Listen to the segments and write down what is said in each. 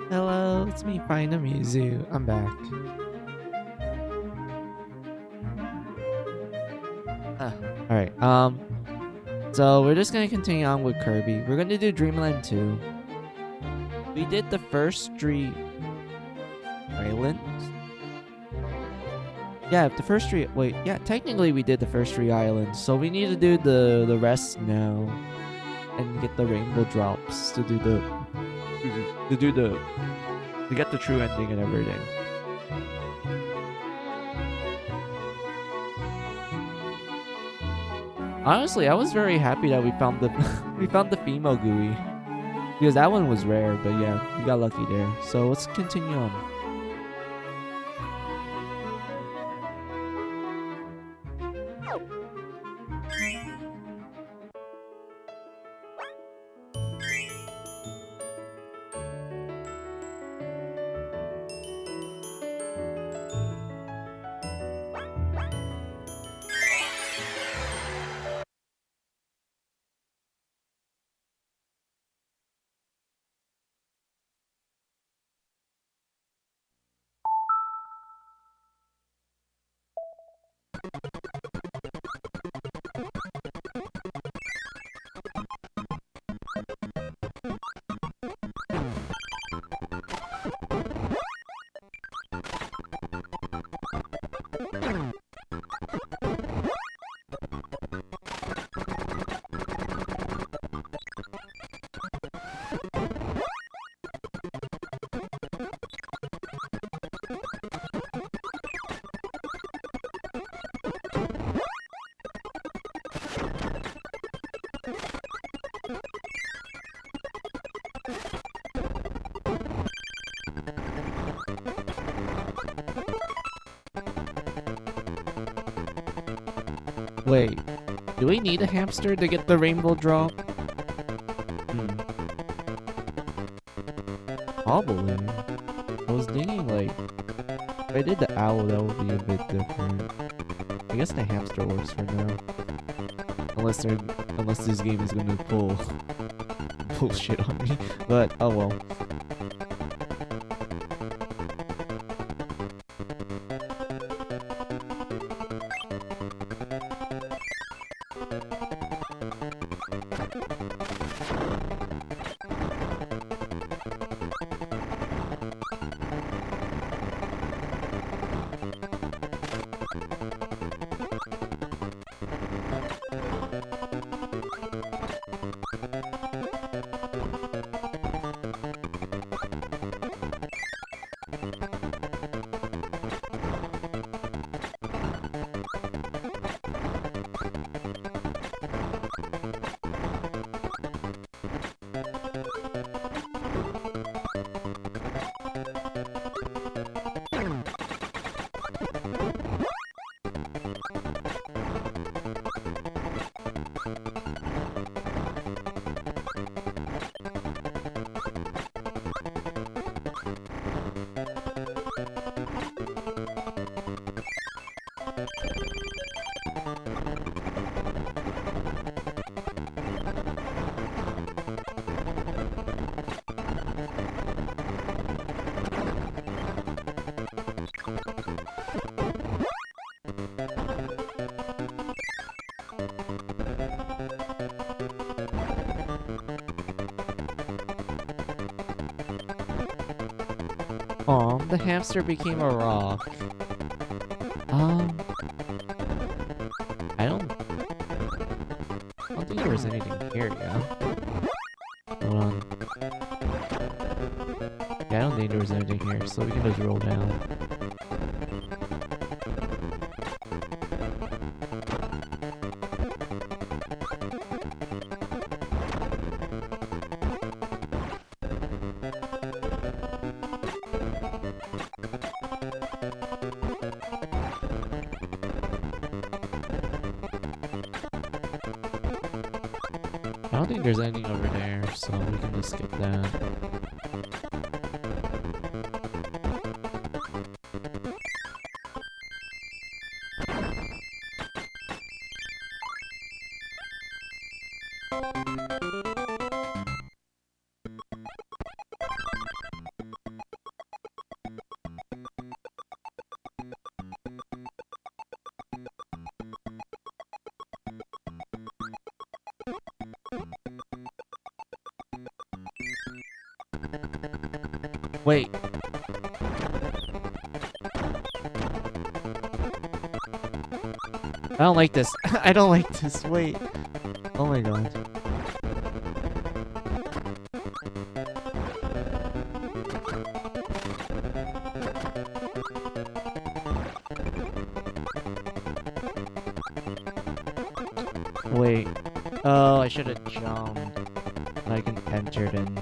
Hello, it's me, Fina Mizu. I'm back. All right. So we're just gonna continue on with Kirby. We're gonna do Dreamland 2. We did the first 3 islands. Yeah, the first 3. Wait, yeah, technically we did the first 3 islands. So we need to do the rest now, and get the rainbow drops to do the to get the true ending and everything. Honestly, I was very happy that we found the we found the female GUI, because that one was rare. But yeah, we got lucky there. So let's continue on. Wait, do we need a hamster to get the rainbow drop? Probably. I was thinking like, if I did the owl, that would be a bit different. I guess the hamster works for now. Unless this game is gonna pull bullshit on me. But oh well. Aw, the hamster became a rock. I don't think there was anything here, yeah. Hold on. Yeah, I don't think there was anything here, so we can just roll down. I don't think there's anything over there, so we can just skip that. Wait. I don't like this. I don't like this. Wait. Oh my god. Wait. Oh, I should have jumped. I can enter it in.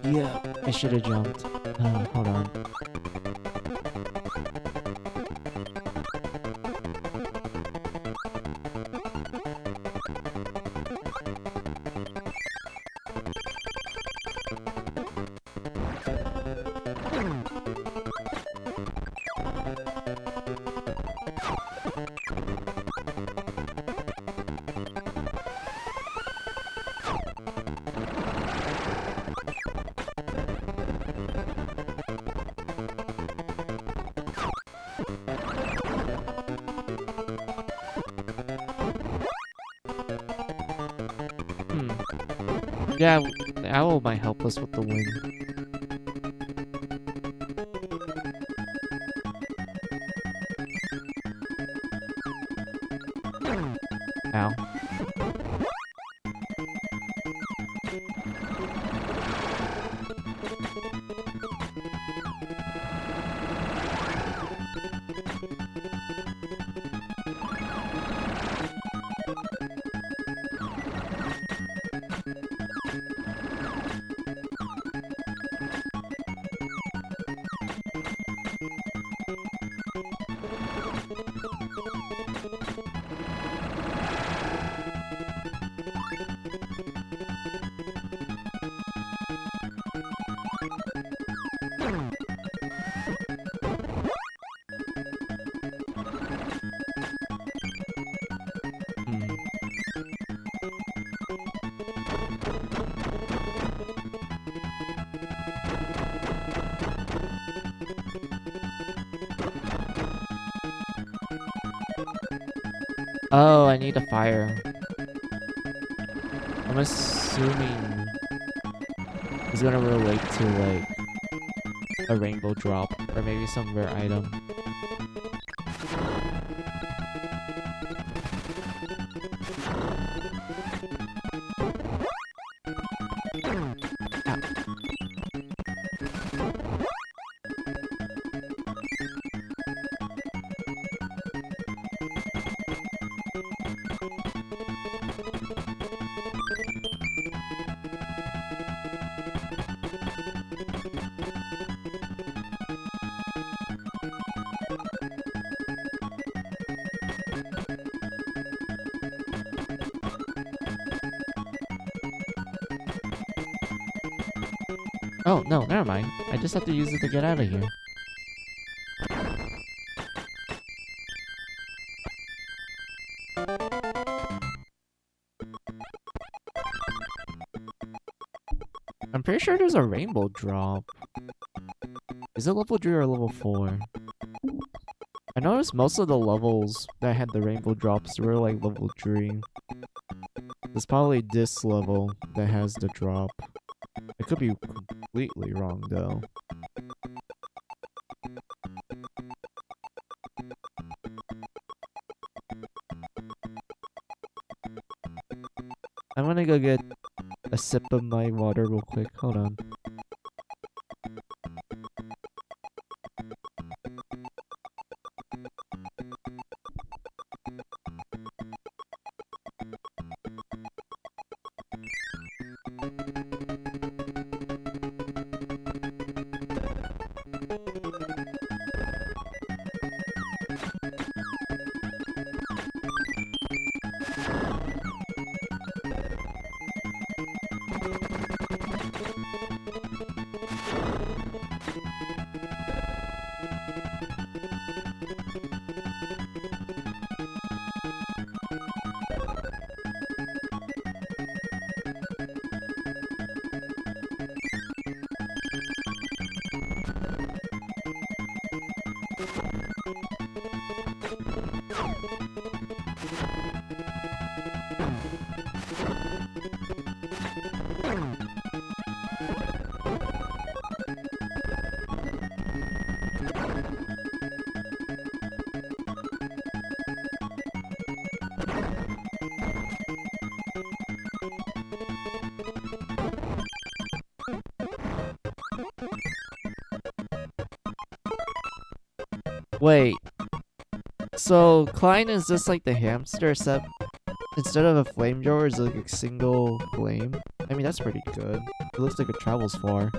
Yeah, I should have jumped. Hold on. Yeah, the owl might help us with the wind. Ow. Oh, I need a fire. I'm assuming it's gonna relate to like a rainbow drop or maybe some rare item. Oh, no, never mind. I just have to use it to get out of here. I'm pretty sure there's a rainbow drop. Is it level 3 or level 4? I noticed most of the levels that had the rainbow drops were like level 3. It's probably this level that has the drop. I could be completely wrong though. I'm gonna go get a sip of my water real quick. Hold on. Wait, so Klein is just like the hamster, except instead of a flamethrower, it's like a single flame? I mean, that's pretty good. It looks like it travels far.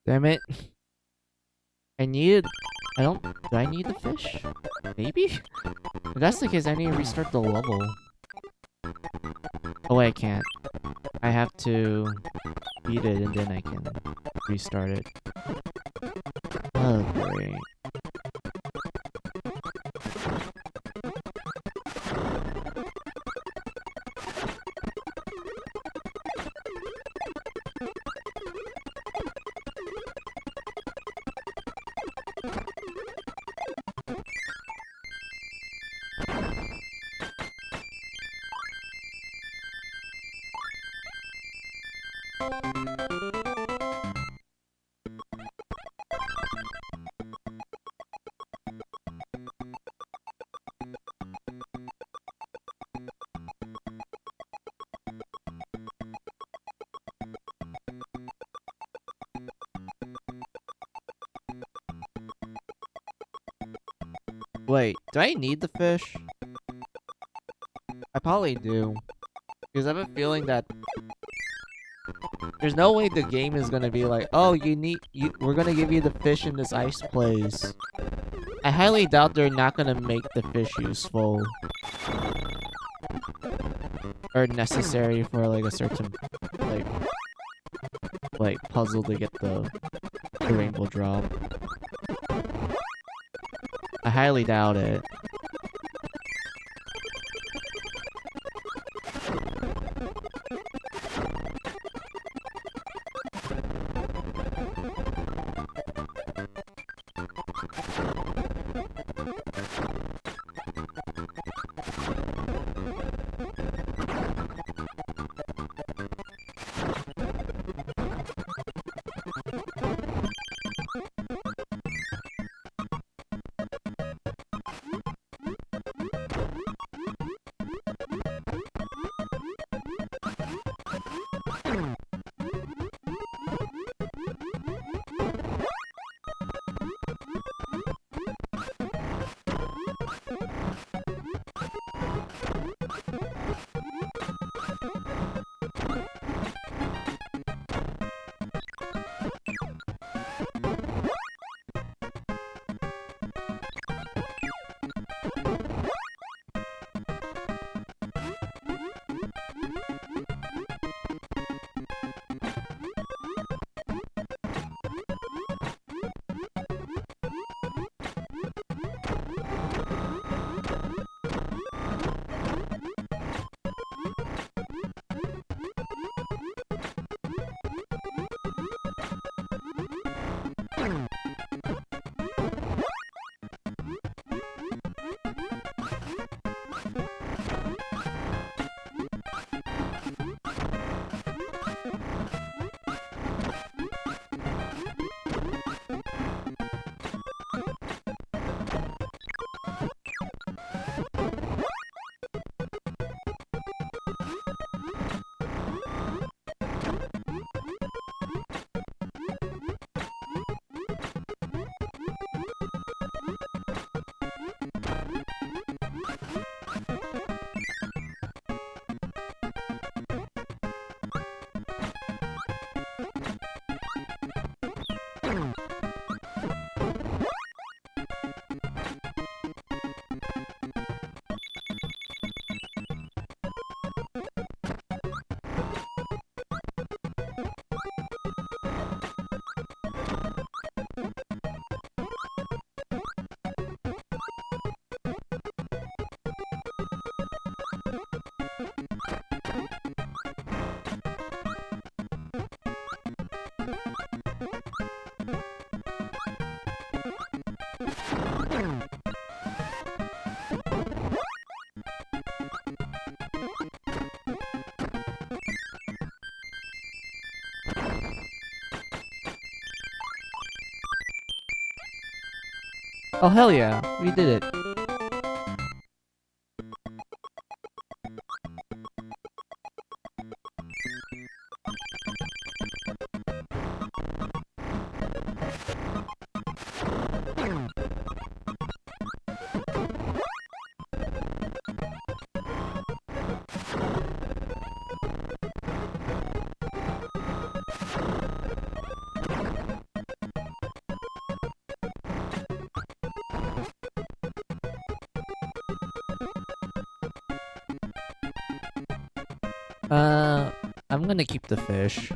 Damn it. I need... I don't... Do I need the fish? Maybe? If that's the case, I need to restart the level. Oh wait, I can't. I have to beat it and then I can restart it. Oh, great. Wait, do I need the fish? I probably do. Because I have a feeling that there's no way the game is gonna be like, oh, we're gonna give you the fish in this ice place. I highly doubt they're not gonna make the fish useful. Or necessary for like a certain like puzzle to get the rainbow drop. I highly doubt it. Oh hell yeah, we did it. I'm gonna keep the fish.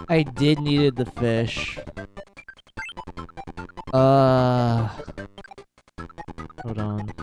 I did needed the fish. Hold on.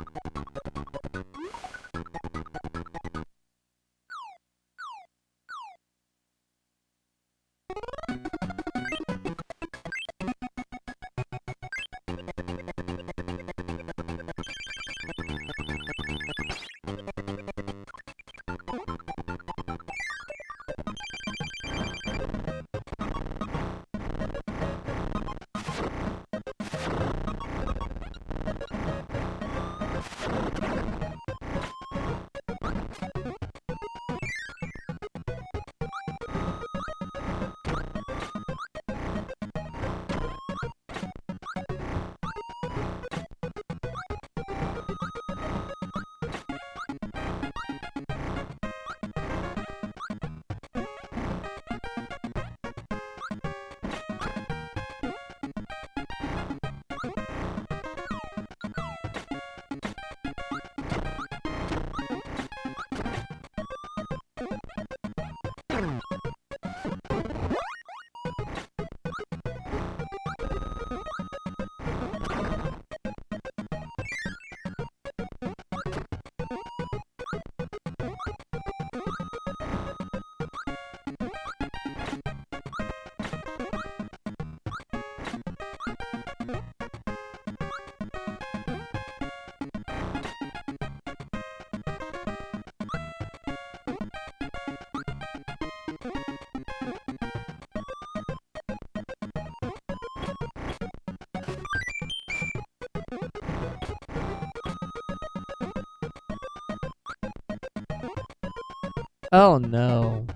Oh no.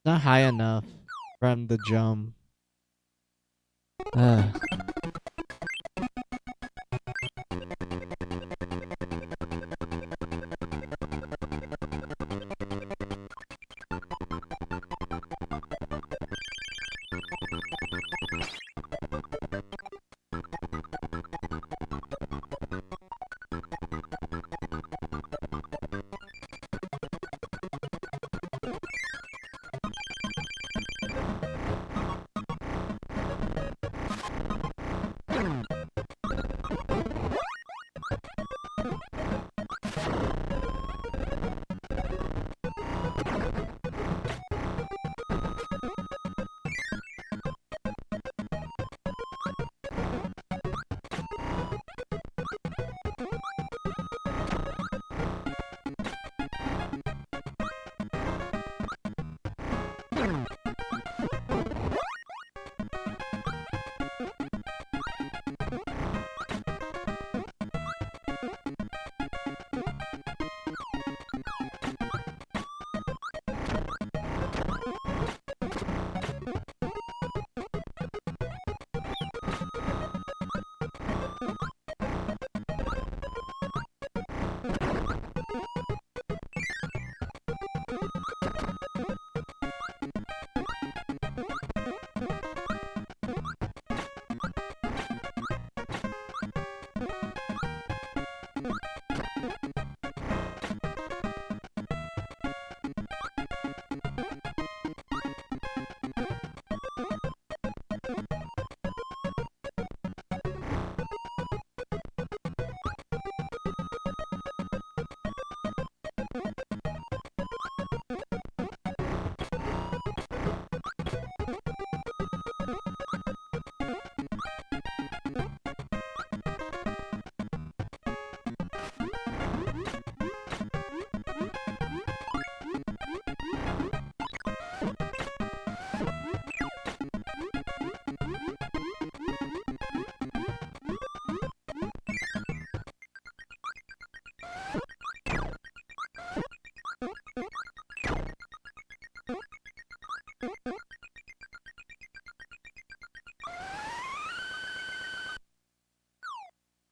Not high enough from the jump. Ugh.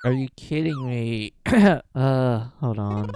Are you kidding me? Hold on.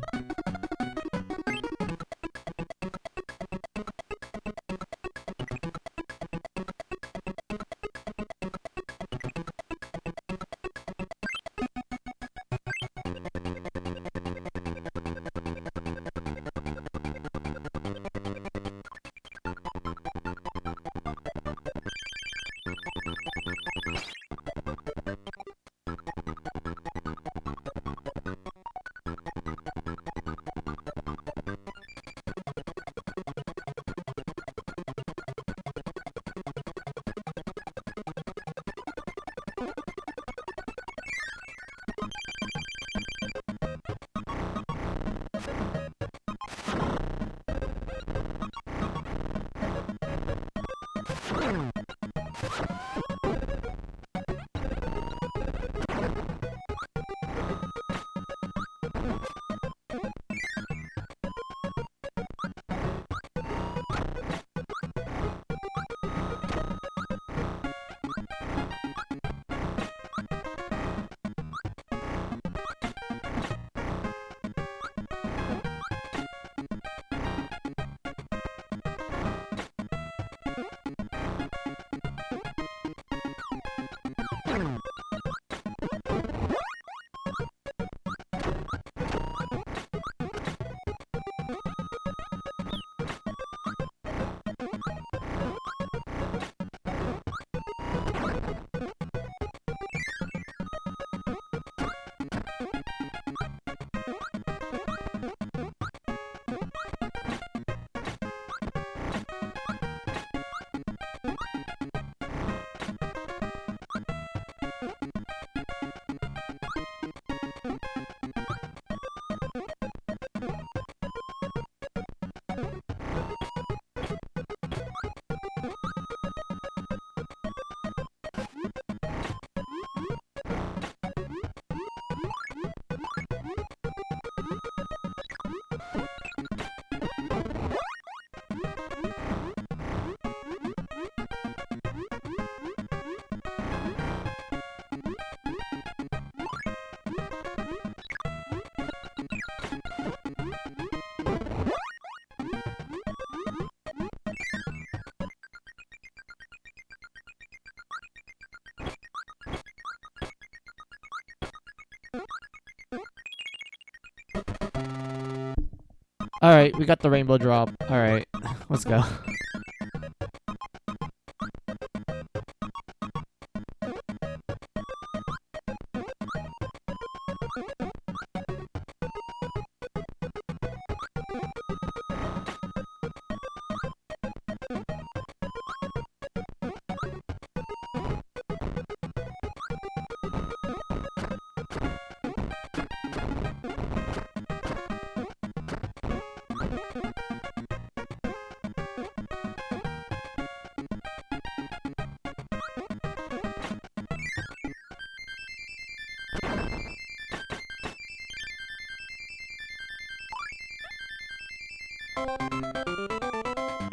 Alright, we got the rainbow drop. Alright, let's go.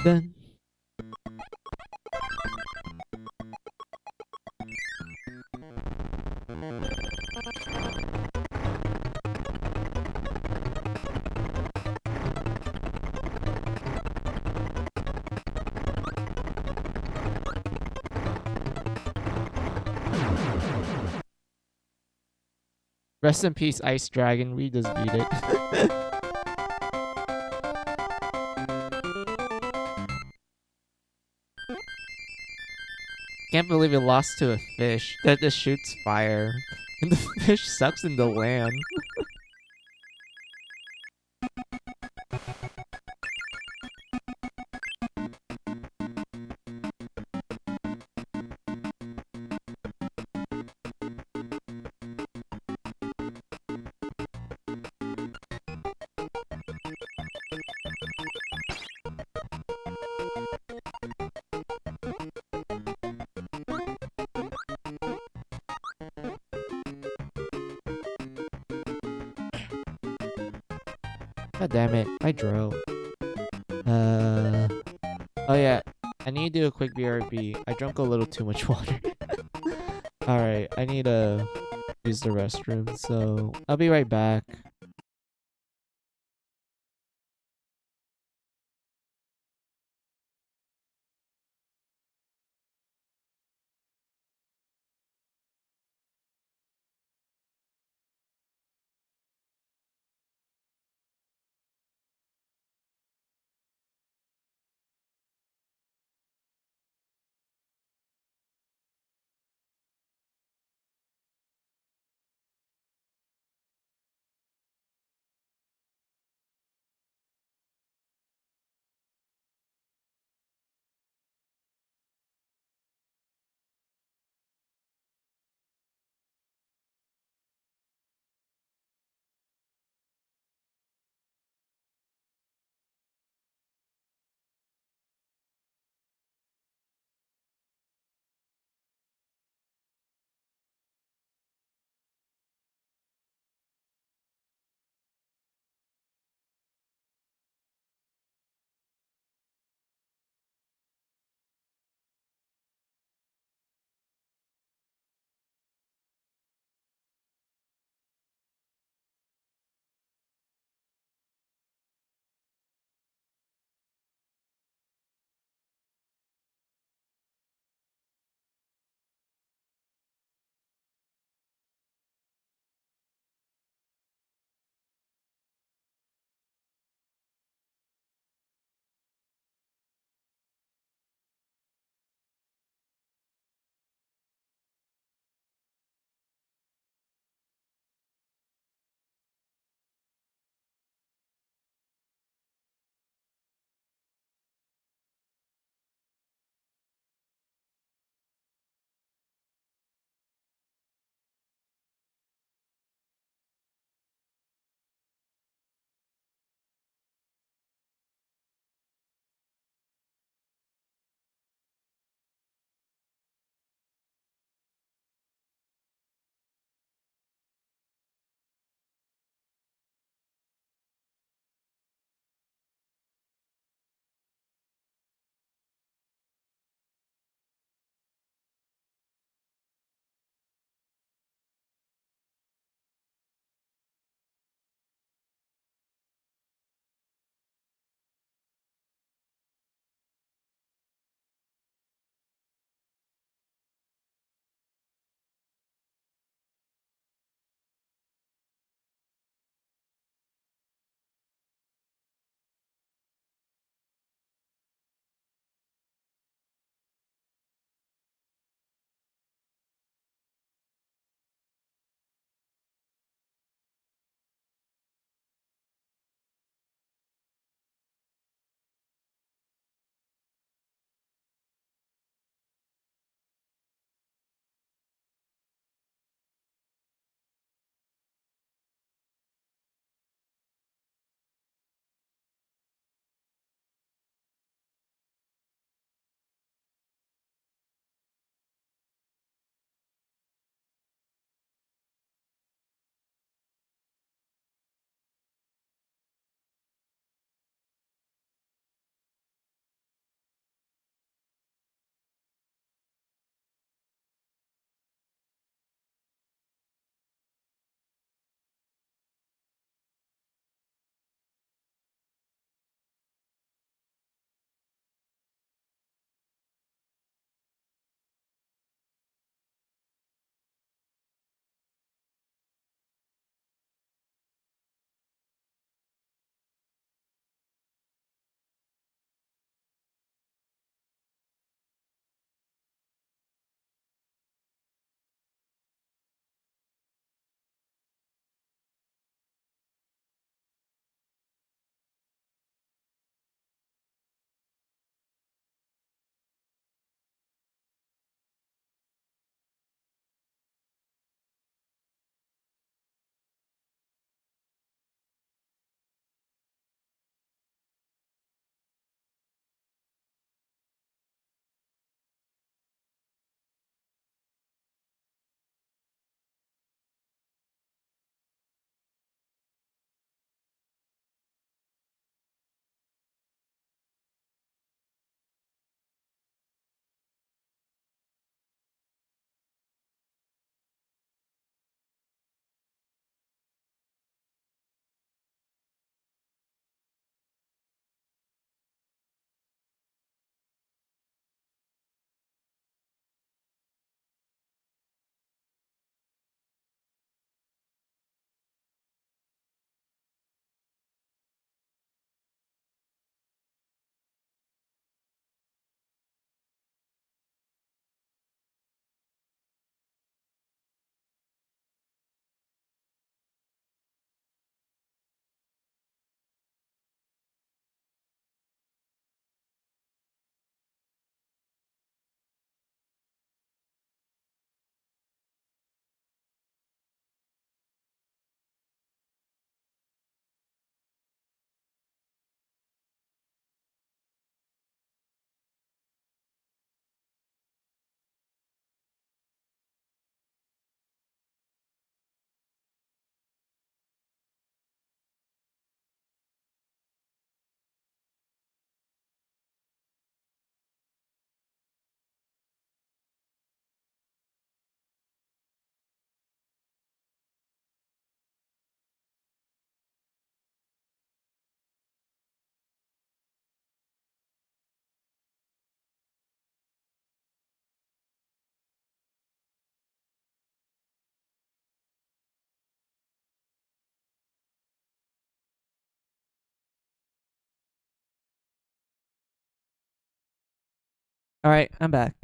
Then rest in peace, Ice Dragon. We just beat it. Can't believe it lost to a fish that just shoots fire. And the fish sucks in the land. God damn it, I drove. Oh yeah, I need to do a quick BRB. I drank a little too much water. Alright, I need a use the restroom, so I'll be right back. Alright, I'm back.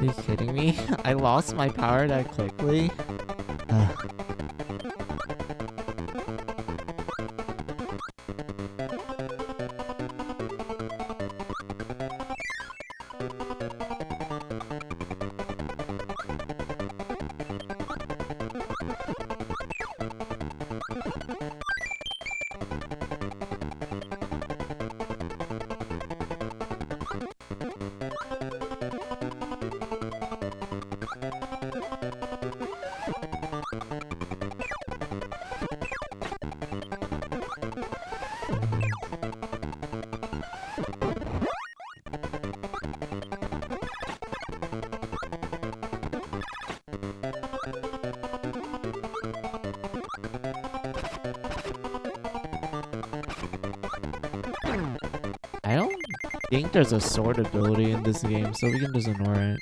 Are you kidding me? I lost my power that quickly? Ugh. I don't think there's a sword ability in this game, so we can just ignore it.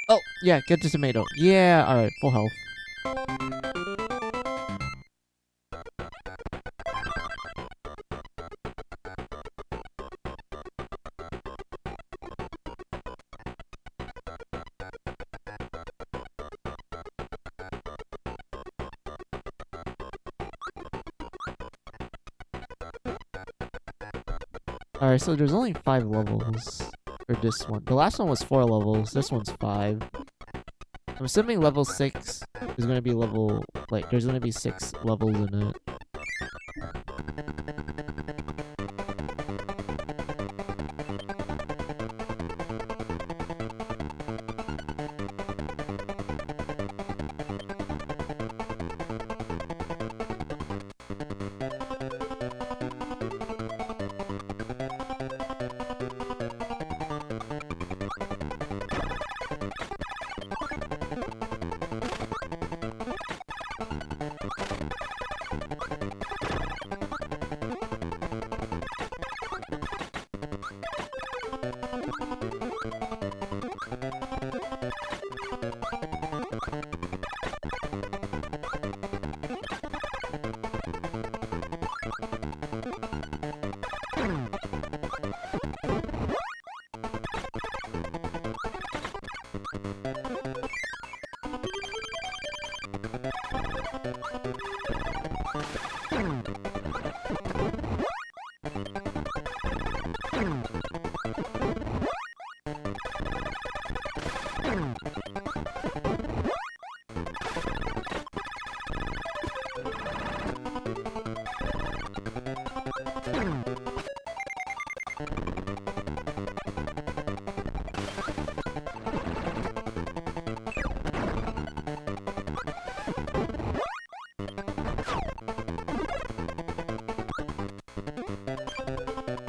Oh, yeah, get the tomato. Yeah, alright, full health. Alright, so there's only 5 levels for this one. The last one was 4 levels, this one's 5. I'm assuming level 6 is gonna be level, like, there's gonna be 6 levels in it.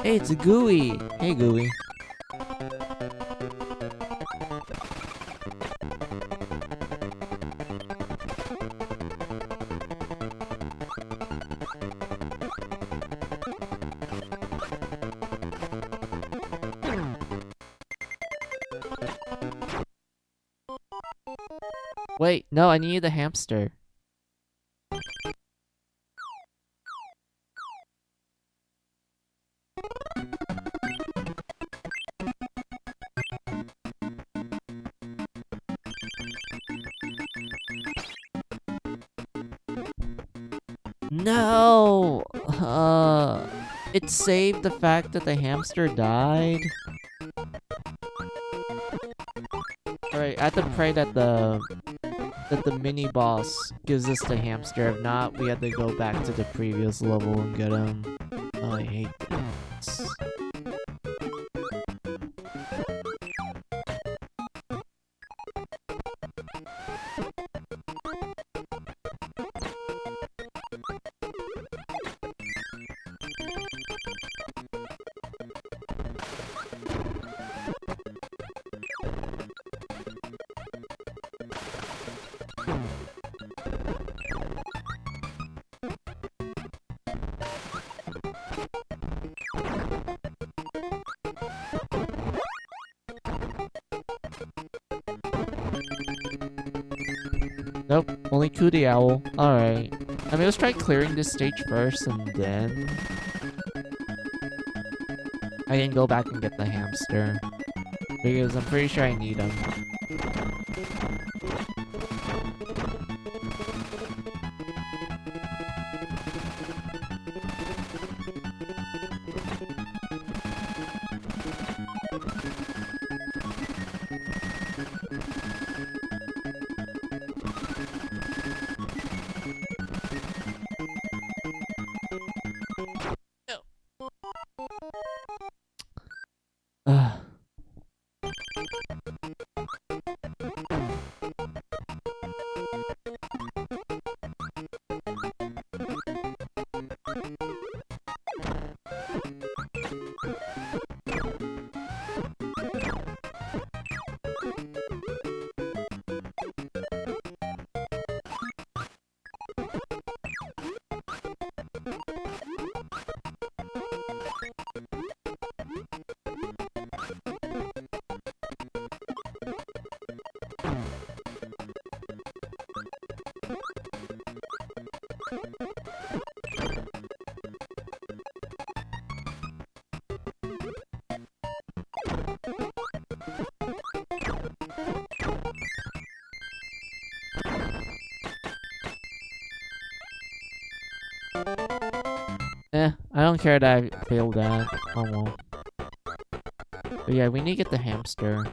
Hey, it's a Gooey! Hey, Gooey. Wait, no, I need the hamster. No! It saved the fact that the hamster died. Alright, I have to pray that the mini boss gives us the hamster. If not, we have to go back to the previous level and get him. Oh, I hate this. Nope, only Cootie Owl. Alright. I mean, let's try clearing this stage first, and then I can go back and get the hamster. Because I'm pretty sure I need him. I don't care that I failed that. Oh well. But yeah, we need to get the hamster.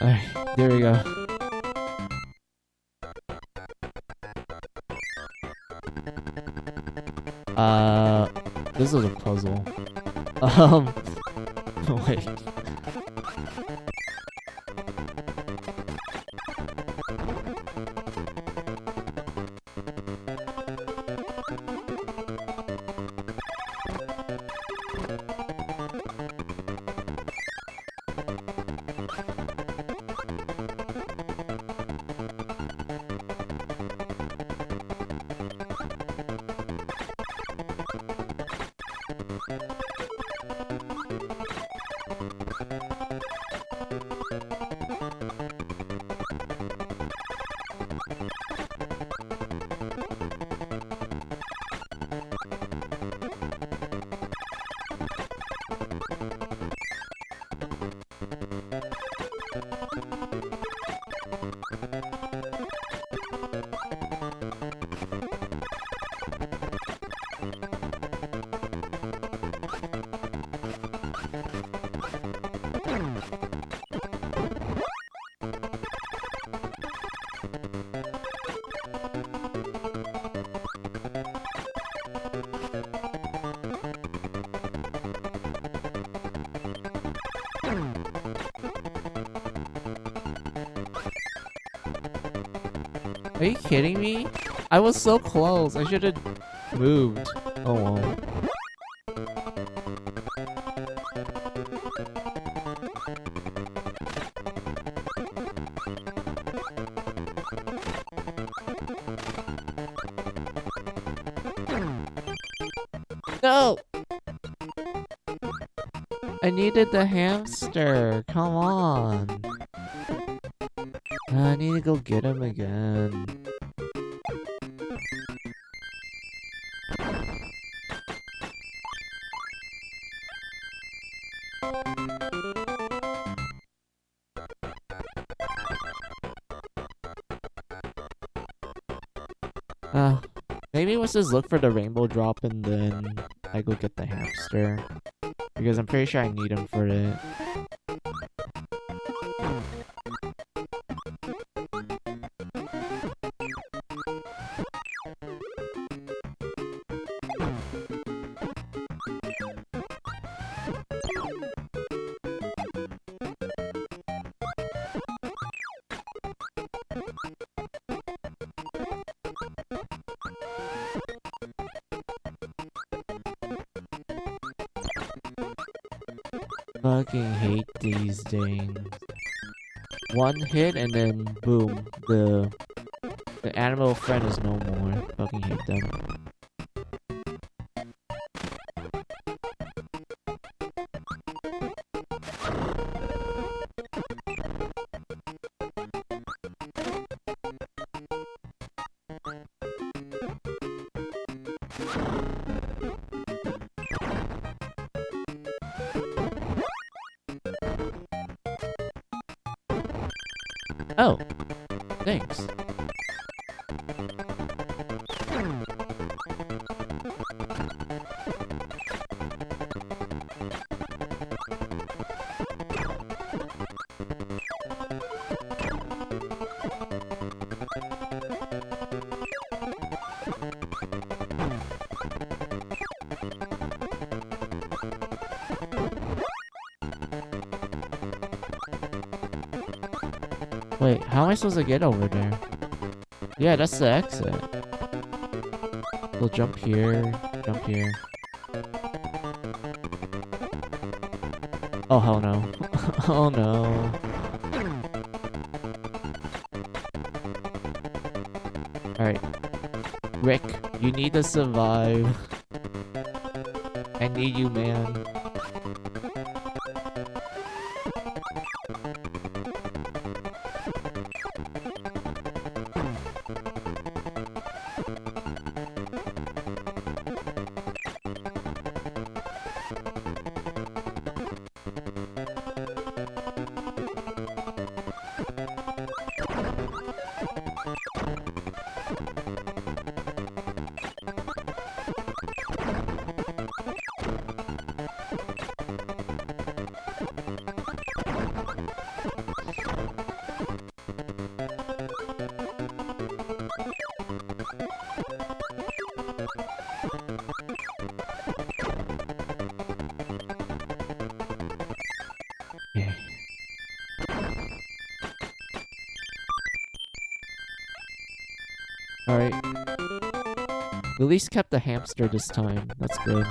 Alright, there we go. This is a puzzle. Wait. Are you kidding me? I was so close. I should have moved. Oh well. No! I needed the hamster. Come on. I need to go get him again. Maybe let's just look for the rainbow drop and then I go get the hamster. Because I'm pretty sure I need him for it. Fucking hate these things. One hit and then boom, the animal friend is no more. Fucking hate them. Oh, thanks. Wait, how am I supposed to get over there? Yeah, that's the exit. We'll jump here, jump here. Oh, hell no. Oh no. Alright. Rick, you need to survive. I need you, man. Alright. We at least kept the hamster this time. That's good.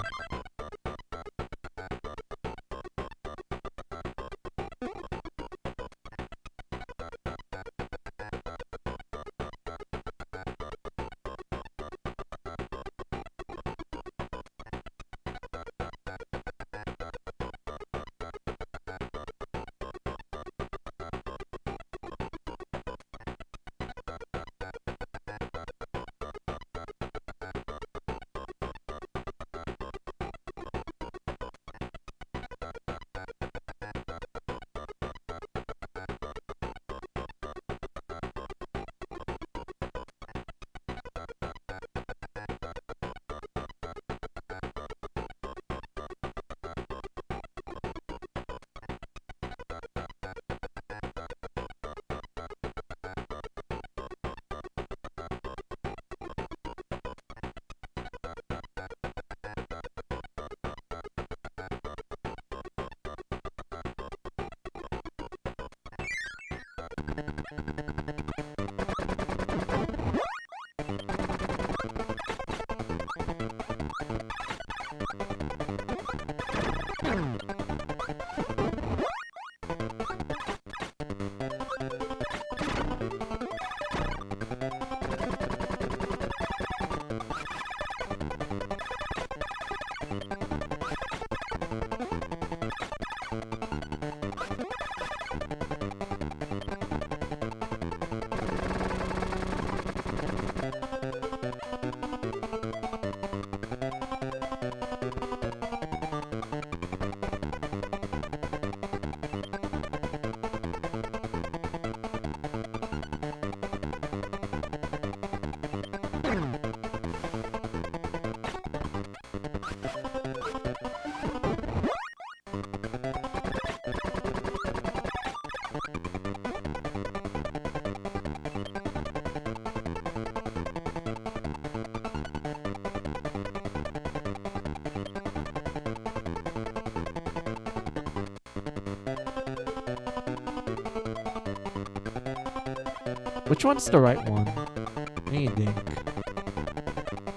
Which one's the right one? What do you think?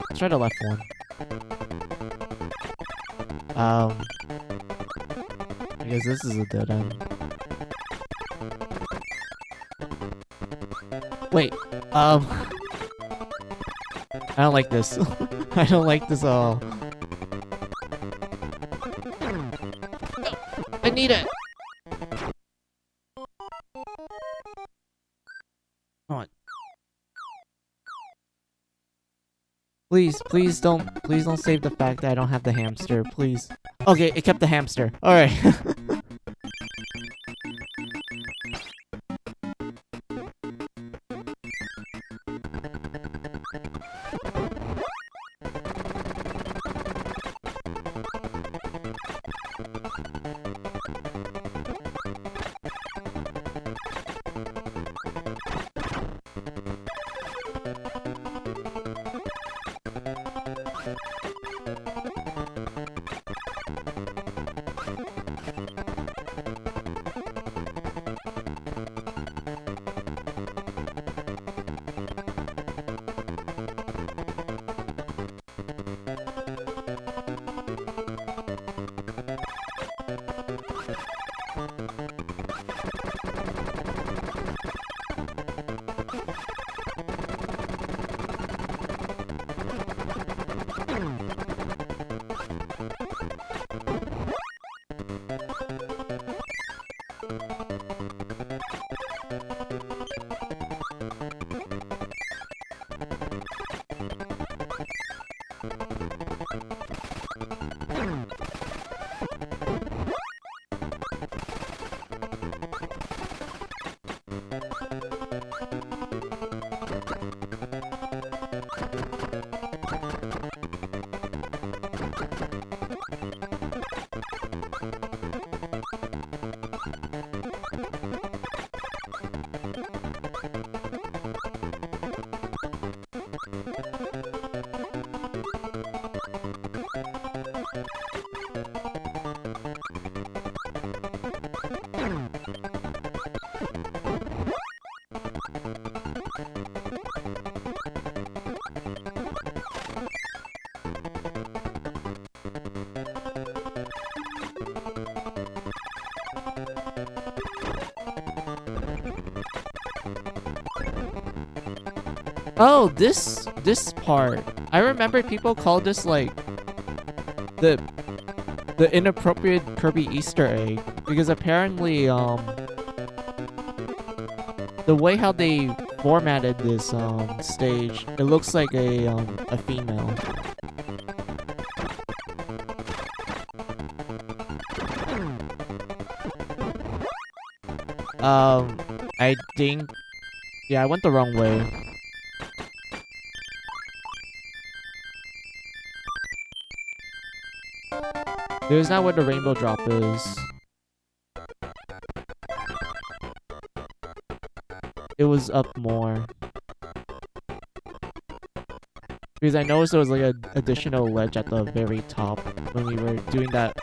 Let's try the left one. I guess this is a dead end. Wait, I don't like this. I don't like this at all. I need it! Come on. Please don't save the fact that I don't have the hamster, please. Okay, it kept the hamster. Alright. Oh, this part. I remember people called this like the inappropriate Kirby Easter egg because apparently the way how they formatted this stage, it looks like a female. I think, yeah, I went the wrong way. There's not where the rainbow drop is. It was up more. Because I noticed there was like an additional ledge at the very top when we were doing that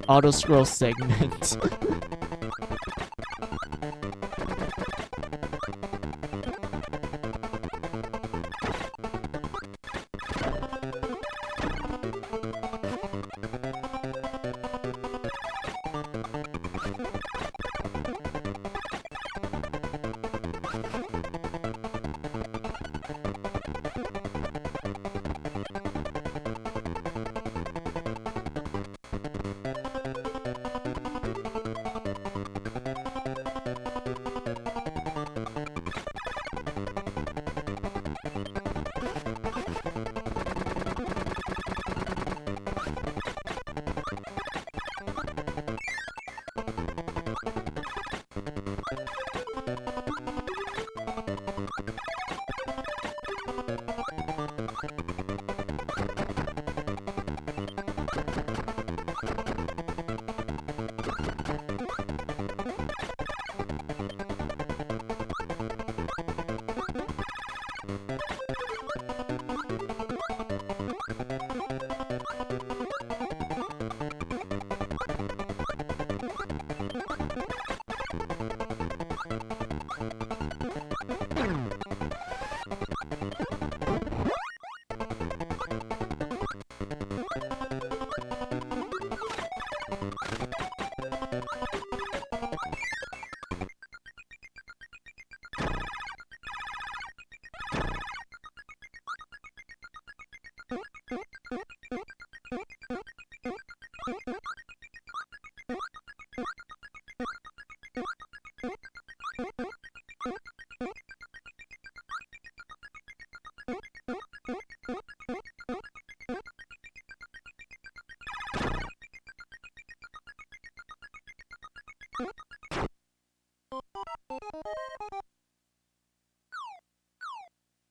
auto-scroll segment.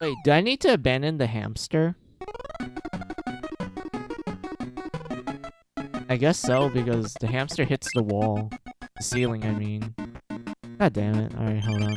Wait, do I need to abandon the hamster? I guess so, because the hamster hits the wall. The ceiling, I mean. God damn it. Alright, hold on.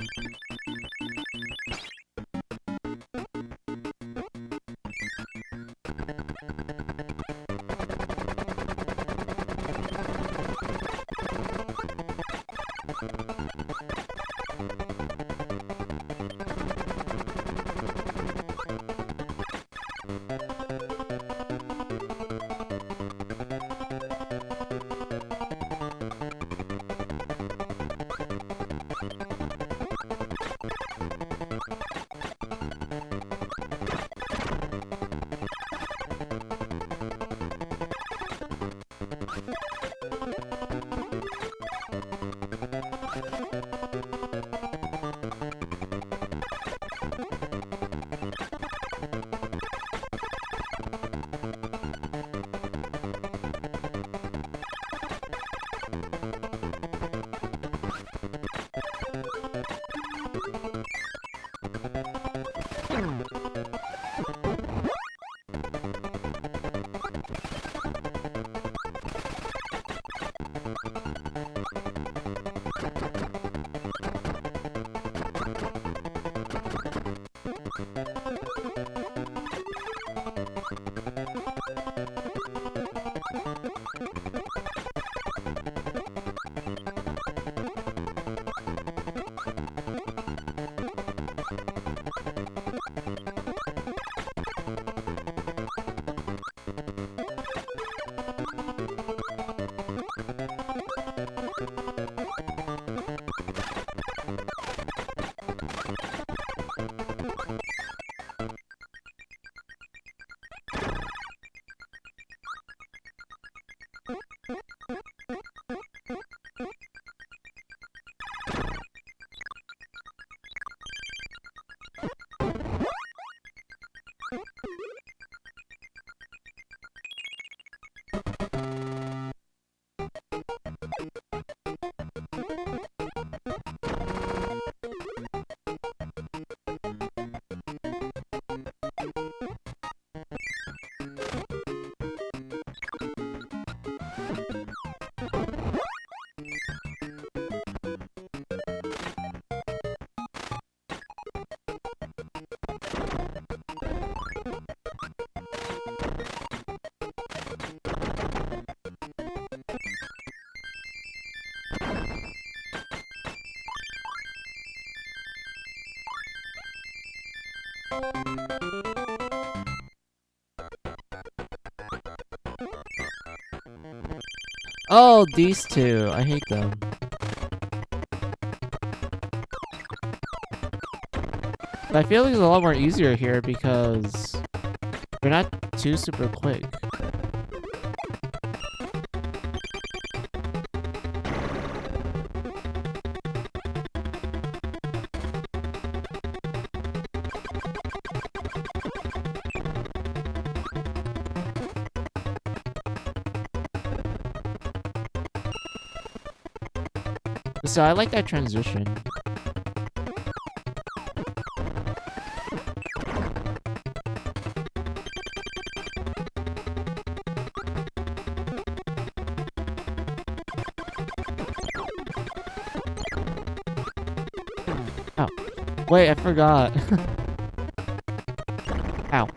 Oh, these two. I hate them. But I feel like it's a lot more easier here because they're not too super quick. So I like that transition. Oh, wait, I forgot. Ow.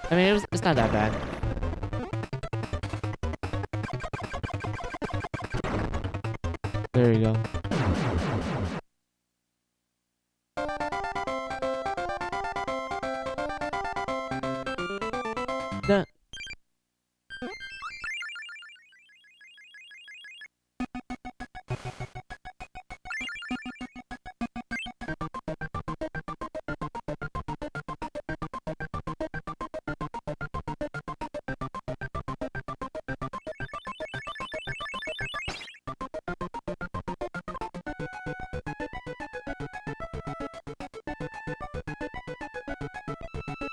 I mean, it's not that bad. There you go. Dun.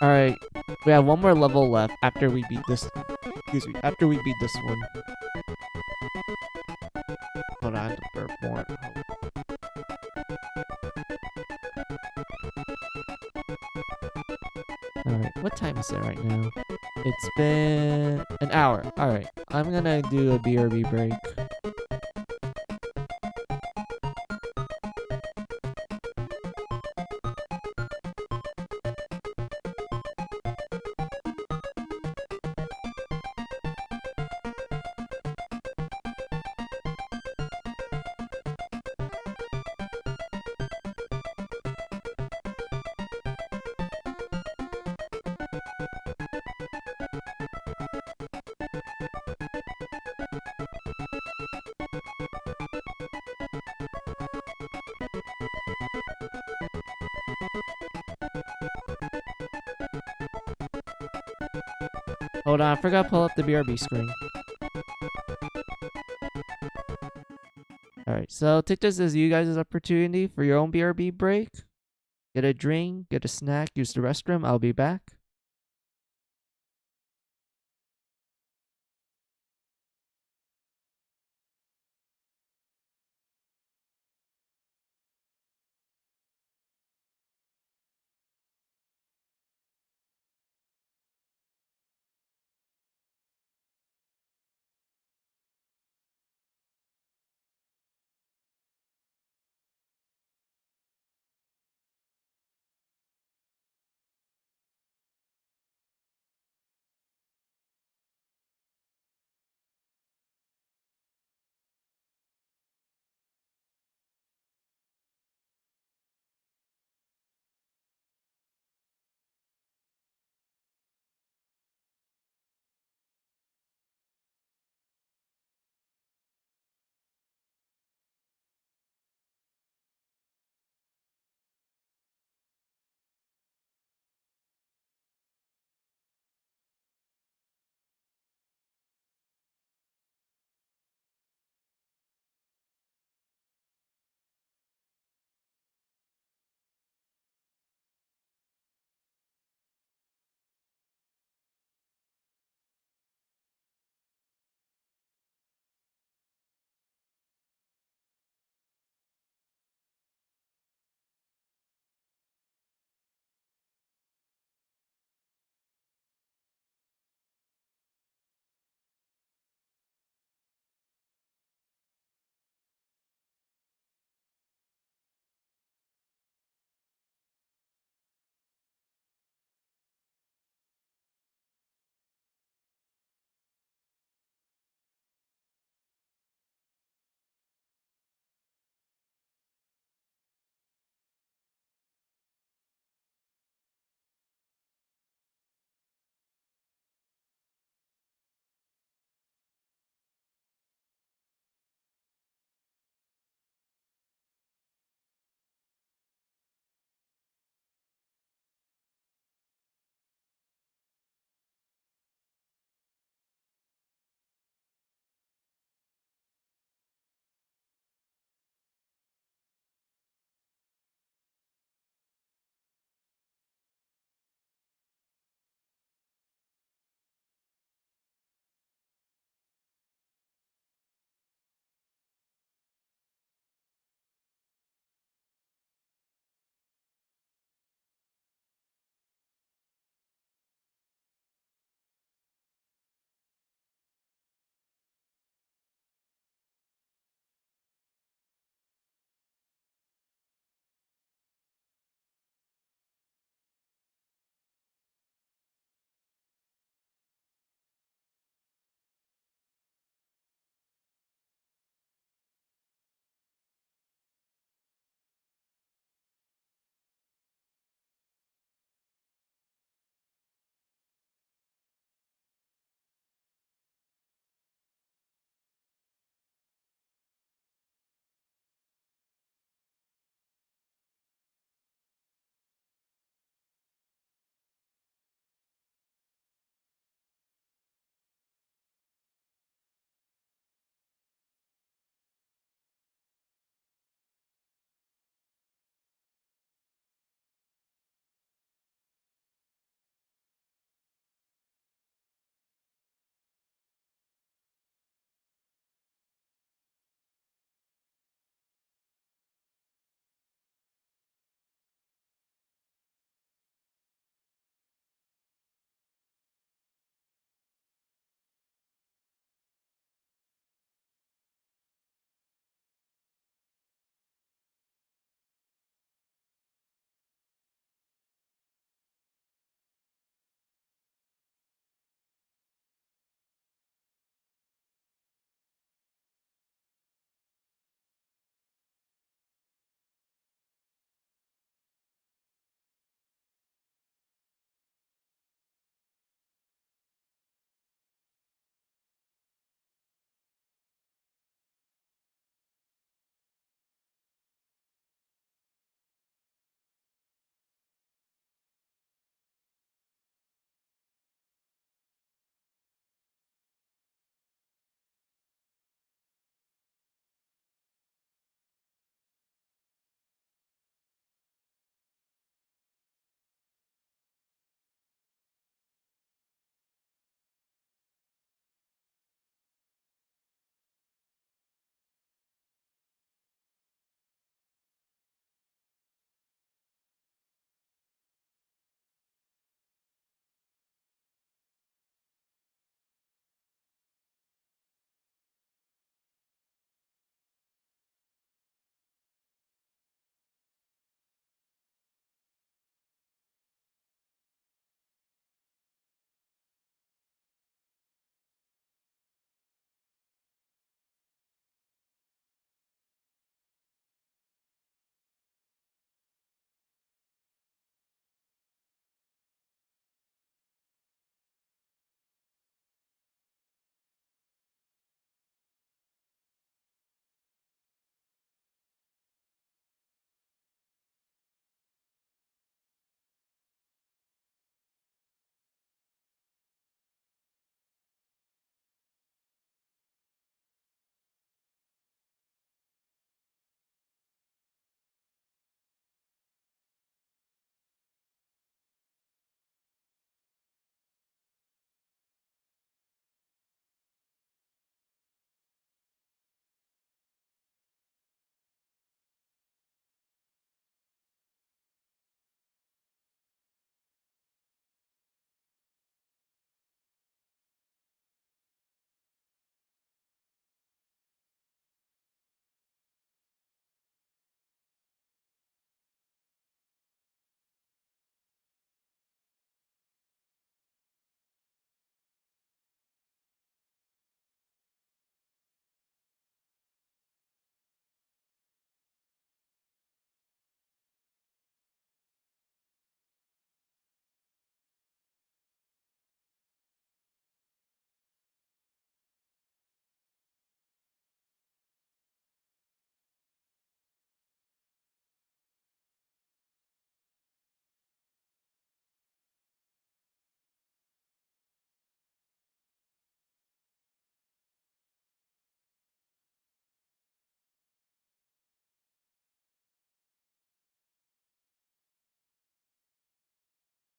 Alright, we have one more level left after we beat this. Excuse me, after we beat this one. Hold on, I have to burp more. Alright, what time is it right now? It's been an hour. Alright, I'm gonna do a BRB break. Hold on, I forgot to pull up the BRB screen. Alright, so take this as you guys' opportunity for your own BRB break. Get a drink, get a snack, use the restroom. I'll be back.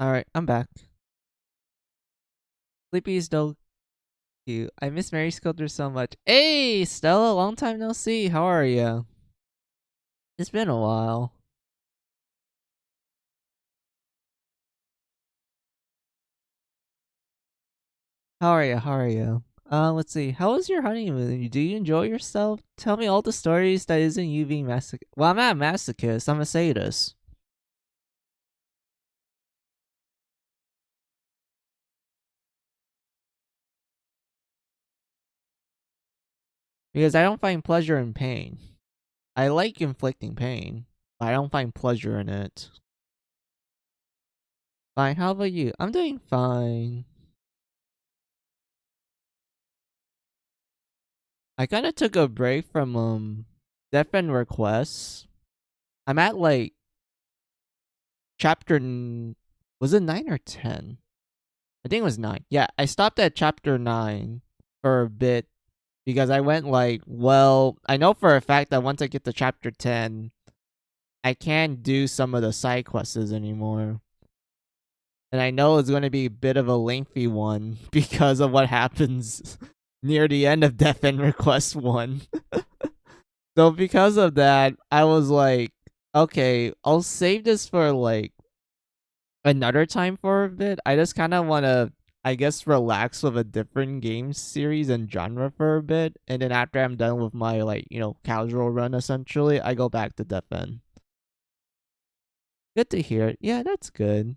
Alright, I'm back. Sleepy is still cute. I miss Mary Sculptor so much. Hey, Stella, long time no see. How are you? It's been a while. How are you? How are you? Let's see. How was your honeymoon? Do you enjoy yourself? Tell me all the stories that isn't you being masochist. Well, I'm not a masochist. I'm a sadist. Because I don't find pleasure in pain. I like inflicting pain, but I don't find pleasure in it. Fine, how about you? I'm doing fine. I kind of took a break from Death End Requests. I'm at like chapter was it 9 or 10? I think it was 9. Yeah, I stopped at chapter 9 for a bit because I went like, well, I know for a fact that once I get to chapter 10, I can't do some of the side quests anymore. And I know it's going to be a bit of a lengthy one because of what happens near the end of Death End Request 1. So because of that, I was like, okay, I'll save this for like another time for a bit. I just kind of want to, I guess, relax with a different game series and genre for a bit. And then after I'm done with my, like, casual run, essentially, I go back to Death End. Good to hear. Yeah, that's good.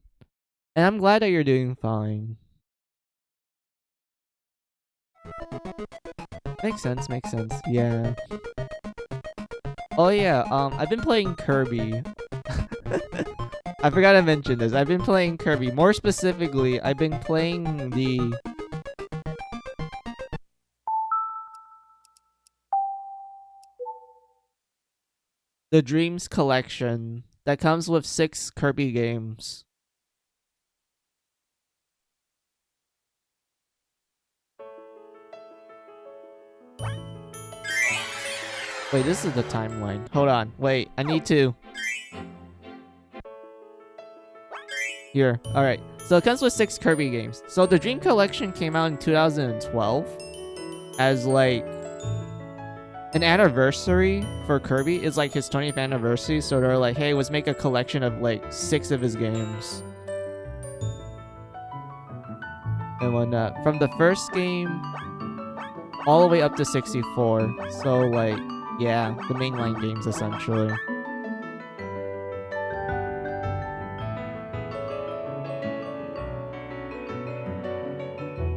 And I'm glad that you're doing fine. Makes sense, makes sense. Yeah. Oh yeah, I've been playing Kirby. I forgot to mention this. I've been playing Kirby. More specifically, I've been playing the Dreams collection that comes with 6 Kirby games. Wait, this is the timeline. Hold on. Wait, I need to. Here. Alright. So it comes with 6 Kirby games. So the Dream Collection came out in 2012 as like an anniversary for Kirby. It's like his 20th anniversary. So they're like, hey, let's make a collection of like 6 of his games. And whatnot. From the first game all the way up to 64. So like, yeah, the mainline games essentially.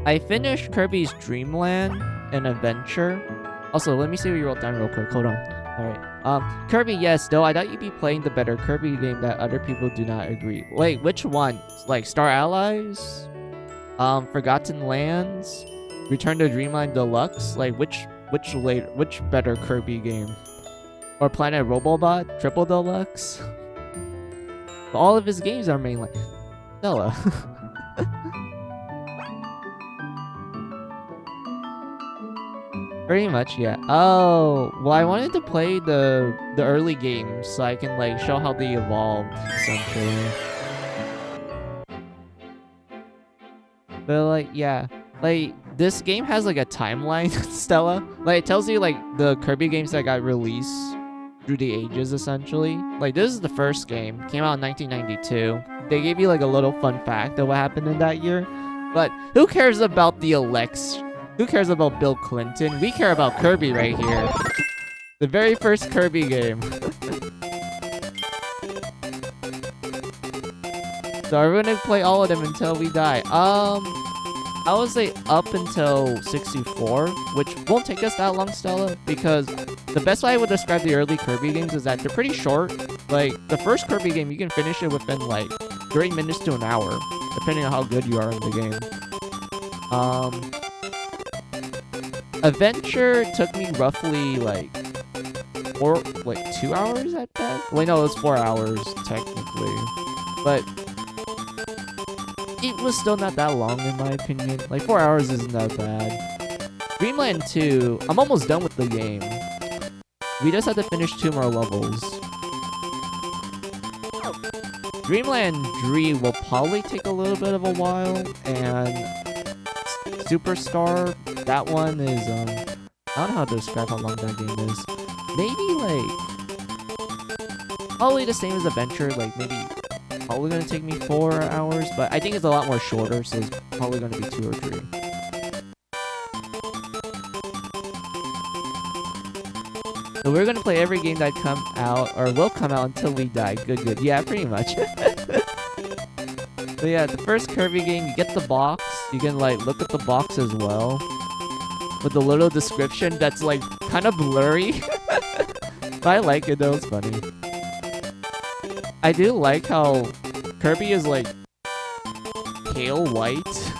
I finished Kirby's Dream Land and Adventure. Also, let me see what you wrote down real quick. Hold on. Alright. Kirby, yes, though I thought you'd be playing the better Kirby game that other people do not agree. Wait, which one? Like Star Allies? Forgotten Lands? Return to Dreamland Deluxe? Like which better Kirby game? Or Planet Robobot? Triple Deluxe? All of his games are mainline. Stella. Pretty much, yeah. Oh, well, I wanted to play the early games so I can like show how they evolved, essentially. But like, yeah, like this game has like a timeline, Stella. Like it tells you like the Kirby games that got released through the ages, essentially. Like this is the first game, came out in 1992. They gave you like a little fun fact of what happened in that year. But who cares about the elects? Who cares about Bill Clinton? We care about Kirby right here. The very first Kirby game. So we're gonna play all of them until we die. I would say up until 64, which won't take us that long, Stella, because the best way I would describe the early Kirby games is that they're pretty short. Like, the first Kirby game, you can finish it within, like, 30 minutes to an hour, depending on how good you are in the game. Adventure took me roughly, like, 2 hours at best? Wait, no, it was 4 hours, technically. But it was still not that long, in my opinion. Like, 4 hours isn't that bad. Dreamland 2, I'm almost done with the game. We just have to finish 2 more levels. Dreamland Dream will probably take a little bit of a while, and Superstar, that one is I don't know how to describe how long that game is. Maybe like probably the same as Adventure, like maybe probably gonna take me 4 hours, but I think it's a lot more shorter, so it's probably gonna be 2 or 3. So we're gonna play every game that come out, or will come out until we die. Good. Yeah, pretty much. So yeah, the first Kirby game, you get the box. You can like look at the box as well, with a little description that's like kind of blurry. But I like it though, it's funny. I do like how Kirby is like pale white.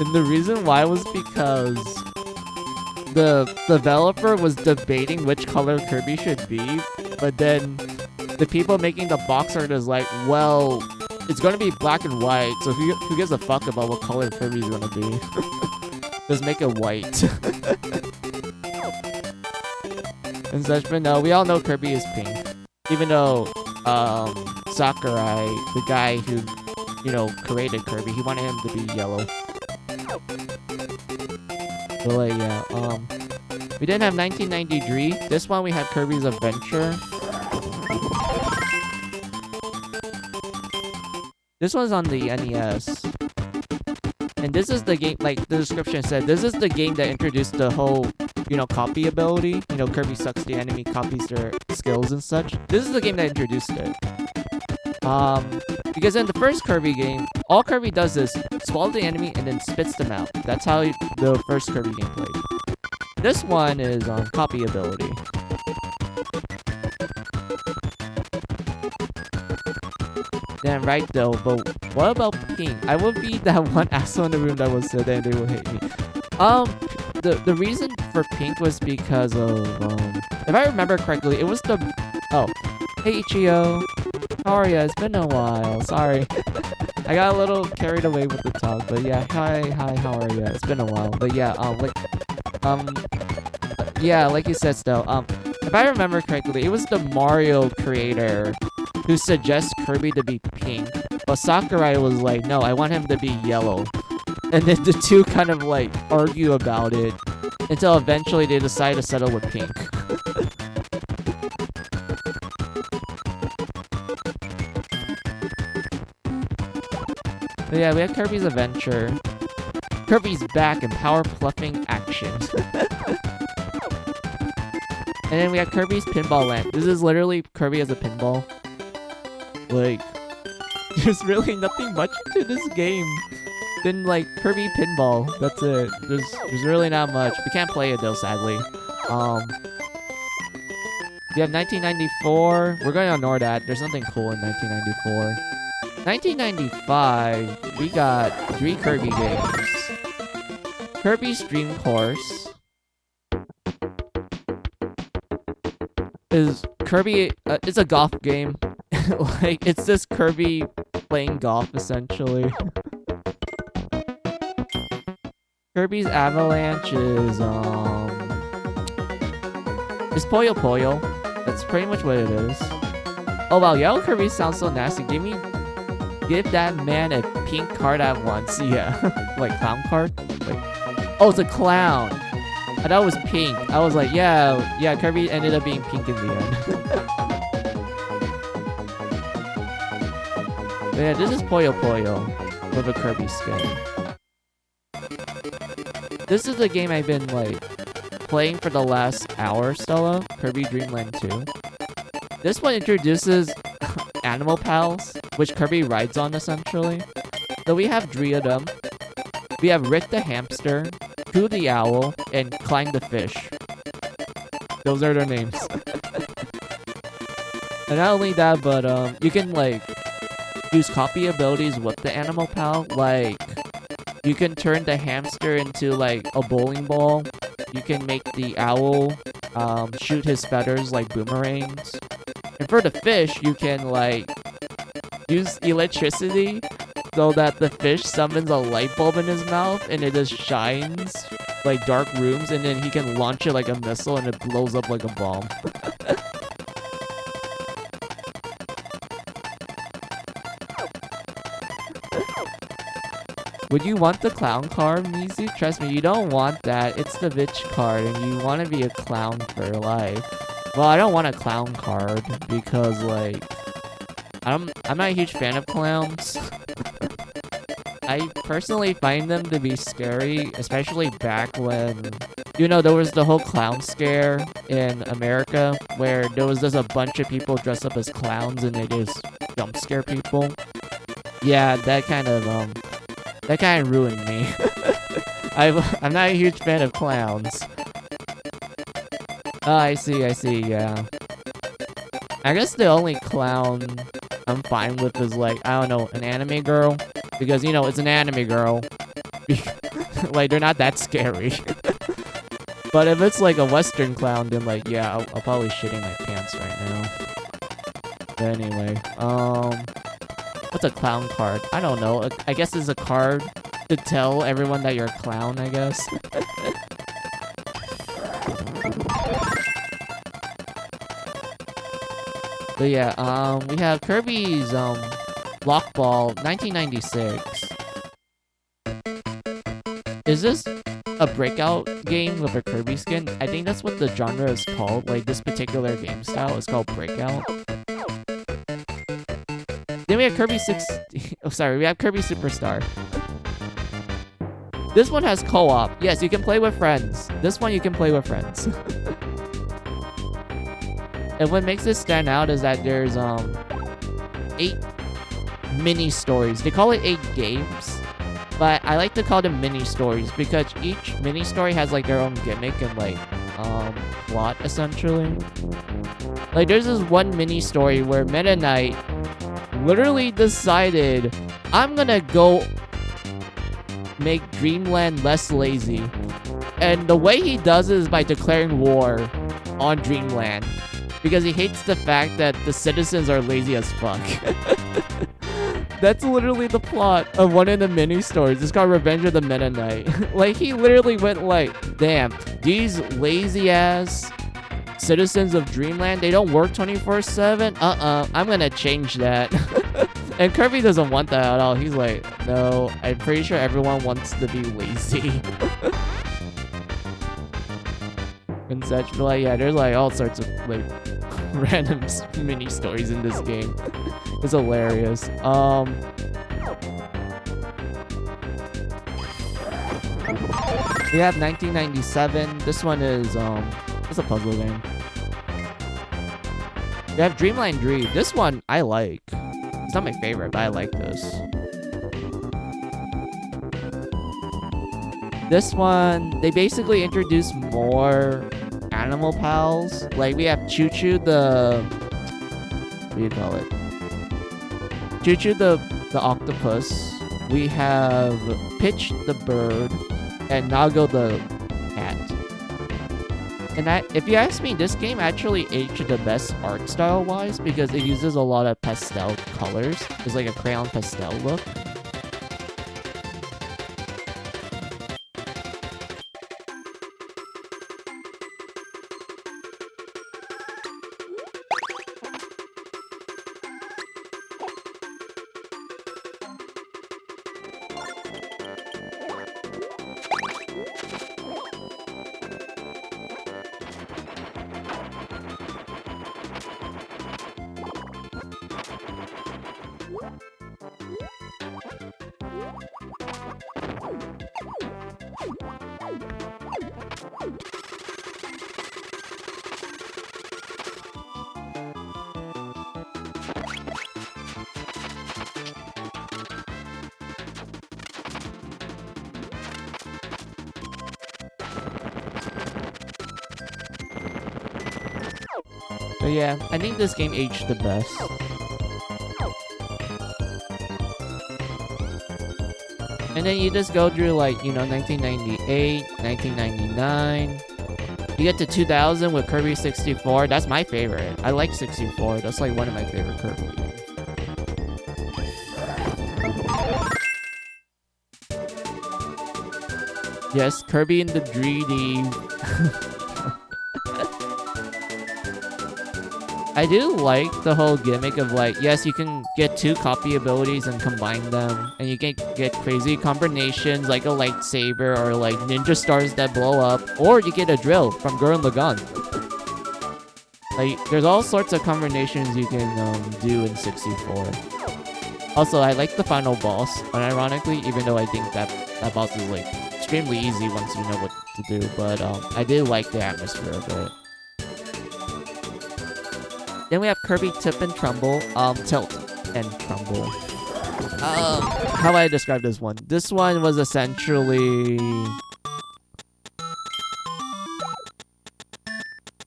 And the reason why was because the developer was debating which color Kirby should be, but then the people making the box art is like, well, it's gonna be black and white, so who gives a fuck about what color Kirby's gonna be? Just make it white. And such, but no, we all know Kirby is pink. Even though Sakurai, the guy who, you know, created Kirby, he wanted him to be yellow. But like, yeah, we didn't have 1993. This one we had Kirby's Adventure. This one's on the NES. And this is the game, like the description said, this is the game that introduced the whole, you know, copy ability. You know, Kirby sucks the enemy, copies their skills and such. This is the game that introduced it. Because in the first Kirby game, all Kirby does is swallow the enemy and then spits them out. That's how the first Kirby game played. This one is copy ability. Damn right though, but what about pink? I would be that one asshole in the room that would say that and they would hate me. The reason for pink was because of if I remember correctly, it was the hey Ichio, how are ya? It's been a while. Sorry, I got a little carried away with the talk, but yeah, hi, how are ya? It's been a while, but yeah, yeah, like you said, still, if I remember correctly, it was the Mario creator who suggests Kirby to be pink, but Sakurai was like, no, I want him to be yellow. And then the two kind of like argue about it until eventually they decide to settle with pink. But yeah, we have Kirby's Adventure. Kirby's back in power pluffing action. And then we have Kirby's Pinball Land. This is literally Kirby as a pinball. Like, there's really nothing much to this game than like Kirby Pinball. That's it. There's really not much. We can't play it though, sadly. We have 1994. We're going to ignore that. There's nothing cool in 1994. 1995, we got 3 Kirby games. Kirby's Dream Course is Kirby. It's a golf game. Like, it's just Kirby playing golf, essentially. Kirby's Avalanche is Puyo Puyo. That's pretty much what it is. Oh wow, Yellow Kirby sounds so nasty. Give that man a pink card at once. Yeah. Like, clown card? Like, oh, it's a clown. I thought it was pink. I was like, yeah, Kirby ended up being pink in the end. But yeah, this is Puyo Puyo with a Kirby skin. This is a game I've been, like, playing for the last hour, Stella. Kirby Dream Land 2. This one introduces animal pals, which Kirby rides on, essentially. So we have 3 of them. We have Rick the hamster, Coo the owl, and Climb the fish. Those are their names. And not only that, but you can, like, use copy abilities with the animal pal. Like, you can turn the hamster into like a bowling ball. You can make the owl shoot his feathers like boomerangs. And for the fish, you can like use electricity so that the fish summons a light bulb in his mouth and it just shines like dark rooms, and then he can launch it like a missile and it blows up like a bomb. Would you want the clown card, Mizu? Trust me, you don't want that. It's the bitch card, and you want to be a clown for life. Well, I don't want a clown card because, like, I'm not a huge fan of clowns. I personally find them to be scary, especially back when, you know, there was the whole clown scare in America where there was just a bunch of people dressed up as clowns and they just jump scare people. Yeah, that kind of ruined me. I'm not a huge fan of clowns. Oh, I see, yeah. I guess the only clown I'm fine with is, like, I don't know, an anime girl. Because, you know, it's an anime girl. Like, they're not that scary. But if it's, like, a Western clown, then, like, yeah, I'll probably shitting my pants right now. But anyway, what's a clown card? I don't know. I guess it's a card to tell everyone that you're a clown, I guess. But yeah, we have Kirby's, Block Ball 1996. Is this a breakout game with a Kirby skin? I think that's what the genre is called. Like, this particular game style is called breakout. Then we have Kirby 60. Oh, sorry, we have Kirby Superstar. This one has co-op. Yes, you can play with friends. This one you can play with friends. And what makes this stand out is that there's 8 mini stories. They call it 8 games, but I like to call them mini stories because each mini story has like their own gimmick and like plot essentially. Like there's this one mini story where Meta Knight literally decided, I'm gonna go make Dreamland less lazy. And the way he does it is by declaring war on Dreamland. Because he hates the fact that the citizens are lazy as fuck. That's literally the plot of one of the mini stories. It's called Revenge of the Meta Knight. Like, he literally went like, damn, these lazy ass citizens of Dreamland, they don't work 24/7? I'm gonna change that. And Kirby doesn't want that at all. He's like, no, I'm pretty sure everyone wants to be lazy. And such, but like, yeah, there's like all sorts of like random mini stories in this game. It's hilarious. We have 1997. This one is it's a puzzle game. We have Dreamline Dream. This one I like. It's not my favorite, but I like this. This one, they basically introduce more animal pals. Like, we have Choo Choo the... What do you call it? Choo Choo the octopus. We have Pitch the bird. And Nago the cat. And if you ask me, this game actually aged the best art style-wise because it uses a lot of pastel colors. It's like a crayon pastel look. But yeah, I think this game aged the best. And then you just go through like, you know, 1998, 1999. You get to 2000 with Kirby 64. That's my favorite. I like 64. That's like one of my favorite Kirby games. Yes, Kirby in the 3D. I do like the whole gimmick of like, yes, you can get 2 copy abilities and combine them, and you can get crazy combinations like a lightsaber or like ninja stars that blow up, or you get a drill from Gurren Lagann. Like, there's all sorts of combinations you can do in 64. Also, I like the final boss, unironically, even though I think that boss is like extremely easy once you know what to do, but I do like the atmosphere of it. Then we have Kirby Tip and Trumble, Tilt and Trumble. How do I describe this one? This one was essentially...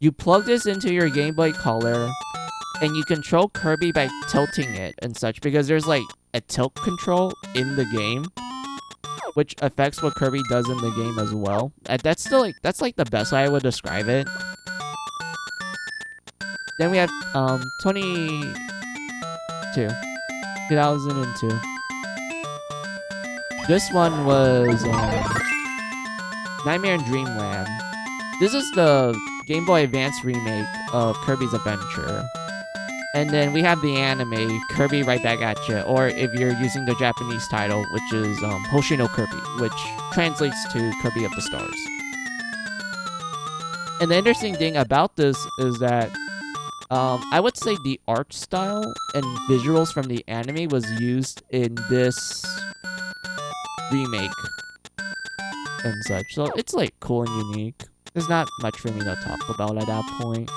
You plug this into your Game Boy Color, and you control Kirby by tilting it and such, because there's like a tilt control in the game, which affects what Kirby does in the game as well. That's still like, that's like the best way I would describe it. Then we have 2002. This one was Nightmare in Dreamland. This is the Game Boy Advance remake of Kirby's Adventure. And then we have the anime, Kirby Right Back at Ya, or if you're using the Japanese title, which is Hoshino Kirby, which translates to Kirby of the Stars. And the interesting thing about this is that I would say the art style and visuals from the anime was used in this remake and such. So it's like cool and unique. There's not much for me to talk about at that point.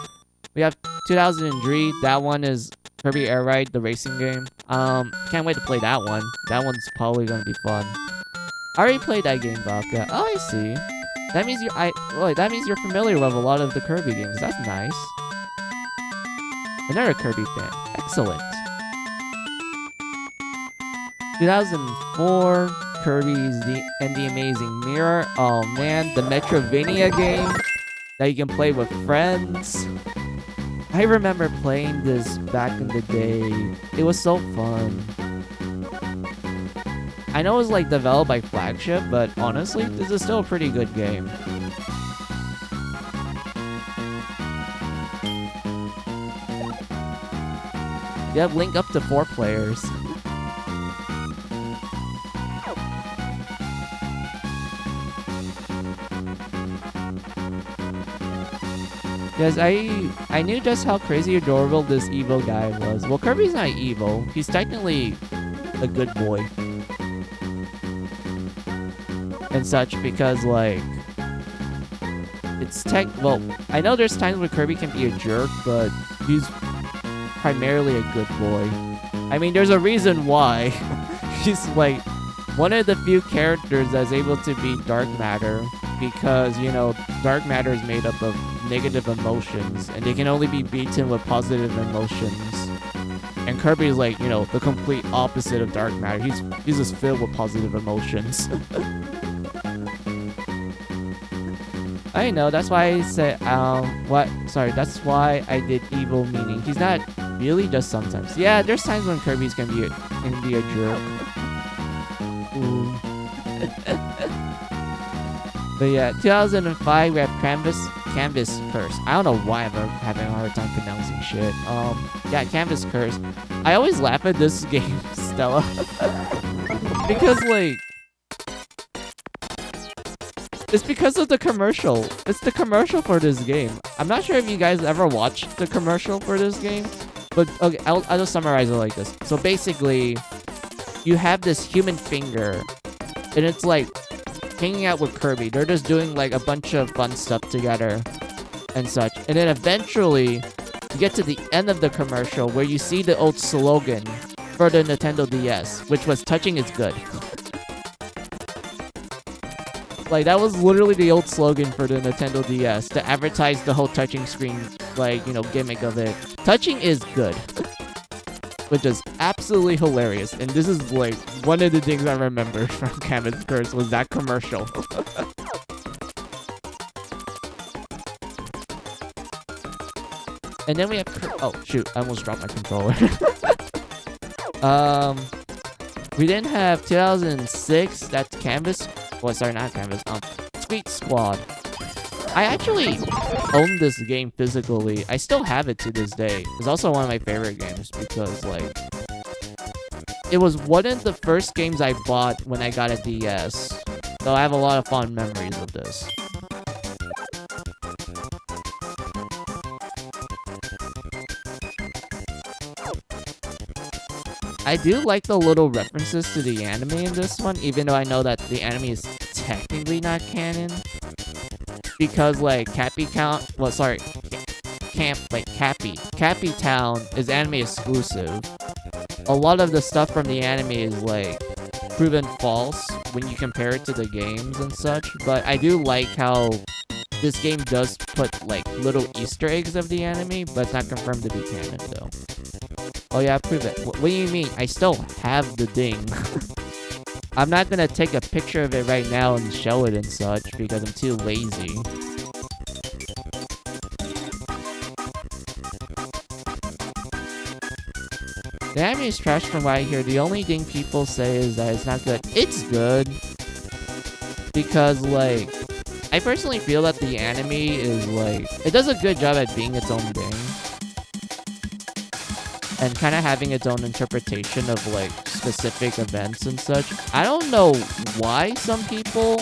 We have 2003. That one is Kirby Air Ride, the racing game. Can't wait to play that one. That one's probably gonna be fun. I already played that game, Baka. Oh, I see. That means you're familiar with a lot of the Kirby games. That's nice. Another Kirby fan. Excellent. 2004, Kirby's and the Amazing Mirror. Oh man, the Metrovania game that you can play with friends. I remember playing this back in the day. It was so fun. I know it was like developed by Flagship, but honestly, this is still a pretty good game. You have Link up to 4 players. Because I knew just how crazy adorable this evil guy was. Well, Kirby's not evil. He's technically a good boy. And such, because like... Well, I know there's times where Kirby can be a jerk, but he's primarily a good boy. I mean, there's a reason why. He's like one of the few characters that's able to beat dark matter, because, you know, dark matter is made up of negative emotions, and they can only be beaten with positive emotions. And Kirby is like, you know, the complete opposite of dark matter. He's just filled with positive emotions. I know, that's why I said, that's why I did evil, meaning he's not really, just sometimes. Yeah, there's times when Kirby's can be a jerk. Ooh. But yeah, 2005, we have Canvas Curse. I don't know why I'm having a hard time pronouncing shit. Yeah, Canvas Curse. I always laugh at this game, Stella. Because, like... It's because of the commercial. It's the commercial for this game. I'm not sure if you guys ever watched the commercial for this game. But, okay, I'll just summarize it like this. So basically, you have this human finger. And it's like hanging out with Kirby. They're just doing like a bunch of fun stuff together. And such. And then eventually, you get to the end of the commercial where you see the old slogan for the Nintendo DS. Which was, touching is good. Like, that was literally the old slogan for the Nintendo DS to advertise the whole touching screen, like, you know, gimmick of it. Touching is good. Which is absolutely hilarious. And this is, like, one of the things I remember from Canvas Curse was that commercial. And then we have... Oh, shoot. I almost dropped my controller. We didn't have 2006. That's Canvas... Well, sorry, not Canvas. Squeak Squad. I actually own this game physically. I still have it to this day. It's also one of my favorite games because, like, it was one of the first games I bought when I got a DS. So I have a lot of fond memories of this. I do like the little references to the anime in this one, even though I know that the anime is technically not canon. Because, like, Cappy Town is anime exclusive. A lot of the stuff from the anime is, like, proven false when you compare it to the games and such. But I do like how this game does put, like, little Easter eggs of the anime, but it's not confirmed to be canon, though. Oh yeah, prove it. What do you mean? I still have the ding. I'm not gonna take a picture of it right now and show it and such because I'm too lazy. The anime is trash from what I hear. The only thing people say is that it's not good. It's good. Because, like, I personally feel that the anime is, like, it does a good job at being its own thing. And kind of having its own interpretation of, like, specific events and such. I don't know why some people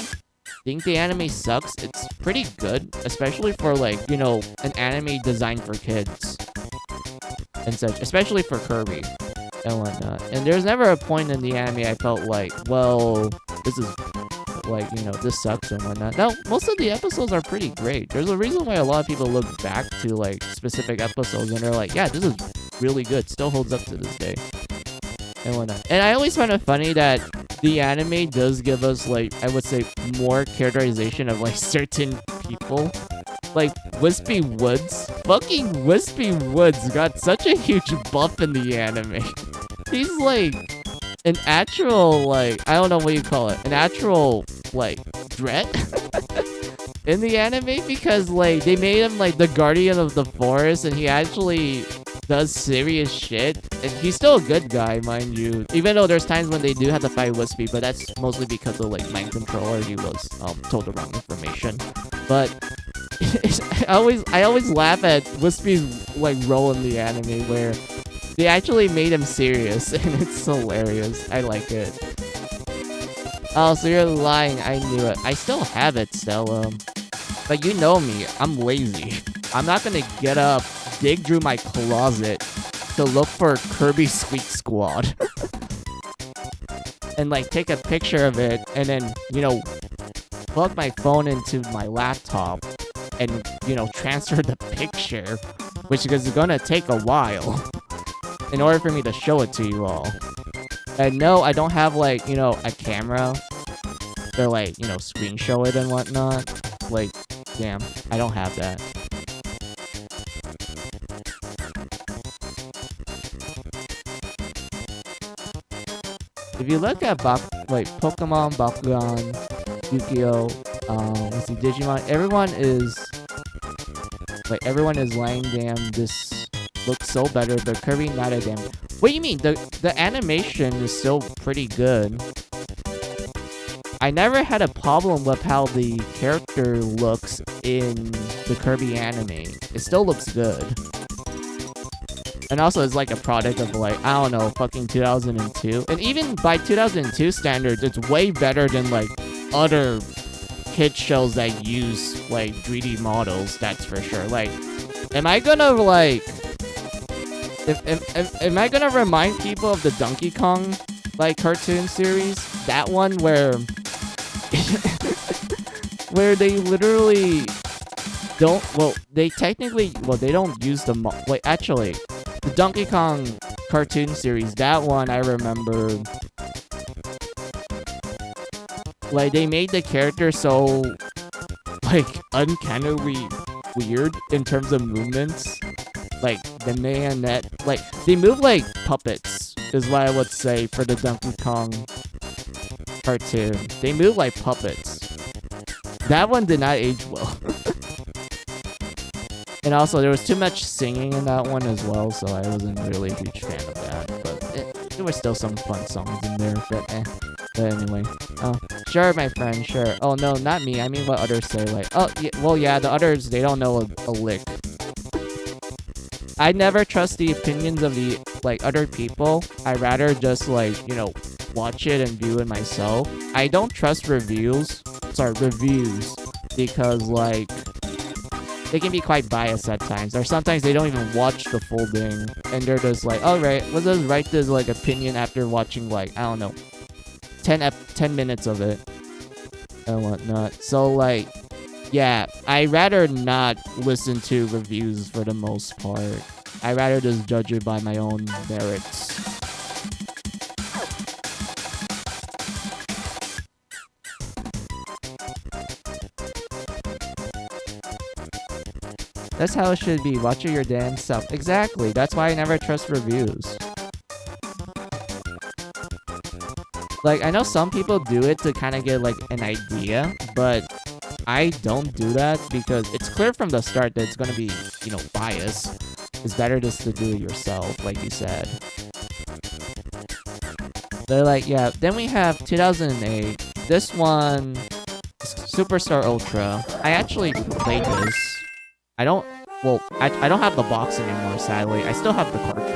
think the anime sucks. It's pretty good, especially for, like, you know, an anime designed for kids and such, especially for Kirby and whatnot. And there's never a point in the anime I felt like, well, this is, like, you know, this sucks and whatnot. Now, most of the episodes are pretty great. There's a reason why a lot of people look back to, like, specific episodes and they're like, yeah, this is really good, still holds up to this day and whatnot. And I always find it funny that the anime does give us, like, I would say more characterization of, like, certain people, like Wispy Woods. Fucking Wispy Woods got such a huge buff in the anime. He's like an actual, like, I don't know what you call it, an actual, like, threat in the anime because, like, they made him like the guardian of the forest and he actually does serious shit, and he's still a good guy, mind you, even though there's times when they do have to fight Wispy, but that's mostly because of, like, mind control, or he was told the wrong information. But I always laugh at Wispy's, like, role in the anime where they actually made him serious and it's hilarious. I like it. Oh, so you're lying. I knew it. I still have it, Stella. But you know me, I'm lazy. I'm not gonna get up, dig through my closet to look for Kirby Squeak Squad. And, like, take a picture of it and then, you know, plug my phone into my laptop and, you know, transfer the picture, which is gonna take a while in order for me to show it to you all. And no, I don't have, like, you know, a camera to, like, you know, screen show it and whatnot. Like, damn, I don't have that. If you look at Pokemon, Bakugan, Yu-Gi-Oh, let's see, Digimon, everyone is lying, damn, this looks so better, but Kirby not a damn. What do you mean? The animation is still pretty good. I never had a problem with how the character looks in the Kirby anime. It still looks good. And also, it's like a product of, like, I don't know, fucking 2002. And even by 2002 standards, it's way better than, like, other kid shows that use, like, 3D models, that's for sure. Like, am I gonna, like... Am I gonna remind people of the Donkey Kong, like, cartoon series? That one where... where they literally don't... Well, they technically... Well, they don't use the... Wait, actually... The Donkey Kong cartoon series, that one I remember. Like, they made the character so, like, uncannily weird in terms of movements. Like, the marionette, like, they move like puppets, is what I would say for the Donkey Kong cartoon. They move like puppets. That one did not age well. And also, there was too much singing in that one as well, so I wasn't really a huge fan of that. But there were still some fun songs in there, but eh. But anyway, Sure, my friend, sure. Oh, no, not me. I mean what others say. Like, oh, yeah, well, yeah, the others, they don't know a lick. I never trust the opinions of the, like, other people. I rather just, like, you know, watch it and view it myself. I don't trust reviews. Sorry, reviews. Because, like, they can be quite biased at times. Or sometimes they don't even watch the full thing. And they're just like, alright, let's just write this, like, opinion after watching, like, I don't know, 10 minutes of it. And whatnot. So, like, yeah, I rather not listen to reviews for the most part. I rather just judge it by my own merits. That's how it should be. Watch it your damn self. Exactly. That's why I never trust reviews. Like, I know some people do it to kind of get, like, an idea, but I don't do that because it's clear from the start that it's gonna be, you know, biased. It's better just to do it yourself, like you said. They're like, yeah. Then we have 2008. This one, Superstar Ultra. I actually played this. I don't have the box anymore, sadly. I still have the cartridge.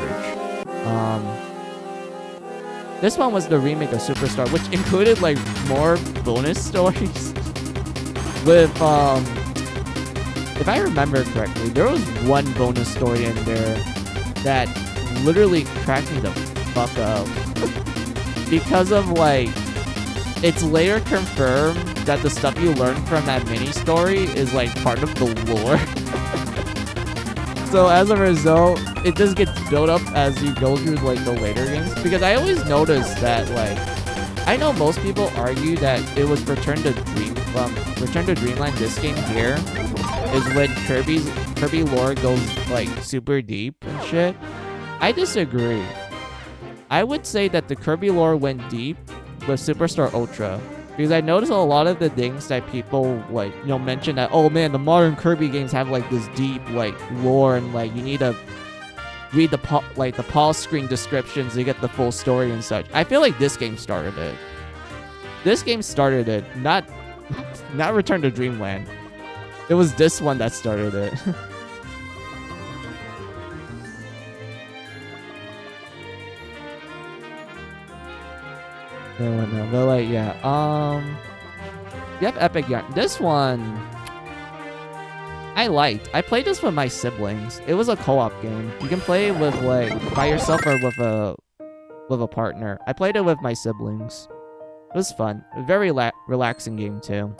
This one was the remake of Superstar, which included, like, more bonus stories. With, if I remember correctly, there was one bonus story in there that literally cracked me the fuck up. Because of, like, it's later confirmed that the stuff you learn from that mini story is, like, part of the lore. So as a result, it just gets built up as you go through, like, the later games. Because I always noticed that, like, I know most people argue that it was Return to Dreamland, this game here, is when Kirby lore goes, like, super deep and shit. I disagree. I would say that the Kirby lore went deep with Superstar Ultra. Because I noticed a lot of the things that people, like, you know, mention that, oh man, the modern Kirby games have, like, this deep, like, lore, and, like, you need to read the pause screen descriptions to get the full story and such. I feel like this game started it. This game started it, not Return to Dreamland. It was this one that started it. No, but, like, yeah. You have Epic Yarn. This one, I liked. I played this with my siblings. It was a co-op game. You can play it with, like, by yourself or with a partner. I played it with my siblings. It was fun. A very relaxing game too.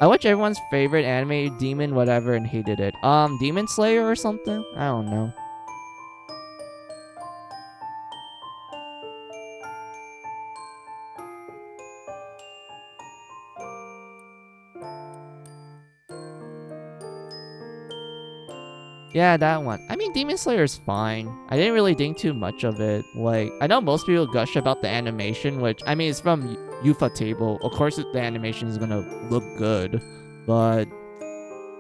I watched everyone's favorite anime, Demon whatever, and hated it. Demon Slayer or something? I don't know. Yeah, that one. I mean, Demon Slayer is fine. I didn't really think too much of it. Like, I know most people gush about the animation, which, I mean, it's from Ufotable. Of course, the animation is gonna look good. But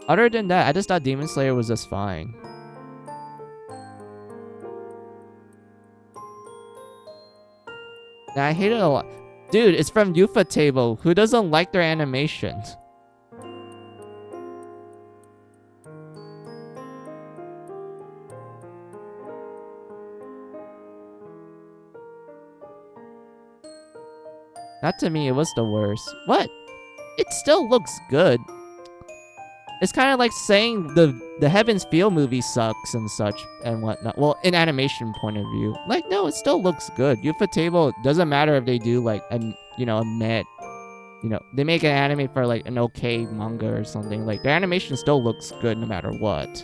other than that, I just thought Demon Slayer was just fine. And I hate it a lot. Dude, it's from Ufotable. Who doesn't like their animations? Not to me, it was the worst. What? It still looks good. It's kind of like saying the Heaven's Feel movie sucks and such and whatnot. Well, in animation point of view. Like, no, it still looks good. Ufotable, doesn't matter if they do, like, a meh. You know, they make an anime for, like, an okay manga or something. Like, their animation still looks good no matter what.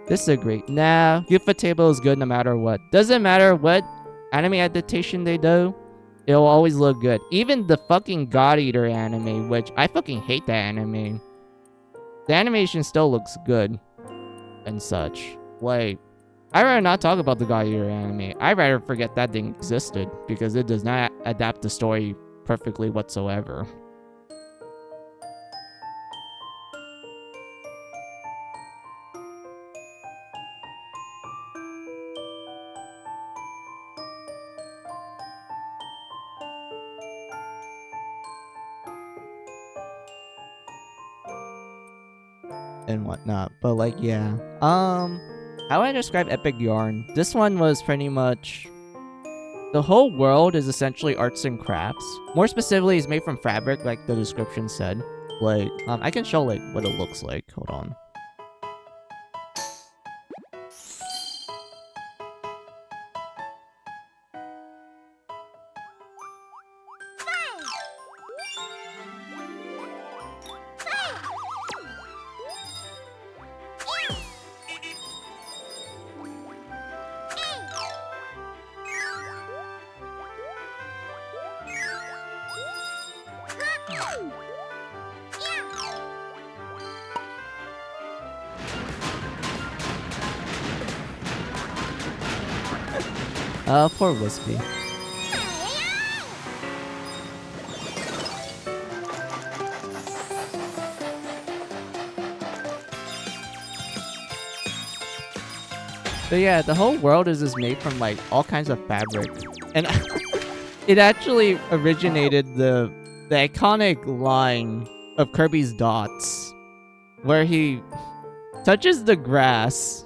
Disagree. Nah, Ufotable is good no matter what. Doesn't matter what anime adaptation they do, it'll always look good. Even the fucking God Eater anime, which I fucking hate that anime. The animation still looks good and such. Like, I'd rather not talk about the God Eater anime. I'd rather forget that thing existed because it does not adapt the story perfectly whatsoever. and whatnot. But like, yeah. How would I describe Epic Yarn? This one was pretty much the whole world is essentially arts and crafts. More specifically, it's made from fabric, like the description said. Like, I can show like what it looks like. Hold on. Poor Wispy. But yeah, the whole world is just made from like all kinds of fabric. And it actually originated the iconic line of Kirby's Dots, where he touches the grass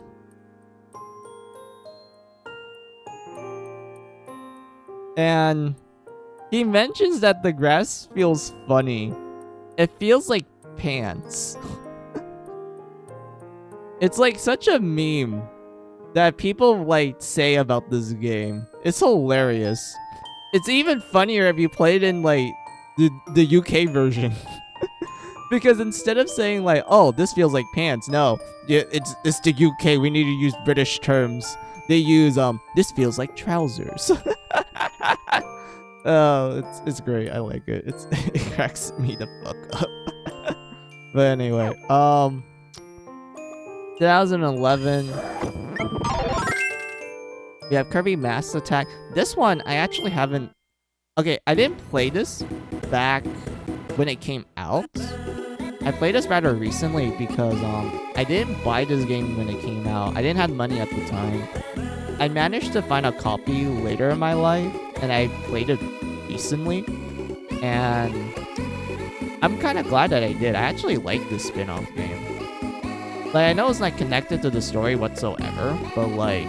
and he mentions that the grass feels funny. It feels like pants. It's like such a meme that people like say about this game. It's hilarious. It's even funnier if you play it in like the UK version. Because instead of saying like, oh, this feels like pants, no, yeah, it's the UK, we need to use British terms. They use this feels like trousers. Oh, it's great. I like it. It cracks me the fuck up. But anyway, 2011. We have Kirby Mass Attack. This one I actually haven't. Okay, I didn't play this back when it came out. I played this rather recently because I didn't buy this game when it came out. I didn't have money at the time. I managed to find a copy later in my life, and I played it recently. And I'm kind of glad that I did. I actually like this spin-off game. Like, I know it's not connected to the story whatsoever, but like,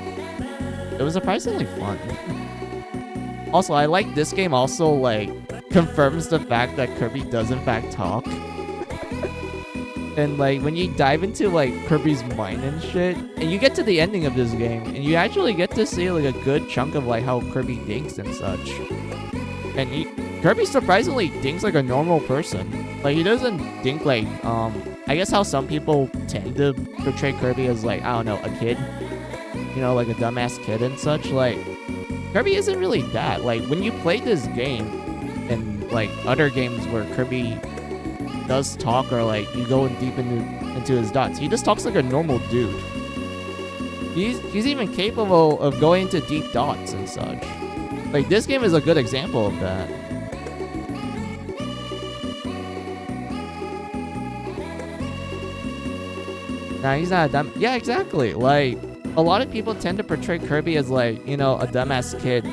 it was surprisingly fun. Also, I like this game also like confirms the fact that Kirby does in fact talk. And like when you dive into like Kirby's mind and shit, and you get to the ending of this game, and you actually get to see like a good chunk of like how Kirby thinks and such. And Kirby surprisingly thinks like a normal person. Like he doesn't think like I guess how some people tend to portray Kirby as like, I don't know, a kid. You know, like a dumbass kid and such. Like Kirby isn't really that. Like when you play this game and like other games where Kirby does talk, or like you go in deep into his dots, he just talks like a normal dude. He's even capable of going into deep dots and such. Like this game is a good example of that. Nah, he's not a dumb. Yeah, exactly. Like a lot of people tend to portray Kirby as like, you know, a dumbass kid.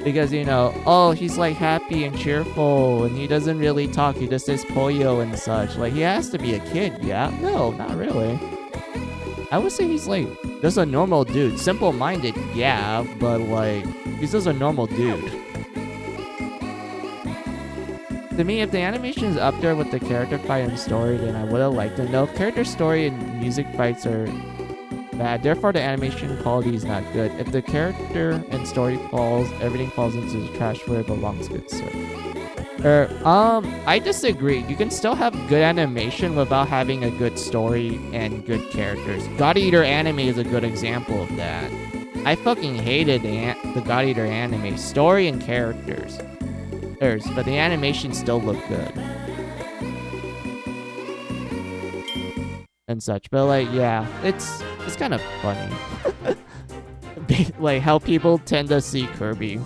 Because, you know, oh, he's like happy and cheerful and he doesn't really talk. He just says Poyo and such. Like, he has to be a kid, yeah? No, not really. I would say he's like just a normal dude. Simple-minded, yeah, but like, he's just a normal dude. To me, if the animation is up there with the character fight and story, then I would have liked it. No, character story and music fights are bad, therefore the animation quality is not good. If the character and story falls, everything falls into the trash where it belongs, good sir. I disagree. You can still have good animation without having a good story and good characters. God Eater anime is a good example of that. I fucking hated the God Eater anime. Story and characters. But the animation still looked good. And such. But like, yeah, it's kind of funny. Like how people tend to see Kirby.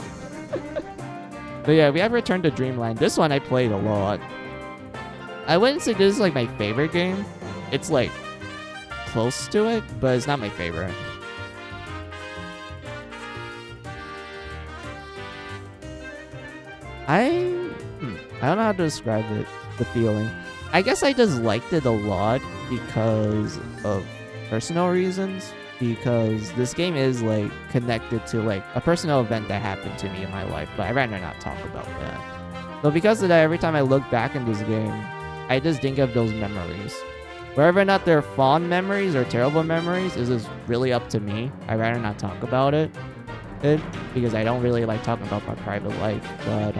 But yeah, we have Return to Dreamland. This one I played a lot. I wouldn't say this is like my favorite game. It's like close to it, but it's not my favorite. I don't know how to describe it, the feeling. I guess I just liked it a lot because of personal reasons. Because this game is like connected to like a personal event that happened to me in my life, but I'd rather not talk about that. So because of that, every time I look back in this game, I just think of those memories. Whether or not they're fond memories or terrible memories is just really up to me. I'd rather not talk about it because I don't really like talking about my private life. But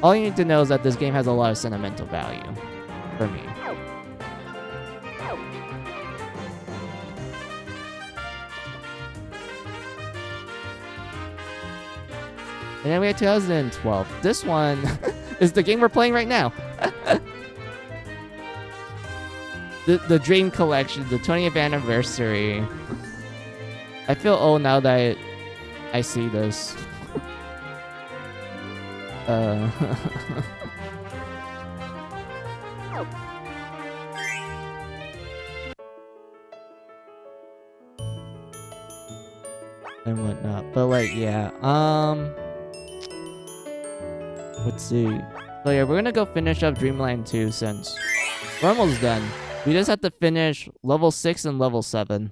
all you need to know is that this game has a lot of sentimental value for me. And then we had 2012. This one is the game we're playing right now. the Dream Collection, the 20th anniversary. I feel old now that I see this. And whatnot. But like, yeah. Let's see. So yeah, we're gonna go finish up Dreamland 2 since we're almost done. We just have to finish level 6 and level 7.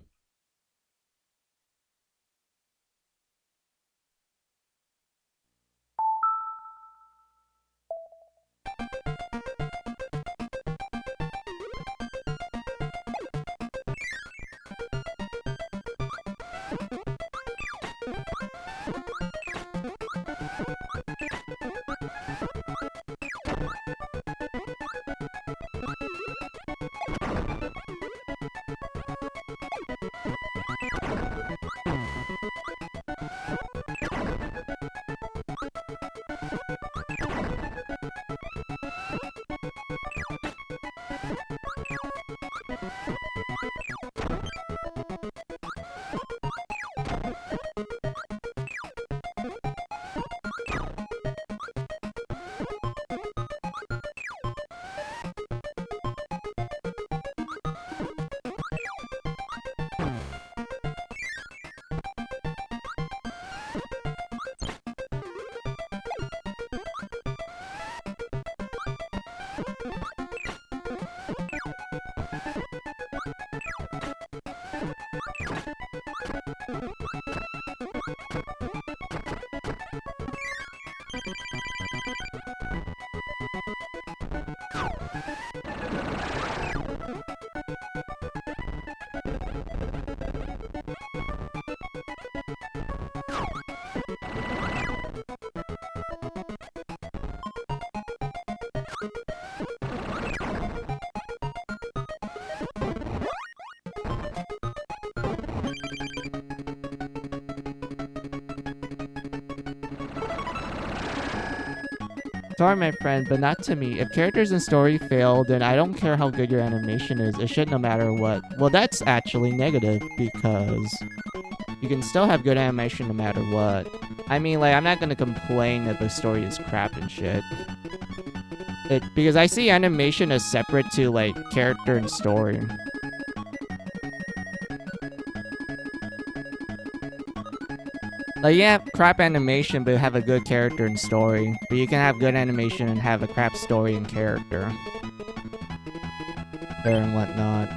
Sorry, my friend, but not to me. If characters and story fail, then I don't care how good your animation is. It should no matter what. Well, that's actually negative because you can still have good animation no matter what. I mean, like, I'm not gonna complain that the story is crap and shit. Because I see animation as separate to, like, character and story. Like, you have crap animation, but have a good character and story. But you can have good animation and have a crap story and character. And whatnot.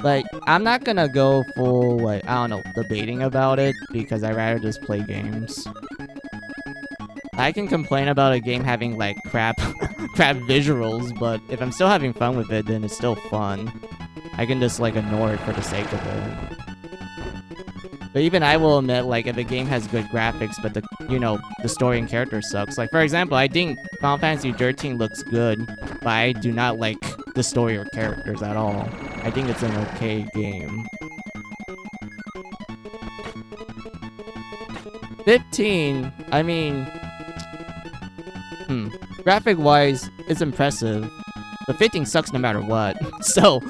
Like, I'm not gonna go full, like, I don't know, debating about it, because I'd rather just play games. I can complain about a game having, like, crap visuals, but if I'm still having fun with it, then it's still fun. I can just, like, ignore it for the sake of it. But even I will admit, like, if a game has good graphics, but the story and character sucks. Like, for example, I think Final Fantasy 13 looks good, but I do not like the story or characters at all. I think it's an okay game. 15, I mean... graphic-wise, it's impressive. But 15 sucks no matter what. So,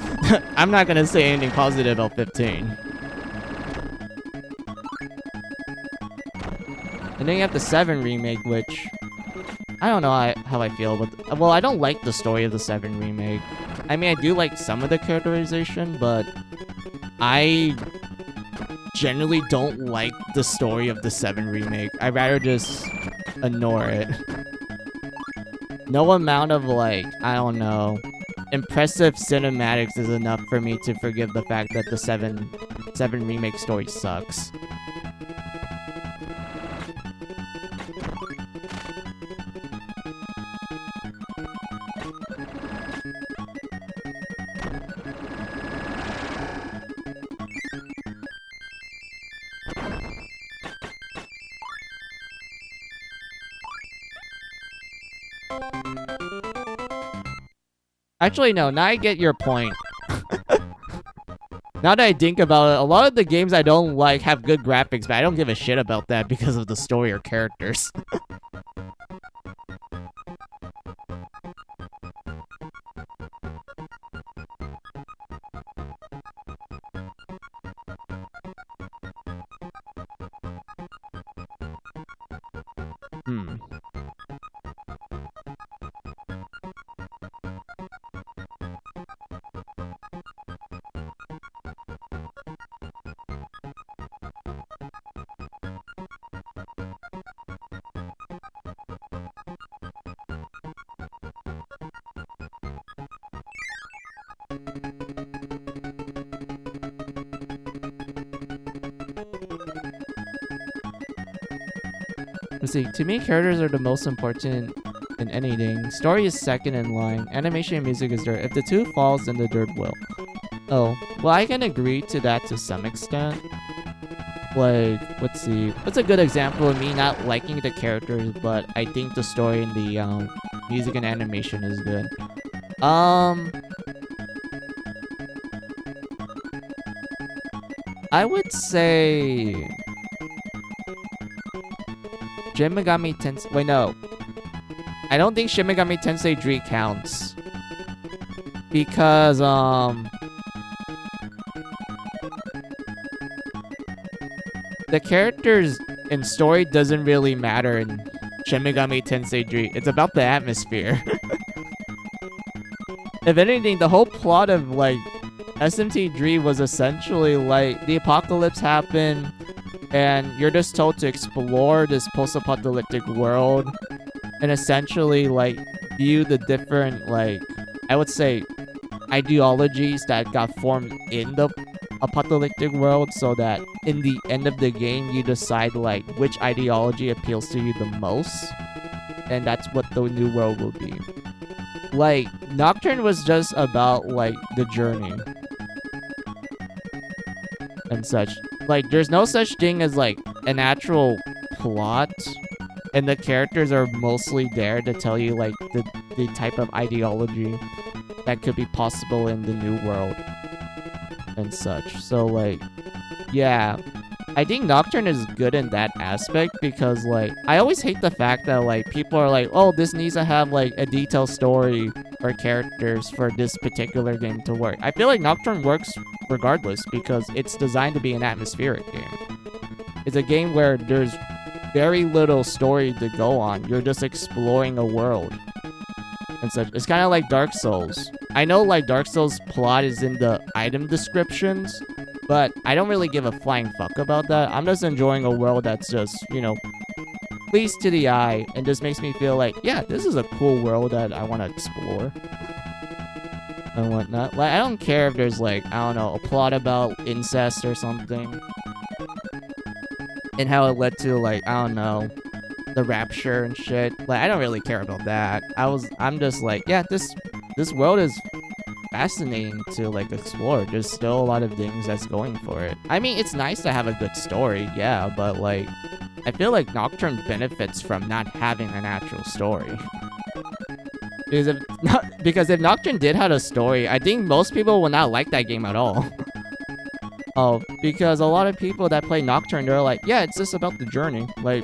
I'm not gonna say anything positive about 15. And then you have the 7 remake, which... I don't know how I feel, but... Well, I don't like the story of the 7 remake. I mean, I do like some of the characterization, but... I... generally don't like the story of the 7 remake. I'd rather just... ignore it. no amount of like, I don't know, impressive cinematics is enough for me to forgive the fact that the 7 remake story sucks. Actually, no, now I get your point. Now that I think about it, a lot of the games I don't like have good graphics, but I don't give a shit about that because of the story or characters. Let's see, to me, characters are the most important in anything. Story is second in line. Animation and music is third. If the two falls, then the third will. Oh, well, I can agree to that to some extent. Like, let's see. What's a good example of me not liking the characters, but I think the story and the music and animation is good? I would say Shin Megami Tensei. Wait, no. I don't think Shin Megami Tensei 3 counts. Because, the characters and story doesn't really matter in Shin Megami Tensei 3. It's about the atmosphere. If anything, the whole plot of, like, SMT3 was essentially, like, the apocalypse happened, and you're just told to explore this post-apocalyptic world, and essentially, like, view the different, like, I would say, ideologies that got formed in the apocalyptic world, so that in the end of the game, you decide, like, which ideology appeals to you the most, and that's what the new world will be. Like, Nocturne was just about, like, the journey and such. Like, there's no such thing as, like, an actual plot, and the characters are mostly there to tell you, like, the type of ideology that could be possible in the new world and such. So, like, yeah, I think Nocturne is good in that aspect because, like, I always hate the fact that, like, people are like, oh, this needs to have, like, a detailed story or characters for this particular game to work. I feel like Nocturne works regardless because it's designed to be an atmospheric game. It's a game where there's very little story to go on. You're just exploring a world and such. It's kind of like Dark Souls. I know, like, Dark Souls plot is in the item descriptions, but I don't really give a flying fuck about that. I'm just enjoying a world that's just, you know, pleased to the eye, and just makes me feel like, yeah, this is a cool world that I want to explore and whatnot. Like, I don't care if there's, like, I don't know, a plot about incest or something, and how it led to, like, I don't know, the rapture and shit. Like, I don't really care about that. I'm just like, yeah, this world is fascinating to, like, explore. There's still a lot of things that's going for it. I mean, it's nice to have a good story, yeah, but, like, I feel like Nocturne benefits from not having an actual story. Because if Nocturne did have a story, I think most people would not like that game at all. Oh, because a lot of people that play Nocturne, they're like, yeah, it's just about the journey. Like,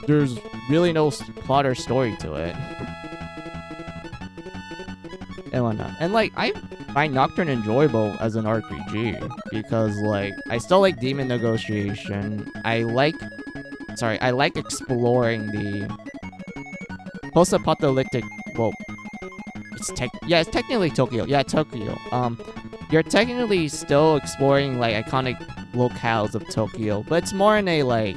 there's really no plot or story to it. And whatnot. And, like, I find Nocturne enjoyable as an RPG because, like, I still like demon negotiation. I like exploring the post-apocalyptic, well, it's technically Tokyo. Yeah, Tokyo. You're technically still exploring, like, iconic locales of Tokyo, but it's more in a, like,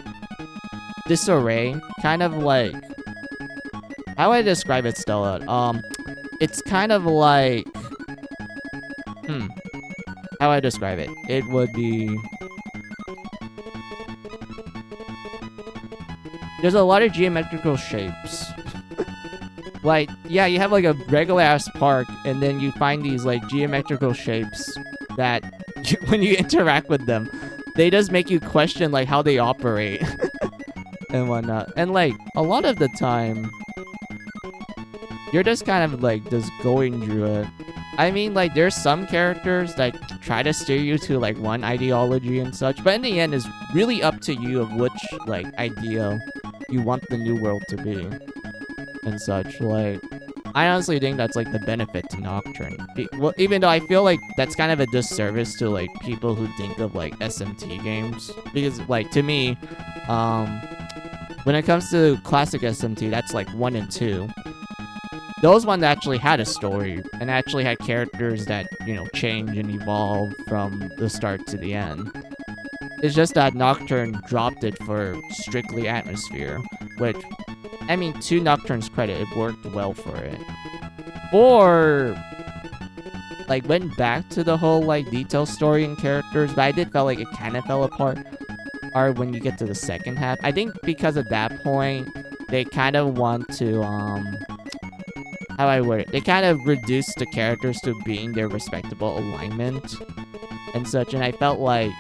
disarray, kind of like how would I describe it, Stella? It's kind of like, how would I describe it? It would be, there's a lot of geometrical shapes. Like, yeah, you have like a regular ass park, and then you find these like geometrical shapes that when you interact with them, they just make you question like how they operate and whatnot. And like a lot of the time, you're just kind of like just going through it. I mean, like there's some characters that try to steer you to like one ideology and such, but in the end, it's really up to you of which like idea you want the new world to be and such. Like, I honestly think that's like the benefit to Nocturne. Well, even though I feel like that's kind of a disservice to like people who think of like SMT games, because like to me, when it comes to classic SMT, that's like 1 and 2. Those ones actually had a story and actually had characters that, you know, change and evolve from the start to the end. It's just that Nocturne dropped it for strictly atmosphere, which, I mean, to Nocturne's credit, it worked well for it. Or, like, went back to the whole, like, detail story and characters, but I did feel like it kind of fell apart. Or when you get to the second half. I think because at that point, they kind of want to, how do I word it? They kind of reduced the characters to being their respectable alignment and such, and I felt like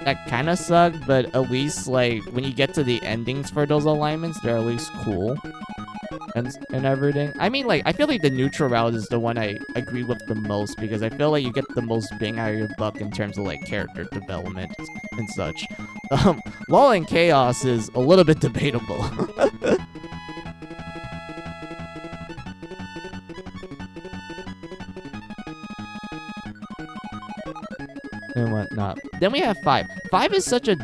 that kind of sucked, but at least, like, when you get to the endings for those alignments, they're at least cool and everything. I mean, like, I feel like the neutral route is the one I agree with the most, because I feel like you get the most bang out of your buck in terms of, like, character development and such. Law and Chaos is a little bit debatable. And whatnot. Then we have 5. 5 is such a...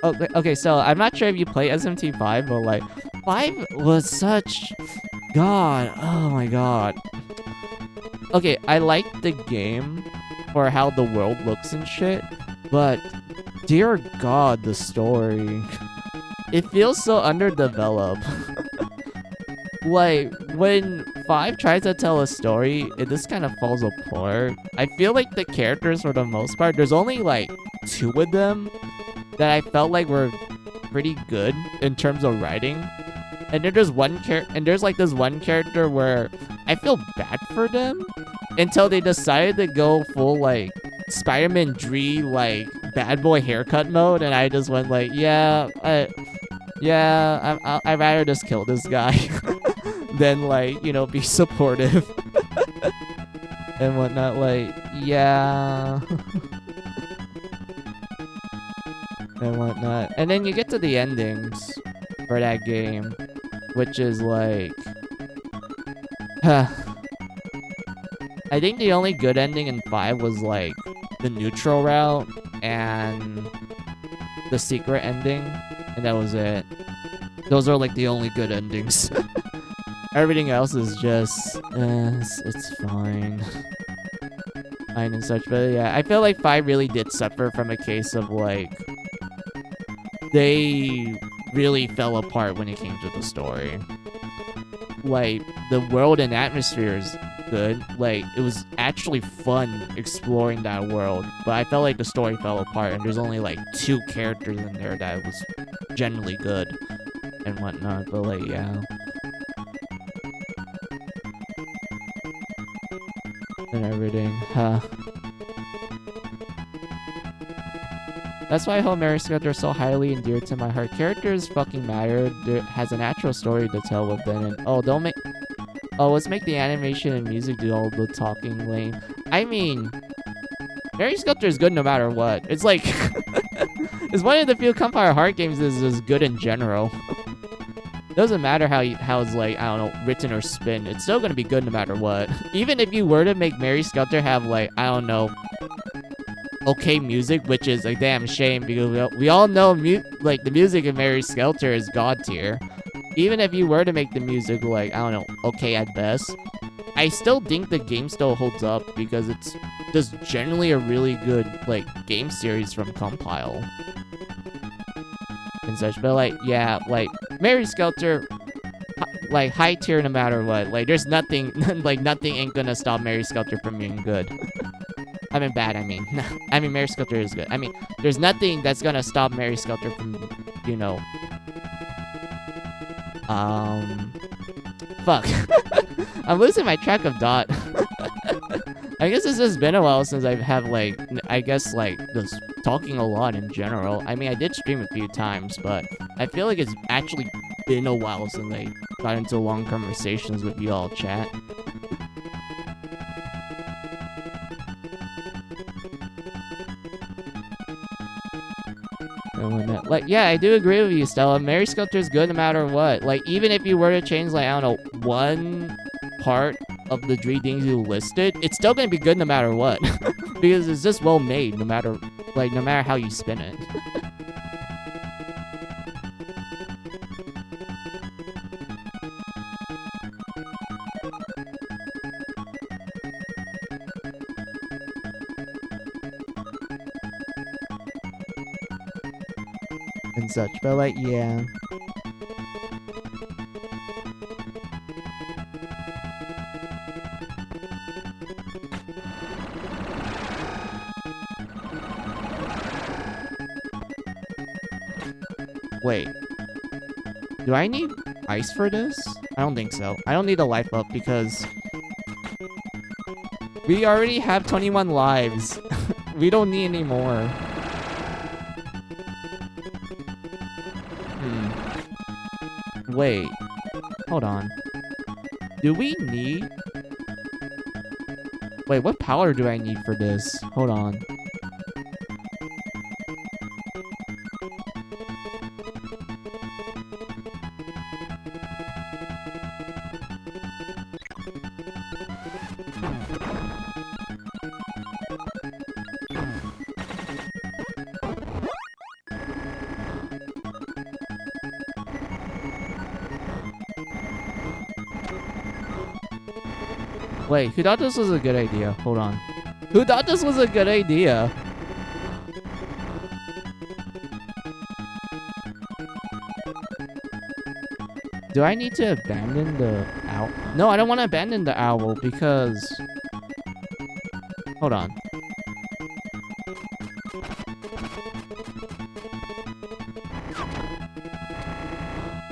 Okay, so I'm not sure if you play SMT5, but like, 5 was such... God, oh my god. Okay, I like the game for how the world looks and shit, but dear god, the story. It feels so underdeveloped. Like, when 5 tries to tell a story, it just kind of falls apart. I feel like the characters, for the most part, there's only like 2 of them that I felt like were pretty good in terms of writing. And then there's there's like this one character where I feel bad for them until they decided to go full like Spider-Man Dre like bad boy haircut mode, and I just went like, I'd rather just kill this guy than, like, you know, be supportive and whatnot. Like, yeah. And whatnot. And then you get to the endings for that game, which is like... I think the only good ending in 5 was, like, the neutral route and the secret ending. And that was it. Those are like the only good endings. Everything else is just, it's fine. Fine and such. But yeah, I feel like 5 really did suffer from a case of like, they really fell apart when it came to the story. Like, the world and atmosphere is good. Like, it was actually fun exploring that world, but I felt like the story fell apart, and there's only like 2 characters in there that was generally good and whatnot. But like, yeah, and everything. That's why Mary Skelter are so highly endeared to my heart. Characters fucking matter. There has a natural story to tell with them, and let's make the animation and music do all the talking lame. I mean, Mary Sculptor is good no matter what. It's like, it's one of the few Campfire Heart games that is good in general. Doesn't matter how it's like, I don't know, written or spin. It's still gonna be good no matter what. Even if you were to make Mary Sculptor have like, I don't know, okay music, which is a damn shame because we all know like the music in Mary Skelter is god tier. Even if you were to make the music like, I don't know, okay at best, I still think the game still holds up because it's just generally a really good like game series from Compile and such. But like, yeah, like Mary Skelter, like high tier no matter what. Like there's nothing, like nothing ain't gonna stop Mary Skelter from being good. I mean bad. I mean, I mean Mary Skelter is good. I mean, there's nothing that's gonna stop Mary Skelter from, you know, fuck. I'm losing my track of dot. I guess it's just been a while since I have like, I guess like just talking a lot in general. I mean, I did stream a few times, but I feel like it's actually been a while since I got into long conversations with you all chat. Like, yeah, I do agree with you, Stella. Mary Skelter is good no matter what. Like, even if you were to change, like, I don't know, one part of the 3 things you listed, it's still gonna be good no matter what. Because it's just well made, no matter how you spin it. And such, but like, yeah. Wait. Do I need ice for this? I don't think so. I don't need a life up because we already have 21 lives. We don't need any more. Wait. Hold on. Do we need... Wait, what power do I need for this? Hold on. Wait, who thought this was a good idea? Hold on. Who thought this was a good idea? Do I need to abandon the owl? No, I don't want to abandon the owl because... Hold on.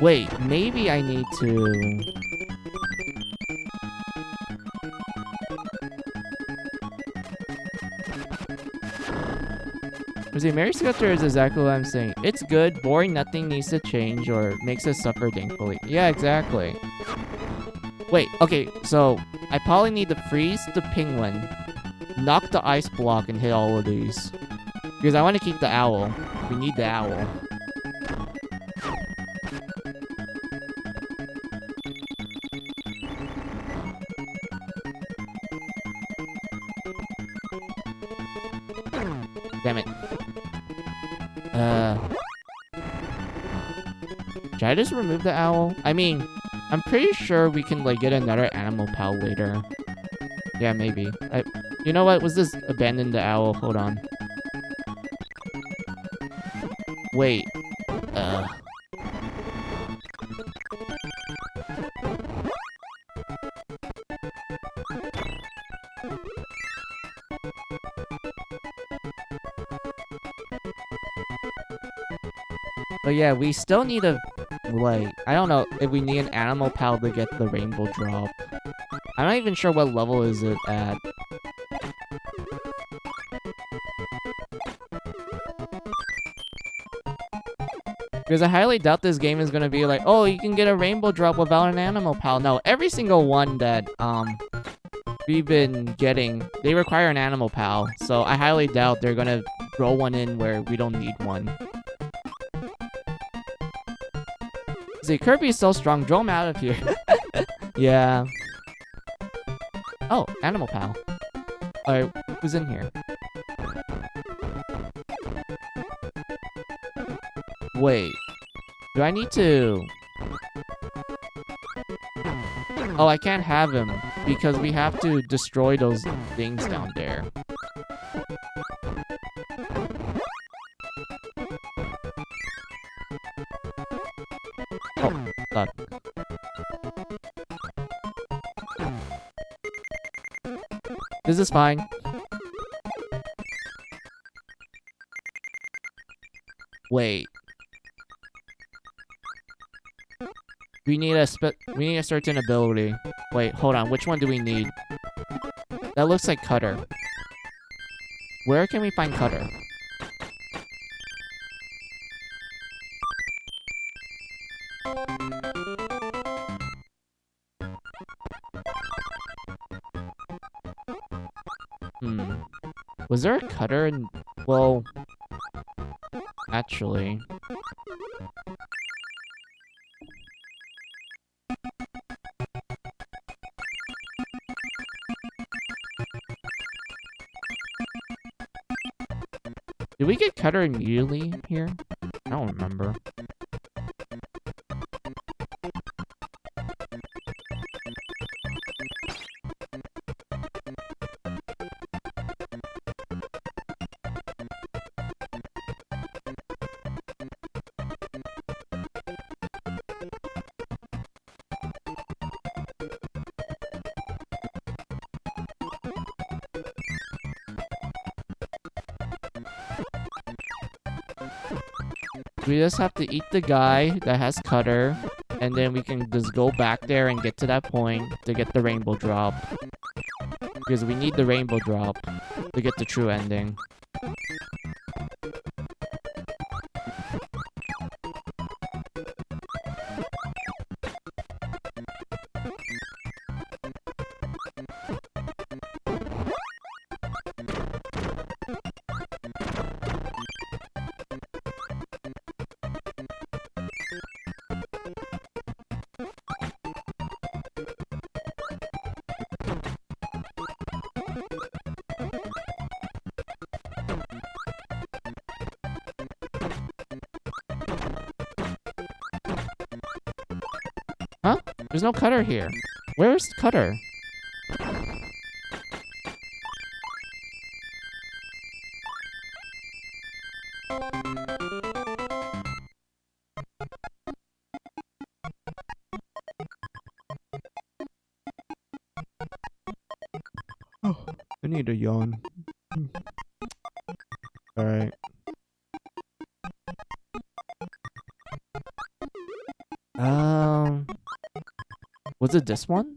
Wait, maybe I need to... See, Mary Skelter is exactly what I'm saying. It's good, boring, nothing needs to change or makes us suffer thankfully. Yeah, exactly. Wait, okay, so I probably need to freeze the penguin, knock the ice block, and hit all of these. Because I want to keep the owl. We need the owl. Damn it. Should I just remove the owl? I mean, I'm pretty sure we can, like, get another animal pal later. Yeah, maybe. You know what? Was this abandon the owl? Hold on. Wait. But yeah, we still need a, like, I don't know if we need an animal pal to get the rainbow drop. I'm not even sure what level is it at. Because I highly doubt this game is gonna be like, oh, you can get a rainbow drop without an animal pal. No, every single one that, we've been getting, they require an animal pal. So I highly doubt they're gonna throw one in where we don't need one. See, Kirby is so strong. Draw him out of here. Yeah. Oh, animal pal. Alright, who's in here? Wait. Do I need to... Oh, I can't have him because we have to destroy those things down there. Oh, fuck. This is fine. Wait. We need a certain ability. Wait, hold on. Which one do we need? That looks like Cutter. Where can we find Cutter? Was there a Cutter in... Well... Actually... Did we get Cutter immediately here? I don't remember. We just have to eat the guy that has Cutter, and then we can just go back there and get to that point to get the rainbow drop. Because we need the rainbow drop to get the true ending. Huh? There's no Cutter here. Where's Cutter? Oh, I need a yawn. Alright. Was it this one?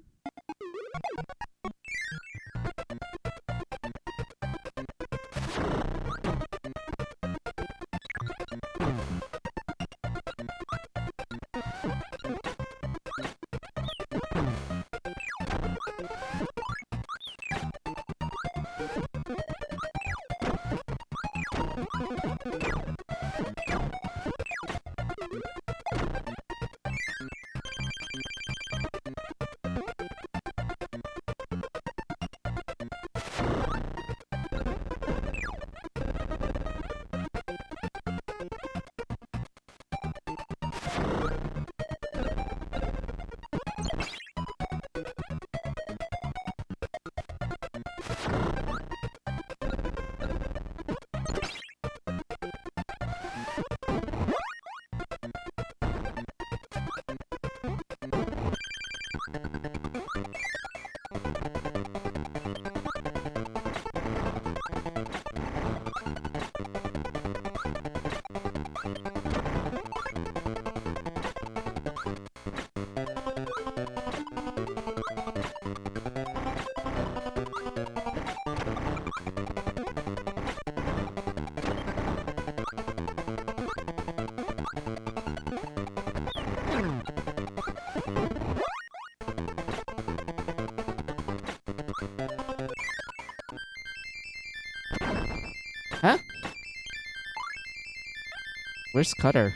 Huh? Where's Cutter?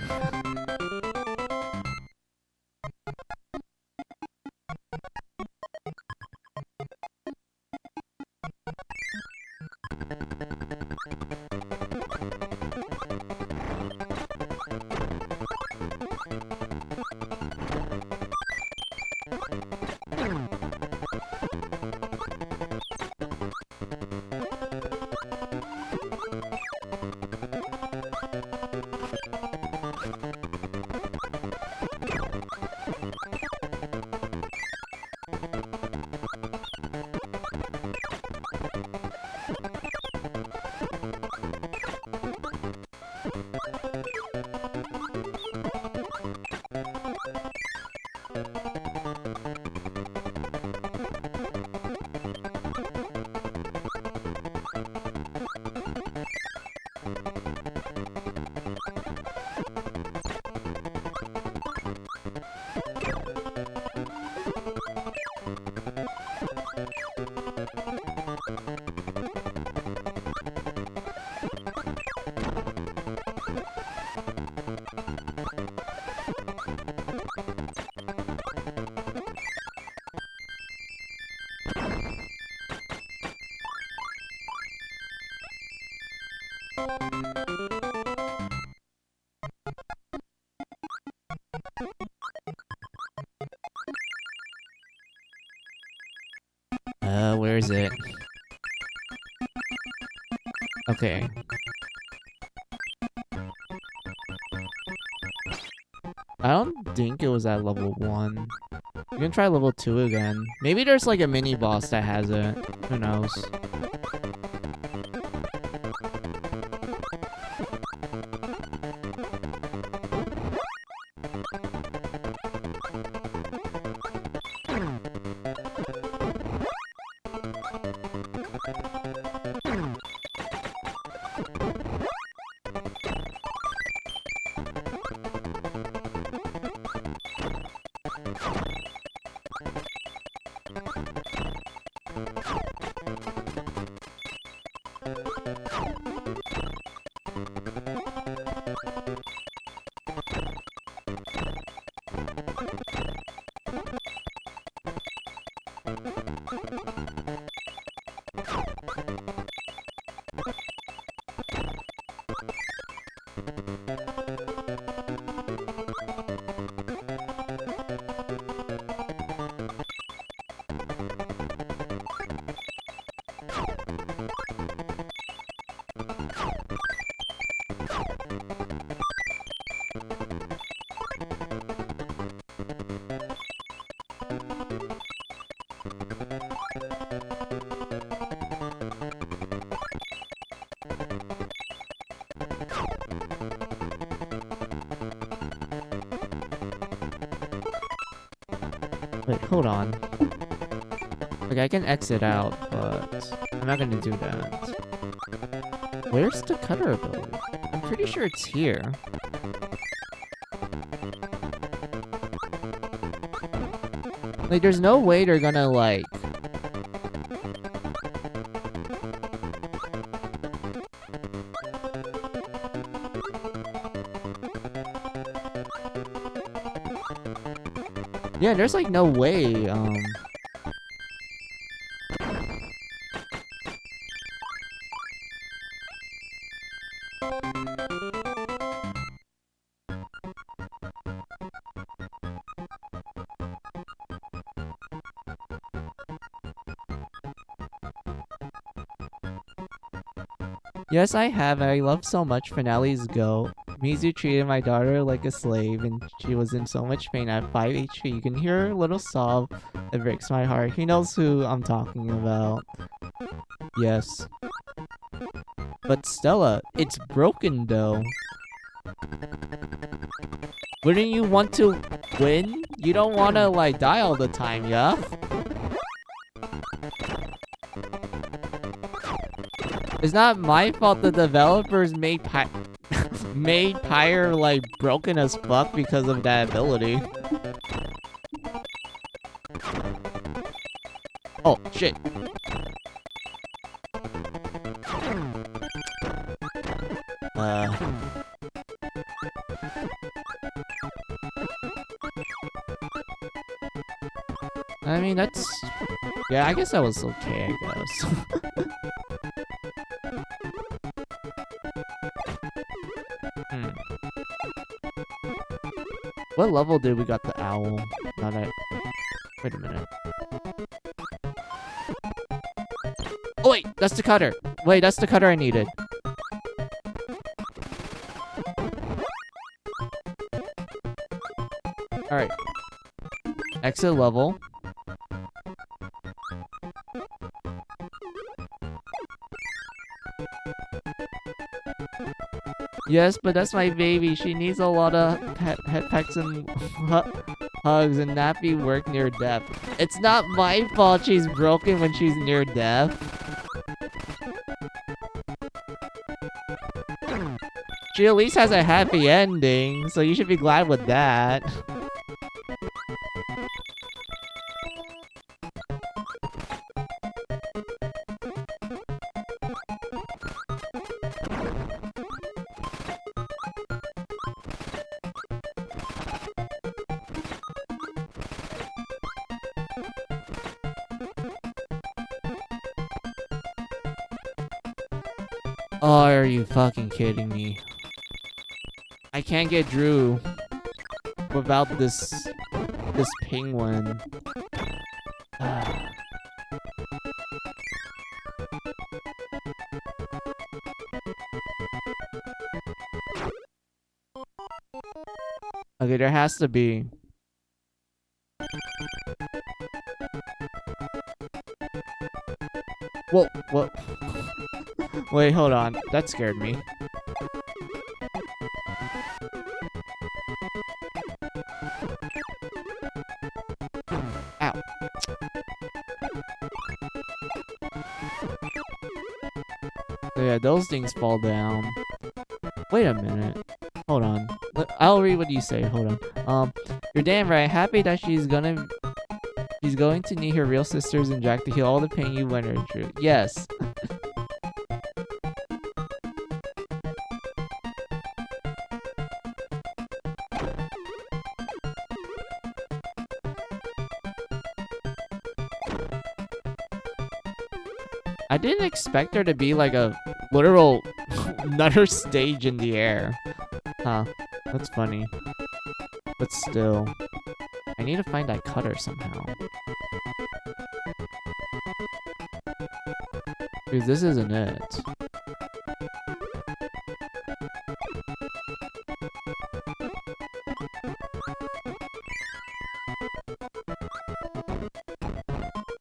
Where is it? Okay. I don't think it was at level 1. We can try level 2 again. Maybe there's like a mini boss that has it. Who knows? Wait, hold on. Like, I can exit out, but I'm not gonna do that. Where's the cutter ability? I'm pretty sure it's here. Like, there's no way they're gonna, like... Yeah, there's like no way, Yes, I have. I love so much Finale's Go. Mizu treated my daughter like a slave, and she was in so much pain at 5 HP. You can hear her little sob. It breaks my heart. He knows who I'm talking about. Yes. But Stella, it's broken though. Wouldn't you want to win? You don't want to like die all the time, yeah? It's not my fault the developers made Pyre like broken as fuck because of that ability. Oh shit. I mean that's yeah, I guess that was okay, I guess. What level did we got the owl? Not at... Wait a minute. Oh wait, that's the cutter. Wait, that's the cutter I needed. Alright. Exit level. Yes, but that's my baby. She needs a lot of pet pecks and hugs and nappy work near death. It's not my fault she's broken when she's near death. She at least has a happy ending, so you should be glad with that. Oh, are you fucking kidding me? I can't get Drew without this penguin. Okay, there has to be. Whoa, what? Wait, hold on. That scared me. Ow. So yeah, those things fall down. Wait a minute. Hold on. I'll read what you say. Hold on. You're damn right. Happy that she's going to need her real sisters and Jack to heal all the pain you went her through. Yes. I didn't expect there to be like a literal another stage in the air. Huh. That's funny. But still. I need to find that cutter somehow. Dude, this isn't it.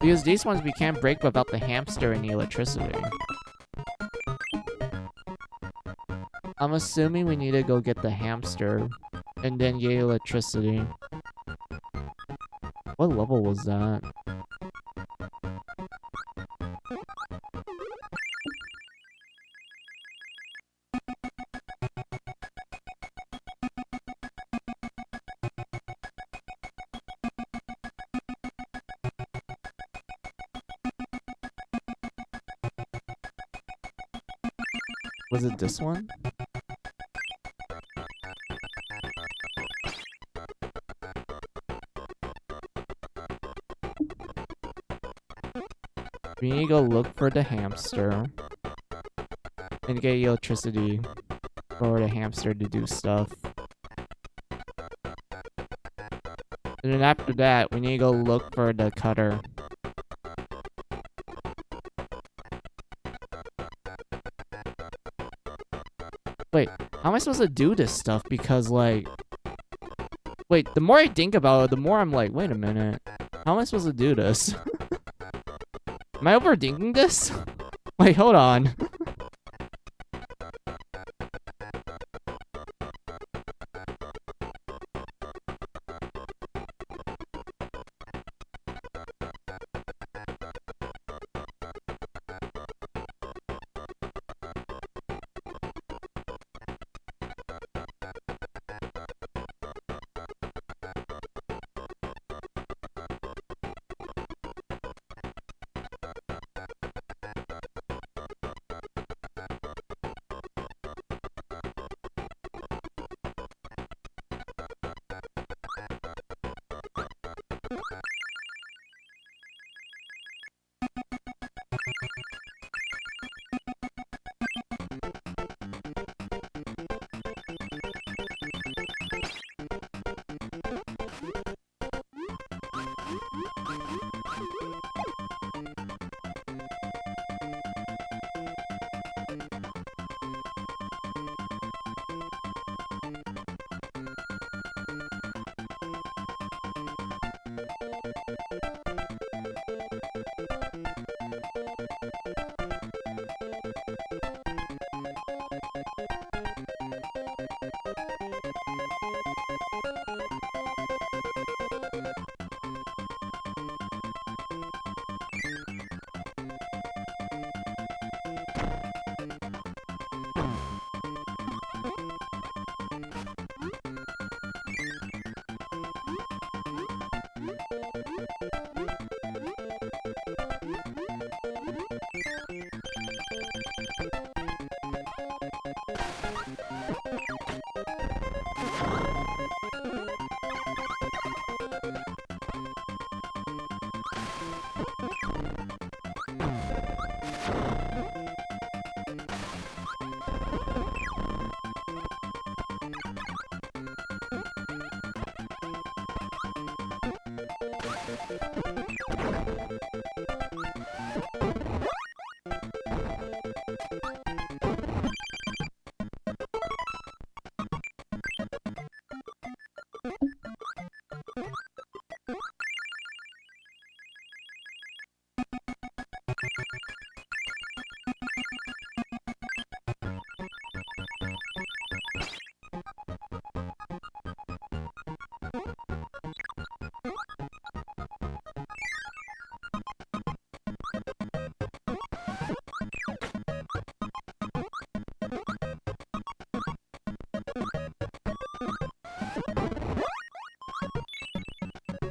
Because these ones we can't break without the hamster and the electricity. I'm assuming we need to go get the hamster and then get electricity. What level was that? Was it this one? We need to go look for the hamster and get electricity for the hamster to do stuff. And then after that, we need to go look for the cutter. Wait, how am I supposed to do this stuff? Because, like... Wait, the more I think about it, the more I'm like, wait a minute. How am I supposed to do this? Am I overthinking this? Wait, hold on.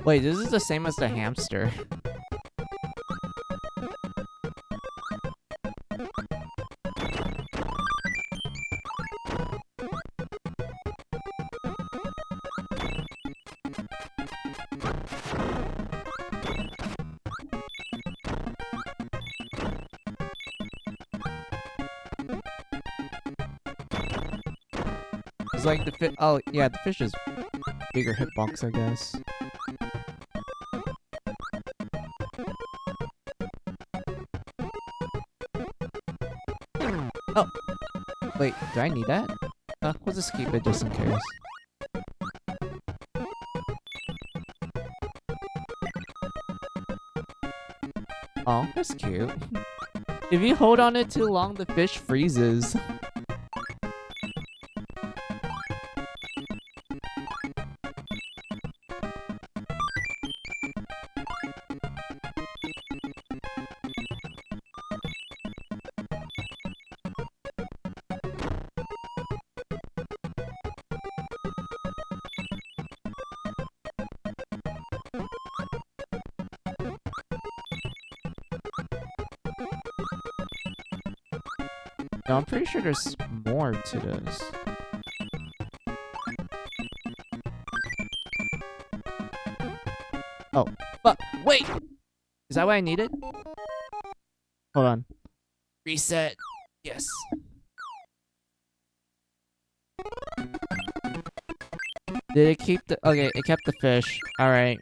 Wait, this is the same as the hamster. It's like the fish. Oh, yeah, the fish is bigger hitbox, I guess. Oh, wait, do I need that? We'll just keep it just in case. Oh, that's cute. If you hold on it too long, the fish freezes. No, I'm pretty sure there's more to this. Oh, but wait! Is that what I needed? Hold on. Reset. Yes. Did it keep the... Okay, it kept the fish. Alright.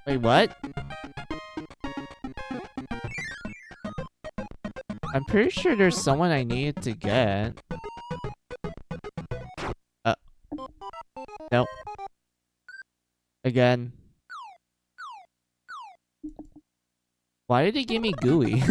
Wait, what? I'm pretty sure there's someone I needed to get. Nope. Again. Why did he give me gooey?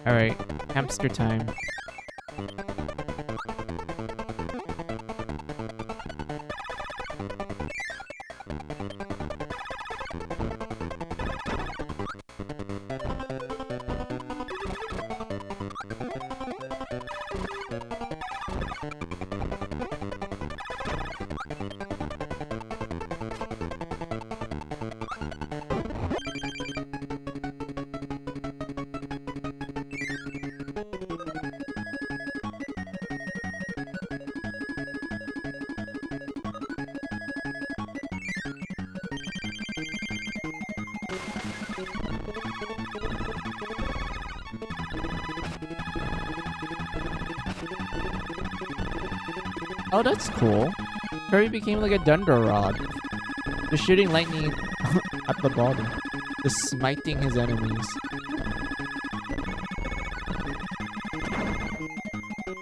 Alright, hamster time. Oh, that's cool. Kirby became like a Thunder Rod. Just shooting lightning at the bottom. Just smiting his enemies.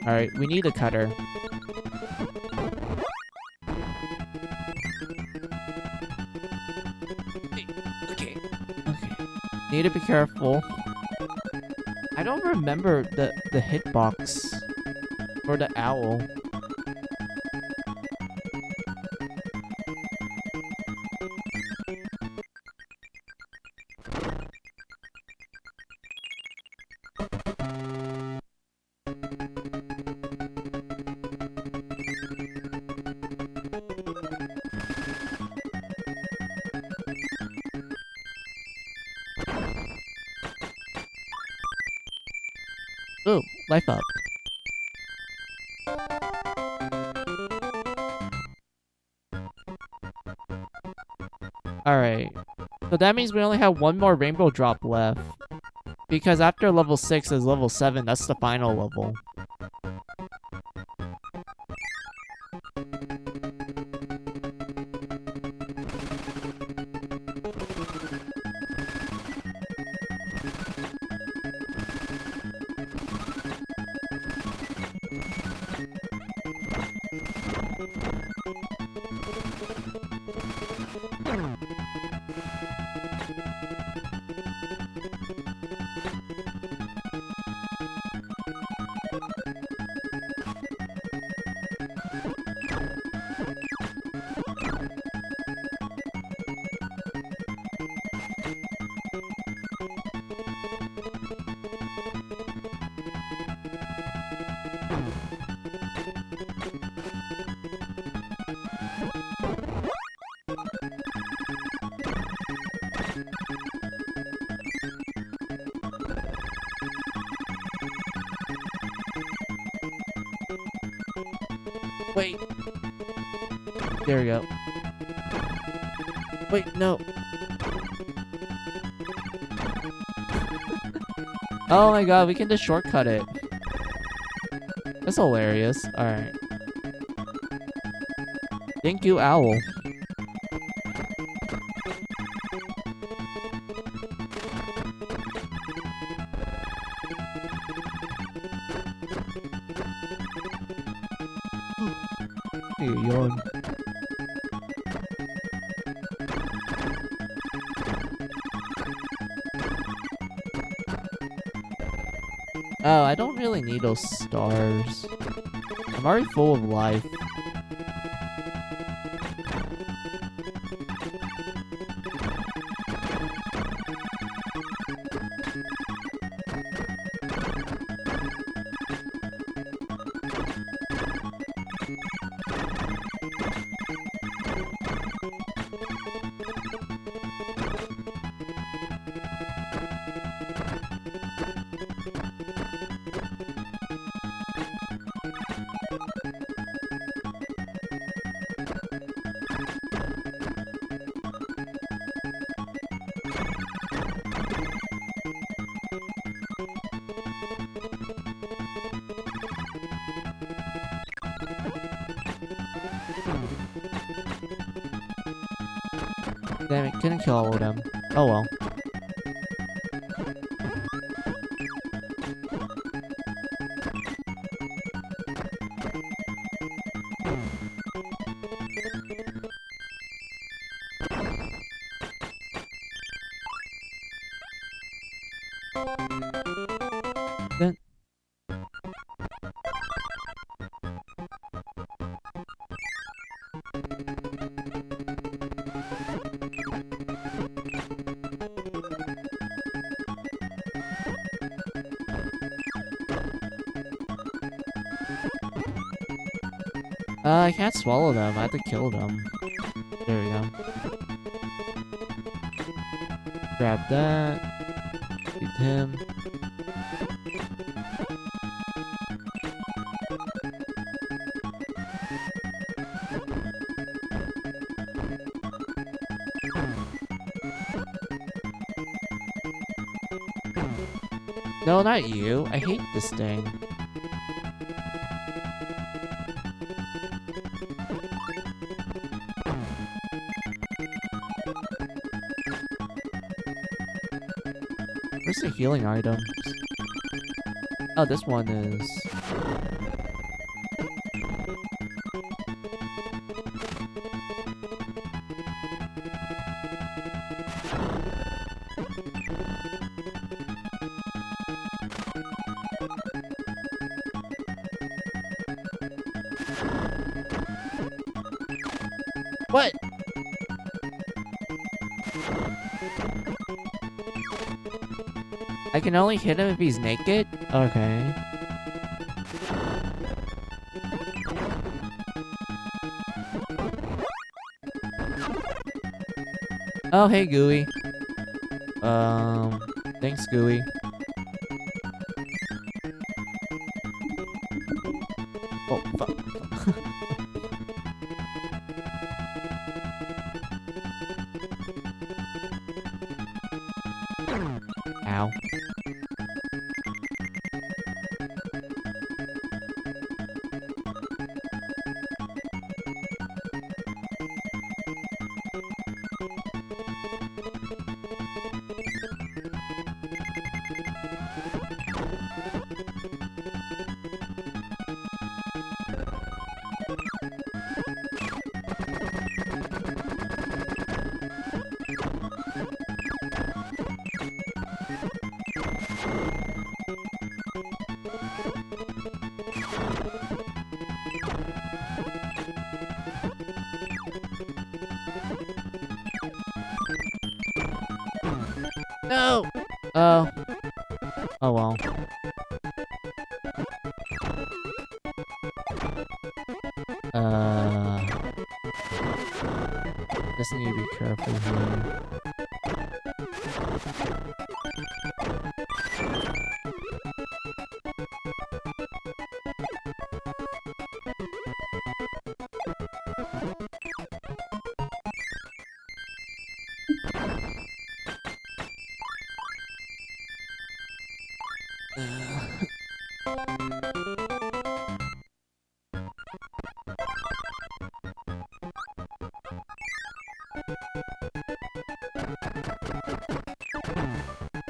Alright, we need a cutter. Okay. Need to be careful. I don't remember the hitbox for the owl. Ooh, life up. Alright. So that means we only have one more rainbow drop left. Because after level 6 is level 7, that's the final level. Wait. There we go. Wait, no. Oh my god, we can just shortcut it. That's hilarious. Alright. Thank you, owl. Hey, yawn. Oh, I don't really need those stars. I'm already full of life. Damn it, couldn't kill all of them. Oh well. I can't swallow them. I have to kill them. There we go. Grab that. Shoot him. No, not you. I hate this thing. Where's the healing items? Oh, this one is... What? I can only hit him if he's naked? Okay. Oh, hey, Gooey. Thanks, Gooey. Oh, fuck. Ow. No! Oh. Oh well. Just need to be careful here.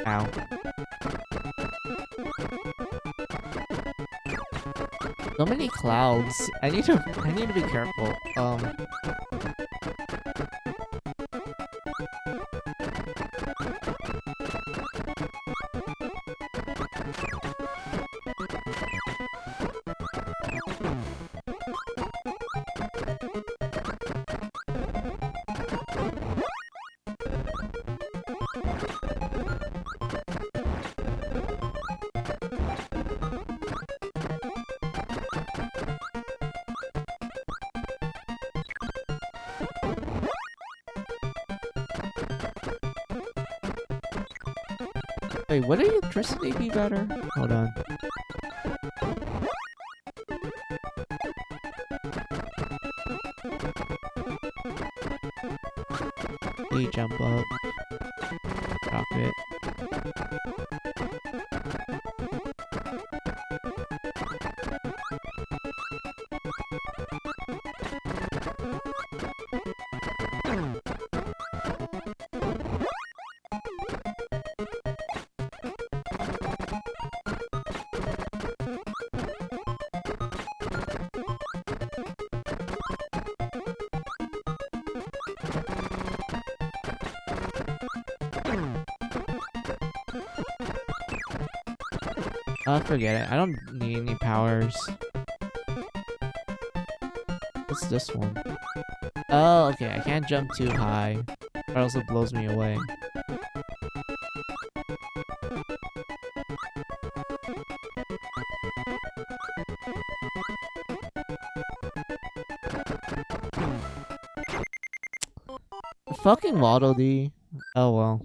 Ow. So many clouds. I need to be careful. Wait, would electricity be better? Hold on. Hey, jump up. Drop it. Oh, forget it. I don't need any powers. What's this one? Oh, okay. I can't jump too high, or else it blows me away. fucking Waddle Dee. Oh well.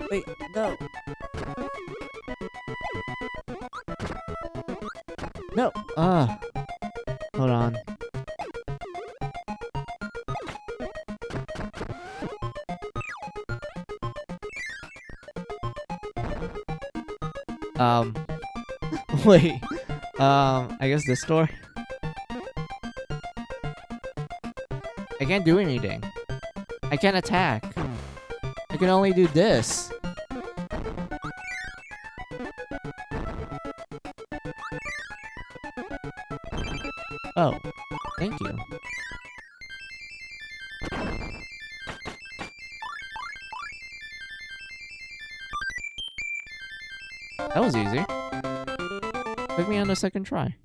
Wait, no. No. Hold on. Wait. I guess this door? I can't do anything. I can't attack. I can only do this. Oh, thank you. That was easy. Took me on the second try.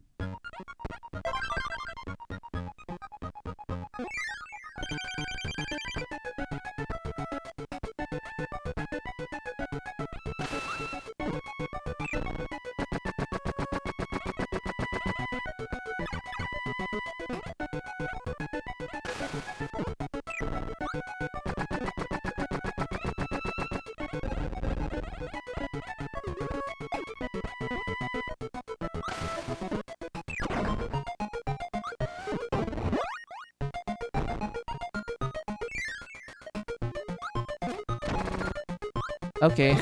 Okay,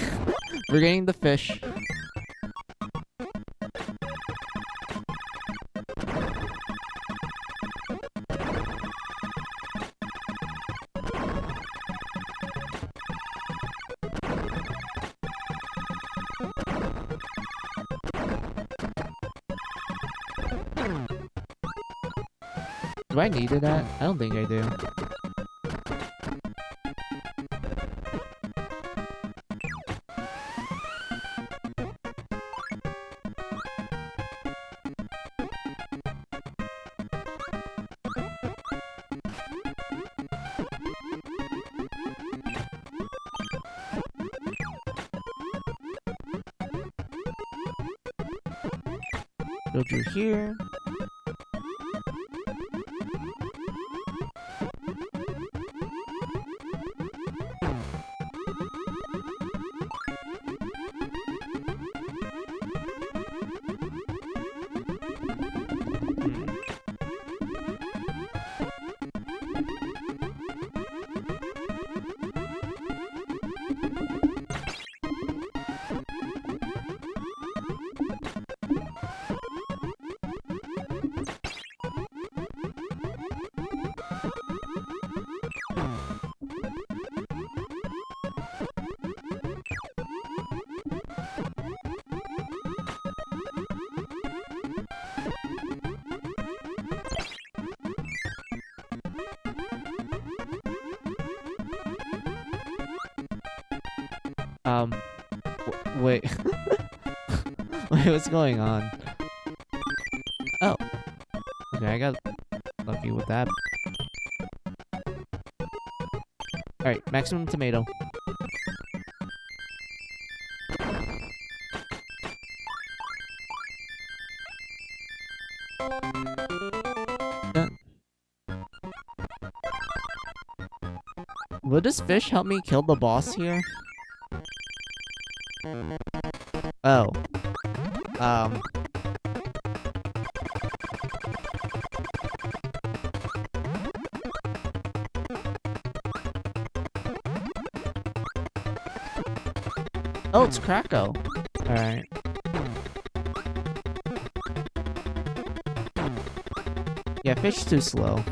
we're getting the fish. Do I need that? I don't think I do. Go through here. Wait. Wait, what's going on? Oh. Okay, I got lucky with that. Alright, maximum tomato. Done. Would this fish help me kill the boss here? Oh. Oh, it's Krakow. Alright. Yeah, fish too slow.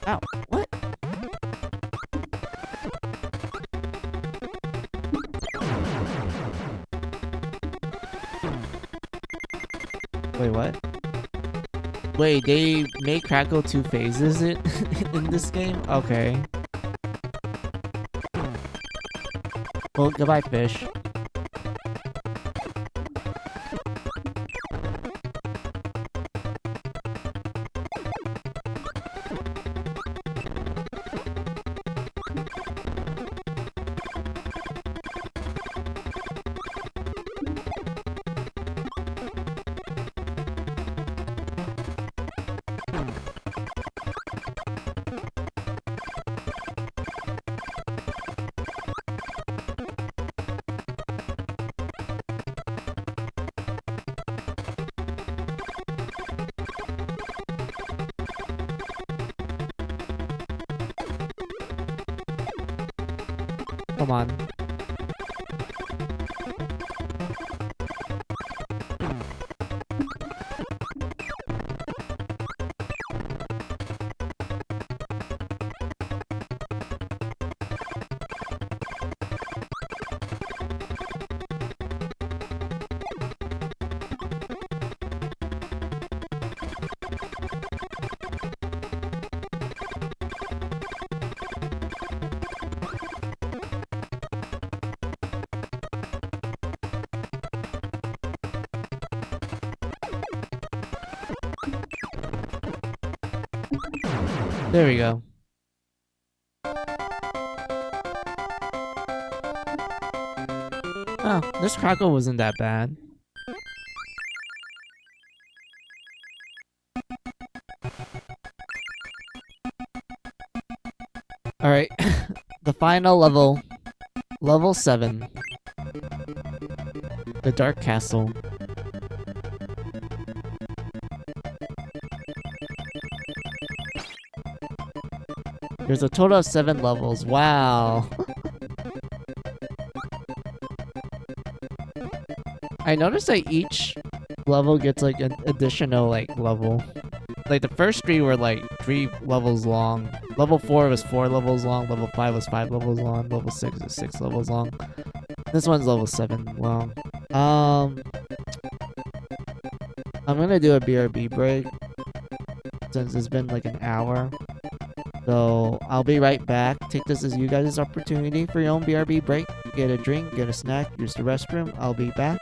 Ow, what? Wait, what? Wait, they made Crackle 2 phases in this game? Okay. Well, goodbye, fish. Come on. There we go. Oh, this Crackle wasn't that bad. Alright, the final level. Level 7. The Dark Castle. There's a total of 7 levels. Wow. I noticed that each level gets like an additional like level. Like the first 3 were like 3 levels long. Level 4 was 4 levels long. Level 5 was 5 levels long. Level 6 is 6 levels long. This one's level 7 long. I'm gonna do a BRB break since it's been like an hour. So I'll be right back. Take this as you guys' opportunity for your own BRB break. Get a drink, get a snack, use the restroom. I'll be back.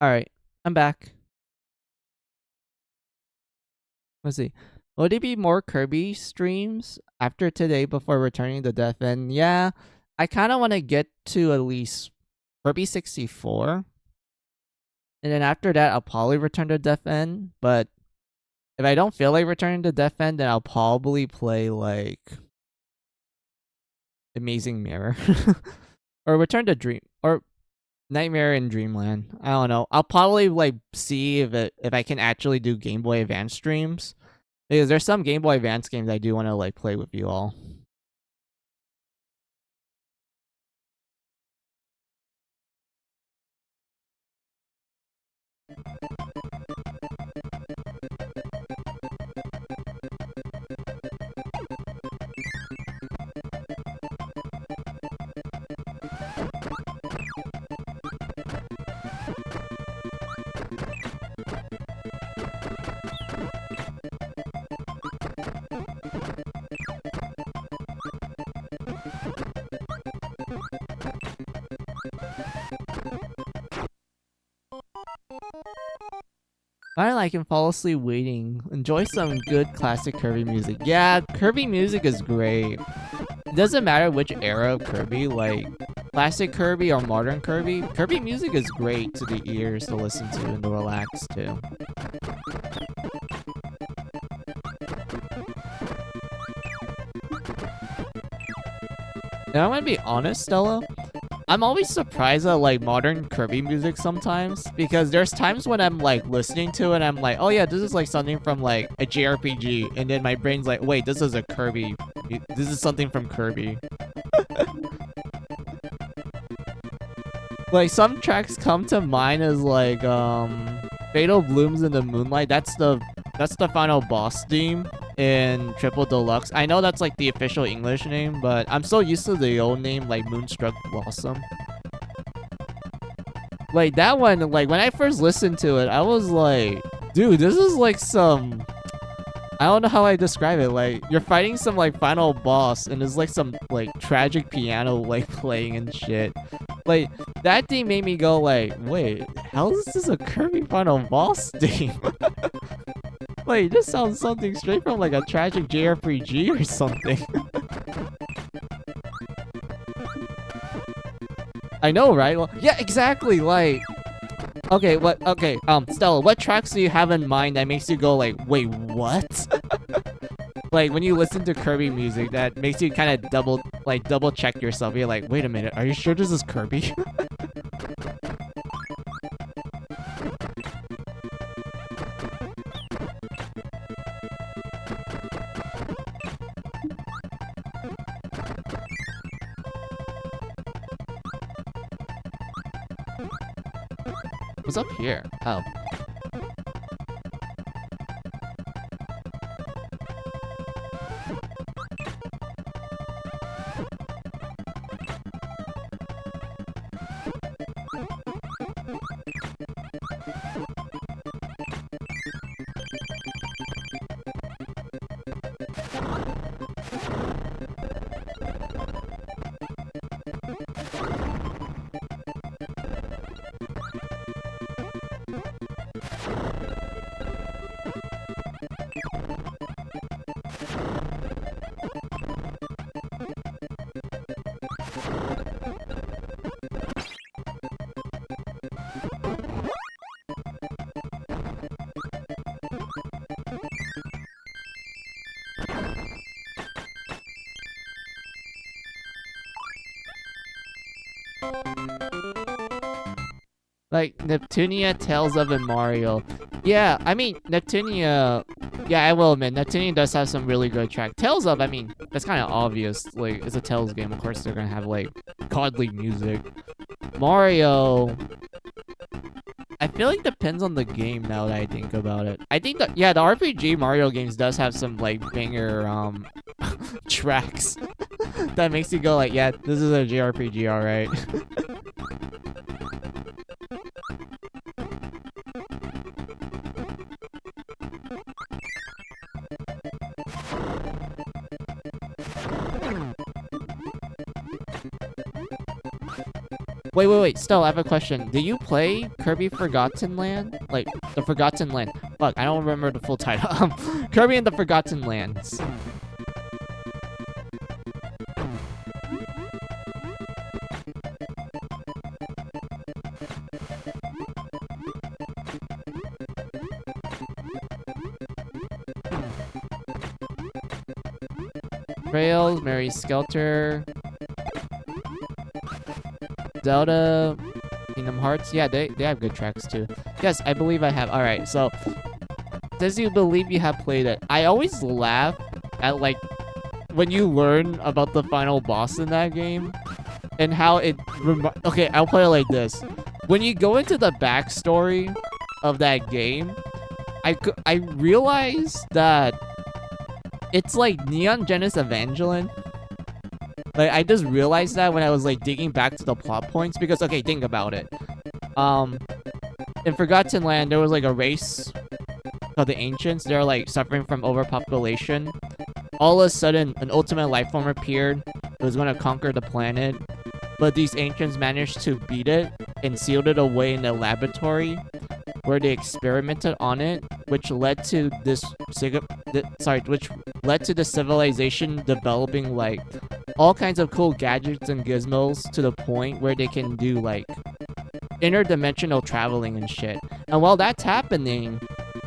Alright, I'm back. Let's see. Will there be more Kirby streams after today before returning to Death End? Yeah, I kind of want to get to at least Kirby 64. And then after that, I'll probably return to Death End. But if I don't feel like returning to Death End, then I'll probably play like Amazing Mirror. Or return to Dream or Nightmare in Dreamland. I don't know. I'll probably like see if I can actually do Game Boy Advance streams. Because there's some Game Boy Advance games I do want to like play with you all. Finally, I can fall asleep waiting. Enjoy some good classic Kirby music. Yeah, Kirby music is great. It doesn't matter which era of Kirby, like classic Kirby or modern Kirby. Kirby music is great to the ears to listen to and to relax to. And I'm gonna be honest, Stella. I'm always surprised at like modern Kirby music sometimes because there's times when I'm like listening to it and I'm like, oh yeah, this is like something from like a JRPG, and then my brain's like, wait, this is a Kirby. This is something from Kirby. Like some tracks come to mind as like Fatal Blooms in the Moonlight. That's the final boss theme in Triple Deluxe. I know that's like the official English name, but I'm so used to the old name like Moonstruck Blossom. Like that one, like when I first listened to it, I was like, dude, this is like some, I don't know how I describe it. Like you're fighting some like final boss and there's like some like tragic piano like playing and shit. Like that thing made me go like, wait, how is this a Kirby final boss theme? Wait, this sounds something straight from like a tragic JRPG or something. I know, right? Well, yeah, exactly. Like, okay, Stella, what tracks do you have in mind that makes you go like, wait, what? Like when you listen to Kirby music, that makes you kind of double check yourself. You're like, wait a minute, are you sure this is Kirby? What's up here? Oh. Like Neptunia, Tales of, and Mario. Yeah, I mean Neptunia. Yeah, I will admit Neptunia does have some really good track. Tales of, I mean, that's kind of obvious. Like it's a Tales game, of course they're gonna have like godly music. Mario, I feel like depends on the game now that I think about it. I think that yeah, the RPG Mario games does have some like banger tracks that makes you go like, yeah, this is a JRPG, all right. Wait. Still, I have a question. Do you play Kirby Forgotten Land? Like, the Forgotten Land. Fuck, I don't remember the full title. Kirby and the Forgotten Lands. Trails, Mary Skelter, Zelda, Kingdom Hearts. Yeah, they have good tracks too. Yes, I believe I have. Alright, so does you believe you have played it? I always laugh at like when you learn about the final boss in that game and how it okay, I'll put it like this. When you go into the backstory of that game, I realized that it's like Neon Genesis Evangelion. Like, I just realized that when I was like digging back to the plot points because, okay, think about it. In Forgotten Land, there was like a race called the Ancients. They're like suffering from overpopulation. All of a sudden, an ultimate life form appeared. It was going to conquer the planet. But these Ancients managed to beat it and sealed it away in a laboratory where they experimented on it, which led to this which led to the civilization developing like all kinds of cool gadgets and gizmos to the point where they can do like interdimensional traveling and shit. And while that's happening,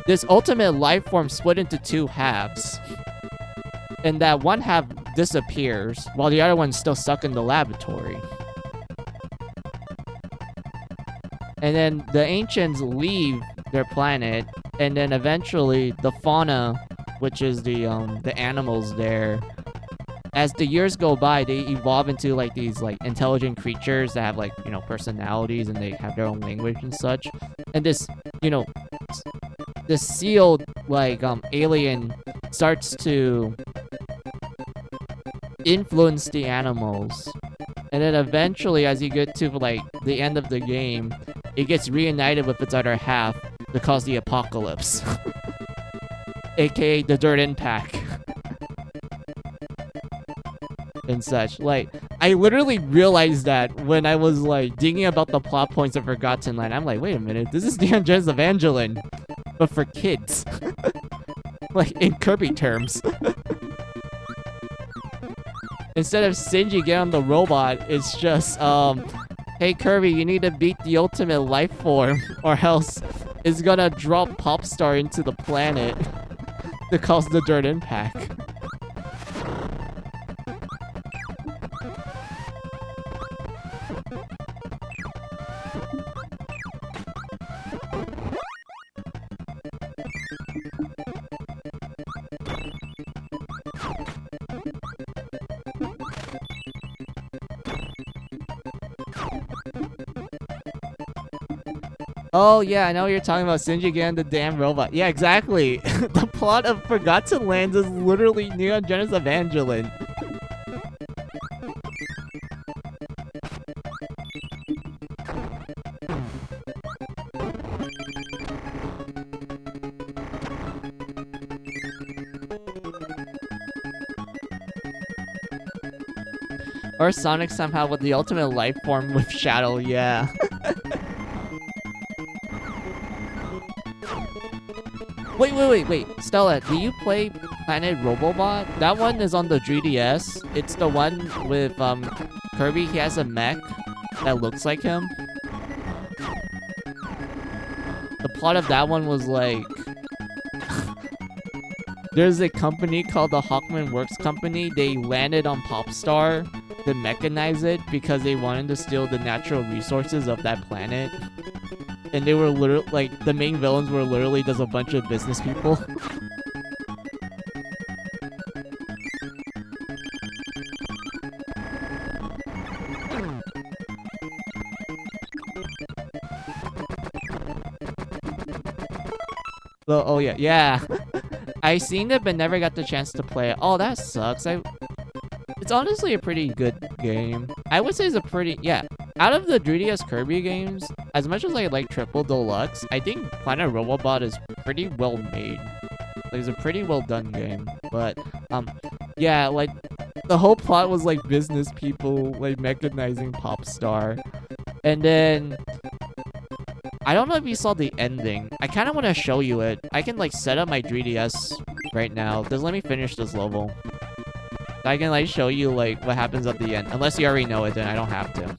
this ultimate life form split into two halves. And that one half disappears while the other one's still stuck in the laboratory. And then the Ancients leave their planet, and then eventually the fauna, which is the animals there, as the years go by, they evolve into like these like intelligent creatures that have like, you know, personalities and they have their own language and such. And this, you know, this sealed like alien starts to influence the animals. And then eventually, as you get to like the end of the game, it gets reunited with its other half to cause the apocalypse. AKA the Dirt Impact. And such. Like, I literally realized that when I was like digging about the plot points of Forgotten Land. I'm like, wait a minute, this is Neon Genesis Evangelion, but for kids. Like, in Kirby terms. Instead of Shinji get on the robot, it's just, hey Kirby, you need to beat the ultimate life form, or else it's gonna drop Popstar into the planet to cause the Dirt Impact. Oh, yeah, I know what you're talking about. Shinji getting the damn robot. Yeah, exactly. The plot of Forgotten Lands is literally Neon Genesis Evangelion. Or Sonic somehow with the ultimate life form with Shadow, yeah. Wait. Stella, do you play Planet Robobot? That one is on the 3DS. It's the one with Kirby. He has a mech that looks like him. The plot of that one was like... There's a company called the Hawkman Works Company. They landed on Popstar to mechanize it because they wanted to steal the natural resources of that planet. And they were literally, like, the main villains were literally just a bunch of business people. So, oh yeah. I seen it but never got the chance to play it. Oh, that sucks. It's honestly a pretty good game. I would say it's a pretty, yeah. Out of the 3DS Kirby games, as much as I like Triple Deluxe, I think Planet Robobot is pretty well made. Like, it's a pretty well done game. But, yeah, like, the whole plot was like business people, like, mechanizing Popstar. And then I don't know if you saw the ending. I kind of want to show you it. I can like set up my 3DS right now. Just let me finish this level. I can like show you like what happens at the end. Unless you already know it, then I don't have to.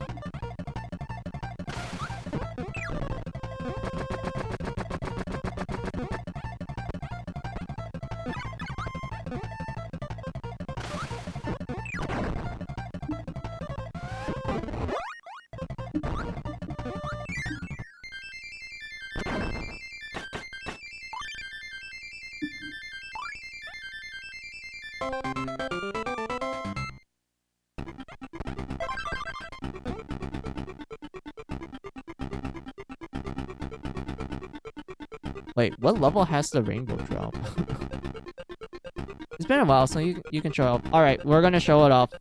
Wait, what level has the rainbow drop? It's been a while, so you can show it off. Alright, we're gonna show it off.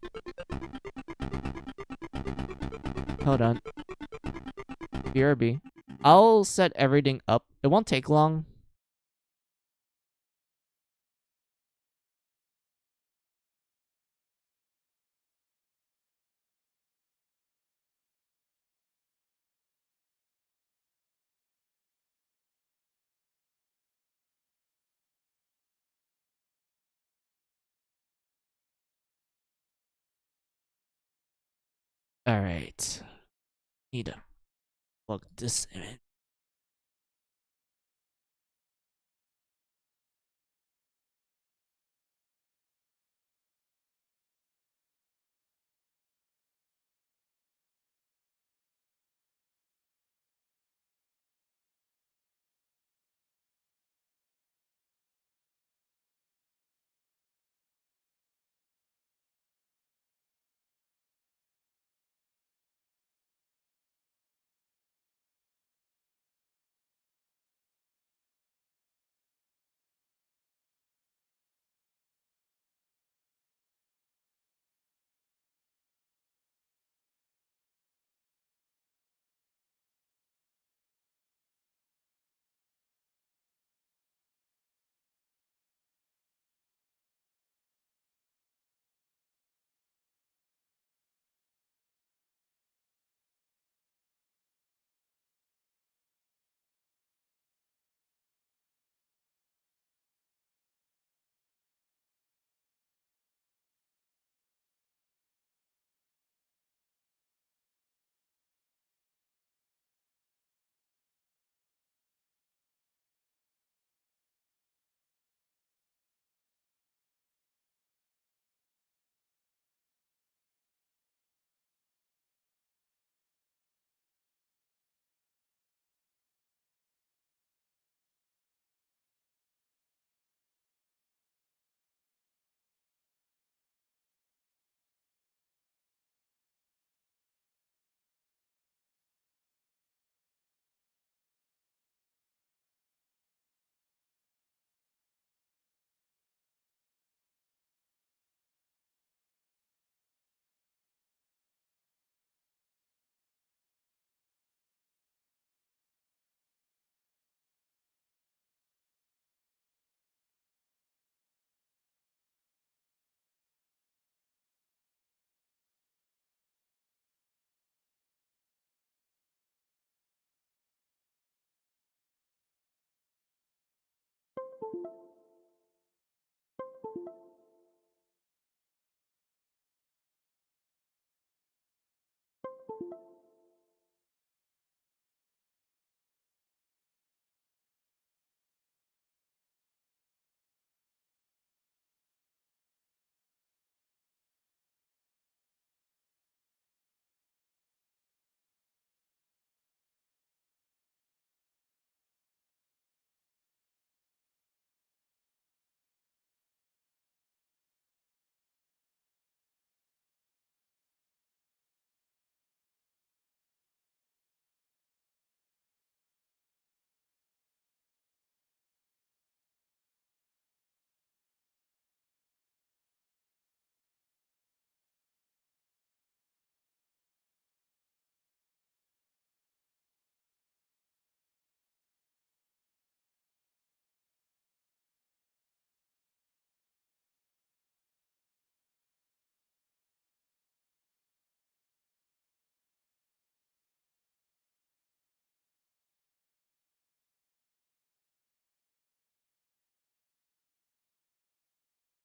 Hold on. BRB. I'll set everything up. It won't take long. Alright. Need to plug this in.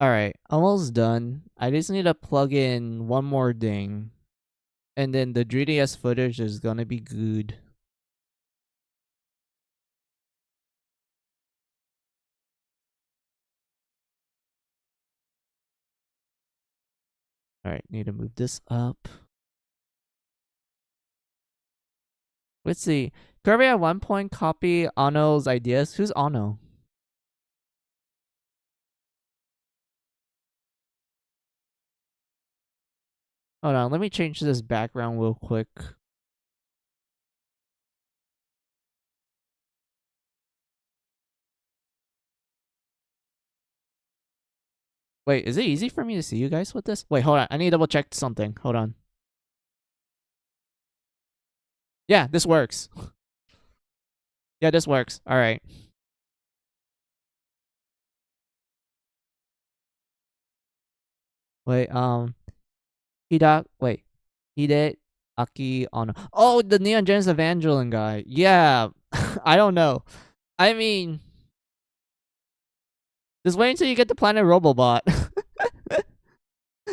Alright, almost done. I just need to plug in one more thing. And then the 3DS footage is gonna be good. Alright, need to move this up. Let's see. Kirby at one point copy Ano's ideas. Who's Ano? Hold on, let me change this background real quick. Wait, is it easy for me to see you guys with this? Wait, hold on. I need to double check something. Hold on. Yeah, this works. Yeah, this works. All right. Wait, wait. Hide Aki Ono. Oh, the Neon Genesis Evangelion guy. Yeah. I don't know. I mean, just wait until you get to Planet Robobot.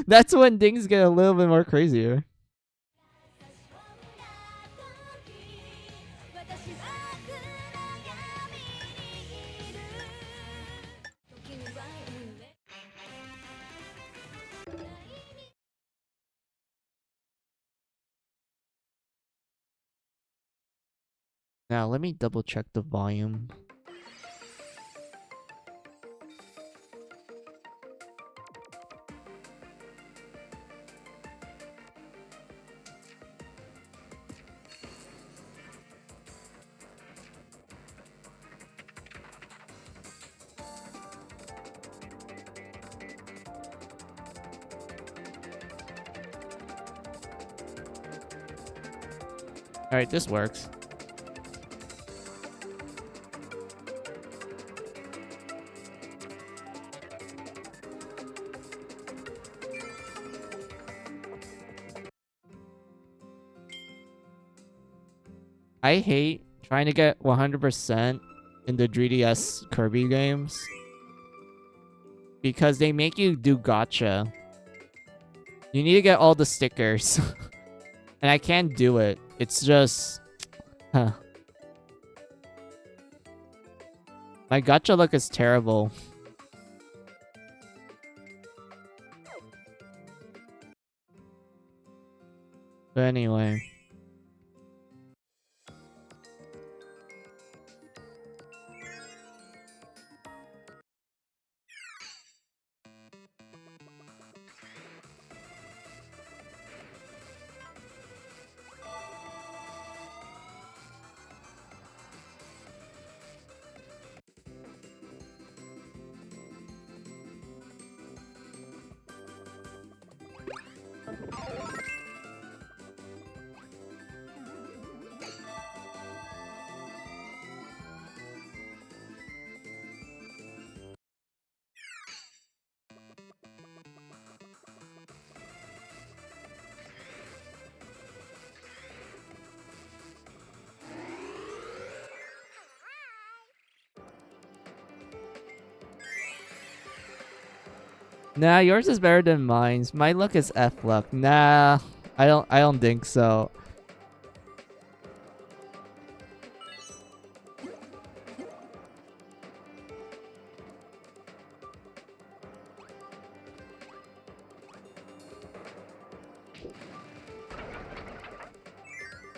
That's when things get a little bit more crazier. Now, let me double check the volume. All right, this works. I hate trying to get 100% in the 3DS Kirby games because they make you do gacha. You need to get all the stickers. And I can't do it. It's just... Huh. My gacha luck is terrible. But anyway... Nah, yours is better than mine. My luck is F luck. Nah, I don't think so.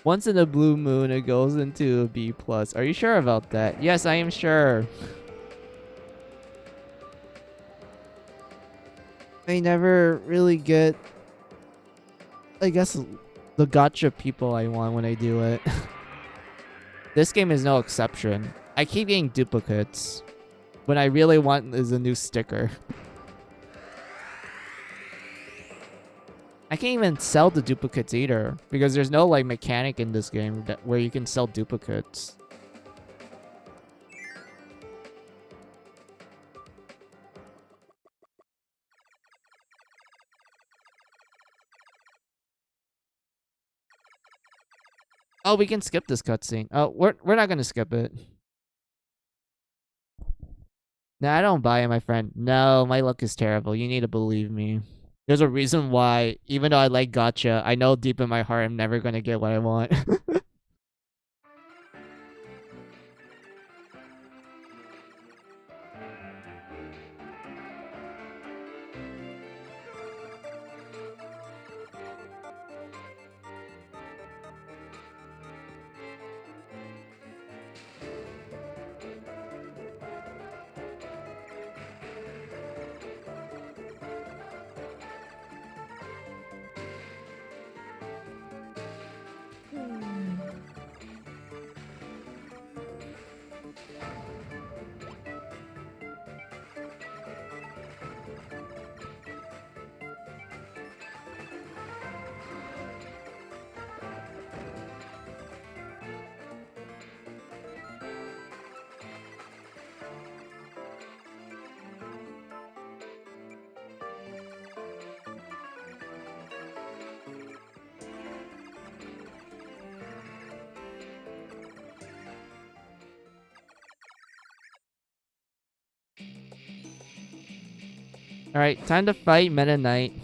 Once in a blue moon, it goes into a B plus. Are you sure about that? Yes, I am sure. I never really get, I guess, the gacha people I want when I do it. This game is no exception. I keep getting duplicates. When I really want is a new sticker. I can't even sell the duplicates either because there's no like mechanic in this game where you can sell duplicates. Oh, we can skip this cutscene. Oh, we're not gonna skip it. No, I don't buy it, my friend. No, my luck is terrible. You need to believe me. There's a reason why, even though I like gacha, I know deep in my heart I'm never gonna get what I want. Alright, time to fight Meta Knight.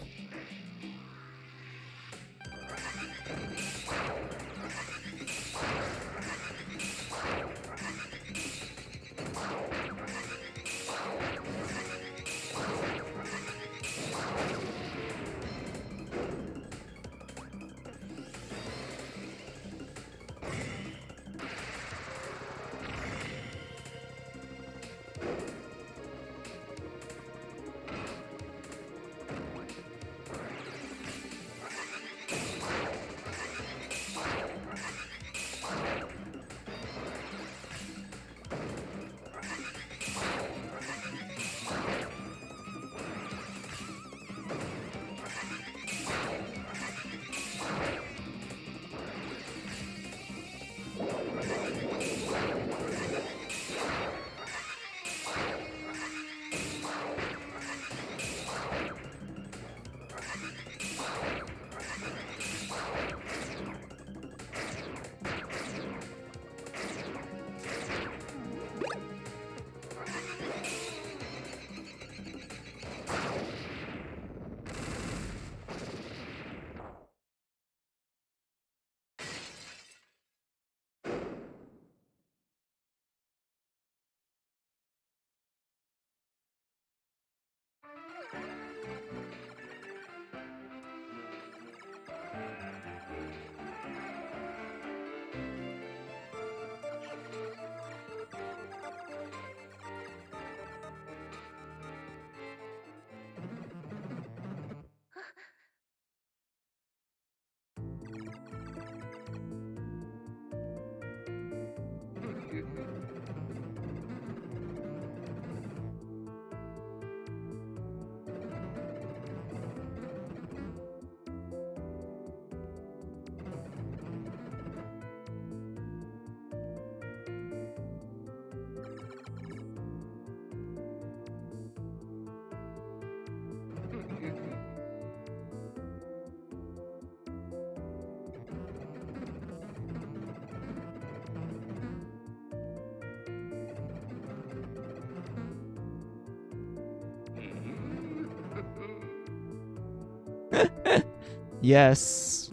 Yes.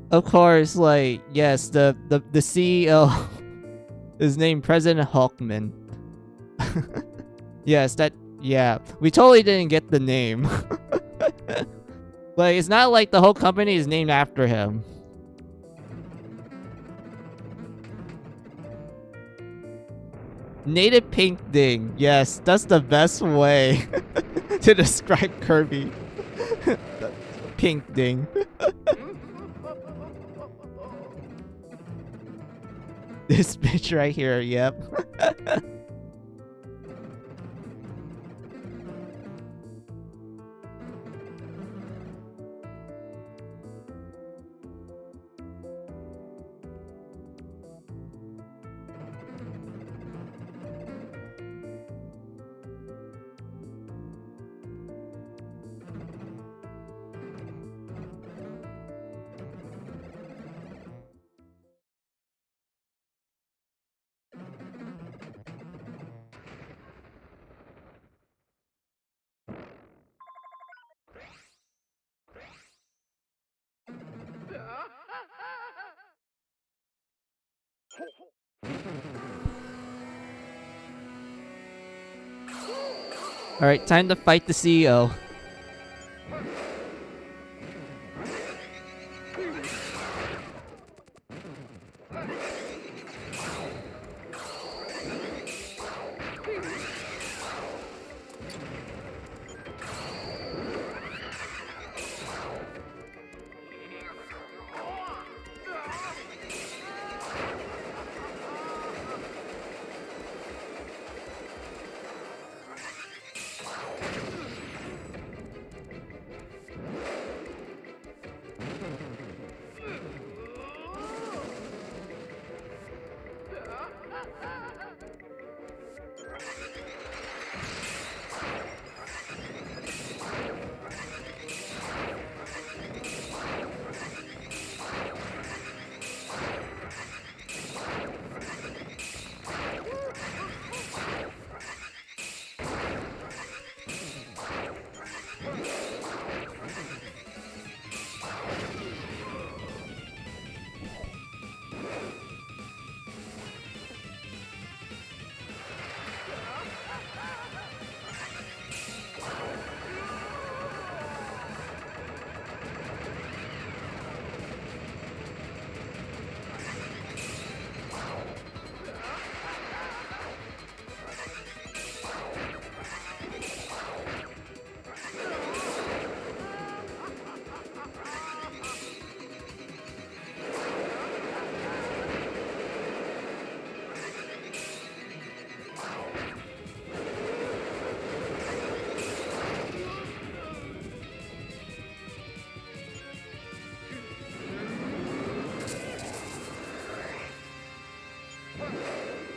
Of course, like, yes, the CEO is named President Hawkman. Yes, yeah. We totally didn't get the name. Like, it's not like the whole company is named after him. Native pink ding. Yes, that's the best way to describe Kirby. Pink ding. This bitch right here, yep. Alright, time to fight the CEO.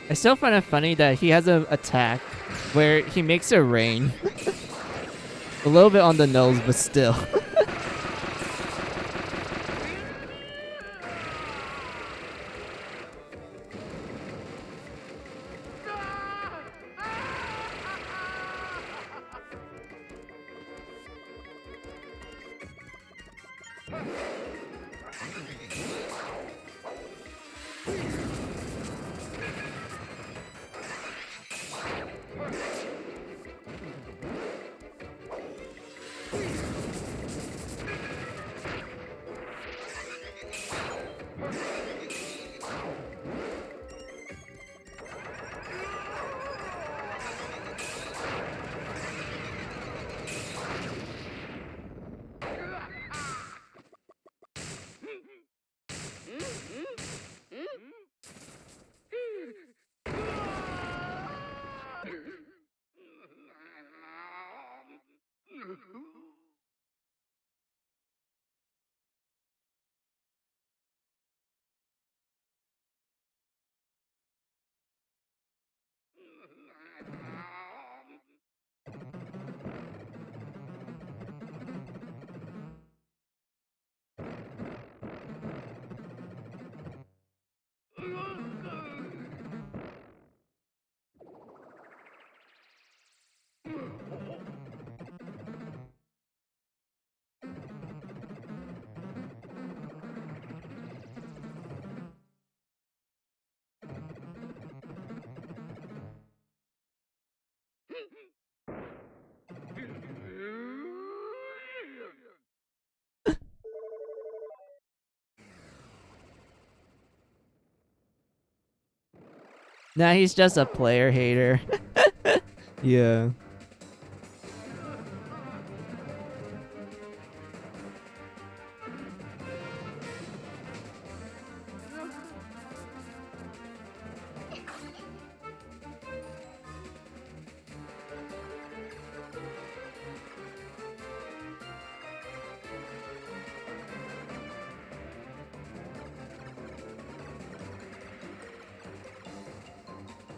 I still find it funny that he has an attack where he makes it rain. A little bit on the nose, but still. Nah, he's just a player hater. Yeah.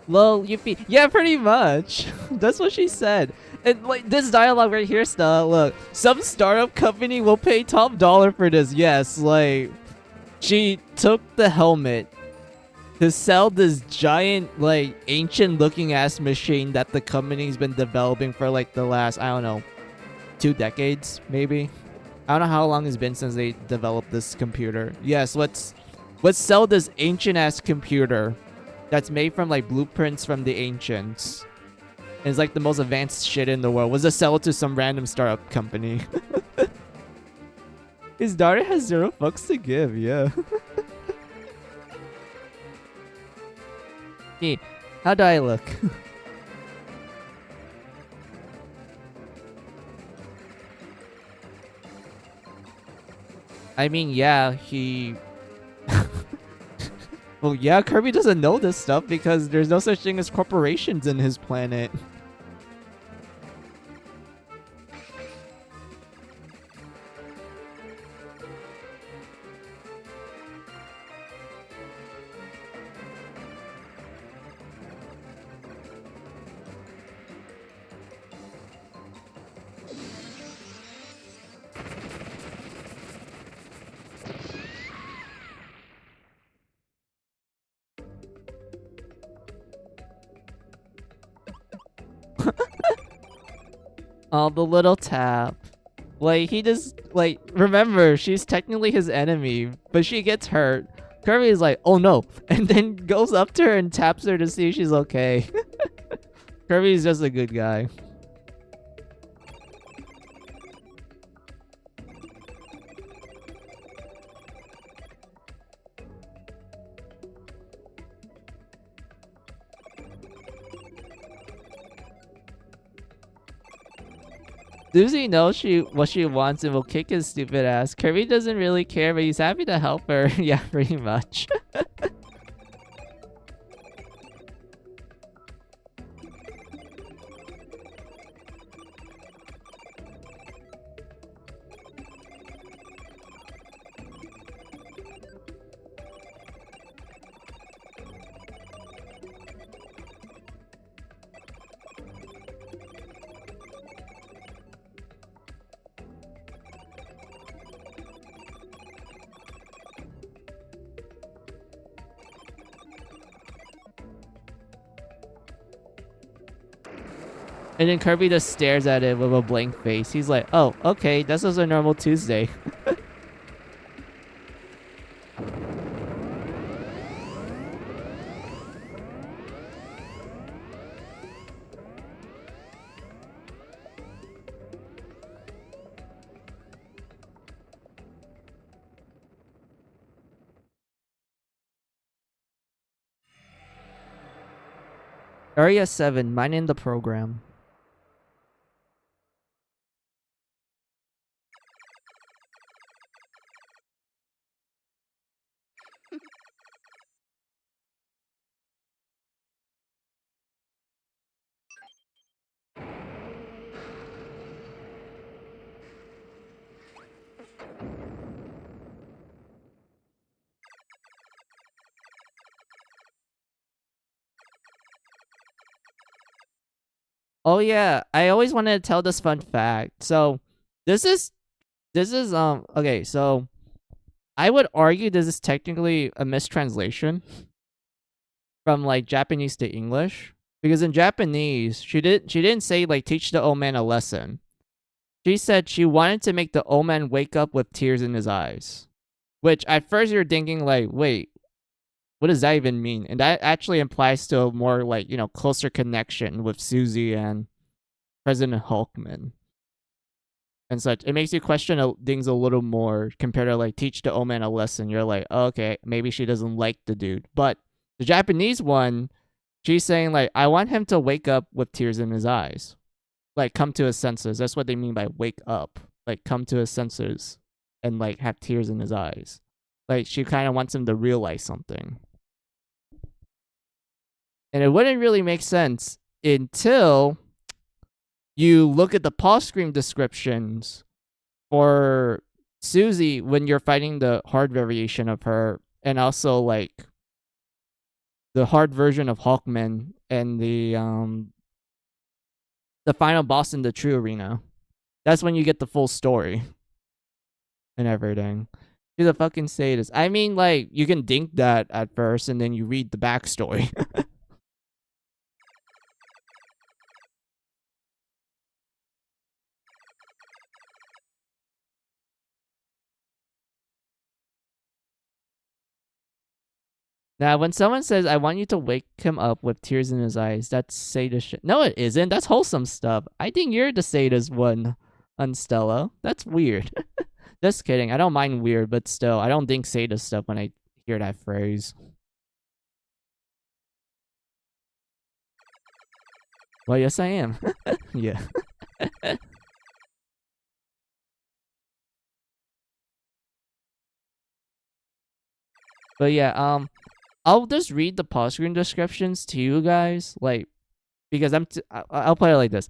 Lol, yippee. Yeah, pretty much. That's what she said. And like this dialogue right here, stuff. Look, some startup company will pay top dollar for this. Yes, like she took the helmet to sell this giant, like ancient-looking ass machine that the company's been developing for like the last, I don't know, 2 decades maybe. I don't know how long it's been since they developed this computer. Yes, let's Let's sell this ancient ass computer that's made from like blueprints from the ancients. And it's like the most advanced shit in the world. Let's just sell it to some random startup company. His daughter has 0 fucks to give, yeah. Hey, how do I look? I mean, yeah, he... Well, yeah, Kirby doesn't know this stuff because there's no such thing as corporations in his planet. Oh, the little tap. Like, he just, like, remember, she's technically his enemy, but she gets hurt. Kirby is like, oh no, and then goes up to her and taps her to see if she's okay. Kirby's just a good guy. Susie knows what she wants and will kick his stupid ass. Kirby doesn't really care, but he's happy to help her. Yeah, pretty much. And then Kirby just stares at it with a blank face. He's like, oh, okay, this is a normal Tuesday. Area 7, mine in the program. Oh yeah, I always wanted to tell this fun fact. So, this is okay, so I would argue this is technically a mistranslation from like Japanese to English because in Japanese, she didn't say like teach the old man a lesson. She said she wanted to make the old man wake up with tears in his eyes. Which at first you're thinking like, wait, what does that even mean? And that actually implies to a more like, closer connection with Susie and President Hulkman and such. It makes you question things a little more compared to like teach the old man a lesson. You're like, oh, okay, maybe she doesn't like the dude. But the Japanese one, she's saying like, I want him to wake up with tears in his eyes. Like come to his senses. That's what they mean by wake up. Like come to his senses and like have tears in his eyes. Like she kind of wants him to realize something. And it wouldn't really make sense until you look at the pause screen descriptions for Susie when you're fighting the hard variation of her, and also like the hard version of Hawkman and the final boss in the true arena. That's when you get the full story and everything. She's a fucking sadist. I mean, like, you can think that at first and then you read the backstory. Now, when someone says, I want you to wake him up with tears in his eyes, that's sadist shit. No, it isn't. That's wholesome stuff. I think you're the sadist one, Unstella. That's weird. Just kidding. I don't mind weird, but still, I don't think sadist stuff when I hear that phrase. Well, yes, I am. Yeah. But yeah, I'll just read the pause screen descriptions to you guys, like, because I'll play it like this.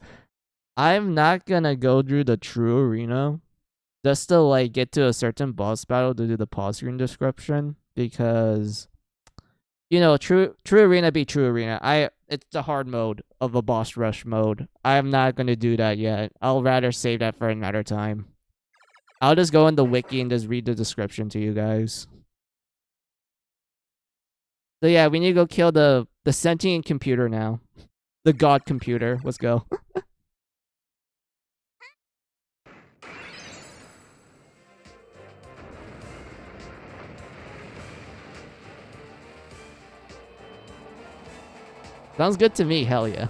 I'm not gonna go through the true arena just to like get to a certain boss battle to do the pause screen description, because true arena be true arena. It's the hard mode of a boss rush mode. I'm not gonna do that yet. I'll rather save that for another time. I'll just go in the wiki and just read the description to you guys. So yeah, we need to go kill the sentient computer now. The god computer. Let's go. Sounds good to me. Hell yeah.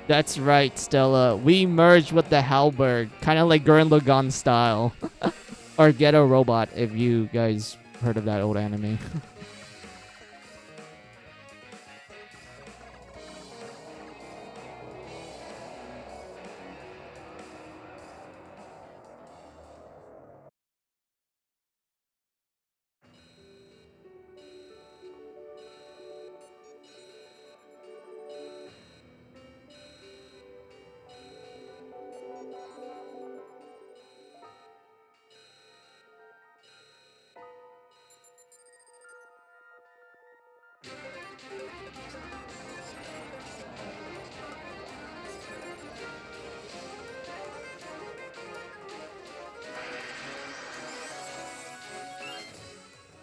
That's right, Stella. We merged with the Halberg, kind of like Gurren Lagann style. Or Ghetto Robot, if you guys heard of that old anime.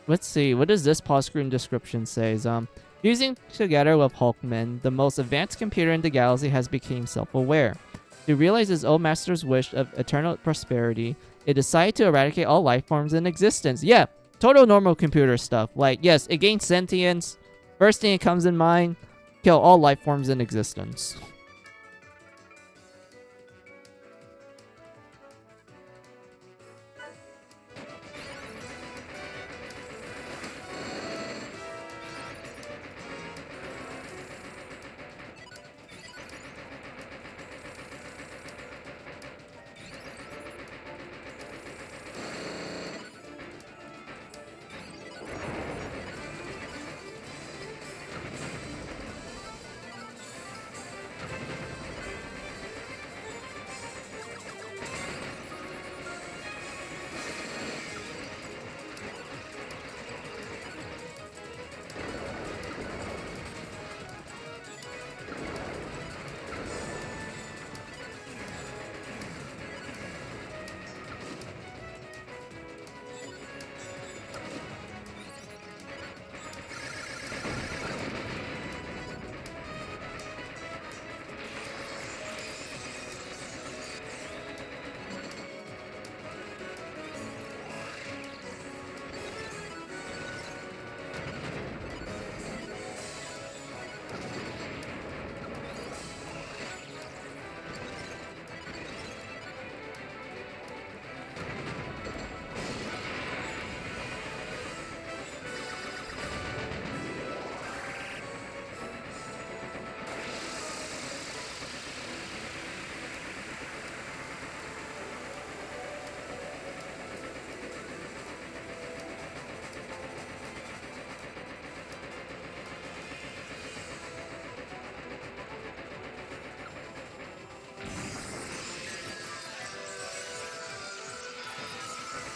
Let's see, what does this pause screen description say? Fusing together with Hulkman, the most advanced computer in the galaxy has become self-aware. To realize his old master's wish of eternal prosperity, it decided to eradicate all life forms in existence. Yeah, total normal computer stuff. Like, yes, it gains sentience. First thing that comes in mind, kill all life forms in existence.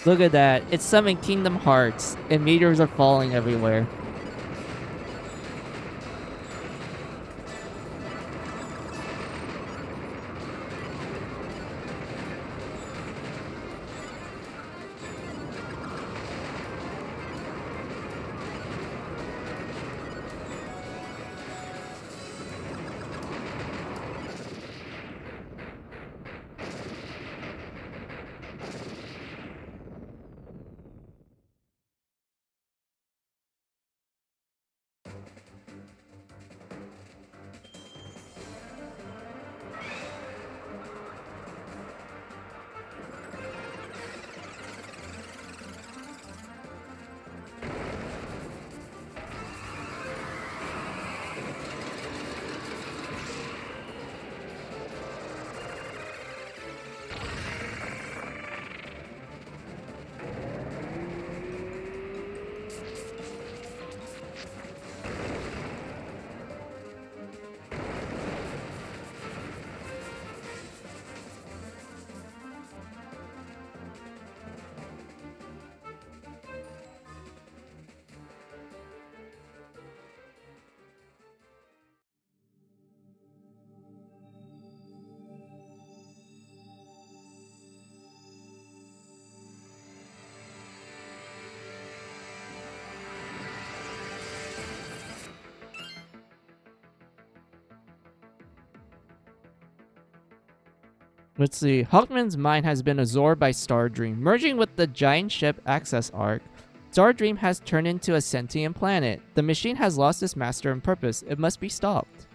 Look at that. It's summoning Kingdom Hearts, and meteors are falling everywhere. Let's see. Hawkman's mind has been absorbed by Stardream, merging with the giant ship Access Arc. Stardream has turned into a sentient planet. The machine has lost its master and purpose. It must be stopped.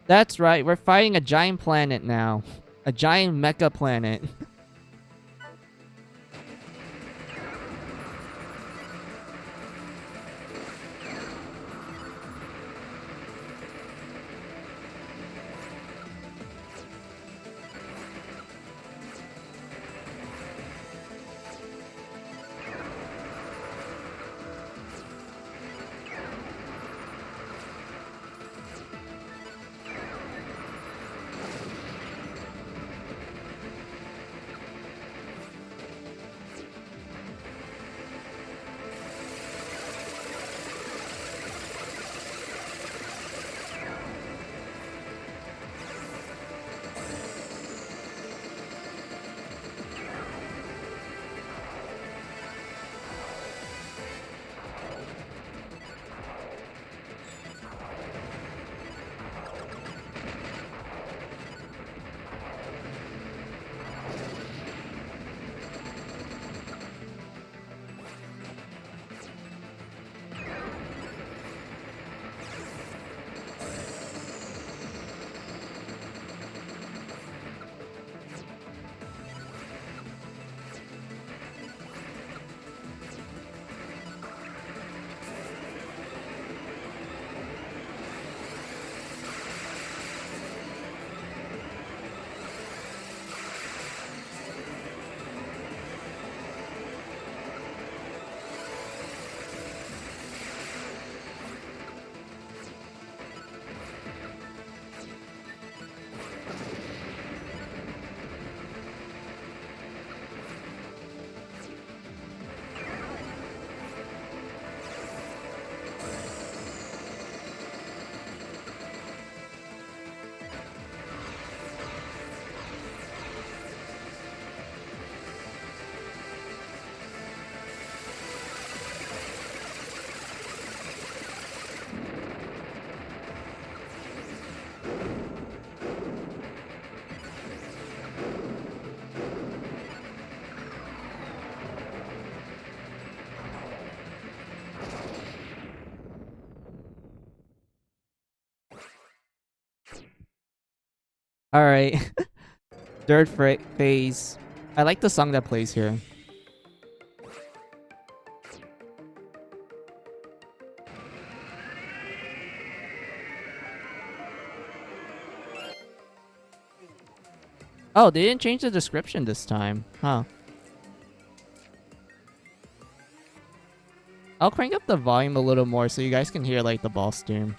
That's right, we're fighting a giant planet now. A giant mecha planet. Alright. Third phase. I like the song that plays here. Oh, they didn't change the description this time. Huh. I'll crank up the volume a little more so you guys can hear like the boss doom.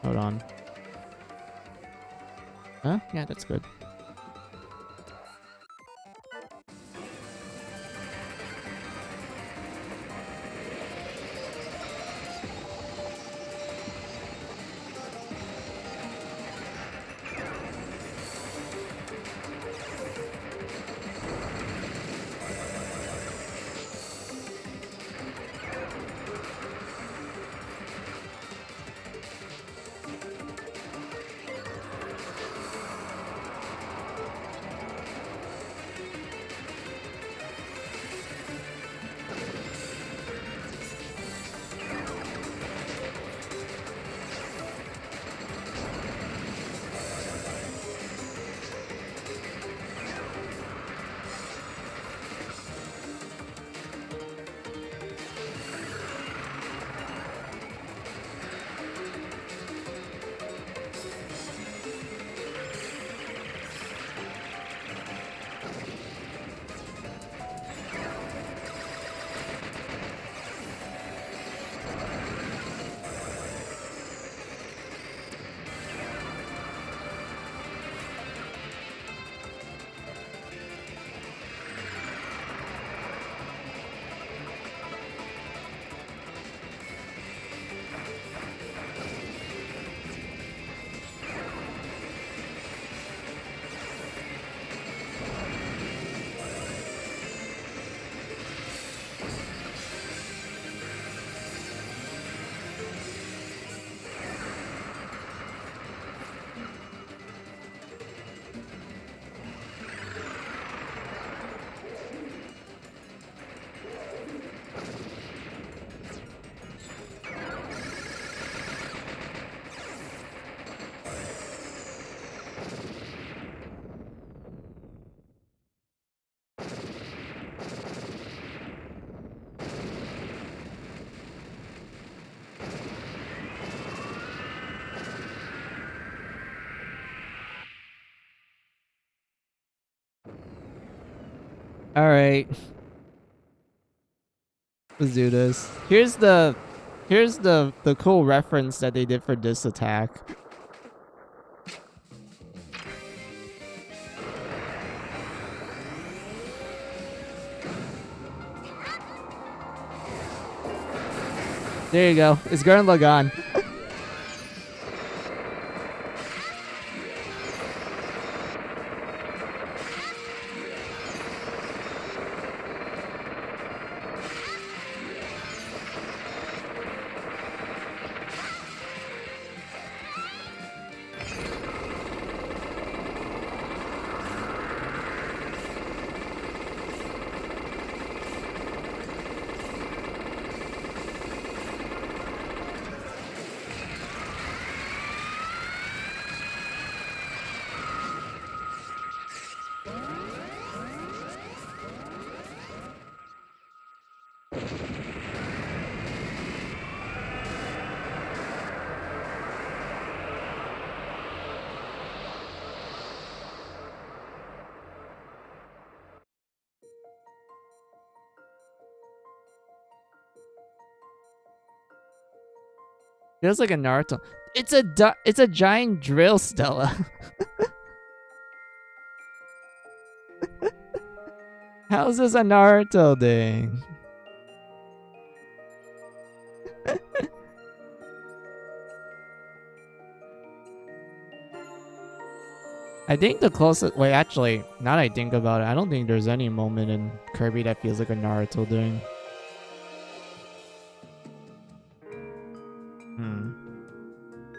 Hold on. Huh? Yeah, that's good. All right. Let's do this. Here's the cool reference that they did for this attack. There you go. It's Gurren Lagann. Feels like a Naruto. It's a giant drill, Stella. How's this a Naruto thing? I think the closest... Wait, actually, now that I think about it, I don't think there's any moment in Kirby that feels like a Naruto thing.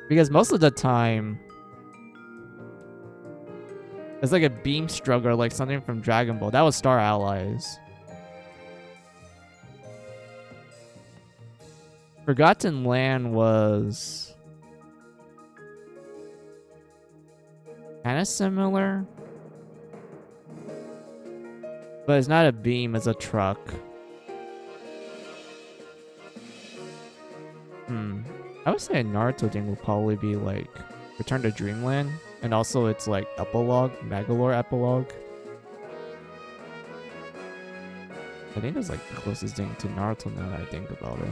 Because most of the time, it's like a beam struggle, like something from Dragon Ball. That was Star Allies. Forgotten Land was kind of similar, but it's not a beam, it's a truck. I would say a Naruto thing would probably be like Return to Dreamland, and also it's like epilogue, Megalore epilogue. I think that's like the closest thing to Naruto now that I think about it.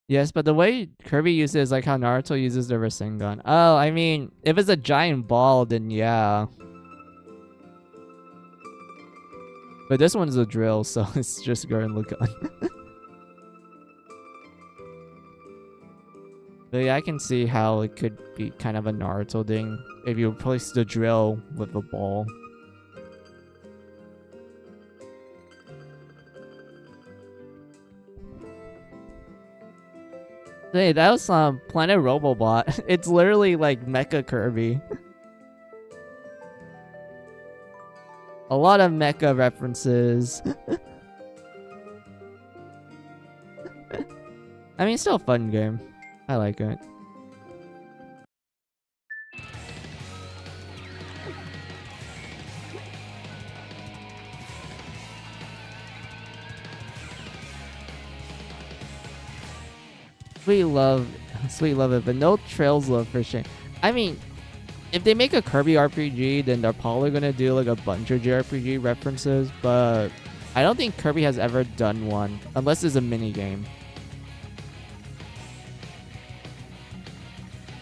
Yes, but the way Kirby uses like how Naruto uses the Rasengan. Oh, I mean, if it's a giant ball, then yeah. But this one's a drill, so it's just Gurren Lagann. But yeah, I can see how it could be kind of a Naruto thing if you replace the drill with the ball. Hey, that was Planet Robobot. It's literally like Mecha Kirby. A lot of mecha references. I mean, it's still a fun game. I like it. Sweet love it, but no trails love for shame. I mean, if they make a Kirby RPG, then they're probably gonna do like a bunch of JRPG references, but I don't think Kirby has ever done one, unless it's a mini game.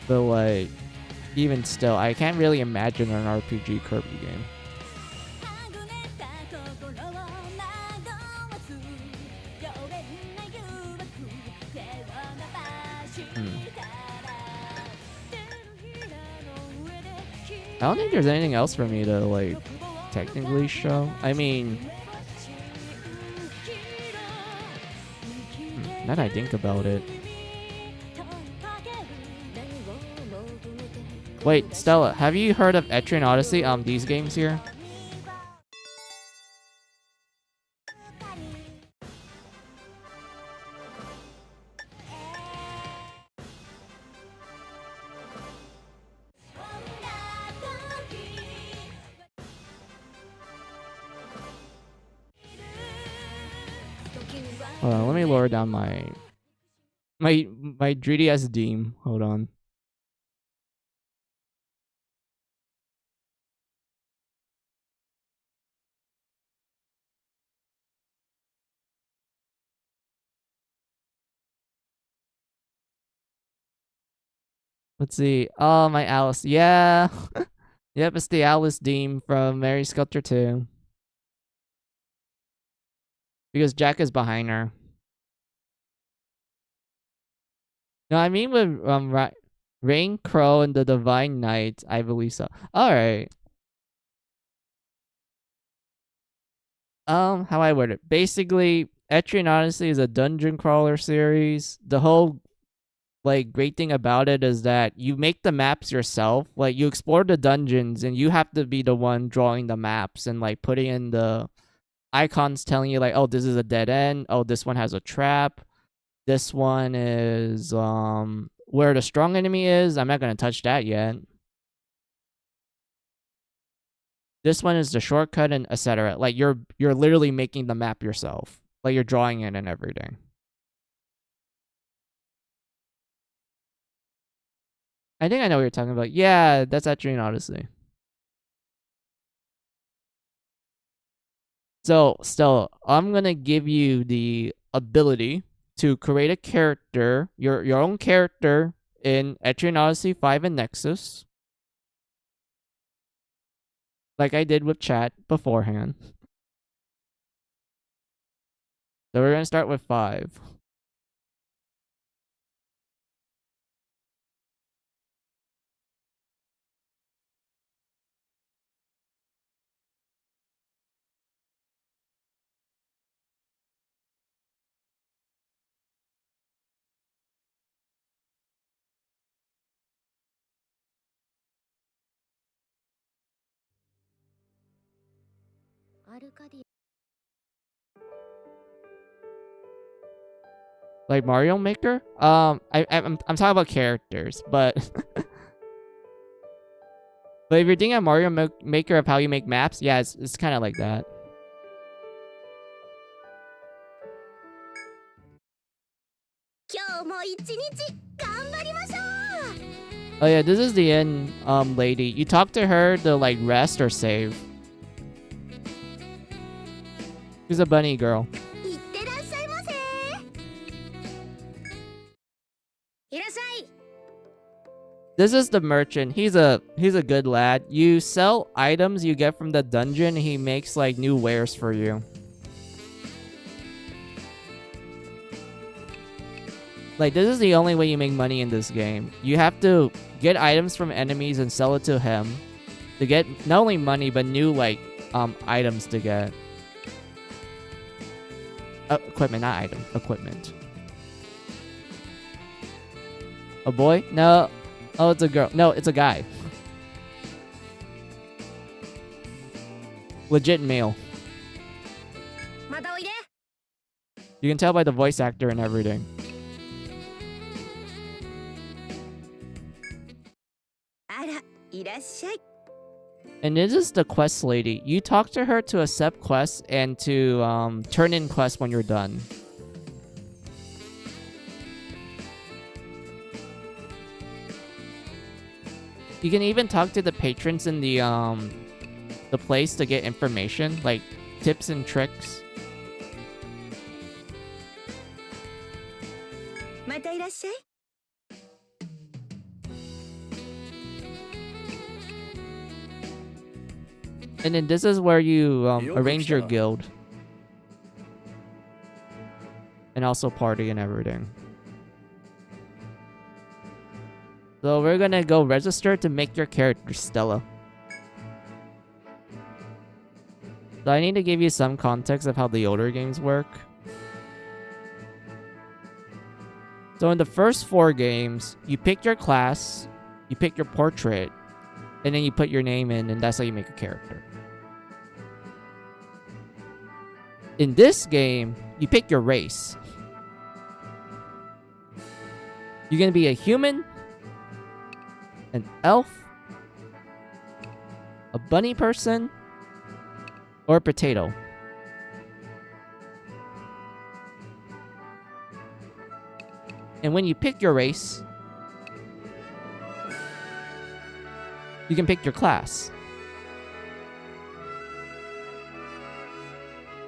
But like, even still, I can't really imagine an RPG Kirby game. I don't think there's anything else for me to like technically show. I mean, now that I think about it. Wait, Stella, have you heard of Etrian Odyssey? These games here? Hold on, let me lower down my 3DS Deem. Hold on. Let's see. Oh, my Alice. Yeah. Yep, it's the Alice Deem from Mary Sculptor 2. Because Jack is behind her. No, I mean with Rain Crow and the Divine Knight, I believe so. Alright. How I word it. Basically, Etrian Odyssey is a dungeon crawler series. The whole like great thing about it is that you make the maps yourself. Like you explore the dungeons and you have to be the one drawing the maps and like putting in the icons telling you like, oh, this is a dead end. Oh, this one has a trap. This one is where the strong enemy is. I'm not gonna touch that yet. This one is the shortcut and etc. Like you're literally making the map yourself. Like you're drawing it and everything. I think I know what you're talking about. Yeah, that's Etrian Odyssey. So, Stella, I'm gonna give you the ability to create a character, your own character in Etrian Odyssey 5 and Nexus. Like I did with chat beforehand. So we're gonna start with 5. Like Mario Maker? I'm talking about characters, but but if you're thinking of Mario Maker of how you make maps, yeah, it's kind of like that. Oh yeah, this is the end, lady. You talk to her to like rest or save. She's a bunny girl. This is the merchant. He's a good lad. You sell items you get from the dungeon. He makes like new wares for you. Like, this is the only way you make money in this game. You have to get items from enemies and sell it to him to get not only money but new like items to get. Equipment, not item. Equipment. A boy? No. Oh, it's a girl. No, it's a guy. Legit male. You can tell by the voice actor and everything. And this is the quest lady. You talk to her to accept quests and to turn in quests when you're done. You can even talk to the patrons in the place to get information, like tips and tricks. And then this is where you arrange your guild. And also party and everything. So we're gonna go register to make your character Stella. So I need to give you some context of how the older games work. So in the first 4 games, you pick your class, you pick your portrait, and then you put your name in, and that's how you make a character. In this game, you pick your race. You're gonna be a human, an elf, a bunny person, or a potato. And when you pick your race, you can pick your class.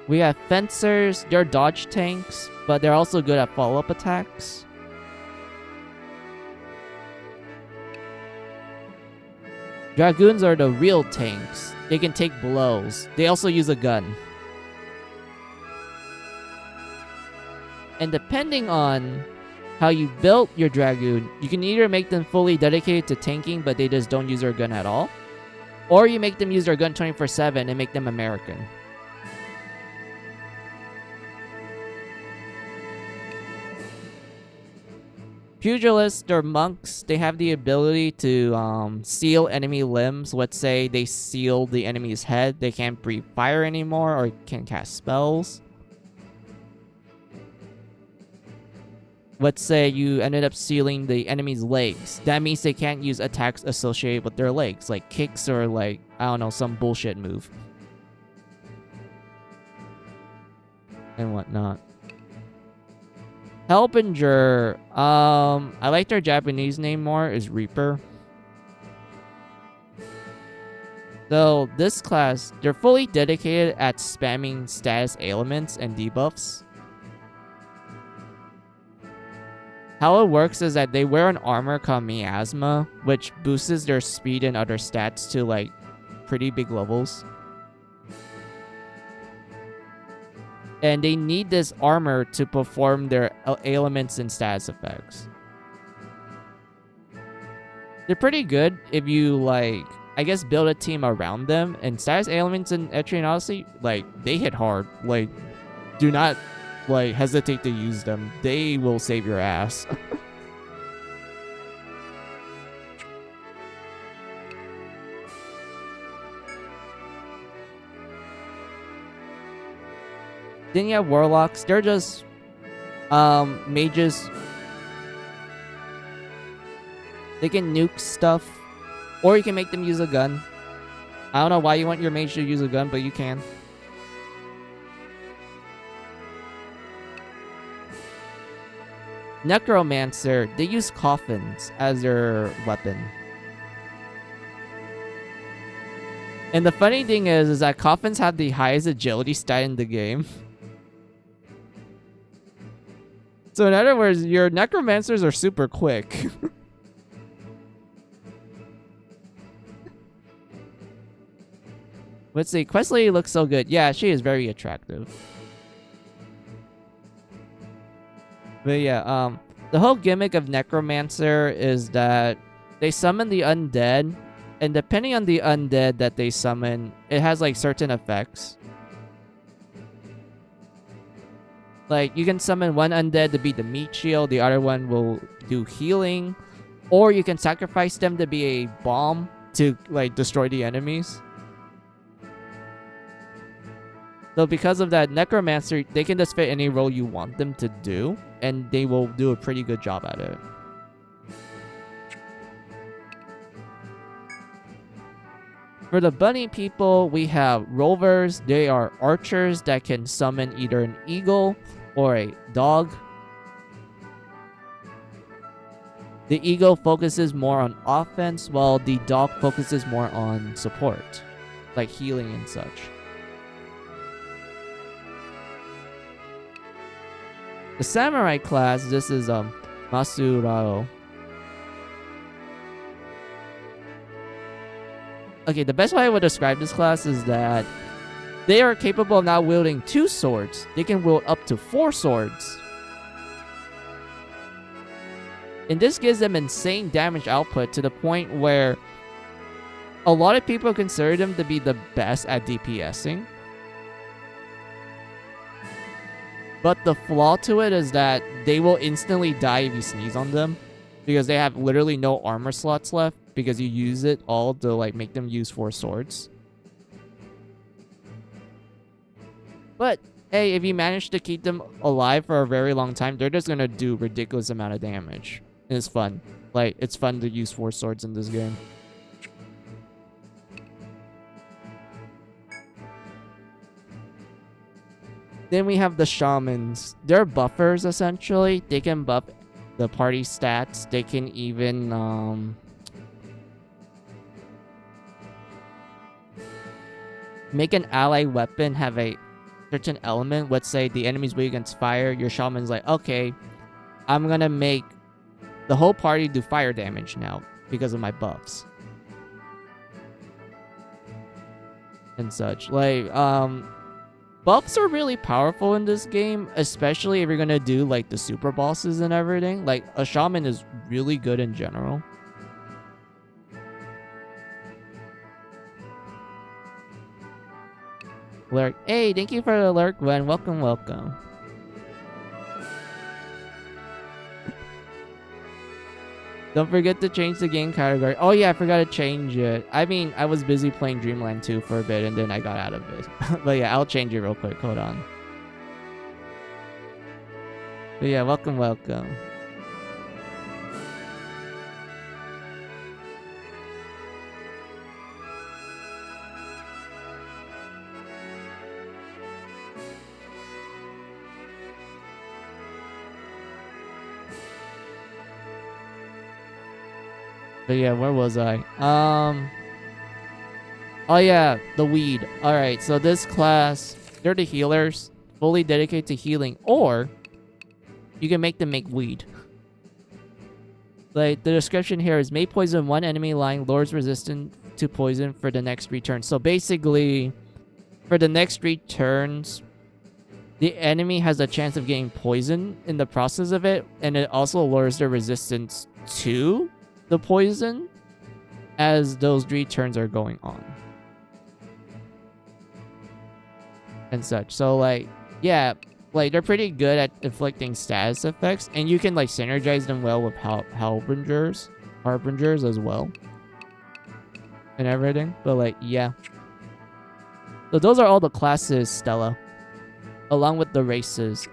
We have fencers. They're dodge tanks, but they're also good at follow-up attacks. Dragoons are the real tanks. They can take blows. They also use a gun. And depending on how you built your Dragoon, you can either make them fully dedicated to tanking, but they just don't use their gun at all. Or you make them use their gun 24/7 and make them American. Pugilists, they're monks. They have the ability to seal enemy limbs. Let's say they seal the enemy's head. They can't breathe fire anymore or can't cast spells. Let's say you ended up sealing the enemy's legs. That means they can't use attacks associated with their legs, like kicks or like, I don't know, some bullshit move. And whatnot. Helpinger, I like their Japanese name more, is Reaper. So this class, they're fully dedicated at spamming status ailments and debuffs. How it works is that they wear an armor called Miasma, which boosts their speed and other stats to like pretty big levels. And they need this armor to perform their ailments and status effects. They're pretty good if you like, I guess, build a team around them. And status ailments in Etrian Odyssey, like, they hit hard. Like, do not like hesitate to use them. They will save your ass. Then you have warlocks. They're just mages. They can nuke stuff, or you can make them use a gun. I don't know why you want your mage to use a gun, but you can. Necromancer, they use coffins as their weapon. And the funny thing is that coffins have the highest agility stat in the game. So in other words, your necromancers are super quick. Let's see. Quest Lady looks so good. Yeah, she is very attractive. But yeah, the whole gimmick of Necromancer is that they summon the undead, and depending on the undead that they summon, it has like certain effects. Like you can summon one undead to be the meat shield, the other one will do healing, or you can sacrifice them to be a bomb to like destroy the enemies. So because of that, Necromancer, they can just fit any role you want them to do, and they will do a pretty good job at it. For the bunny people, we have rovers. They are archers that can summon either an eagle or a dog. The eagle focuses more on offense, while the dog focuses more on support, like healing and such. The samurai class, this is Masurao. Okay, the best way I would describe this class is that they are capable of not wielding 2 swords. They can wield up to 4 swords. And this gives them insane damage output to the point where a lot of people consider them to be the best at DPSing. But the flaw to it is that they will instantly die if you sneeze on them, because they have literally no armor slots left because you use it all to like make them use 4 swords. But hey, if you manage to keep them alive for a very long time, they're just gonna do ridiculous amount of damage. And it's fun. Like, it's fun to use 4 swords in this game. Then we have the shamans. They're buffers, essentially. They can buff the party stats. They can even make an ally weapon have a certain element. Let's say the enemy's weak against fire. Your shaman's like, okay, I'm gonna make the whole party do fire damage now because of my buffs. And such. Like, buffs are really powerful in this game, especially if you're gonna do like the super bosses and everything. Like, a shaman is really good in general. Lurk. Hey, thank you for the lurk, Gwen. Welcome, welcome. Don't forget to change the game category. Oh yeah, I forgot to change it. I mean, I was busy playing Dreamland 2 for a bit and then I got out of it. But yeah, I'll change it real quick. Hold on. But yeah, welcome, welcome. But yeah, where was I? Oh yeah, the weed. Alright, so this class, they're the healers, fully dedicated to healing, or you can make them make weed. Like, the description here is, may poison one enemy line, lures resistant to poison for the next 3 turns. So basically, for the next 3 turns, the enemy has a chance of getting poisoned in the process of it, and it also lowers their resistance to the poison as those 3 turns are going on. And such. So, like, yeah, like, they're pretty good at inflicting status effects, and you can, like, synergize them well with Harbingers as well. And everything. But, like, yeah. So those are all the classes, Stella. Along with the races.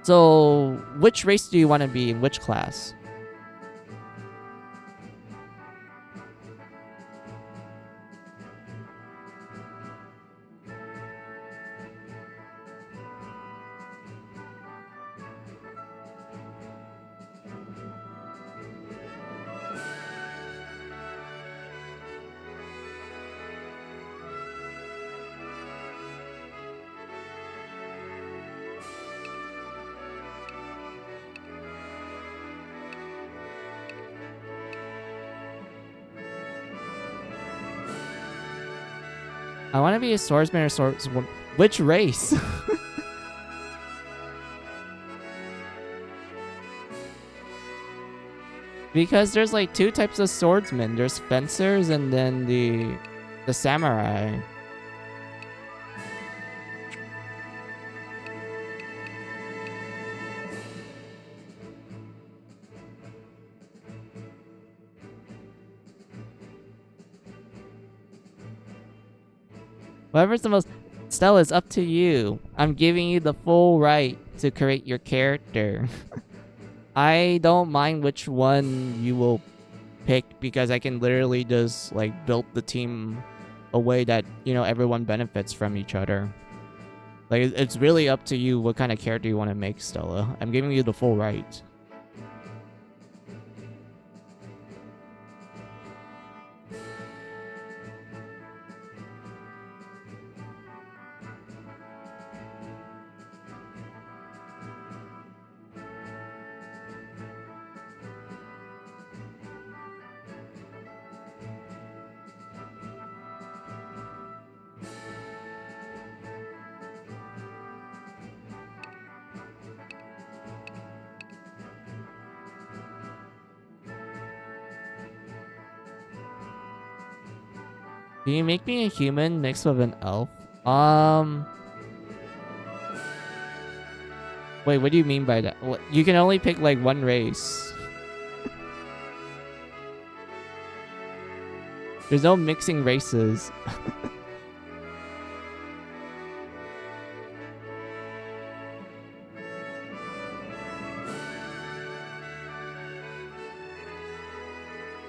So, which race do you want to be in? Which class? I want to be a swordsman or swordswoman. Which race? Because there's like two types of swordsmen. There's fencers and then the samurai. Whoever's the most... Stella, it's up to you. I'm giving you the full right to create your character. I don't mind which one you will pick because I can literally just like build the team a way that, you know, everyone benefits from each other. Like, it's really up to you what kind of character you want to make, Stella. I'm giving you the full right. Can you make me a human mixed with an elf? Wait, what do you mean by that? You can only pick like one race. There's no mixing races.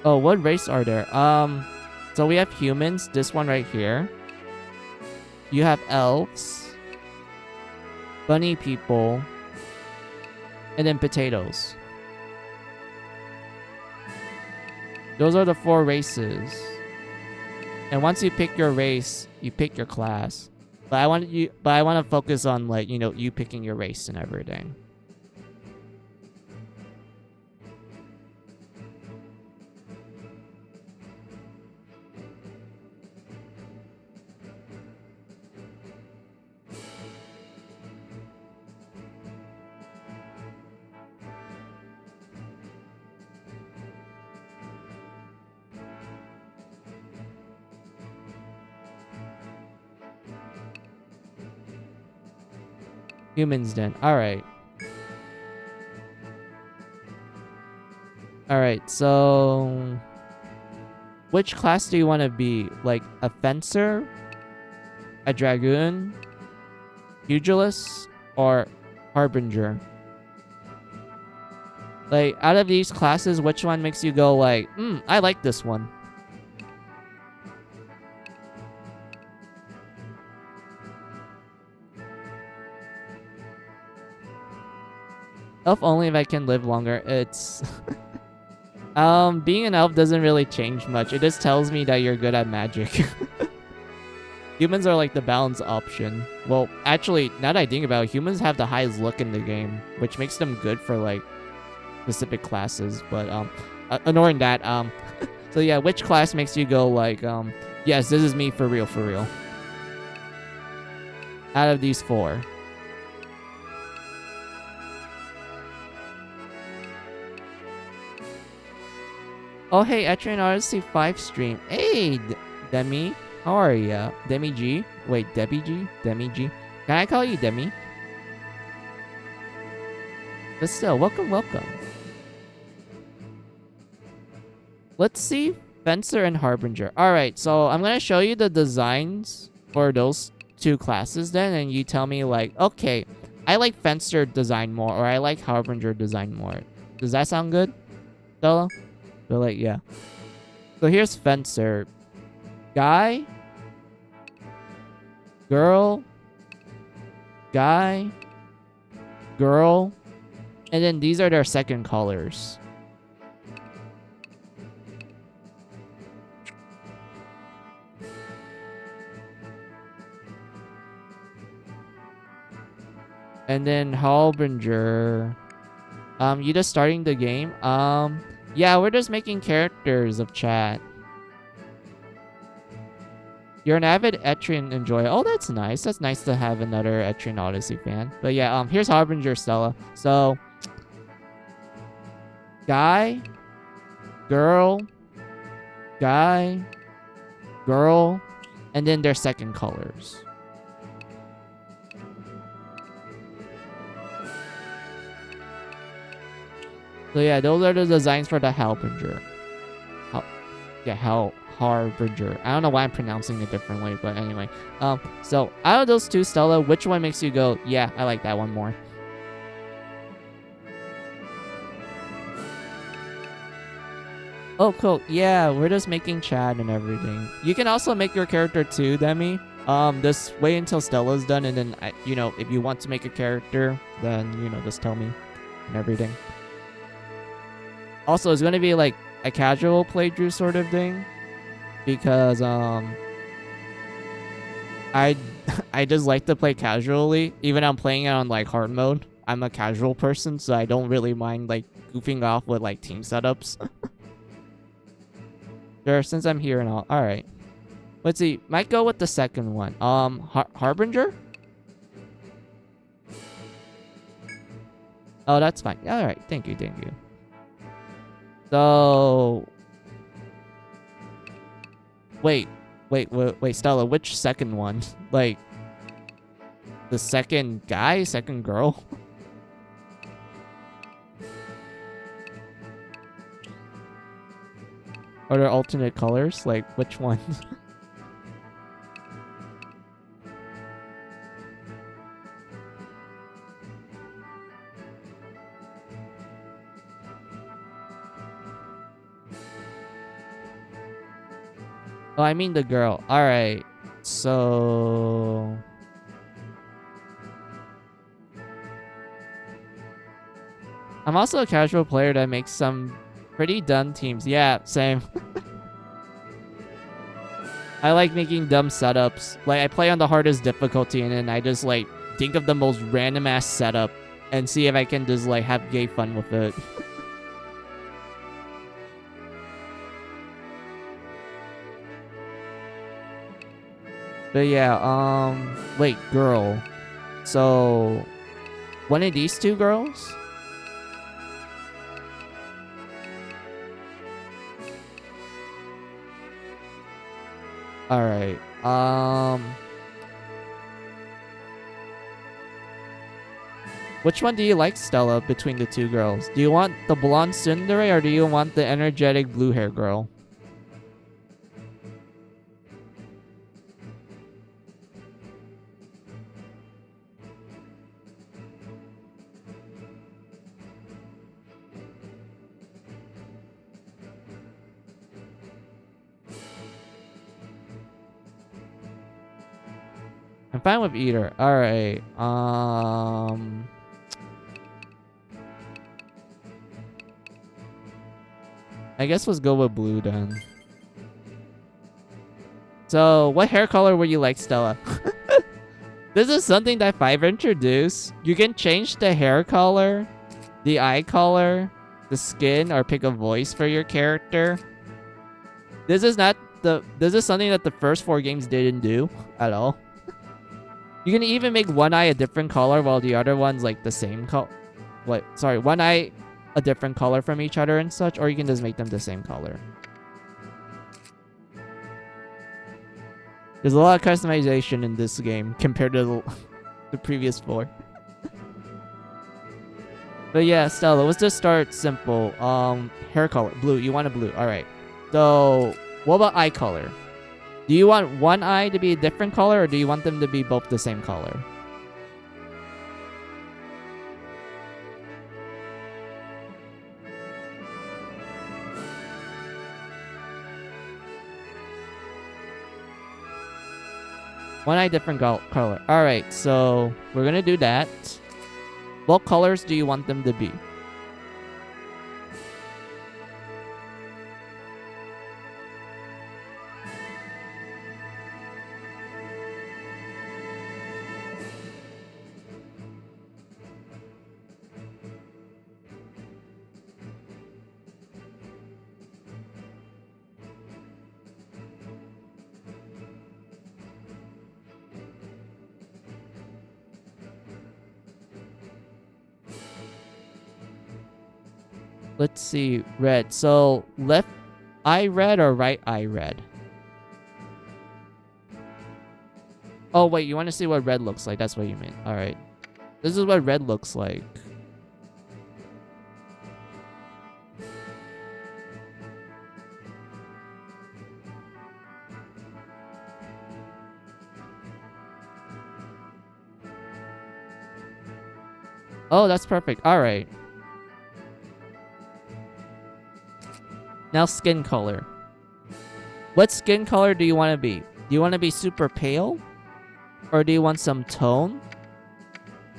Oh, what race are there? So we have humans, this one right here. You have elves, bunny people, and then potatoes. Those are the 4 races. And once you pick your race, you pick your class. But I want to focus on, like, you know, you picking your race and everything. Humans then. Alright. Alright, so... which class do you want to be? Like, a fencer? A dragoon? Pugilist? Or harbinger? Like, out of these classes, which one makes you go like, I like this one? Elf only if I can live longer. It's... being an elf doesn't really change much. It just tells me that you're good at magic. Humans are like the balance option. Well, actually, now that I think about it, humans have the highest look in the game, which makes them good for like specific classes. But ignoring that, so yeah, which class makes you go like, yes, this is me for real, for real? Out of these 4. Oh, hey, Etrian Odyssey 5 stream. Hey, Demi. How are ya? Demi G? Wait, Debbie G? Demi G? Can I call you Demi? But still, welcome, welcome. Let's see Fencer and Harbinger. Alright, so I'm gonna show you the designs for those 2 classes then, and you tell me like, okay, I like Fencer design more, or I like Harbinger design more. Does that sound good, Stella? But like, yeah. So here's Fencer. Guy. Girl. Guy. Girl. And then these are their second colors. And then Harbinger. You just starting the game? Yeah, we're just making characters of chat. You're an avid Etrian enjoyer. Oh, that's nice. That's nice to have another Etrian Odyssey fan. But yeah, here's Harbinger Stella. So, guy, girl, guy, girl, and then their second colors. So yeah, those are the designs for the Harbinger. Harbinger. I don't know why I'm pronouncing it differently, but anyway. So out of those two, Stella, which one makes you go, yeah, I like that one more? Oh, cool. Yeah, we're just making chat and everything. You can also make your character too, Demi. Just wait until Stella's done, and then, if you want to make a character, then, just tell me and everything. Also, it's going to be like a casual playthrough sort of thing, because, I just like to play casually, even I'm playing it on, like, hard mode. I'm a casual person, so I don't really mind, like, goofing off with, like, team setups. Sure, since I'm here and all. Alright. Let's see. Might go with the second one. Harbinger? Oh, that's fine. Alright, thank you. So... Wait, Stella, which second one? Like, the second guy? Second girl? Are there alternate colors? Like, which one? Oh, I mean the girl. Alright. So... I'm also a casual player that makes some pretty dumb teams. Yeah, same. I like making dumb setups. Like, I play on the hardest difficulty, and then I just, like, think of the most random-ass setup and see if I can just, like, have gay fun with it. But yeah, wait, girl. So, one of these two girls? Alright, which one do you like, Stella, between the two girls? Do you want the blonde tsundere, or do you want the energetic blue hair girl? I'm fine with either. Alright, I guess let's go with blue then. So, what hair color would you like, Stella? This is something that Five introduced. You can change the hair color, the eye color, the skin, or pick a voice for your character. This is something that the first 4 games didn't do at all. You can even make one eye a different color while the other one's like the same color. One eye a different color from each other and such, or you can just make them the same color. There's a lot of customization in this game compared to the previous 4. But yeah, Stella, let's just start simple. Hair color, blue. You want a blue. Alright. So, what about eye color? Do you want one eye to be a different color, or do you want them to be both the same color? One eye different color. Alright, so we're gonna do that. What colors do you want them to be? Let's see. Red. So left eye red or right eye red? Oh, wait. You want to see what red looks like? That's what you mean. All right. This is what red looks like. Oh, that's perfect. All right. Now skin color. What skin color do you want to be? Do you want to be super pale? Or do you want some tone?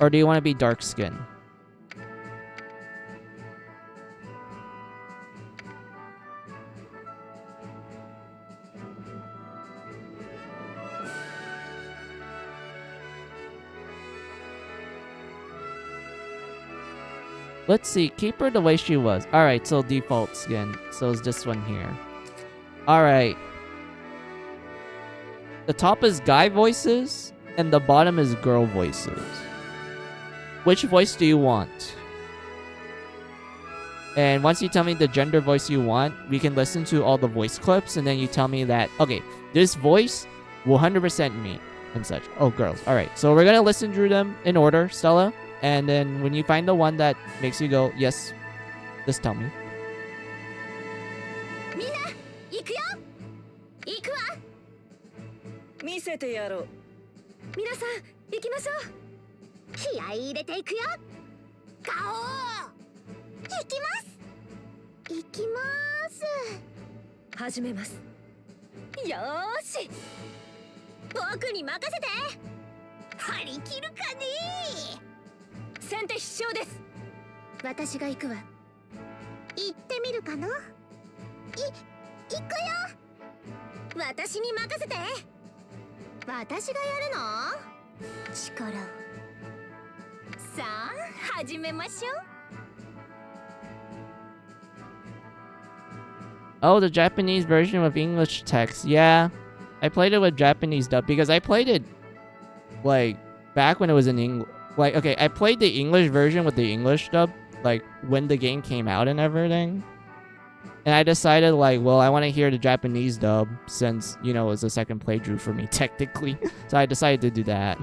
Or do you want to be dark skin? Let's see. Keep her the way she was. Alright, so default skin. So it's this one here. Alright. The top is guy voices, and the bottom is girl voices. Which voice do you want? And once you tell me the gender voice you want, we can listen to all the voice clips, and then you tell me that, okay, this voice will 100% me, and such. Oh, girls. Alright, so we're gonna listen through them in order, Stella. And then when you find the one that makes you go, yes, just tell me. みんな行くよ行くわ見せてやろう皆さん行きましょう気合い入れていくよガオー行きます行きます始めますよーし僕に任せて張り切るかね先手必勝です私が行くわ行ってみるかの行くよ私に任せて私がやるの力をさあ始めましょう Oh, the Japanese version with English text. Yeah, I played it with Japanese dub because I played it like back when it was in English. Like, okay, I played the English version with the English dub, like, when the game came out and everything. And I decided, like, well, I want to hear the Japanese dub since, you know, it was a second playthrough for me, technically. So I decided to do that.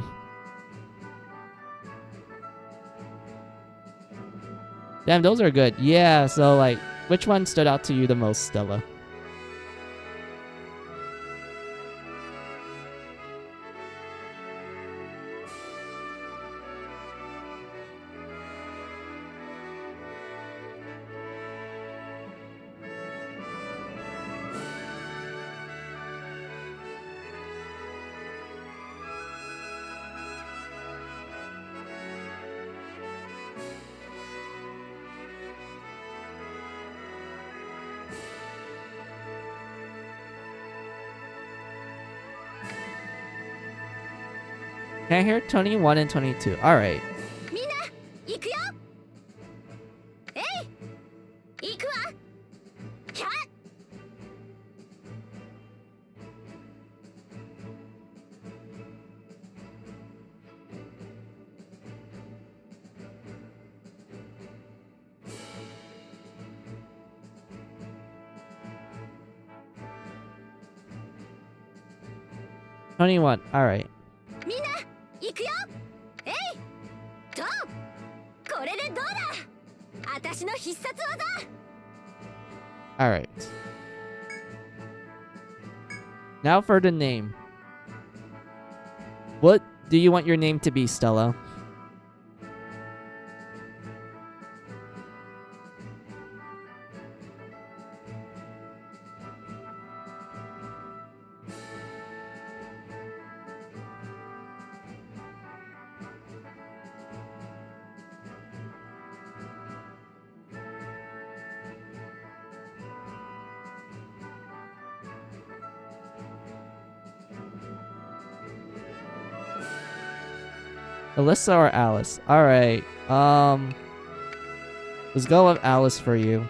Damn, those are good. Yeah, so, like, which one stood out to you the most, Stella? Can I hear 21 and 22? Alright. みんな行くよえい行くわキャッ 21. Alright. みんな行くよえいどうこれでどうだ私の必殺技 Alright. Now for the name. What do you want your name to be, Stella? Alyssa or Alice? Alright. Let's go with Alice for you.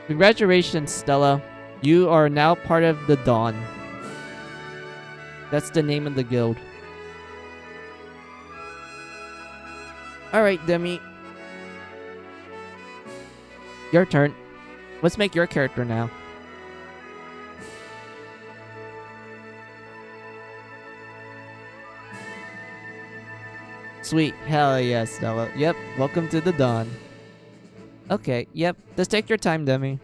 Congratulations, Stella. You are now part of the Dawn. That's the name of the guild. Alright, Demi. Your turn. Let's make your character now. Sweet. Hell yes, Stella. Yep. Welcome to the dawn. Okay. Yep. Just take your time, Demi.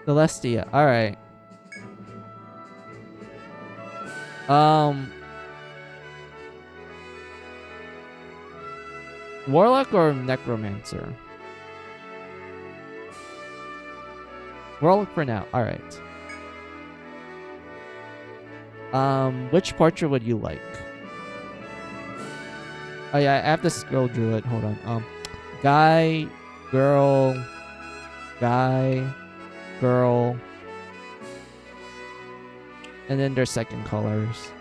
Celestia. Alright. Warlock or Necromancer? Warlock for now. Alright. Which portrait would you like? Oh yeah, I have to scroll through it. Hold on. Guy, girl, guy, girl, and then their second colors.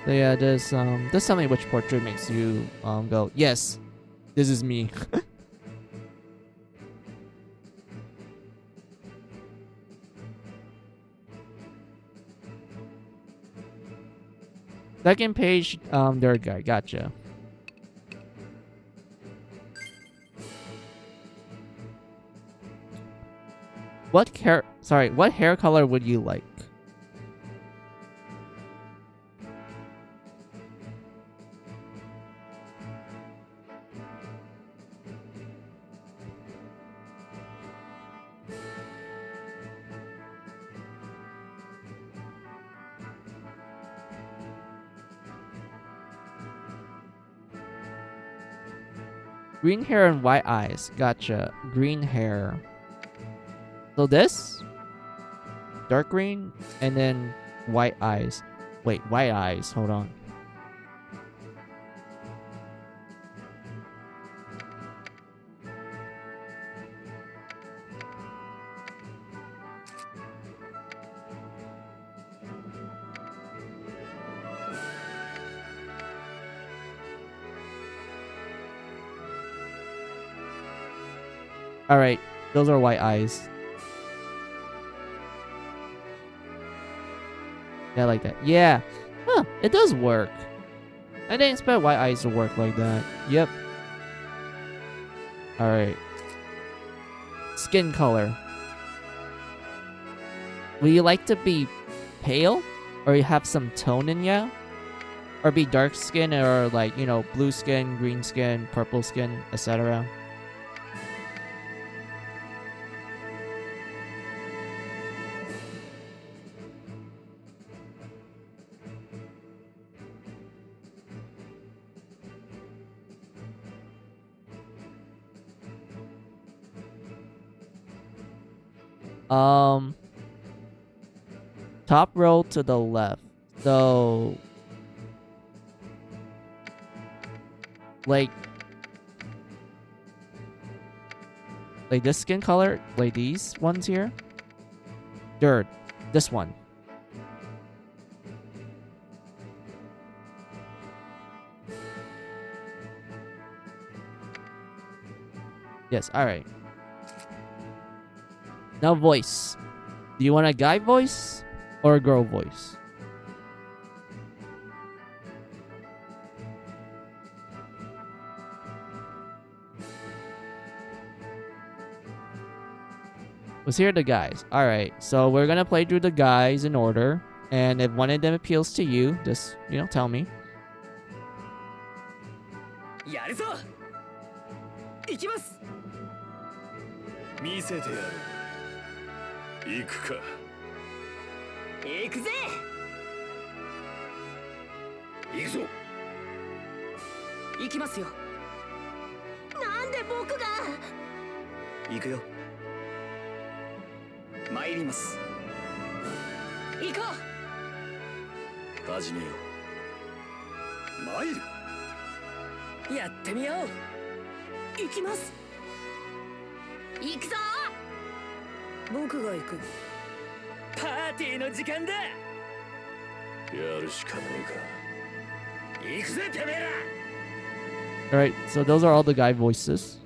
So yeah, just tell me which portrait makes you go, yes, this is me. Second page, third guy, gotcha. What hair color would you like? Green hair and white eyes. Gotcha. Green hair. So this? Dark green and then white eyes. Wait, white eyes. Hold on. Alright, those are white eyes. Yeah, I like that. Yeah. Huh, it does work. I didn't expect white eyes to work like that. Yep. Alright. Skin color. Would you like to be pale? Or you have some tone in you? Or be dark skin or like, you know, blue skin, green skin, purple skin, etc. Top row to the left. So like this skin color, like these ones here. Third, this one. Yes, alright. Now voice. Do you want a guy voice or a girl voice? Let's hear the guys. Alright, so we're gonna play through the guys in order. And if one of them appeals to you, just, tell me. やるぞ行きます見せてやろう行くか行くぜ行くぞ行きますよなんで僕が行くよ参ります行こ始めよう参るうやってみよう行きます行くぞ僕が行くパーティーの時間だやるしかねえか行くぜてめえら Alright, so those are all the guy voices.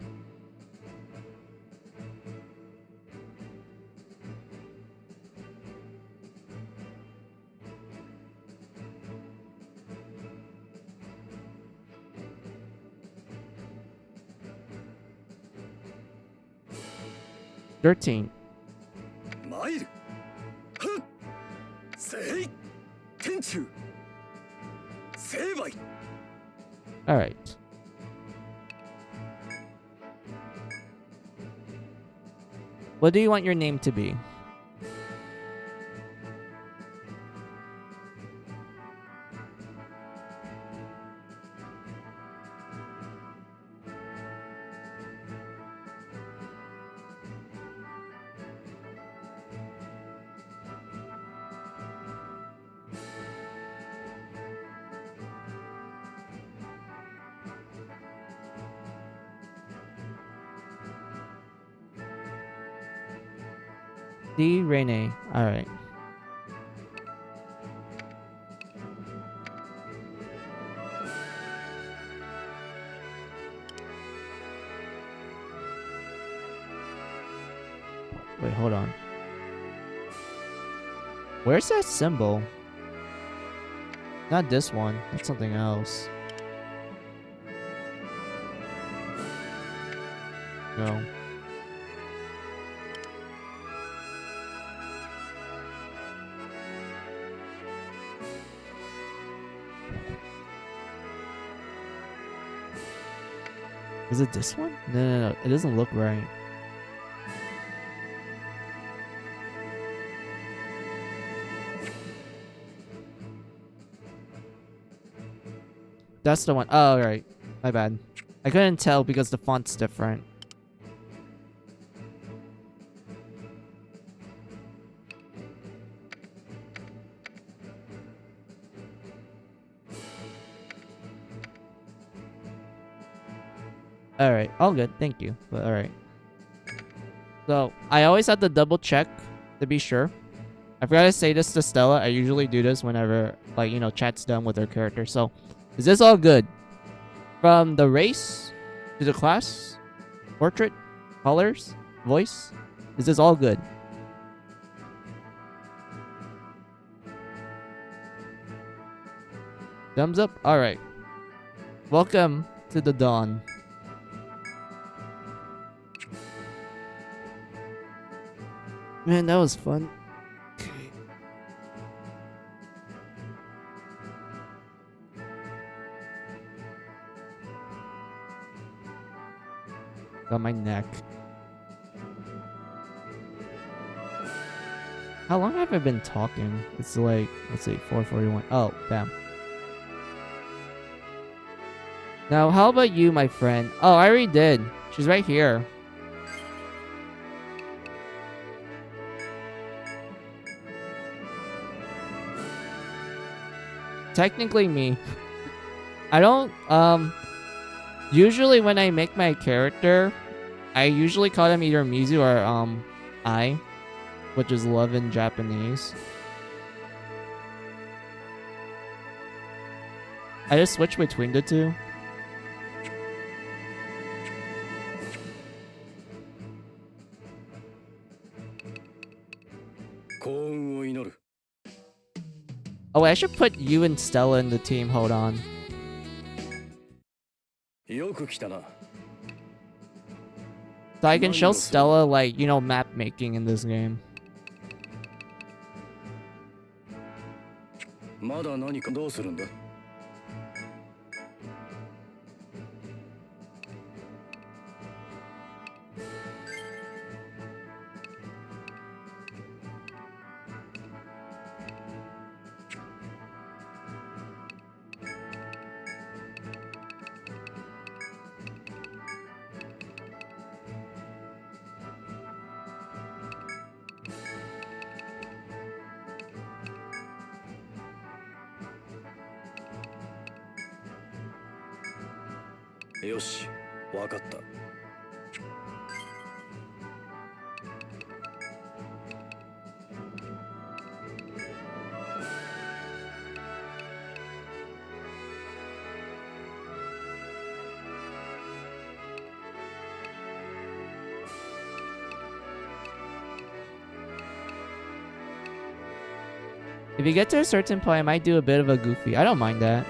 $13. 参るはっせい天中成敗 Alright. What do you want your name to be? D. Rene. Alright. Wait, hold on. Where's that symbol? Not this one. That's something else. No. Is it this one? No. It doesn't look right. That's the one. Oh, right. My bad. I couldn't tell because the font's different. Alright, all good, thank you. But alright. So, I always have to double check to be sure. I forgot to say this to Stella. I usually do this whenever, like, chat's done with her character. So, is this all good? From the race to the class, portrait, colors, voice, is this all good? Thumbs up? Alright. Welcome to the dawn. Man, that was fun. Got my neck. How long have I been talking? It's like, let's see, 4:41. Oh, damn. Now, how about you, my friend? Oh, I already did. She's right here. Technically me. I don't, usually when I make my character, I usually call them either Mizu or, I, which is love in Japanese. I just switch between the two. Oh, I should put you and Stella in the team. Hold on. よく来たな So I can show Stella, like, you know, map making in this game. まだ何かどうするんだ よし、わかった。If you get to a certain point, I might do a bit of a goofy. I don't mind that.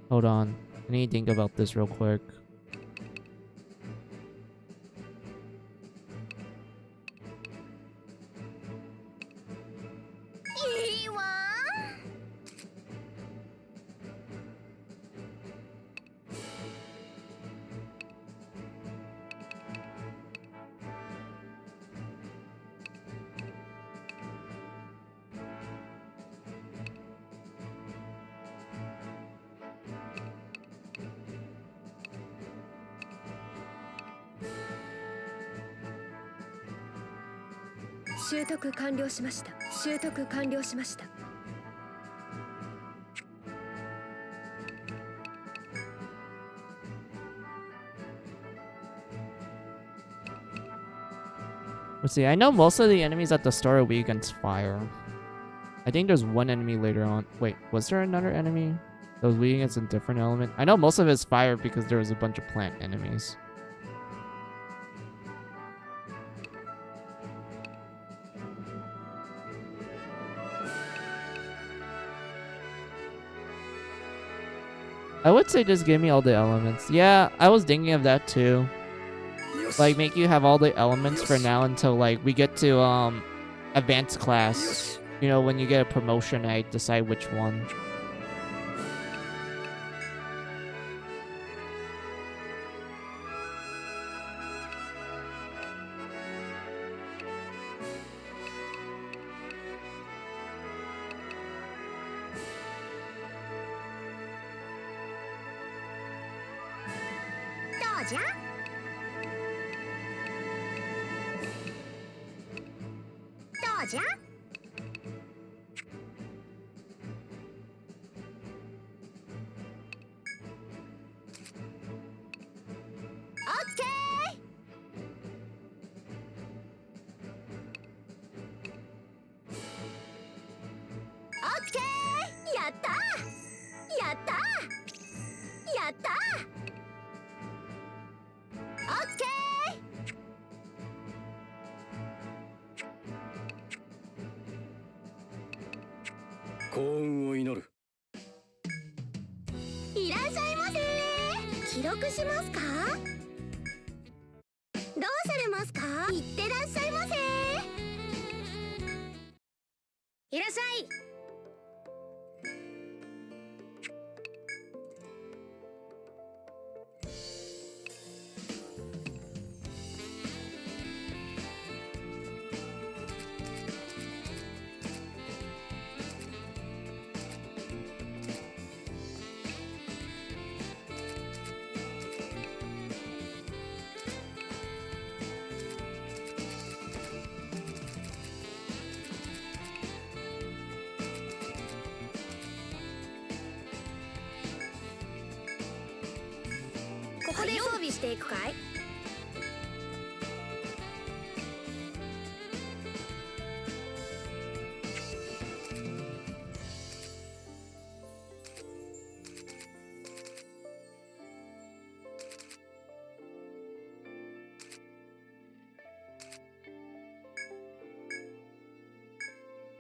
Hold on. I need to think about this real quick. Let's see, I know most of the enemies at the start are weak against fire. I think there's one enemy later on. Wait, was there another enemy that was weak against a different element? I know most of it's fire because there was a bunch of plant enemies. I would say just give me all the elements. Yeah, I was thinking of that too. Like, make you have all the elements for now until, like, we get to, advanced class. You know, when you get a promotion, I decide which one.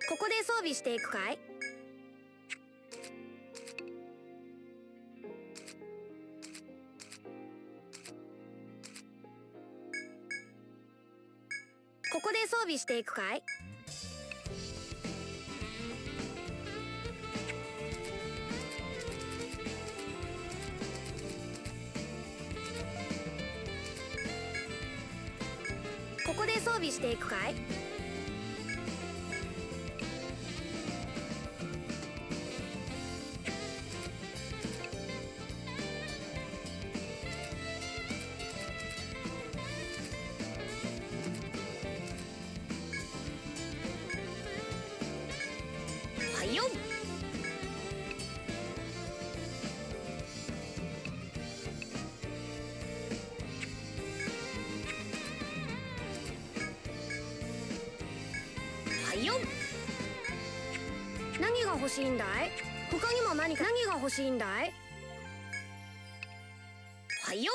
ここで装備していくかい？ここで装備していくかい？ここで装備していくかい？はいよ。はいよ。何が欲しいんだい？他にも何が欲しいんだい？はいよ。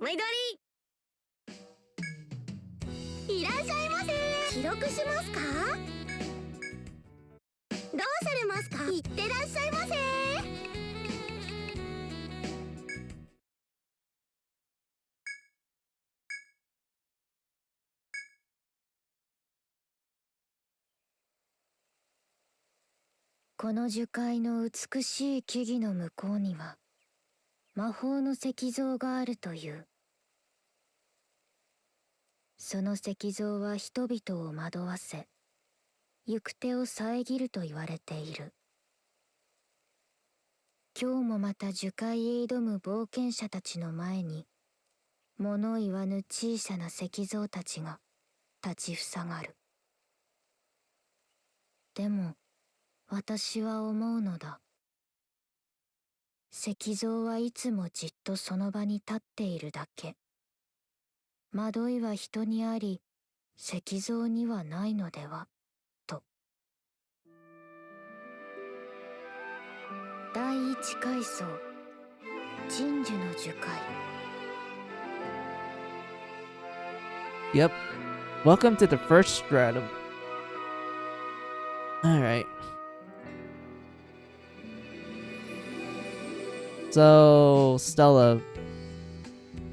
毎度あり。いらっしゃいませ。記録しますか？どうされますか？いってらっしゃいませ。この樹海の美しい木々の向こうには魔法の石像があるという。その石像は人々を惑わせ行く手を遮ると言われている。今日もまた樹海へ挑む冒険者たちの前に物言わぬ小さな石像たちが立ちふさがる。でも私は思うのだ。石像はいつもじっとその場に立っているだけ。惑いは人にあり、石像にはないのでは、と。第一階層、鎮守の樹海。Yep. Welcome to the first stratum. Alright. So, Stella,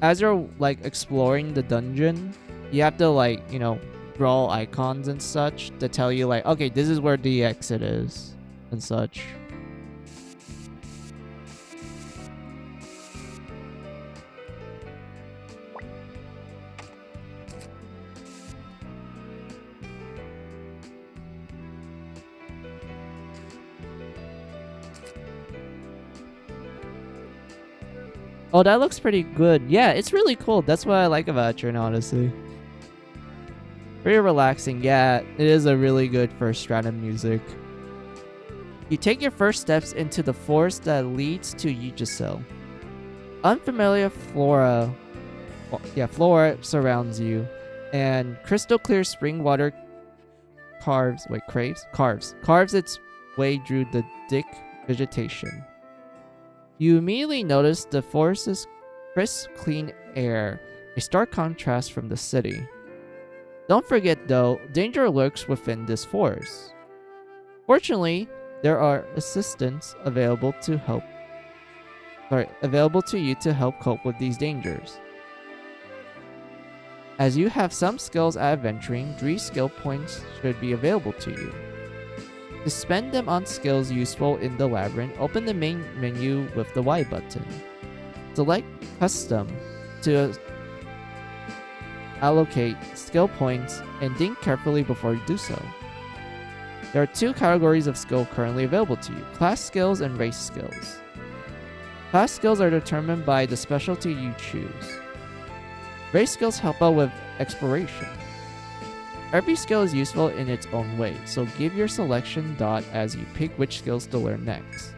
as you're like exploring the dungeon, you have to like, you know, draw icons and such to tell you like, okay, this is where the exit is and such. Oh, that looks pretty good. Yeah, it's really cool. That's what I like about Etrian Odyssey. Pretty relaxing. Yeah, it is a really good first stratum music. You take your first steps into the forest that leads to Yggdrasil. Unfamiliar flora surrounds you, and crystal clear spring water carves its way through the thick vegetation. You immediately notice the forest's crisp, clean air, a stark contrast from the city. Don't forget though, danger lurks within this forest. Fortunately, there are assistants available to you to help cope with these dangers. As you have some skills at adventuring, 3 skill points should be available to you. To spend them on skills useful in the labyrinth, open the main menu with the Y button. Select Custom to allocate skill points and think carefully before you do so. There are 2 categories of skill currently available to you, class skills and race skills. Class skills are determined by the specialty you choose. Race skills help out with exploration. Every skill is useful in its own way, so give your selection dot as you pick which skills to learn next.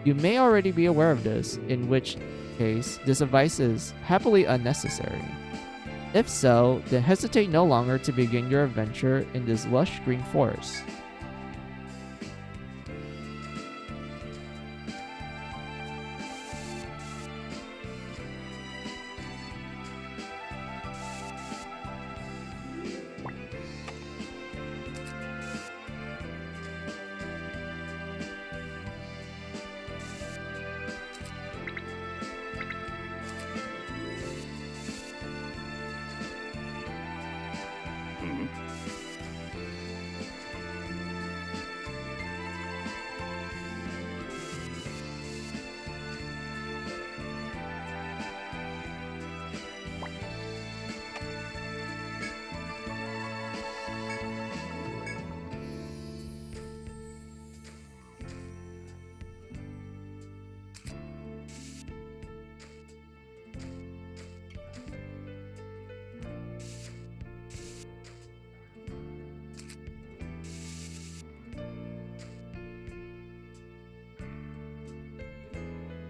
You may already be aware of this, in which case this advice is happily unnecessary. If so, then hesitate no longer to begin your adventure in this lush green forest.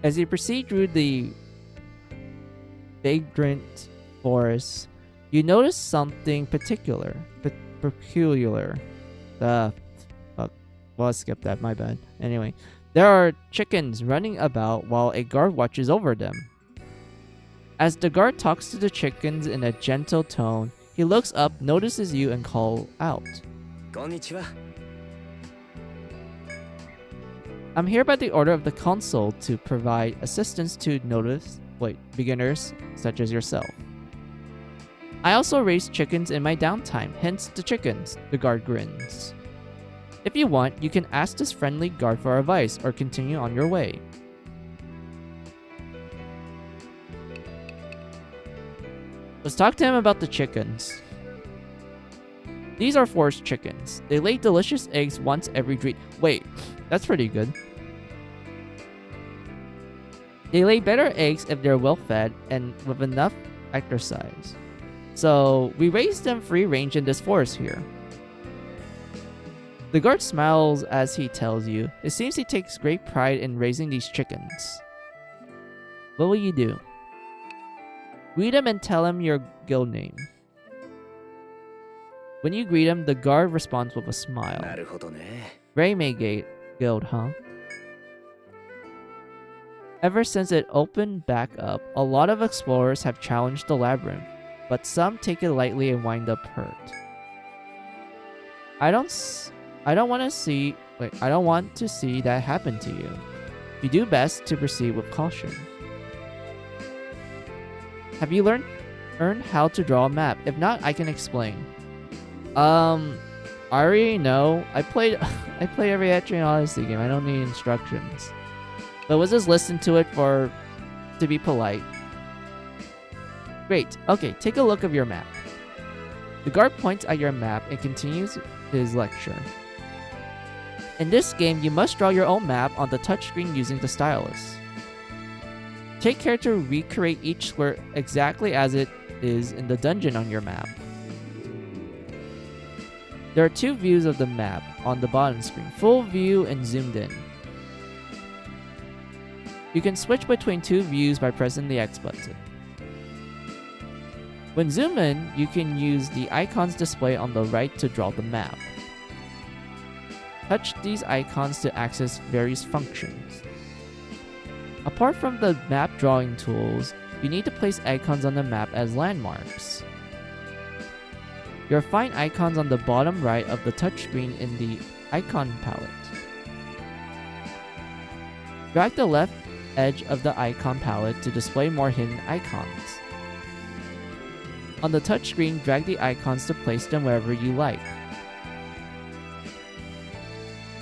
As you proceed through the vagrant forest, you notice something peculiar. Fuck. Well, I skipped that, my bad. Anyway, there are chickens running about while a guard watches over them. As the guard talks to the chickens in a gentle tone, he looks up, notices you, and calls out. こんにちは。 I'm here by the order of the council to provide assistance to beginners such as yourself. I also raise chickens in my downtime, hence the chickens, the guard grins. If you want, you can ask this friendly guard for advice or continue on your way. Let's talk to him about the chickens. These are forest chickens. They lay delicious eggs once every 3... Wait, that's pretty good. They lay better eggs if they're well fed and with enough exercise. So, we raise them free range in this forest here. The guard smiles as he tells you. It seems he takes great pride in raising these chickens. What will you do? Greet him and tell him your guild name. When you greet him, the guard responds with a smile. なるほどね。 Raymegate Guild, huh? Ever since it opened back up, a lot of explorers have challenged the labyrinth, but some take it lightly and wind up hurt. I don't want to see that happen to you. You do best to proceed with caution. Have you learned how to draw a map? If not, I can explain. I already know. I play every Etrian Odyssey game. I don't need instructions. But we'll just listen to it to be polite. Great. Okay, take a look of your map. The guard points at your map and continues his lecture. In this game, you must draw your own map on the touchscreen using the stylus. Take care to recreate each square exactly as it is in the dungeon on your map. There are two views of the map on the bottom screen, full view and zoomed in. You can switch between two views by pressing the X button. When zoom in, you can use the icons displayed on the right to draw the map. Touch these icons to access various functions. Apart from the map drawing tools, you need to place icons on the map as landmarks. You'll find icons on the bottom right of the touchscreen in the icon palette. Drag the left edge of the icon palette to display more hidden icons. On the touchscreen, drag the icons to place them wherever you like.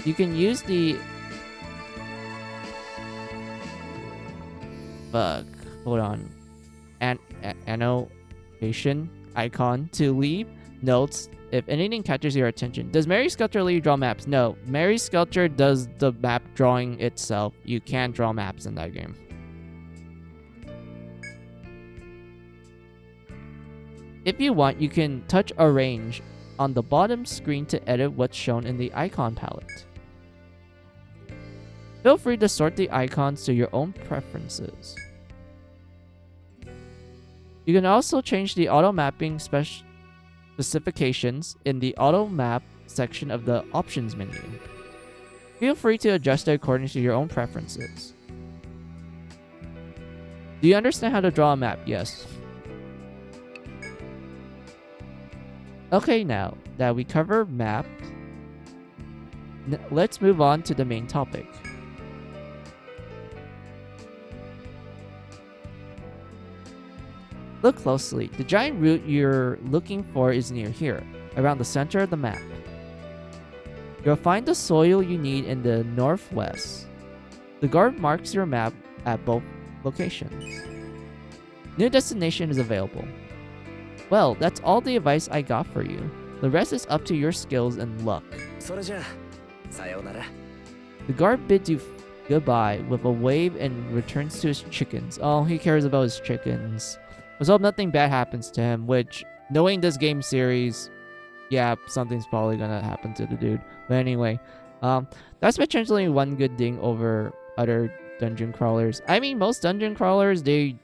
You can use the annotation icon to leave notes if anything catches your attention. Does Mary Sculptor let you draw maps? No, Mary Sculptor does the map drawing itself. You can't draw maps in that game. If you want, you can touch Arrange on the bottom screen to edit what's shown in the icon palette. Feel free to sort the icons to your own preferences. You can also change the auto mapping specifications in the auto map section of the options menu. Feel free to adjust it according to your own preferences. Do you understand how to draw a map? Yes. Okay, now that we cover maps, let's move on to the main topic. Look closely. The giant root you're looking for is near here, around the center of the map. You'll find the soil you need in the northwest. The guard marks your map at both locations. New destination is available. Well, that's all the advice I got for you. The rest is up to your skills and luck. それじゃあ、さようなら。 The guard bids you goodbye with a wave and returns to his chickens. Oh, he cares about his chickens. Let's hope nothing bad happens to him, which, knowing this game series, yeah, something's probably gonna happen to the dude. But anyway, that's potentially one good thing over other dungeon crawlers. I mean, most dungeon crawlers, they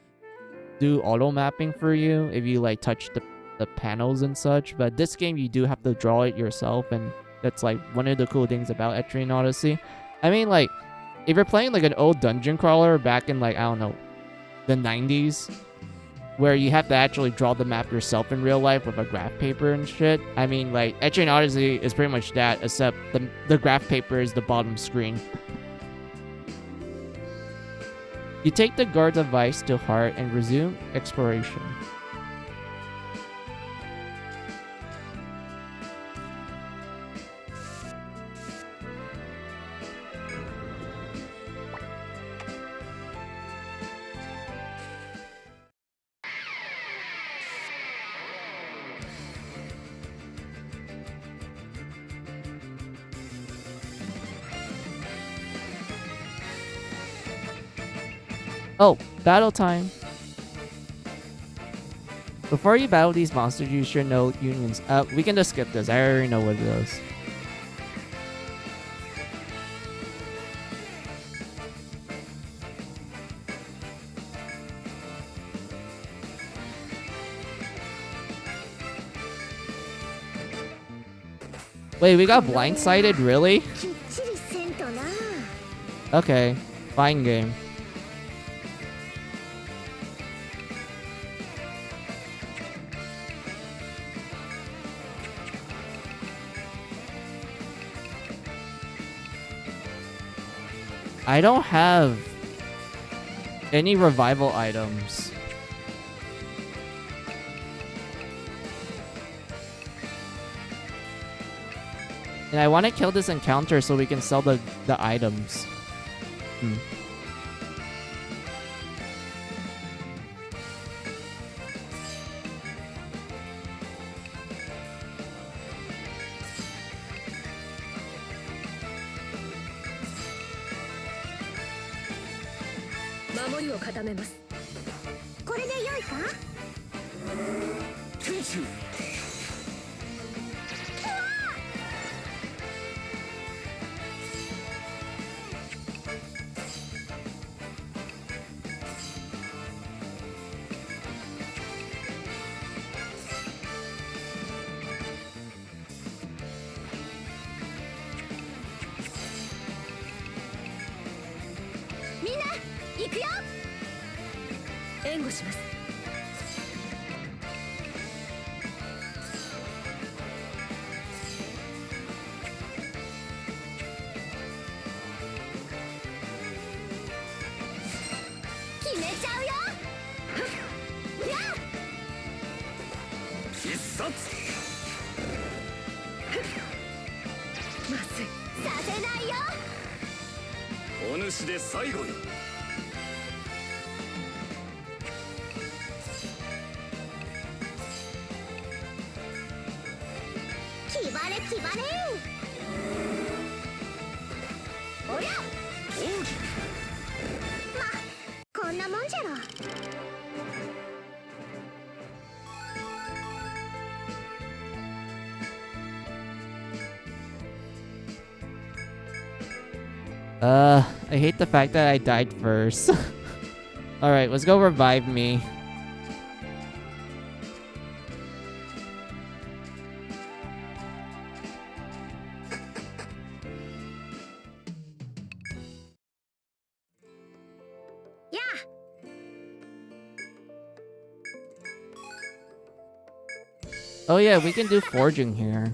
do auto mapping for you if you like touch the panels and such, but this game you do have to draw it yourself, and that's like one of the cool things about Etrian Odyssey. I mean, like, if you're playing like an old dungeon crawler back in like, I don't know, the 90s, where you have to actually draw the map yourself in real life with a graph paper and shit, I mean, like, Etrian Odyssey is pretty much that, except the graph paper is the bottom screen. You take the guard advice to heart and resume exploration. Oh, battle time. Before you battle these monsters, you should know unions. We can just skip this. I already know what it is. Wait, we got blindsided? Really? きっちりせんとな。 Okay, fine game. I don't have any revival items. And I want to kill this encounter so we can sell the items. Hmm. I hate the fact that I died first. Alright, let's go revive me. Oh yeah, we can do forging here.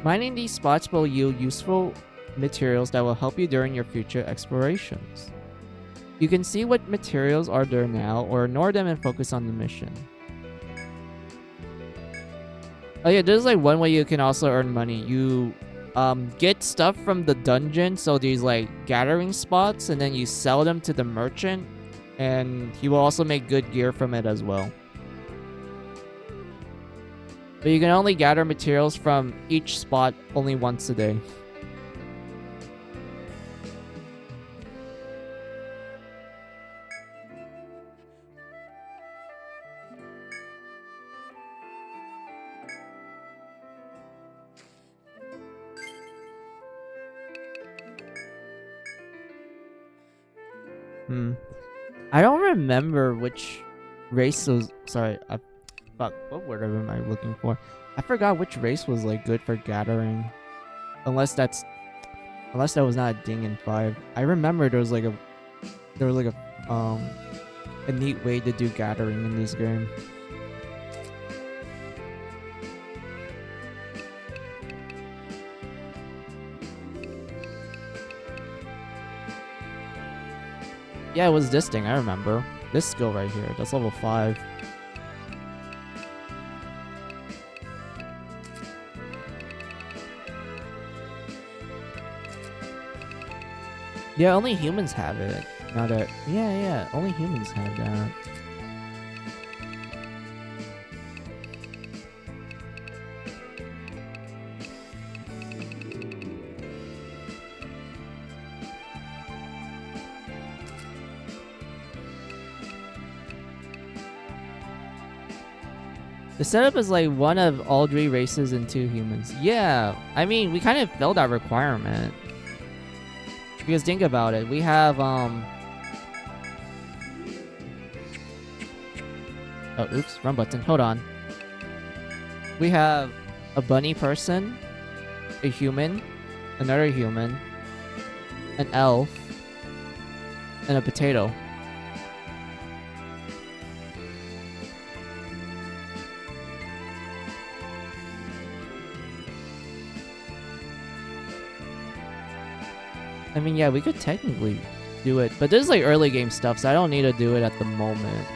Mining these spots will yield useful materials that will help you during your future explorations. You can see what materials are there now or ignore them and focus on the mission. Oh yeah, there's like one way you can also earn money. You get stuff from the dungeon, so these like gathering spots, and then you sell them to the merchant, and he will also make good gear from it as well. But you can only gather materials from each spot only once a day. I don't remember which race was. Sorry, fuck. What word am I looking for? I forgot which race was like good for gathering. Unless that was not a ding in 5. I remember there was like a neat way to do gathering in this game. Yeah, it was this thing, I remember. This skill right here. That's level 5. Yeah, only humans have it. Not a... Yeah, only humans have that. The setup is like one of all 3 races and 2 humans. Yeah, I mean, we kind of filled that requirement. Because think about it, we have, Oh, oops, wrong button, hold on. We have a bunny person, a human, another human, an elf, and a potato. I mean, yeah, we could technically do it, but this is like early game stuff, so I don't need to do it at the moment.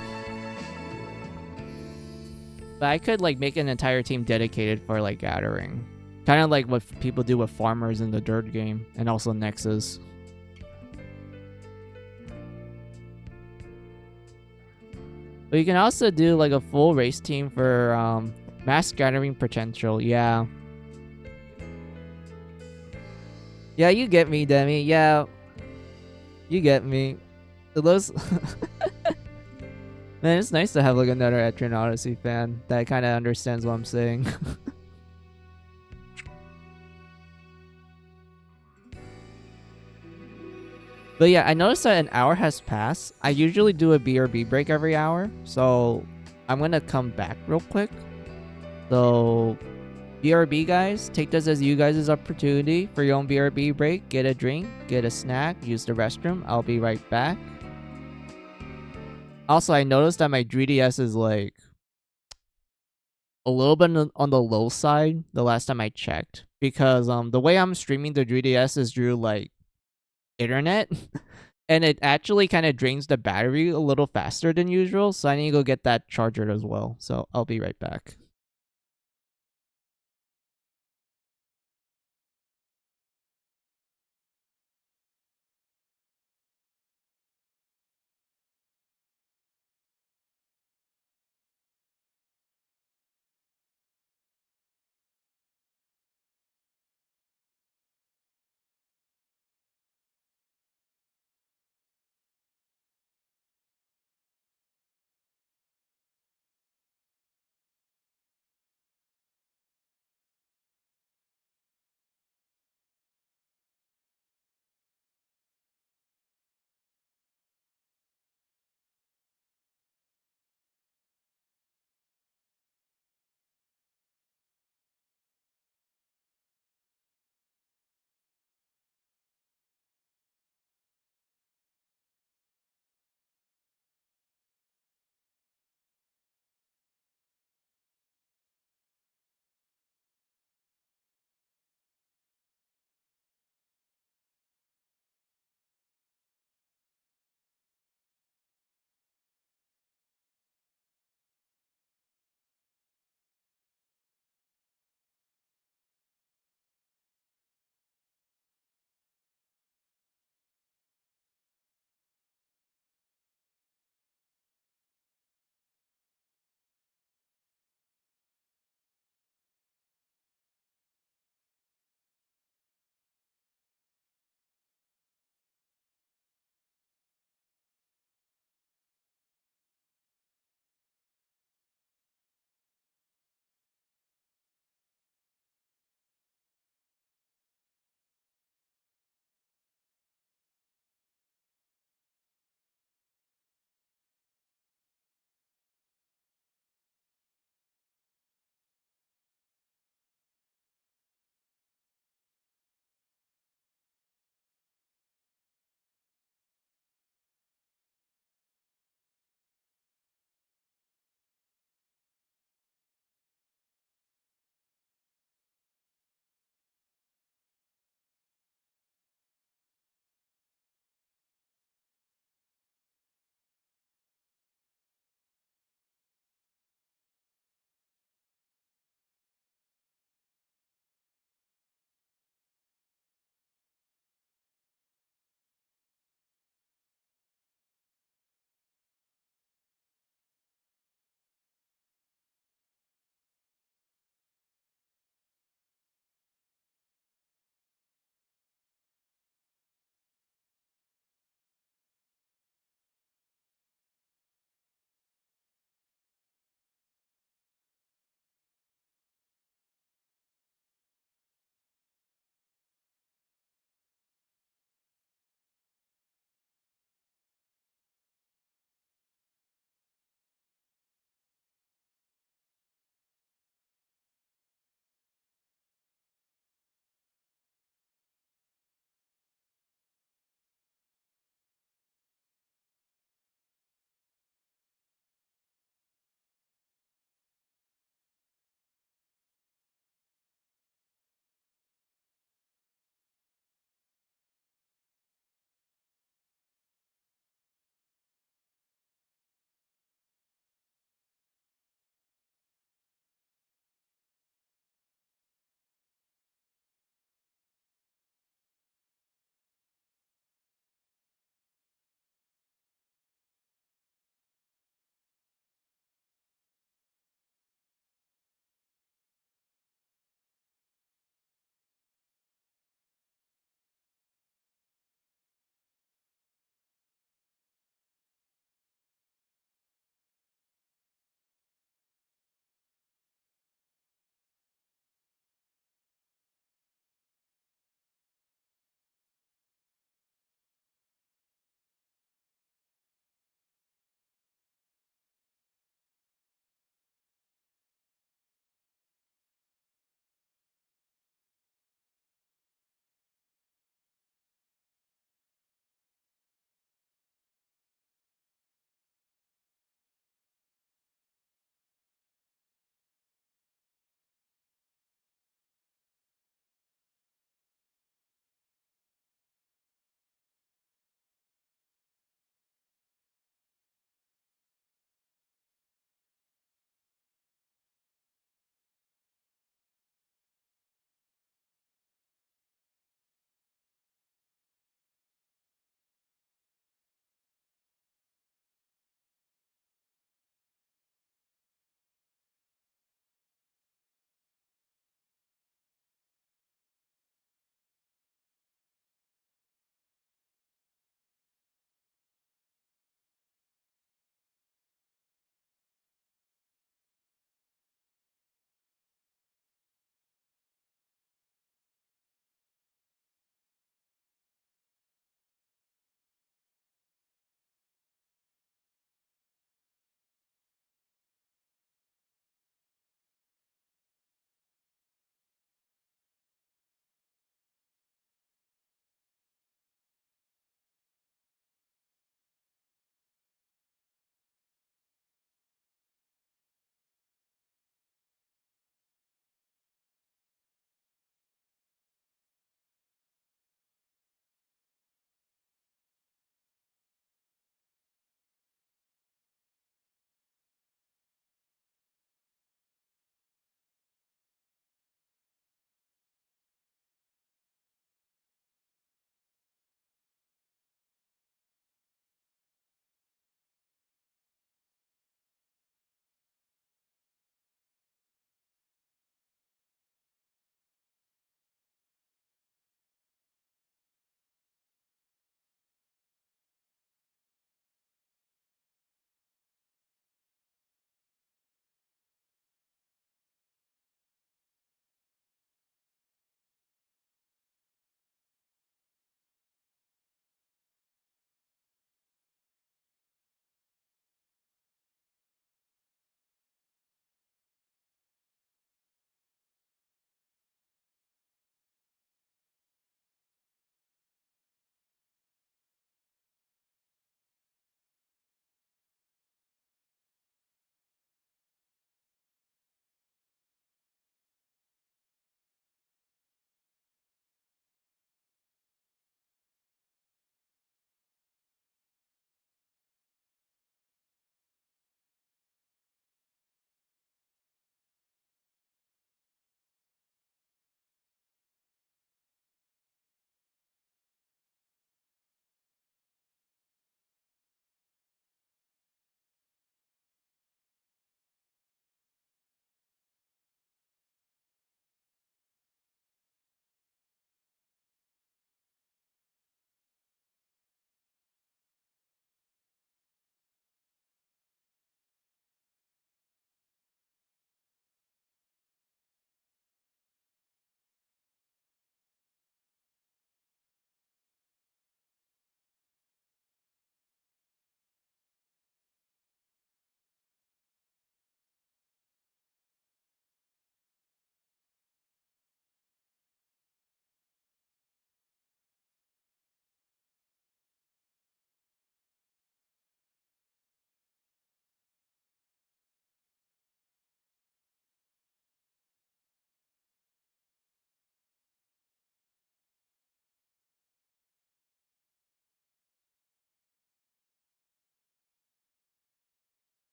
But I could like make an entire team dedicated for like gathering. Kind of like what people do with farmers in the Dirt game, and also Nexus. But you can also do like a full race team for mass gathering potential, yeah. Yeah, you get me, Demi. Yeah, you get me. Those... Man, it's nice to have like another Etrian Odyssey fan that kind of understands what I'm saying. But yeah, I noticed that an hour has passed. I usually do a BRB break every hour, so I'm gonna come back real quick. So BRB guys, take this as you guys' opportunity for your own BRB break. Get a drink, get a snack, use the restroom. I'll be right back. Also, I noticed that my 3DS is like a little bit on the low side the last time I checked, because the way I'm streaming the 3DS is through like internet and it actually kind of drains the battery a little faster than usual, so I need to go get that charger as well. So I'll be right back.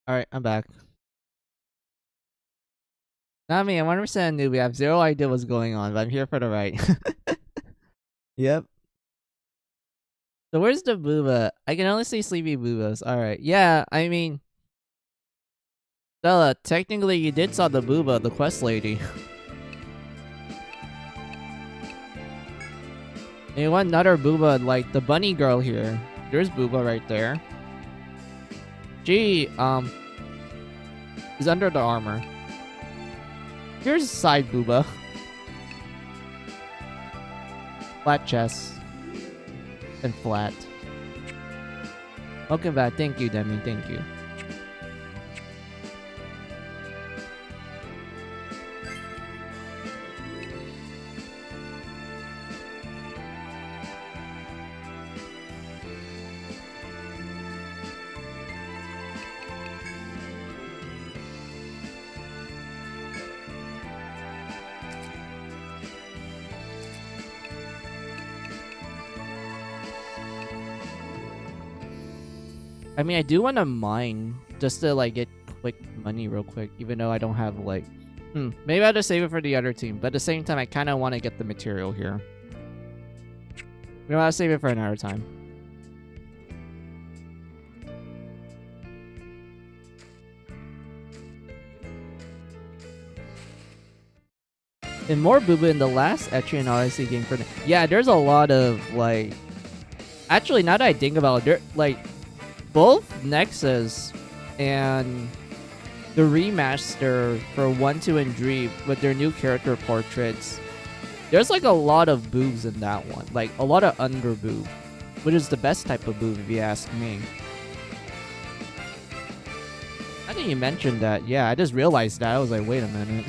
Alright, I'm back. Not me, I'm 100% newbie. I have zero idea what's going on, but I'm here for the right. Yep. So where's the booba? I can only see sleepy boobas. Alright, yeah, I mean... Stella, technically you did saw the booba, the quest lady. And you want another booba like the bunny girl here. There's booba right there. She, is under the armor. Here's side booba. Flat chest. And flat. Welcome back. Thank you, Demi. Thank you. I mean, I do want to mine just to like get quick money real quick, even though I don't have like... maybe I'll just save it for the other team, but at the same time, I kind of want to get the material here. We want to save it for another time. And more booba in the last Etrian Odyssey game for... Yeah, there's a lot of like... Actually, now that I think about it, there like... Both Nexus and the remaster for 1, 2, and 3 with their new character portraits, there's like a lot of boobs in that one. Like a lot of under boob, which is the best type of boob if you ask me. I think you mentioned that. Yeah, I just realized that. I was like, wait a minute.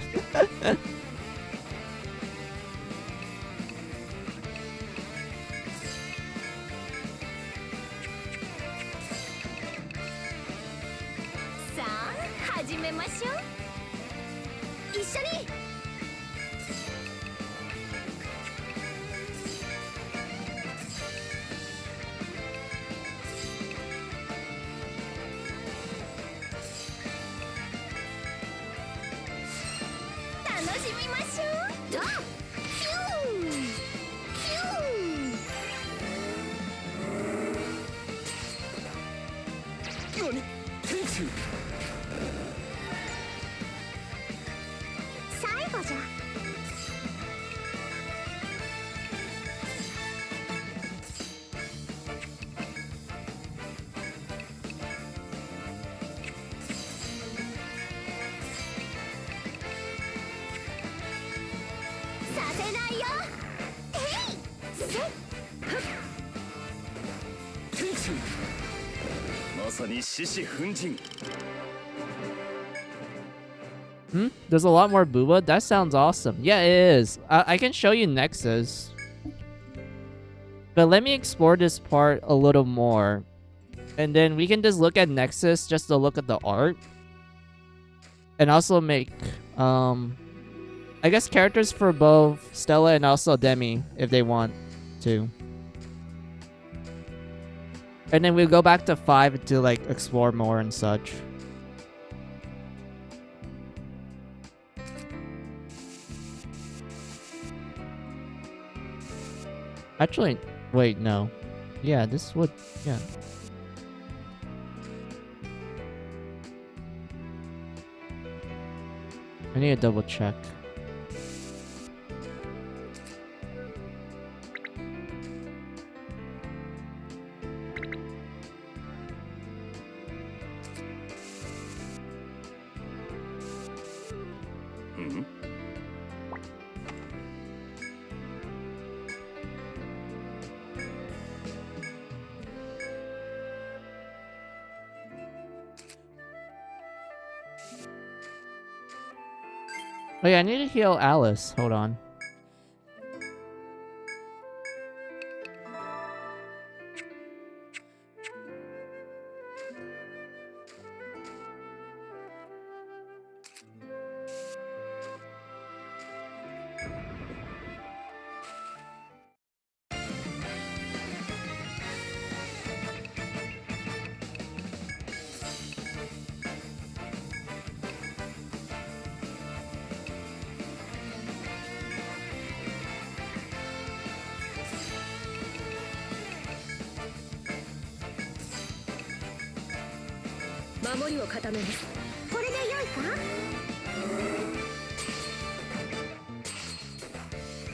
There's a lot more booba? That sounds awesome. Yeah, it is. I can show you Nexus. But let me explore this part a little more. And then we can just look at Nexus just to look at the art. And also make, I guess characters for both Stella and also Demi, if they want to. And then we'll go back to 5 to like explore more and such. Actually, wait, no. Yeah, this would, yeah. I need to double check. Oh yeah, I need to heal Alice. Hold on. 守りを固めます。これで良いか？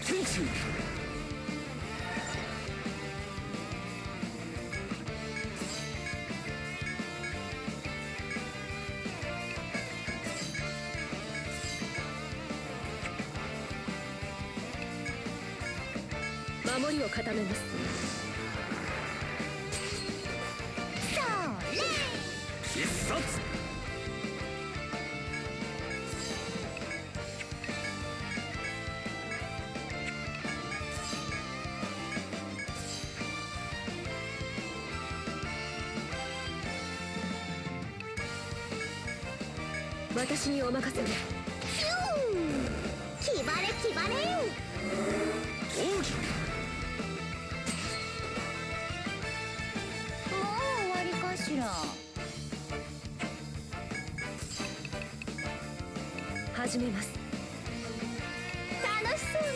天誅。守りを固めます。必殺。私にお任せを。気張れ気張れ。奥義。もう終わりかしら。始めます。楽しそうね。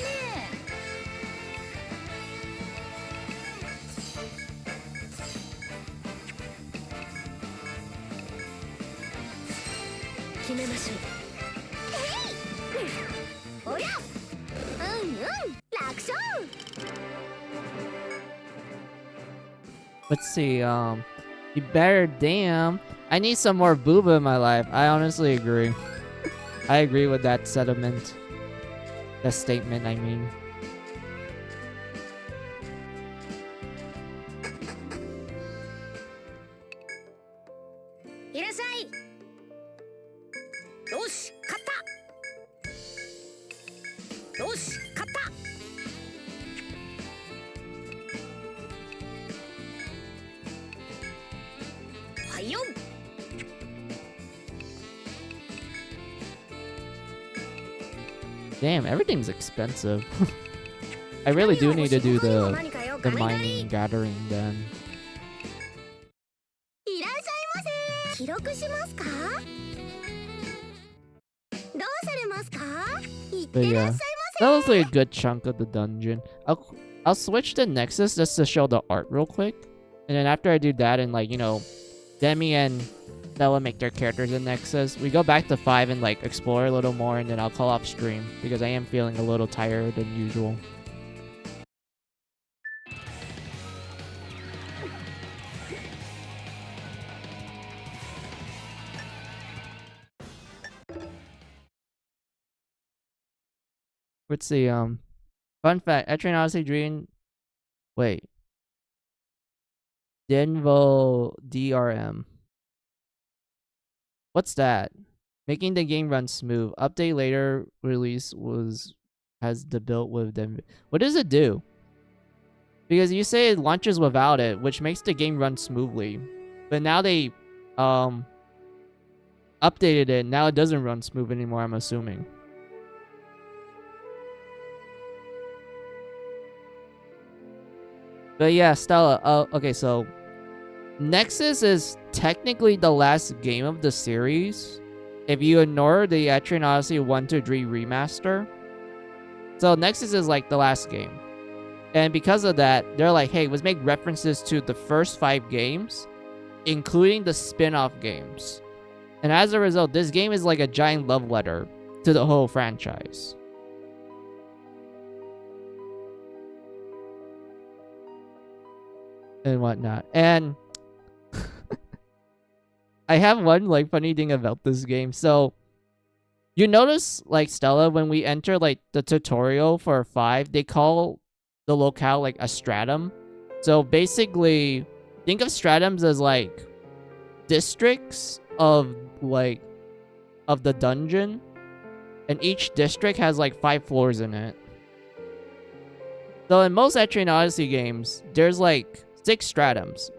決めましょう。おりゃ。楽勝。Let's see, you better damn. I need some more booba in my life. I honestly agree. I agree with that sentiment. That statement, I mean. いらっしゃい。よし、勝った。よし、勝った。はいよ。Damn, everything's expensive. I really do need to do the mining gathering then. いらっしゃいませ。記録しますか？どうされますか？いっ But てら yeah, っしゃいませ。 that was like a good chunk of the dungeon. I'll switch to Nexus just to show the art real quick. And then after I do that and like, you know, Demi and Stella make their characters in Nexus, we go back to 5 and like explore a little more, and then I'll call off stream because I am feeling a little tired than usual. Let's see, fun fact, Etrian Odyssey Dream, wait. Denvo DRM. What's that? Making the game run smooth. Update later release has the built with them. What does it do? Because you say it launches without it, which makes the game run smoothly. But now they updated it, now it doesn't run smooth anymore, I'm assuming. But yeah, Stella, okay, so Nexus is technically the last game of the series if you ignore the Etrian Odyssey 1 to 3 remaster. So Nexus is like the last game. And because of that, they're like, hey, let's make references to the first 5 games, including the spin-off games. And as a result, this game is like a giant love letter to the whole franchise. And whatnot. And I have one like funny thing about this game. So you notice like Stella, when we enter like the tutorial for 5, they call the locale like a stratum. So basically think of stratums as like districts of the dungeon, and each district has like 5 floors in it. So in most Etrian Odyssey games, there's like 6 stratums.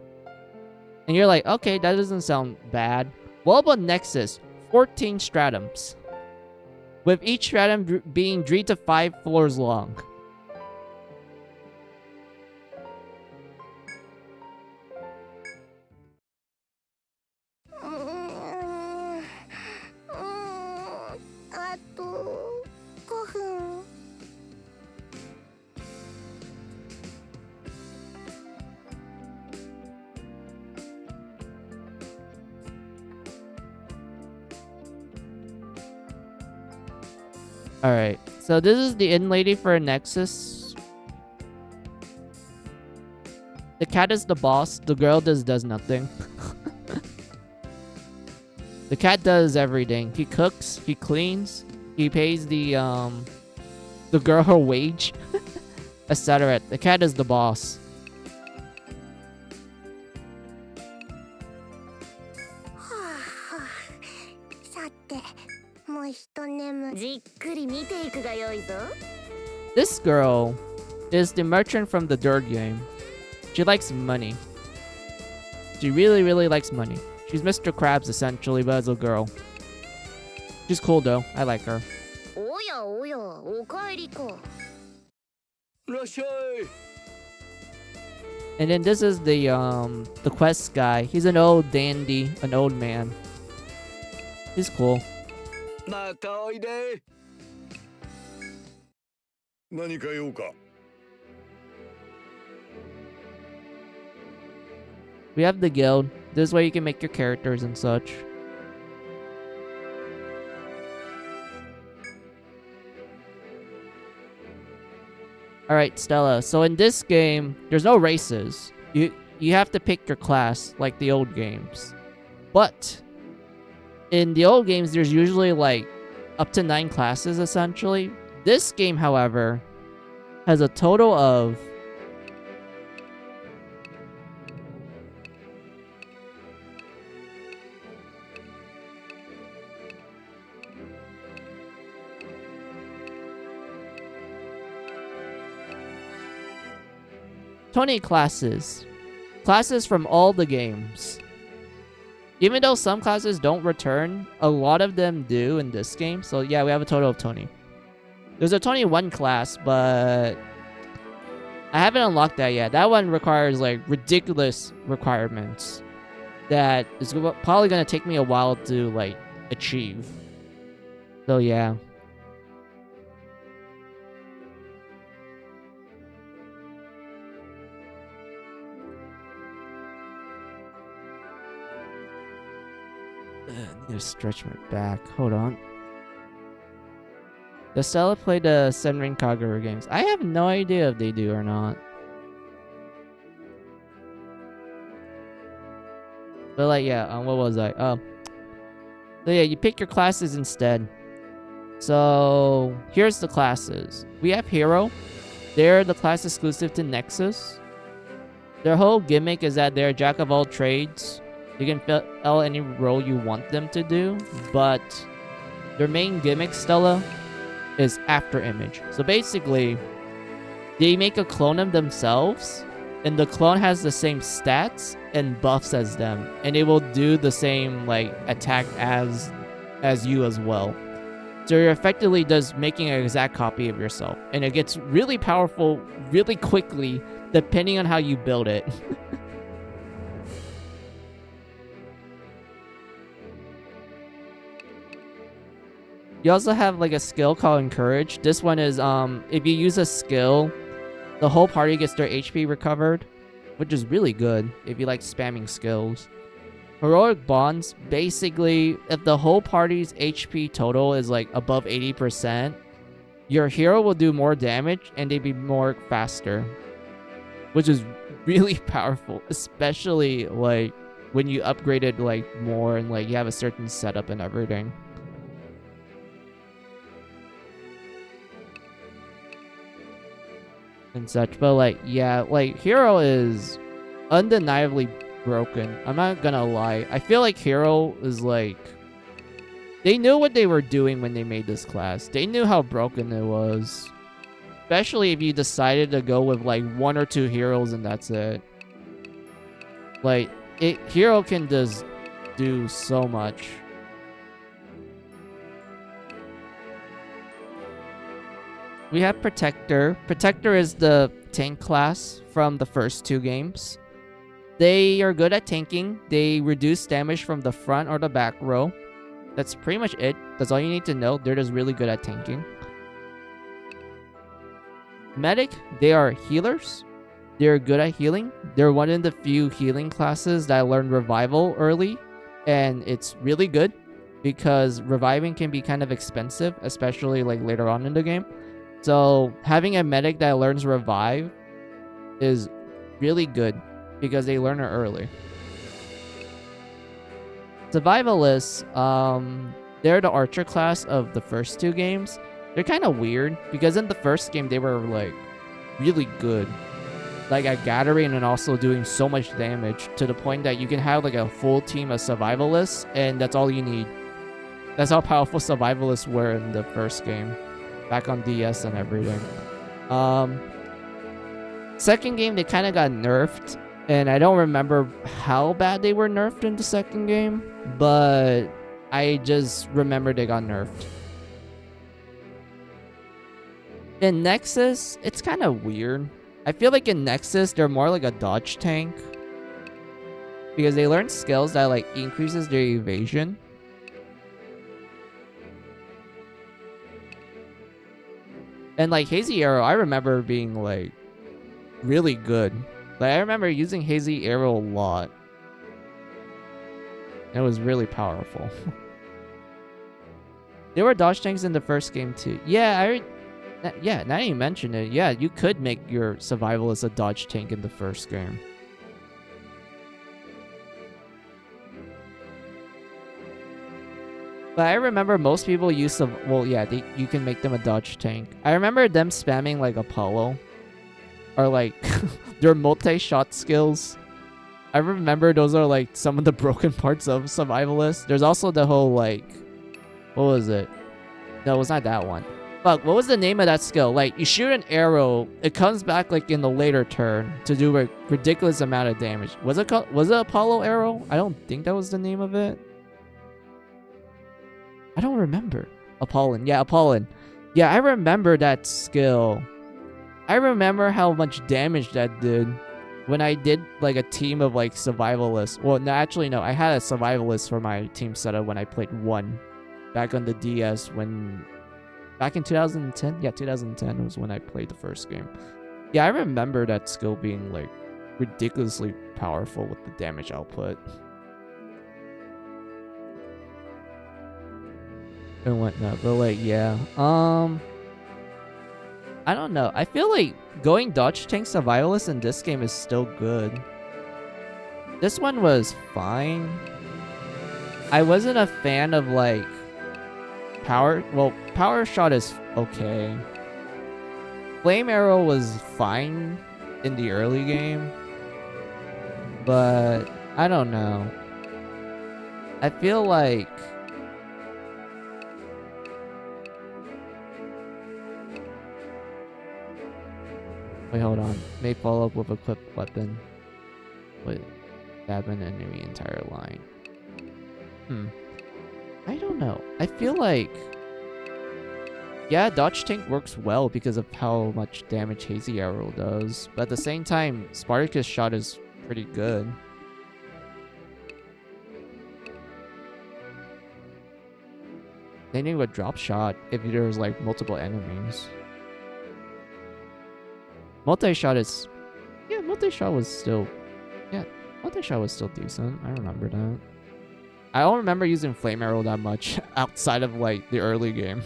And you're like, okay, that doesn't sound bad. What about Nexus? 14 stratums. With each stratum being 3 to 5 floors long. Alright, so this is the inn lady for Nexus. The cat is the boss. The girl does nothing. The cat does everything. He cooks, he cleans, he pays the girl her wage, etc. The cat is the boss. さてもう一眠じっくり見ていくがよいぞ This girl is the merchant from the third game. She likes money. She really, really likes money. She's Mr. Krabs essentially, but as a girl. She's cool though. I like her. おやおやおかえりか And then this is the quest guy. He's an old dandy, an old man. He's cool. またおいで。何か用か。 We have the guild. This is where you can make your characters and such. Alright, Stella. So in this game, there's no races. You have to pick your class like the old games. But in the old games, there's usually like up to 9 classes essentially. This game, however, has a total of 20 classes. Classes from all the games. Even though some classes don't return, a lot of them do in this game. So yeah, we have a total of 20. There's a 21 class, but I haven't unlocked that yet. That one requires like ridiculous requirements that is probably going to take me a while to like achieve. So yeah. I need to stretch my back. Hold on. Does Stella play the Senrin Kagura games? I have no idea if they do or not. But like, yeah, what was I? Oh. So yeah, you pick your classes instead. So here's the classes. We have Hero. They're the class exclusive to Nexus. Their whole gimmick is that they're a jack of all trades. You can fill any role you want them to do, but their main gimmick, Stella, is after image. So basically, they make a clone of themselves, and the clone has the same stats and buffs as them, and it will do the same like attack as you as well. So you're effectively just making an exact copy of yourself, and it gets really powerful really quickly depending on how you build it. You also have like a skill called Encourage. This one is if you use a skill, the whole party gets their HP recovered, which is really good if you like spamming skills. Heroic Bonds, basically if the whole party's HP total is like above 80%, your hero will do more damage and they'd be more faster, which is really powerful, especially like when you upgrade it like more and like you have a certain setup and everything. And such, but like, yeah, like Hero is undeniably broken. I'm not gonna lie. I feel like Hero is like, they knew what they were doing when they made this class. They knew how broken it was, especially if you decided to go with like 1 or 2 heroes and that's it. Like, Hero can just do so much. We have Protector. Protector is the tank class from the first 2 games. They are good at tanking. They reduce damage from the front or the back row. That's pretty much it. That's all you need to know. They're just really good at tanking. Medic, they are healers. They're good at healing. They're one of the few healing classes that learned Revival early, and it's really good. because reviving can be kind of expensive, especially like later on in the game. So having a medic that learns revive is really good because they learn it early. Survivalists, they're the archer class of the first two games. They're kind of weird because in the first game they were like really good, like at gathering and also doing so much damage to the point that you can have like a full team of survivalists and that's all you need. That's how powerful survivalists were in the first game, back on DS and everything. Second game they kind of got nerfed, and I don't remember how bad they were nerfed in the second game, but I just remember they got nerfed. In Nexus, it's kind of weird. I feel like in Nexus, they're more like a dodge tank, because they learn skills that like increases their evasion. And like Hazy Arrow, I remember being like really good. Like I remember using Hazy Arrow a lot. It was really powerful. There were dodge tanks in the first game too. Yeah, now that you mention it, yeah, you could make your survivalist a dodge tank in the first game. But I remember most people use you can make them a dodge tank. I remember them spamming like Apollo, or like their multi-shot skills. I remember those are like some of the broken parts of survivalist. There's also the whole like, what was it? No, it was not that one. Fuck, what was the name of that skill? Like you shoot an arrow, it comes back like in the later turn to do a ridiculous amount of damage. Was it Apollo arrow? I don't think that was the name of it. I don't remember. Apollon. Yeah, Apollon. Yeah, I remember that skill. I remember how much damage that did when I did like a team of like survivalists. Well, no, actually no. I had a survivalist for my team setup when I played 1 back on the DS back in 2010. Yeah, 2010 was when I played the first game. Yeah, I remember that skill being like ridiculously powerful with the damage output. And whatnot, but like yeah, I don't know. I feel like going dodge tank survivalist in this game is still good. This one was fine. I wasn't a fan of like power shot is okay. Flame arrow was fine in the early game, but I don't know. I feel like wait, hold on. May follow up with equipped weapon. Wait, stab an enemy entire line. I don't know. I feel like yeah, dodge tank works well because of how much damage Hazy Arrow does, but at the same time, Spartacus shot is pretty good. Same thing with drop shot if there's like multiple enemies. Multi-shot is... yeah, multi-shot was still... yeah, multi-shot was still decent. I remember that. I don't remember using Flame Arrow that much outside of, like, the early game.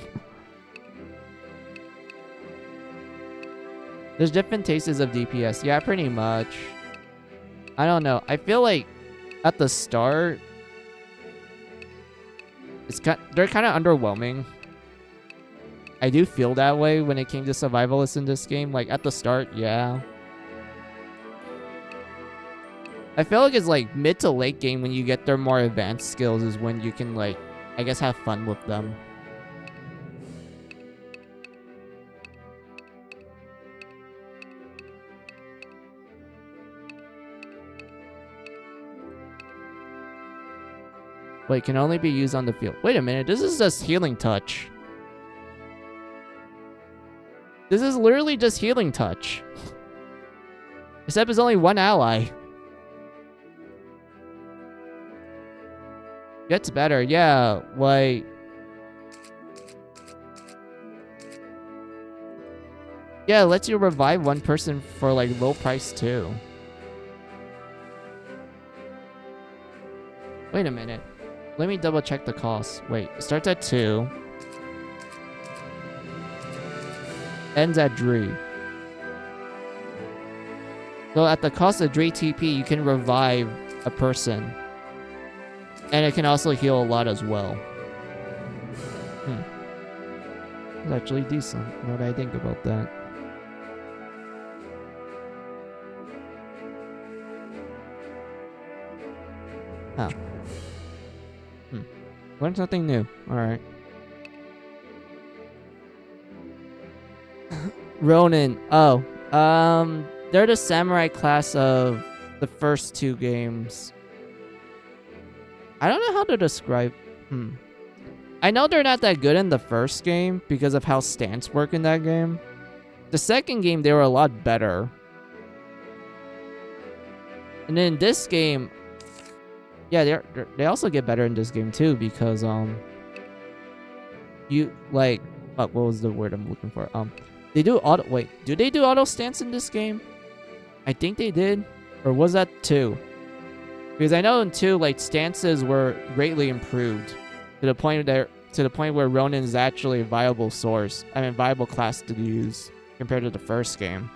There's different tastes of DPS. Yeah, pretty much. I don't know. I feel like at the start... they're kind of underwhelming. I do feel that way when it came to survivalists in this game. Like, at the start, yeah. I feel like it's, like, mid to late game when you get their more advanced skills is when you can, like, I guess have fun with them. Wait, can only be used on the field. Wait a minute, this is just healing touch. This is literally just healing touch. Except it's only one ally. Gets better, yeah, like... yeah, it lets you revive one person for, like, low price, too. Wait a minute. Let me double check the cost. Wait, it starts at 2. Ends at 3. So at the cost of 3 TP, you can revive a person. And it can also heal a lot as well. It's actually decent, now that I think about that. Oh. Learn something new. Alright. Ronin. Oh. They're the samurai class of the first 2 games. I don't know how to describe. I know they're not that good in the first game because of how stance work in that game. The second game, they were a lot better. And then this game, yeah, they also get better in this game too because you like what was the word I'm looking for? They do auto. Wait, do they do auto stance in this game? I think they did, or was that 2? Because I know in 2, like stances were greatly improved to the point where Ronin is actually a viable viable class to use compared to the first game.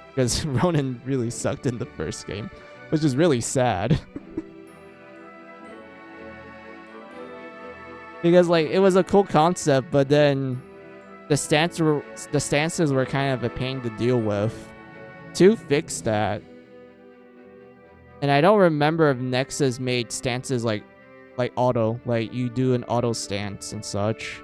Because Ronin really sucked in the first game, which is really sad. Because like it was a cool concept, but then the stances were kind of a pain to deal with. 2 fixed that. And I don't remember if Nexus made stances like auto, like you do an auto stance and such.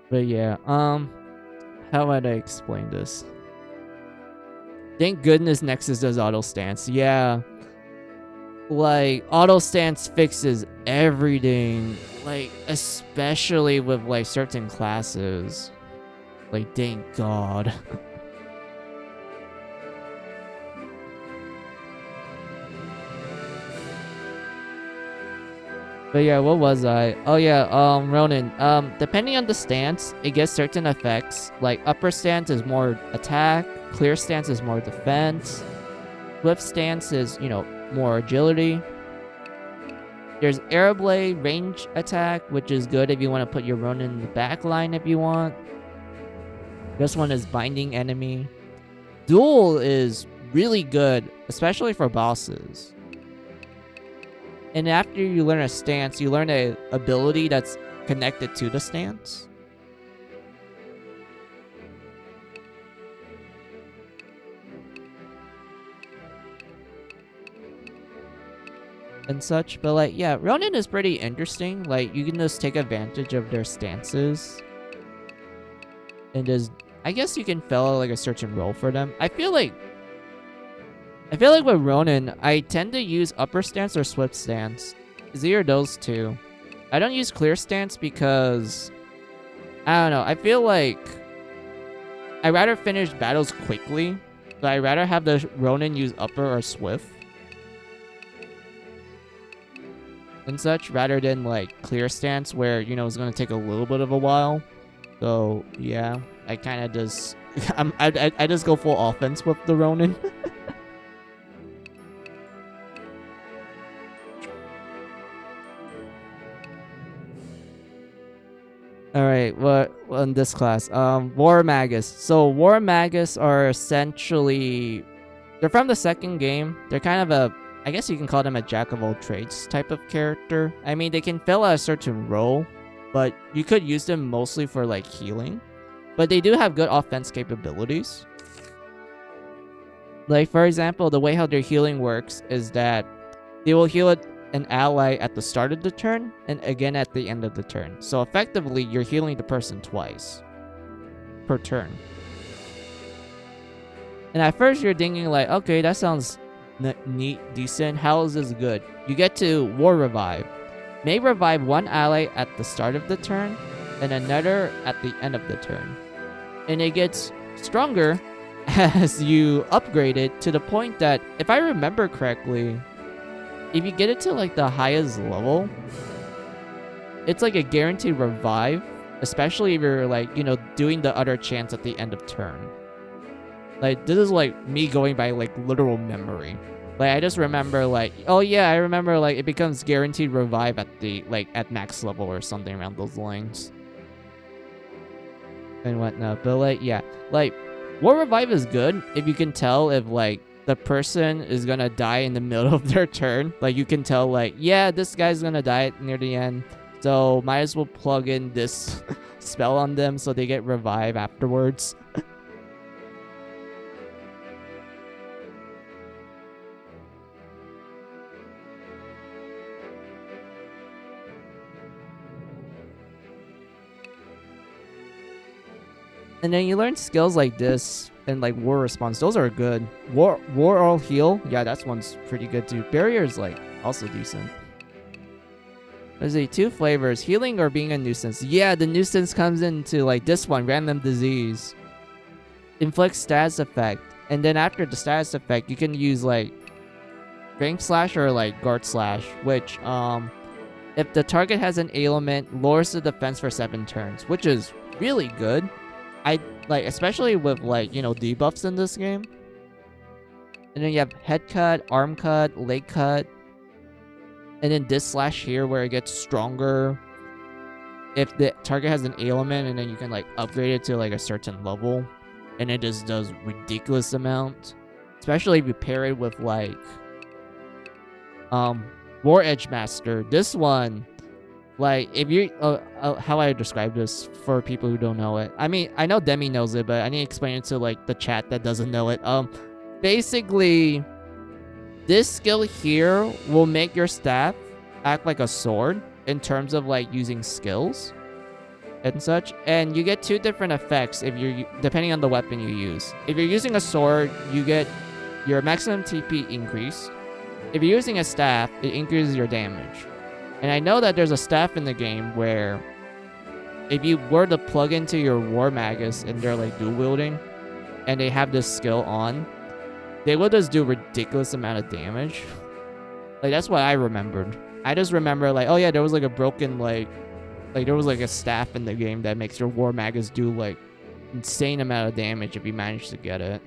But yeah, how would I explain this? Thank goodness Nexus does auto stance. Yeah. Like, auto stance fixes everything. Like, especially with like certain classes. Like, thank God. But yeah, what was I? Oh yeah, Ronin. Depending on the stance, it gets certain effects. Like upper stance is more attack, clear stance is more defense, swift stance is, more agility. There's air blade range attack, which is good if you want to put your Ronin in the back line if you want. This one is binding enemy. Duel is really good, especially for bosses. And after you learn a stance, you learn an ability that's connected to the stance. And such. But like, yeah, Ronin is pretty interesting. Like, you can just take advantage of their stances. And just, I guess you can fill like a certain role for them. I feel like with Ronin, I tend to use upper stance or swift stance. It's either those two. I don't use clear stance because, I don't know, I feel like I'd rather finish battles quickly. So I'd rather have the Ronin use upper or swift and such, rather than like clear stance where, it's going to take a little bit of a while. So yeah, I kind of just, I just go full offense with the Ronin. Alright, what in this class? War Magus. So War Magus are essentially, they're from the second game. They're kind of a, I guess you can call them a jack of all trades type of character. I mean, they can fill a certain role, but you could use them mostly for like healing. But they do have good offense capabilities. Like for example, the way how their healing works is that they will heal an ally at the start of the turn and again at the end of the turn. So effectively, you're healing the person twice per turn. And at first you're thinking like, okay, that sounds neat, decent. How is this good? You get to War Revive. May revive one ally at the start of the turn and another at the end of the turn. And it gets stronger as you upgrade it to the point that, if I remember correctly, if you get it to like the highest level, it's like a guaranteed revive, especially if you're like, you know, doing the other chance at the end of turn. Like, this is like me going by like literal memory. Like, I just remember like, oh yeah, I remember like it becomes guaranteed revive at the like at max level or something around those lines and whatnot. But like, yeah, like War Revive is good if you can tell if like the person is gonna die in the middle of their turn. Like, you can tell like, yeah, this guy's gonna die near the end, so might as well plug in this spell on them so they get revive afterwards. And then you learn skills like this and like war response. Those are good. War all heal. Yeah, that one's pretty good too. Barrier is like also decent. Let's see, 2 flavors, healing or being a nuisance. Yeah, the nuisance comes into like this one, random disease. Inflicts status effect. And then after the status effect, you can use like strength slash or like guard slash, which if the target has an ailment, lowers the defense for 7 turns, which is really good. I like, especially with like, you know, debuffs in this game. And then you have head cut, arm cut, leg cut. And then this slash here where it gets stronger if the target has an ailment, and then you can like upgrade it to like a certain level. And it just does ridiculous amount. Especially if you pair it with like War Edge Master. This one, like, if you how I describe this for people who don't know it. I mean, I know Demi knows it, but I need to explain it to like the chat that doesn't know it. Basically, this skill here will make your staff act like a sword in terms of like using skills and such. And you get 2 different effects if you're depending on the weapon you use. If you're using a sword, you get your maximum TP increase. If you're using a staff, it increases your damage. And I know that there's a staff in the game where if you were to plug into your War Magus and they're like dual wielding and they have this skill on, they will just do ridiculous amount of damage. Like, that's what I remembered. I just remember like, oh yeah, there was like a broken like there was like a staff in the game that makes your War Magus do like insane amount of damage if you manage to get it.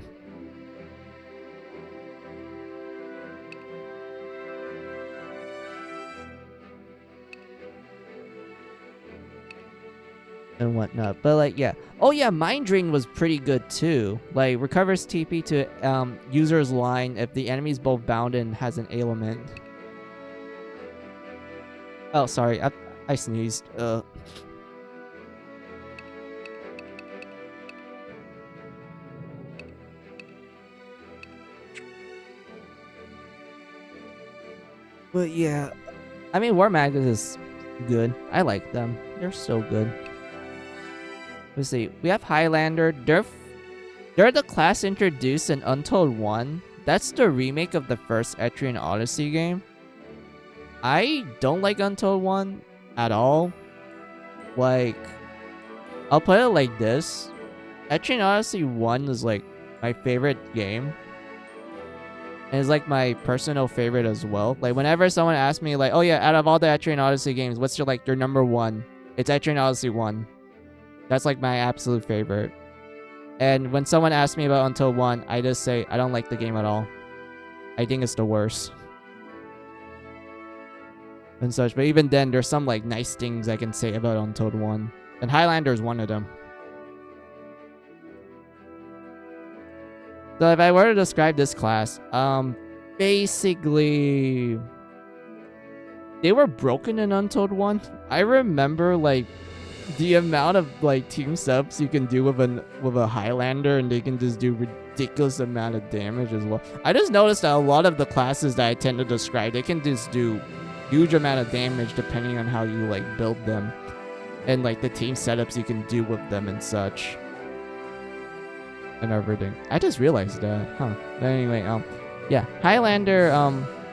And whatnot, but like, yeah, oh yeah, Mind Drain was pretty good too. Like, recovers TP to user's line if the enemy's both bound and has an ailment. Oh, sorry, I sneezed. But yeah, I mean, War Magus is good. I like them. They're so good. Let's see. We have Highlander. They're the class introduced in Untold 1. That's the remake of the first Etrian Odyssey game. I don't like Untold 1 at all. Like, I'll put it like this. Etrian Odyssey 1 is like my favorite game. And it's like my personal favorite as well. Like, whenever someone asks me like, oh yeah, out of all the Etrian Odyssey games, what's your like your number 1? It's Etrian Odyssey 1. That's like my absolute favorite. And when someone asks me about Until 1, I just say I don't like the game at all. I think it's the worst. And such. But even then, there's some like nice things I can say about Untold 1. And Highlander is one of them. So if I were to describe this class, basically they were broken in Untold 1. I remember like the amount of like team subs you can do with a Highlander, and they can just do ridiculous amount of damage as well. I just noticed that a lot of the classes that I tend to describe, they can just do huge amount of damage depending on how you like build them, and like the team setups you can do with them and such, and everything. I just realized that, huh? But anyway, yeah, Highlander.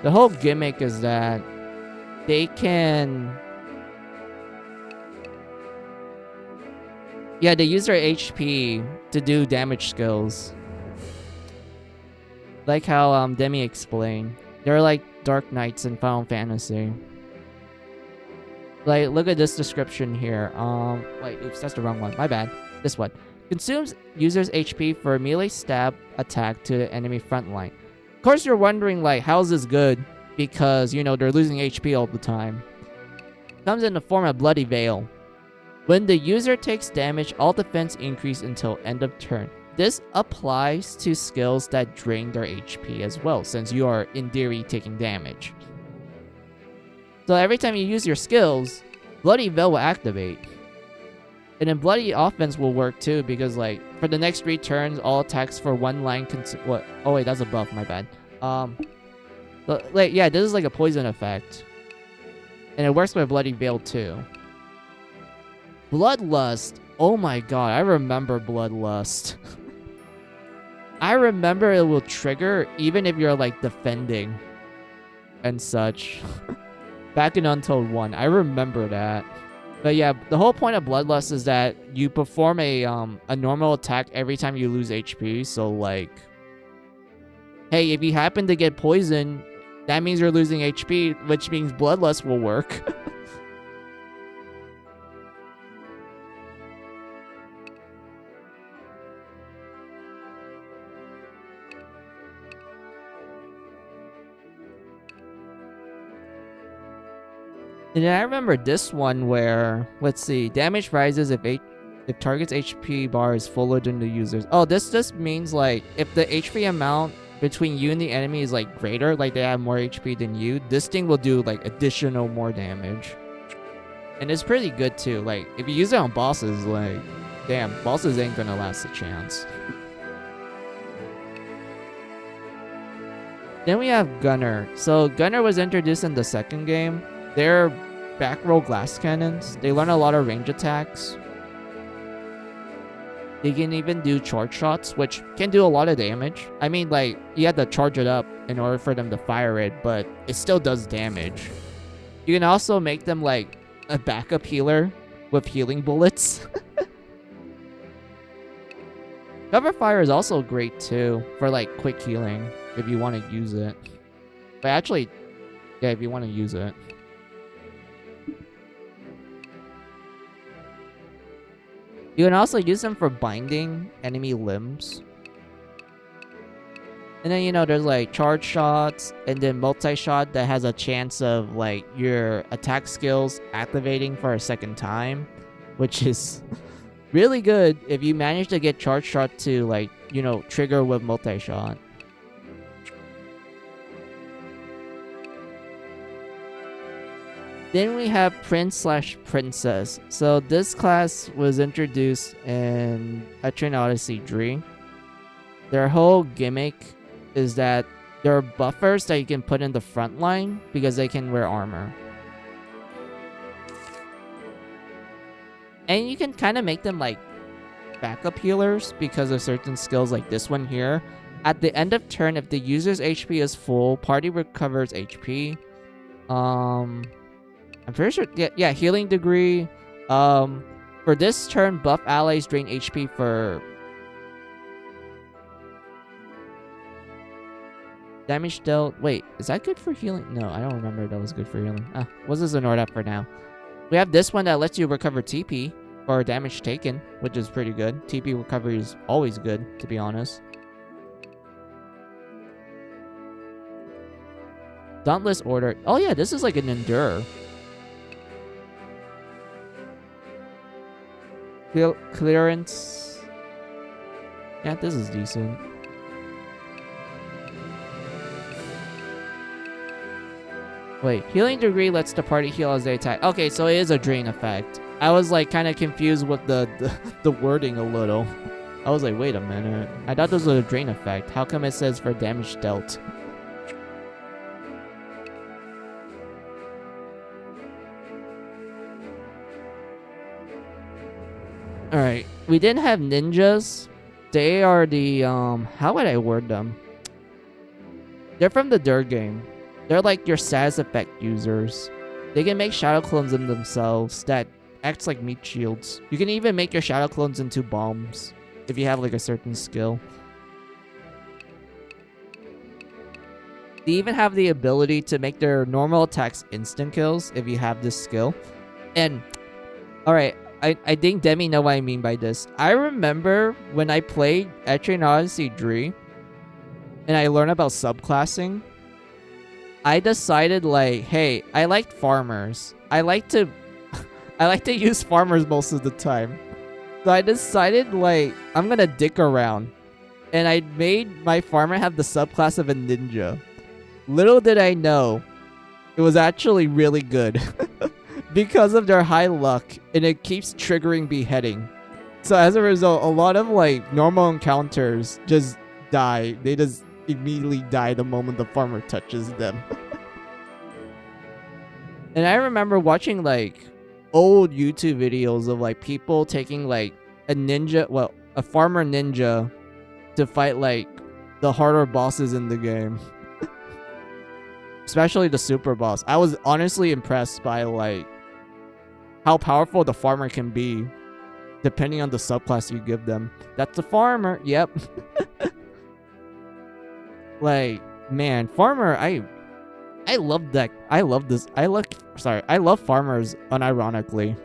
The whole gimmick is that they can. Yeah, they use their HP to do damage skills. Like how Demi explained. They're like Dark Knights in Final Fantasy. Like, look at this description here. Wait, oops, that's the wrong one. My bad. This one. Consumes users' HP for a melee stab attack to the enemy front line. Of course, you're wondering, like, how is this good? Because, you know, they're losing HP all the time. Comes in the form of Bloody Veil. When the user takes damage, all defense increase until end of turn. This applies to skills that drain their HP as well, since you are, in theory, taking damage. So every time you use your skills, Bloody Veil will activate. And then Bloody Offense will work too, because like, for the next 3 turns, all attacks for 1 line what? Oh wait, that's a buff, my bad. But, like, yeah, this is like a poison effect. And it works with Bloody Veil too. Bloodlust. Oh my god, I remember Bloodlust. I remember it will trigger even if you're like defending and such. Back in Untold 1, I remember that. But yeah, the whole point of Bloodlust is that you perform a normal attack every time you lose HP. So like, hey, if you happen to get poisoned, that means you're losing HP, which means Bloodlust will work. And then I remember this one where, let's see, damage rises if target's HP bar is fuller than the user's. Oh, this just means like, if the HP amount between you and the enemy is like greater, like they have more HP than you, this thing will do like additional more damage. And it's pretty good too. Like, if you use it on bosses, like, damn, bosses ain't gonna last a chance. Then we have Gunner. So Gunner was introduced in the second game. They're back roll glass cannons. They learn a lot of range attacks. They can even do charge shots, which can do a lot of damage. I mean, like, you have to charge it up in order for them to fire it, but it still does damage. You can also make them like a backup healer with healing bullets. Cover fire is also great too for like quick healing if you want to use it. But actually, yeah, if you want to use it. You can also use them for binding enemy limbs. And then, you know, there's like charge shots and then multi-shot that has a chance of like your attack skills activating for a second time, which is really good if you manage to get charge shot to like, you know, trigger with multi-shot. Then we have Prince/Princess. So this class was introduced in Etrian Odyssey 3. Their whole gimmick is that there are buffers that you can put in the front line because they can wear armor. And you can kind of make them like backup healers because of certain skills like this one here. At the end of turn, if the user's HP is full, party recovers HP. I'm pretty sure, yeah, healing degree. For this turn, buff allies drain HP for damage dealt. Wait, is that good for healing? No, I don't remember that was good for healing. We'll just ignore that for now. We have this one that lets you recover TP for damage taken, which is pretty good. TP recovery is always good, to be honest. Dauntless Order. Oh yeah, this is like an Endure. Clearance. Yeah, this is decent. Wait, healing degree lets the party heal as they attack. Okay, so it is a drain effect. I was like kind of confused with the wording a little. I was like, wait a minute. I thought this was a drain effect. How come it says for damage dealt? Alright, we didn't have ninjas. They are the, how would I word them? They're from the Dirt game. They're like your status effect users. They can make shadow clones in themselves that acts like meat shields. You can even make your shadow clones into bombs if you have like a certain skill. They even have the ability to make their normal attacks instant kills if you have this skill. And alright, I think Demi know what I mean by this. I remember when I played Etrian Odyssey 3 and I learned about subclassing, I decided like, hey, I like farmers. I like to use farmers most of the time. So I decided like I'm gonna dick around. And I made my farmer have the subclass of a ninja. Little did I know, it was actually really good. Because of their high luck, and it keeps triggering beheading. So as a result, a lot of like normal encounters just die. They just immediately die the moment the farmer touches them. And I remember watching like old YouTube videos of like people taking like a ninja, well, a farmer ninja to fight like the harder bosses in the game. Especially the super boss. I was honestly impressed by like how powerful the farmer can be depending on the subclass you give them. That's a farmer. Yep. Like, man, farmer, I love that. I love this. I love farmers unironically.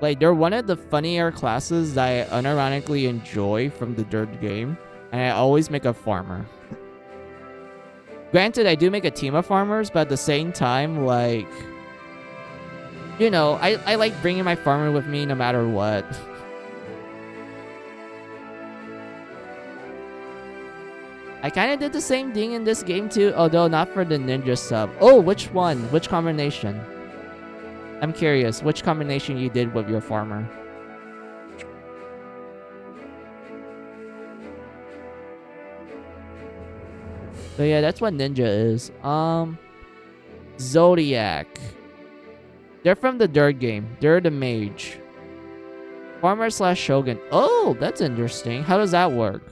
Like, they're one of the funnier classes that I unironically enjoy from the Dirt game, and I always make a farmer. Granted, I do make a team of farmers, but at the same time, like, you know, I like bringing my farmer with me no matter what. I kind of did the same thing in this game too, although not for the ninja sub. Oh, which one? Which combination? I'm curious, which combination you did with your farmer? So yeah, that's what ninja is. Zodiac. They're from the Dirt game. They're the mage. Farmer / Shogun. Oh, that's interesting. How does that work?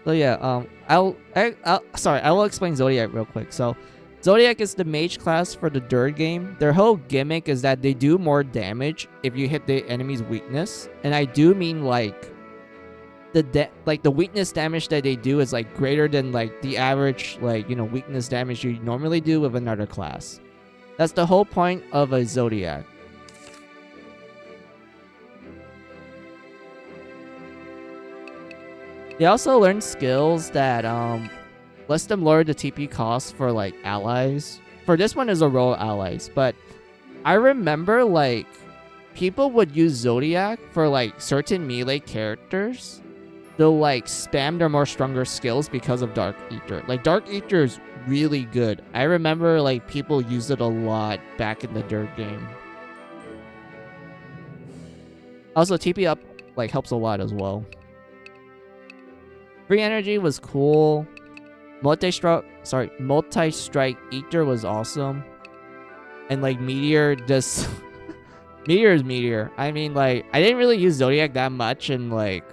So yeah, I will explain Zodiac real quick. So, Zodiac is the mage class for the Dirt game. Their whole gimmick is that they do more damage if you hit the enemy's weakness, and I do mean like the weakness damage that they do is like greater than like the average like, you know, weakness damage you normally do with another class. That's the whole point of a Zodiac. They also learn skills that lets them lower the TP cost for like allies. For this one is a roll allies, but I remember like people would use Zodiac for like certain melee characters. They'll like spam their more stronger skills because of Dark Ether. Like Dark Ether is really good. I remember like people used it a lot back in the Dirt game. Also TP up like helps a lot as well. Free energy was cool. Multi-strike Ether was awesome. And like Meteor just Meteor is Meteor. I mean like I didn't really use Zodiac that much and like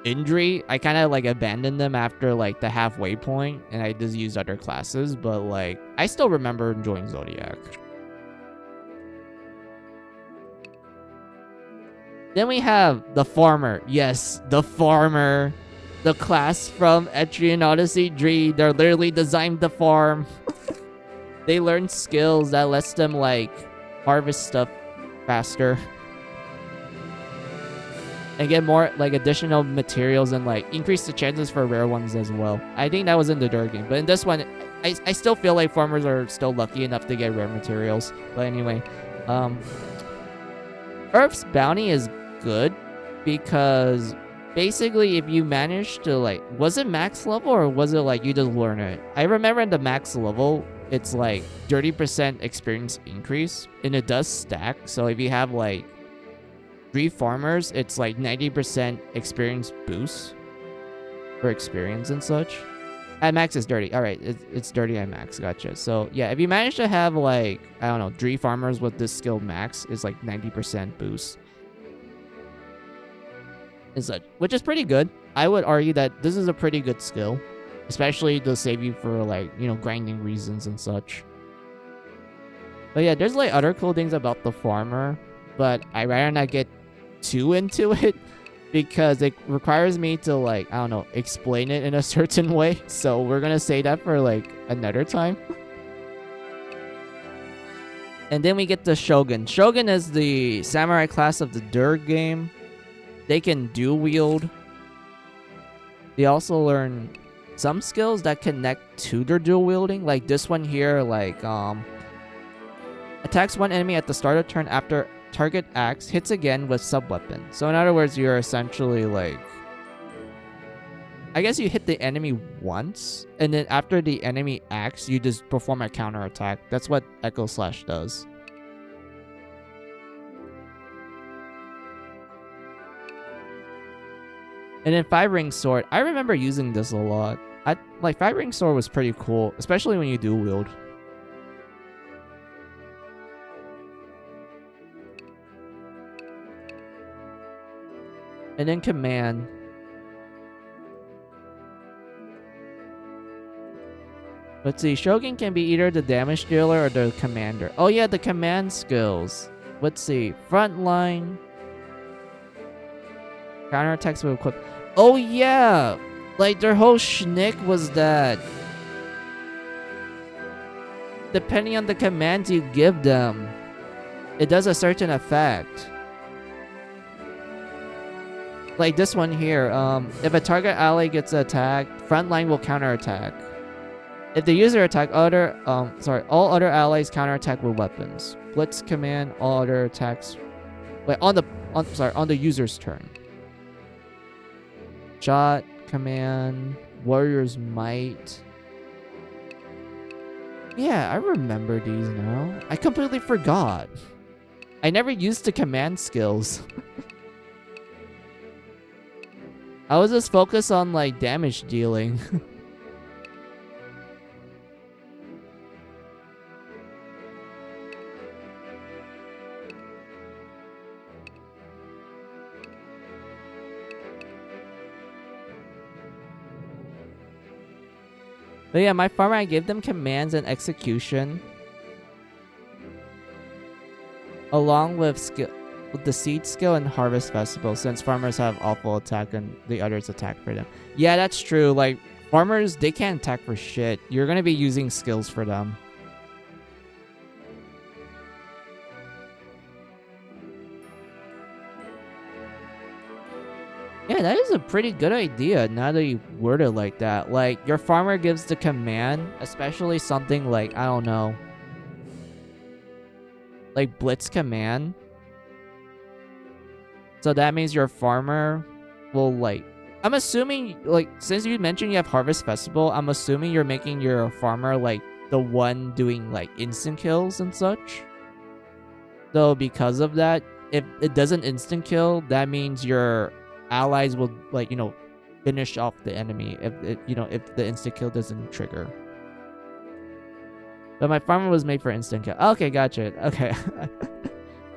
Injury, I kind of like abandoned them after like the halfway point and I just used other classes, but like I still remember enjoying Zodiac. Then we have the Farmer. Yes, the Farmer. The class from Etrian Odyssey 3. They're literally designed to farm. They learn skills that lets them like harvest stuff faster. And get more like additional materials and like increase the chances for rare ones as well. I think that was in the Dirt game, but in this one, I still feel like farmers are still lucky enough to get rare materials. But anyway, Earth's Bounty is good because basically if you manage to like, was it max level or was it like you just learn it? I remember in the max level, it's like 30% experience increase and it does stack. So if you have like 3 farmers, it's like 90% experience boost for experience and such. At max is dirty. Alright, it's dirty at max. Gotcha. So yeah, if you manage to have like, I don't know, 3 farmers with this skill max, it's like 90% boost. And such, which is pretty good. I would argue that this is a pretty good skill. Especially to save you for like, you know, grinding reasons and such. But yeah, there's like other cool things about the farmer. But I'd rather not get too into it because it requires me to like, I don't know, explain it in a certain way. So we're gonna say that for like another time. And then we get the Shogun. Shogun is the samurai class of the Dirge game. They can dual wield. They also learn some skills that connect to their dual wielding. Like this one here, like attacks one enemy at the start of turn after target acts, hits again with sub-weapon. So in other words, you're essentially like, I guess you hit the enemy once, and then after the enemy acts, you just perform a counter attack. That's what Echo Slash does. And then 5-ring sword. I remember using this a lot. Like 5-ring sword was pretty cool, especially when you dual wield. And then command. Let's see. Shogun can be either the damage dealer or the commander. Oh yeah, the command skills. Let's see. Frontline. Counterattacks will equip. Oh yeah! Like their whole shtick was that depending on the commands you give them, it does a certain effect. Like this one here, if a target ally gets attacked, frontline will counterattack. If the user attack all other allies counterattack with weapons. Blitz command, all other attacks. Wait, on the user's turn. Shot command, warrior's might. Yeah, I remember these now. I completely forgot. I never used the command skills. I was just focused on like damage dealing. But yeah, my farmer, I gave them commands and execution. Along with skill, with the seed skill and harvest festival, since farmers have awful attack and the others attack for them. Yeah, that's true. Like, farmers, they can't attack for shit. You're gonna be using skills for them. Yeah, that is a pretty good idea now that you word it like that. Like, your farmer gives the command, especially something like, I don't know, like blitz command. So that means your farmer will like, I'm assuming, like, since you mentioned you have Harvest Festival, I'm assuming you're making your farmer like the one doing like instant kills and such. So because of that, if it doesn't instant kill, that means your allies will, like, you know, finish off the enemy if it, you know, if the instant kill doesn't trigger. But my farmer was made for instant kill. Okay, gotcha. Okay.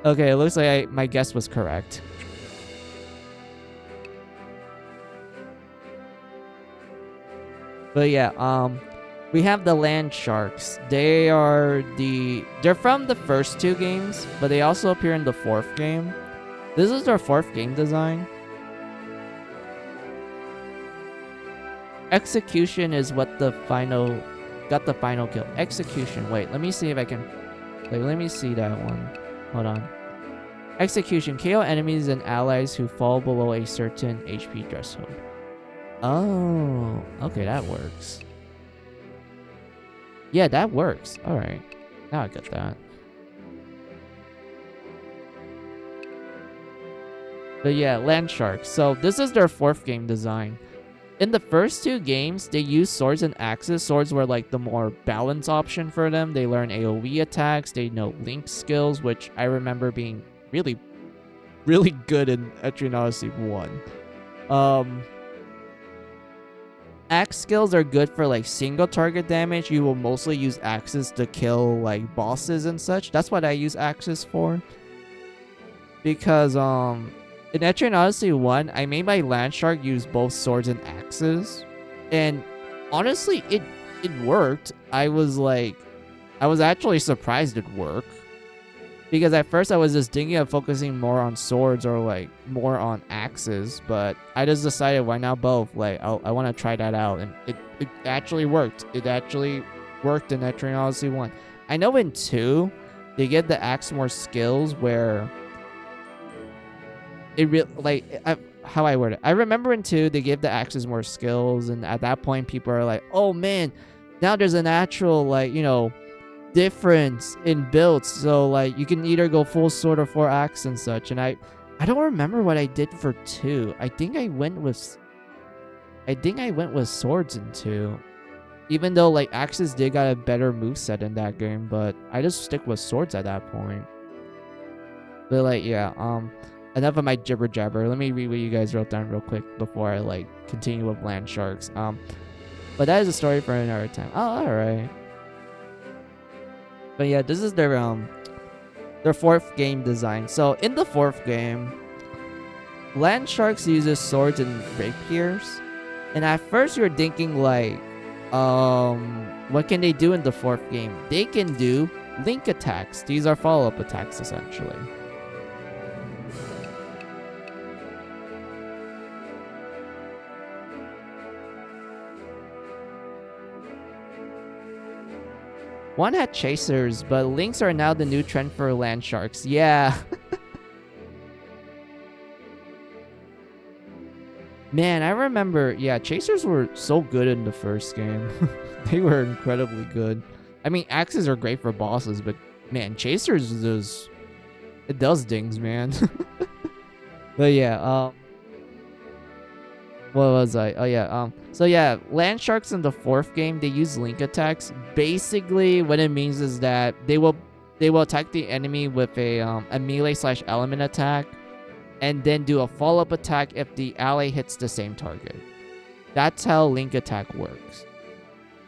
Okay, it looks like my guess was correct. But yeah, we have the land sharks. They're from the first two games, but they also appear in the fourth game. This is their fourth game design. Execution is what got the final kill. Execution. Wait, let me see if I can. Wait, let me see that one. Hold on. Execution. KO enemies and allies who fall below a certain HP threshold. Oh, okay, that works. Yeah, that works. All right, now I get that. But yeah, land sharks. So this is their fourth game design. In the first two games, they used swords and axes. Swords were like the more balanced option for them. They learn AoE attacks. They know Link skills, which I remember being really, really good in Etrian Odyssey 1. Axe skills are good for like single target damage. You will mostly use axes to kill like bosses and such. That's what I use axes for. Because in Etrian Odyssey 1, I made my land shark use both swords and axes. And honestly, it worked. I was actually surprised it worked. Because at first I was just thinking of focusing more on swords or like more on axes, but I just decided why not both? Like I want to try that out, and it actually worked. It actually worked in Etrian Odyssey 1. I know in 2, they give the axe more skills where it how I word it. I remember in 2 they gave the axes more skills, and at that point people are like, oh man, now there's an actual like, you know, difference in builds. So like you can either go full sword or 4 axe and such. And I don't remember what I did for 2. I think I went with swords in 2. Even though like axes did got a better moveset in that game, but I just stick with swords at that point. But like yeah, enough of my jibber jabber. Let me read what you guys wrote down real quick before I like continue with land sharks. But that is a story for another time. Oh, alright. But yeah, this is their 4th game design. So in the 4th game, land sharks uses swords and rapiers. And at first you're thinking like, what can they do in the 4th game? They can do link attacks. These are follow-up attacks essentially. One had chasers, but links are now the new trend for land sharks. Yeah. Man, I remember, yeah, chasers were so good in the first game. They were incredibly good. I mean, axes are great for bosses, but man, chasers it does things, man. But yeah, what was I? Oh yeah, so yeah, land sharks in the 4th game, they use link attacks. Basically, what it means is that they will attack the enemy with a melee/element attack, and then do a follow-up attack if the ally hits the same target. That's how link attack works.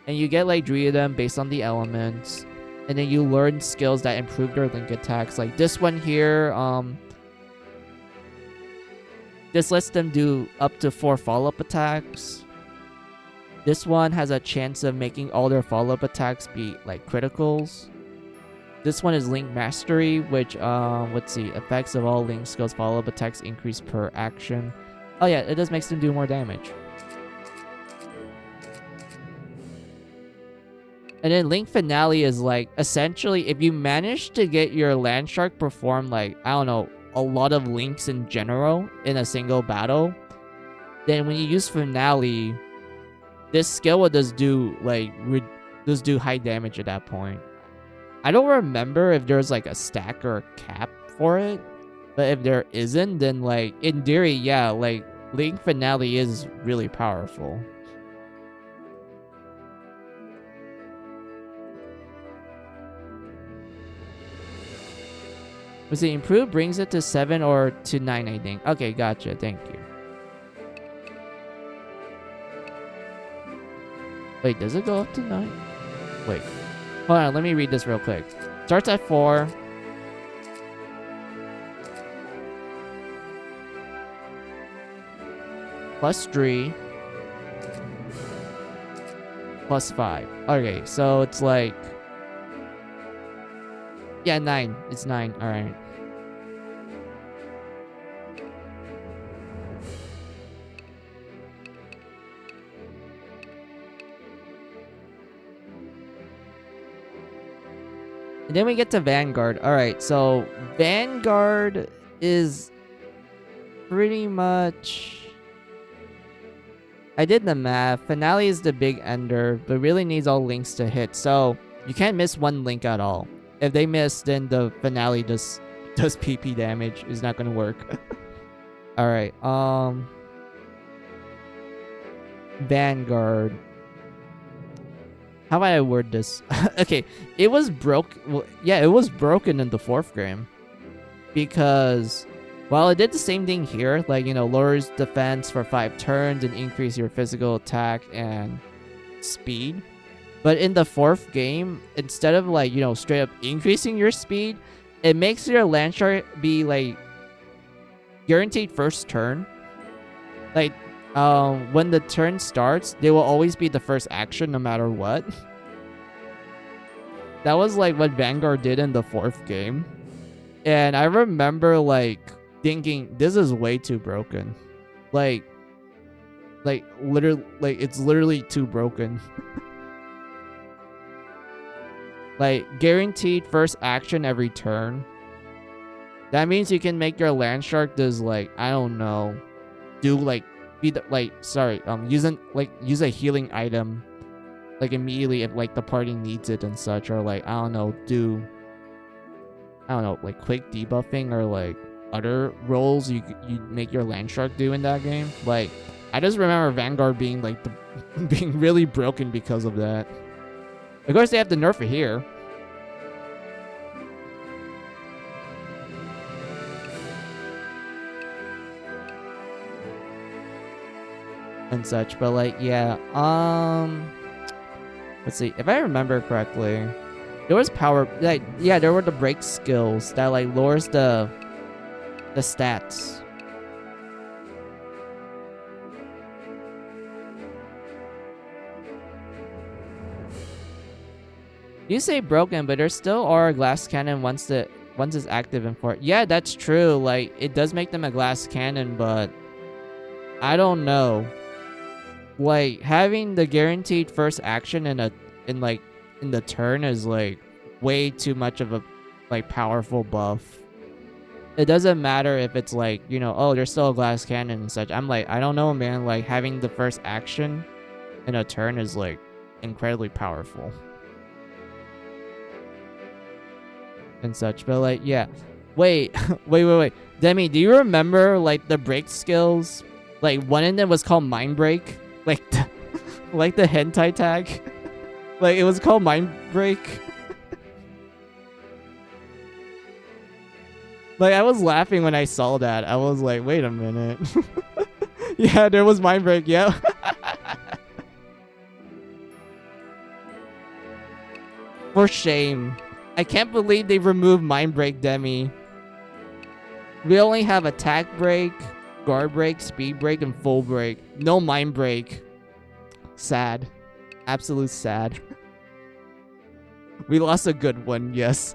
And you get like 3 of them based on the elements, and then you learn skills that improve their link attacks. Like this one here, this lets them do up to 4 follow-up attacks. This one has a chance of making all their follow-up attacks be like criticals. This one is Link Mastery, which, let's see, effects of all Link skills follow-up attacks increase per action. Oh yeah, it just makes them do more damage. And then Link Finale is like, essentially, if you manage to get your land shark perform like, I don't know, a lot of links in general in a single battle, then when you use Finale, this skill will just do like, just do high damage at that point. I don't remember if there's like a stack or a cap for it, but if there isn't, then like in theory, yeah, like Link Finale is really powerful. Was it improved? Brings it to 7 or to 9, I think. Okay, gotcha. Thank you. Wait, does it go up to 9? Wait. Hold on, let me read this real quick. Starts at 4. Plus 3. Plus 5. Okay, so it's like... yeah, 9. It's 9. Alright. And then we get to Vanguard. Alright, so Vanguard is pretty much... I did the math. Finale is the big ender, but really needs all links to hit. So you can't miss one link at all. If they miss, then the Finale does PP damage. It's not gonna work. Alright, Vanguard. How would I word this? Okay, it was well, yeah, it was broken in the 4th game. Because while it did the same thing here, like, you know, lowers defense for 5 turns and increase your physical attack and speed. But in the 4th game, instead of like, you know, straight up increasing your speed, it makes your land shark be like guaranteed first turn. Like, when the turn starts, they will always be the first action no matter what. That was like what Vanguard did in the 4th game. And I remember like thinking, this is way too broken. Like literally, like it's literally too broken. Like, guaranteed first action every turn. That means you can make your land shark does, like, I don't know, do like use a healing item like immediately if like the party needs it and such, or like I don't know, like quick debuffing or like other roles you make your land shark do in that game. Like I just remember Vanguard being like being really broken because of that. Of course they have to nerf it here. And such, but like yeah, let's see, if I remember correctly, there was power, like yeah, there were the break skills that like lowers the stats. You say broken, but there still are a glass cannon once it's active and for yeah, that's true. Like it does make them a glass cannon, but I don't know. Like having the guaranteed first action in the turn is like way too much of a like powerful buff. It doesn't matter if it's like, you know, oh, there's still a glass cannon and such. I'm like, I don't know, man. Like having the first action in a turn is like incredibly powerful and such. But like, yeah. Wait. Demi, do you remember like the break skills? Like one of them was called Mind Break. Like the hentai tag. Like it was called Mind Break. Like I was laughing when I saw that. I was like, wait a minute. Yeah, there was Mind Break, yeah. For shame. I can't believe they removed Mind Break, Demi. We only have Attack Break, Guard Break, Speed Break, and Full Break. No Mind Break. Sad. Absolute sad. We lost a good one, yes.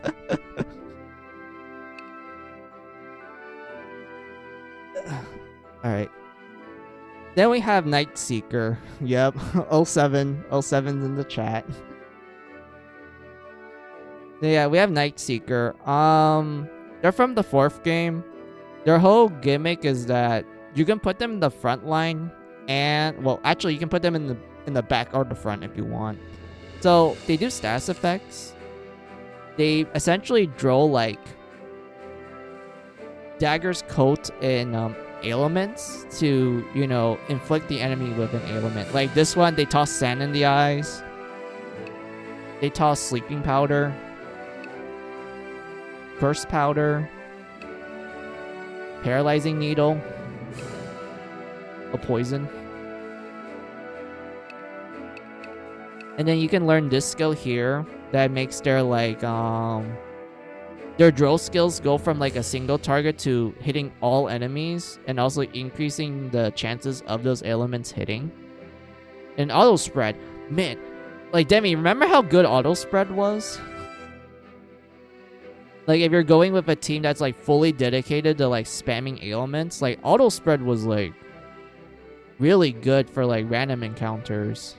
Alright. Then we have Night Seeker. Yep. 07. 07's in the chat. Yeah, we have Night Seeker. They're from the 4th game. Their whole gimmick is that you can put them in the front line, and well, actually, you can put them in the back or the front if you want. So they do status effects. They essentially draw like Dagger's coat in ailments to, you know, inflict the enemy with an ailment. Like this one, they toss sand in the eyes. They toss sleeping powder, curse powder, paralyzing needle, a poison. And then you can learn this skill here that makes their like their drill skills go from like a single target to hitting all enemies, and also increasing the chances of those elements hitting. And auto spread, man, like Demi, remember how good auto spread was? Like if you're going with a team that's like fully dedicated to like spamming ailments, like auto spread was like really good for like random encounters.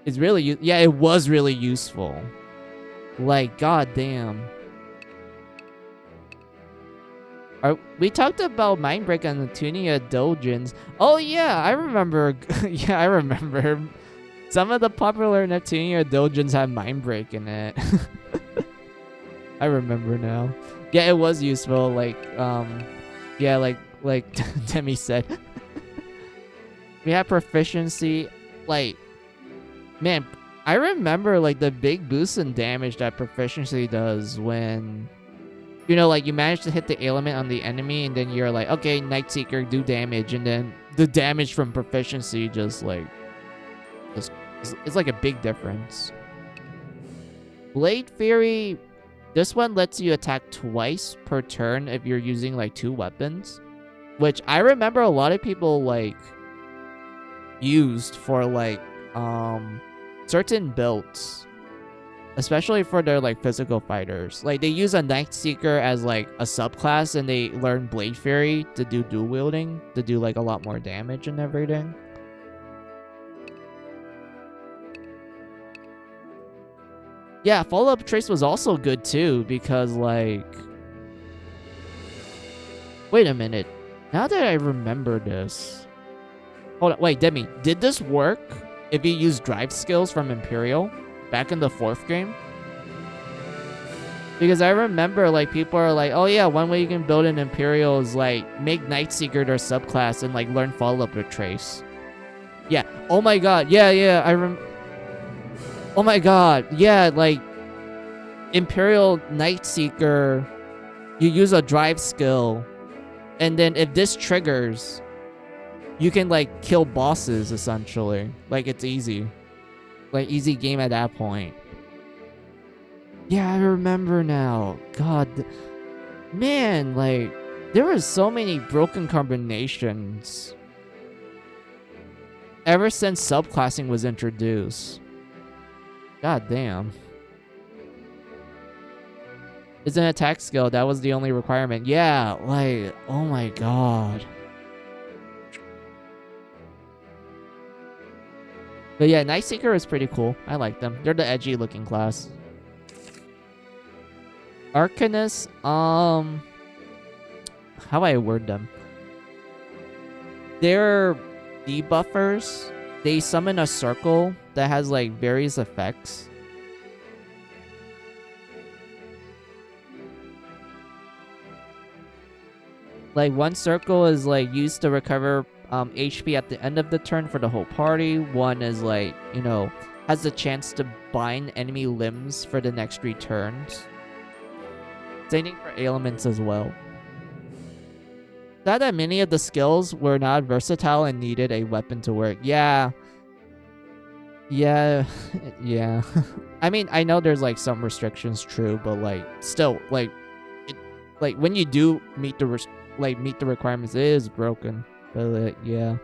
It's really, yeah, it was really useful. Like, goddamn. We talked about Mind Break on the Tunia Doujins. Oh yeah, I remember. Yeah, I remember. Some of the popular Neptunia Doujins have Mind Break in it. I remember now. Yeah, it was useful. Like, yeah, like Demi said. We have proficiency. Like, man, I remember like the big boost in damage that proficiency does when, you know, like you manage to hit the ailment on the enemy, and then you're like, okay, Night Seeker, do damage, and then the damage from proficiency just it's like a big difference. Blade Fury, this one lets you attack twice per turn if you're using like 2 weapons, which I remember a lot of people like used for like certain builds, especially for their like physical fighters. Like they use a Night Seeker as like a subclass, and they learn Blade Fury to do dual wielding, to do like a lot more damage and everything. Yeah, follow-up trace was also good too, because like... Wait a minute. Now that I remember this... Hold on, wait, Demi, did this work if you use drive skills from Imperial back in the 4th game? Because I remember, like, people are like, oh yeah, one way you can build an Imperial is, like, make Nightseeker their subclass and, like, learn follow-up with Trace. Yeah, oh my god, yeah, oh my god, yeah, like, Imperial Nightseeker, you use a drive skill, and then if this triggers, you can, like, kill bosses, essentially. Like, it's easy. Like, easy game at that point. Yeah, I remember now. God. Man, like, there were so many broken combinations ever since subclassing was introduced. God damn. It's an attack skill. That was the only requirement. Yeah, like, oh my god. But yeah, Nightseeker is pretty cool. I like them. They're the edgy looking class. Arcanist, how do I word them? They're debuffers. They summon a circle that has like various effects. Like one circle is like used to recover HP at the end of the turn for the whole party. One is like, you know, has the chance to bind enemy limbs for the next 3 turns. Same thing for ailments as well. That many of the skills were not versatile and needed a weapon to work. Yeah. Yeah. Yeah. I mean, I know there's like some restrictions, true, but like still, like, like when you do meet the requirements, it is broken. But yeah.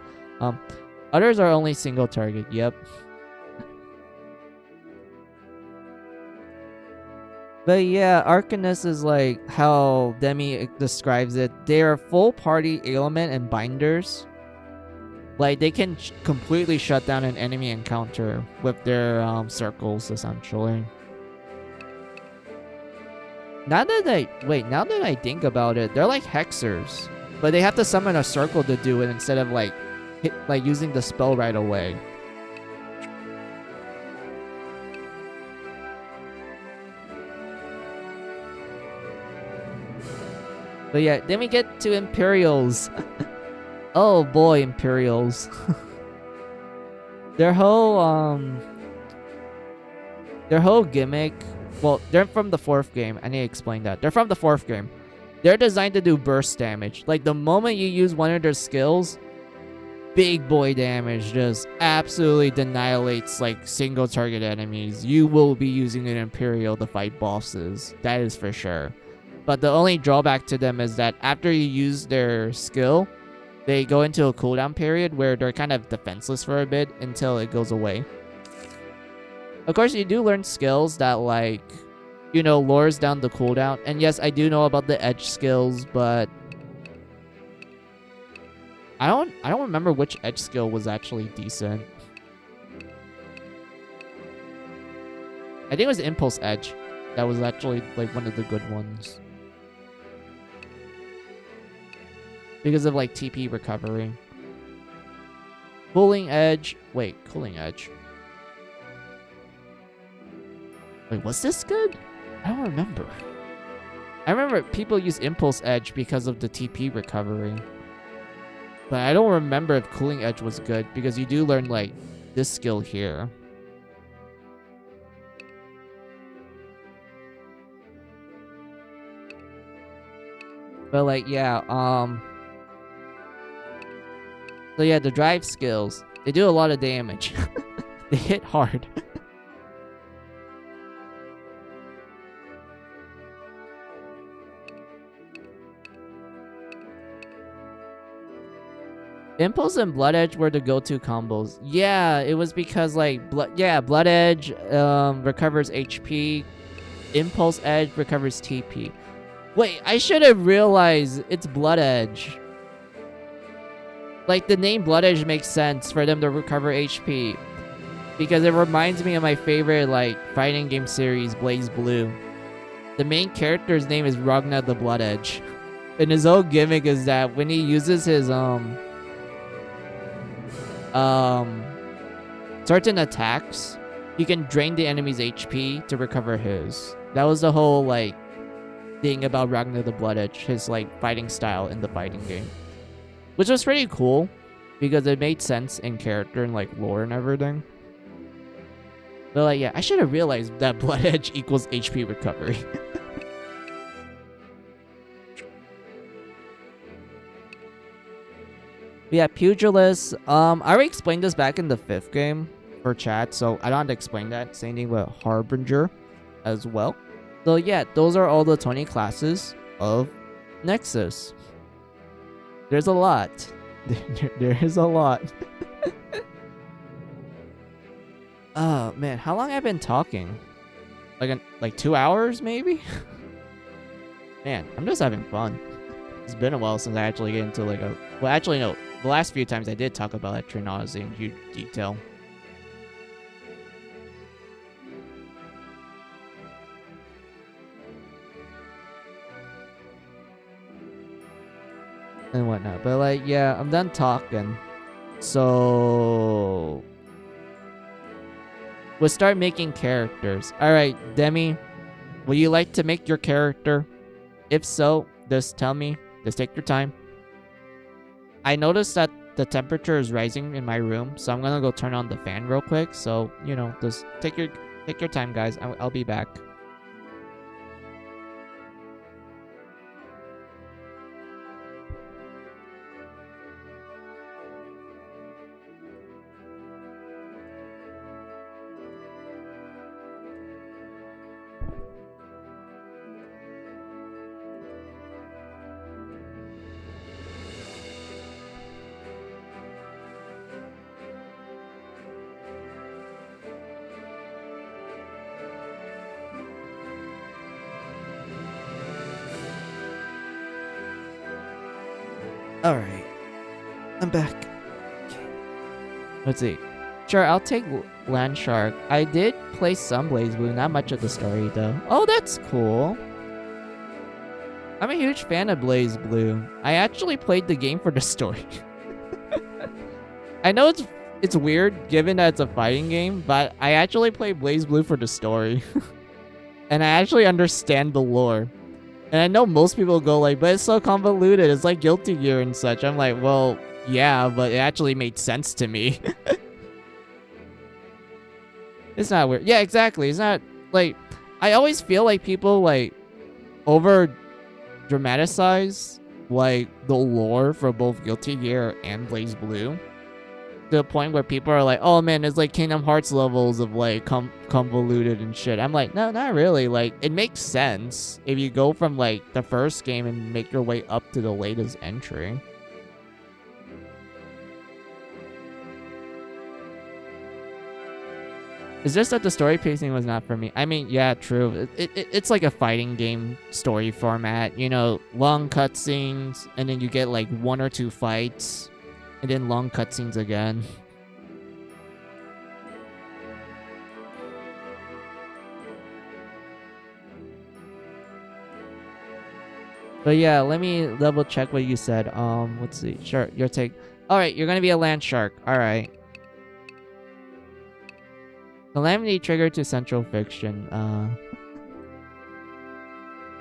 Others are only single target. Yep. But yeah, Arcanist is like how Demi describes it. They are full party ailment and binders. Like they can completely shut down an enemy encounter with their circles, essentially. Now that I think about it, they're like hexers, but they have to summon a circle to do it instead of like using the spell right away. But yeah, then we get to Imperials. Oh boy, Imperials. Their whole gimmick. Well, they're from the 4th game. I need to explain that. They're from the 4th game. They're designed to do burst damage. Like the moment you use one of their skills, big boy damage just absolutely annihilates like single target enemies. You will be using an Imperial to fight bosses. That is for sure. But the only drawback to them is that after you use their skill, they go into a cooldown period where they're kind of defenseless for a bit until it goes away. Of course, you do learn skills that, like, you know, lowers down the cooldown. And yes, I do know about the edge skills, but I don't remember which edge skill was actually decent. I think it was Impulse Edge. That was actually, like, one of the good ones. Because of, like, TP recovery. Cooling Edge. Wait, Cooling Edge. Wait, was this good? I don't remember. I remember people use Impulse Edge because of the TP recovery. But I don't remember if Cooling Edge was good, because you do learn, like, this skill here. But, like, yeah, so yeah, the drive skills, they do a lot of damage. They hit hard. Impulse and Blood Edge were the go-to combos. Yeah, it was because like Blood Edge recovers HP, Impulse Edge recovers TP. Wait, I should have realized it's Blood Edge. Like the name Blood Edge makes sense for them to recover HP. because it reminds me of my favorite like fighting game series, Blaze Blue. The main character's name is Ragnar the Blood Edge. And his whole gimmick is that when he uses his certain attacks, he can drain the enemy's HP to recover his. That was the whole like thing about Ragnar the Blood Edge, his like fighting style in the fighting game. Which was pretty cool because it made sense in character and like lore and everything. But like yeah, I should have realized that Blood Edge equals HP recovery. Yeah, Pugilist. I already explained this back in the 5th game for chat, so I don't have to explain that. Same thing with Harbinger as well. So yeah, those are all the 20 classes of Nexus. There's a lot. There is a lot. Oh man, how long have I been talking? Like 2 hours maybe? Man, I'm just having fun. It's been a while since I actually get into like a... Well, actually no. The last few times I did talk about Etrian Odyssey in huge detail. And whatnot. But like, yeah, I'm done talking. So... we'll start making characters. Alright, Demi. Would you like to make your character? If so, just tell me. Just take your time. I noticed that the temperature is rising in my room, so I'm gonna go turn on the fan real quick. So, you know, just take your time, guys. I'll be back. Alright. I'm back. Okay. Let's see. Sure, I'll take Land Shark. I did play some Blaze Blue, not much of the story though. Oh, that's cool. I'm a huge fan of Blaze Blue. I actually played the game for the story. I know it's weird given that it's a fighting game, but I actually played Blaze Blue for the story. And I actually understand the lore. And I know most people go like, but it's so convoluted. It's like Guilty Gear and such. I'm like, well, yeah, but it actually made sense to me. It's not weird. Yeah, exactly. It's not like... I always feel like people like over dramatize like the lore for both Guilty Gear and Blaze Blue. To the point where people are like, oh man, it's like Kingdom Hearts levels of like convoluted and shit. I'm like, no, not really. Like, it makes sense if you go from like the first game and make your way up to the latest entry. It's just that the story pacing was not for me. I mean, yeah, true. It's like a fighting game story format. You know, long cutscenes, and then you get like 1 or 2 fights. And then long cutscenes again. But yeah, let me double check what you said. Let's see. Sure, your take. Alright, you're gonna be a land shark. Alright. Calamity trigger to Central Fiction.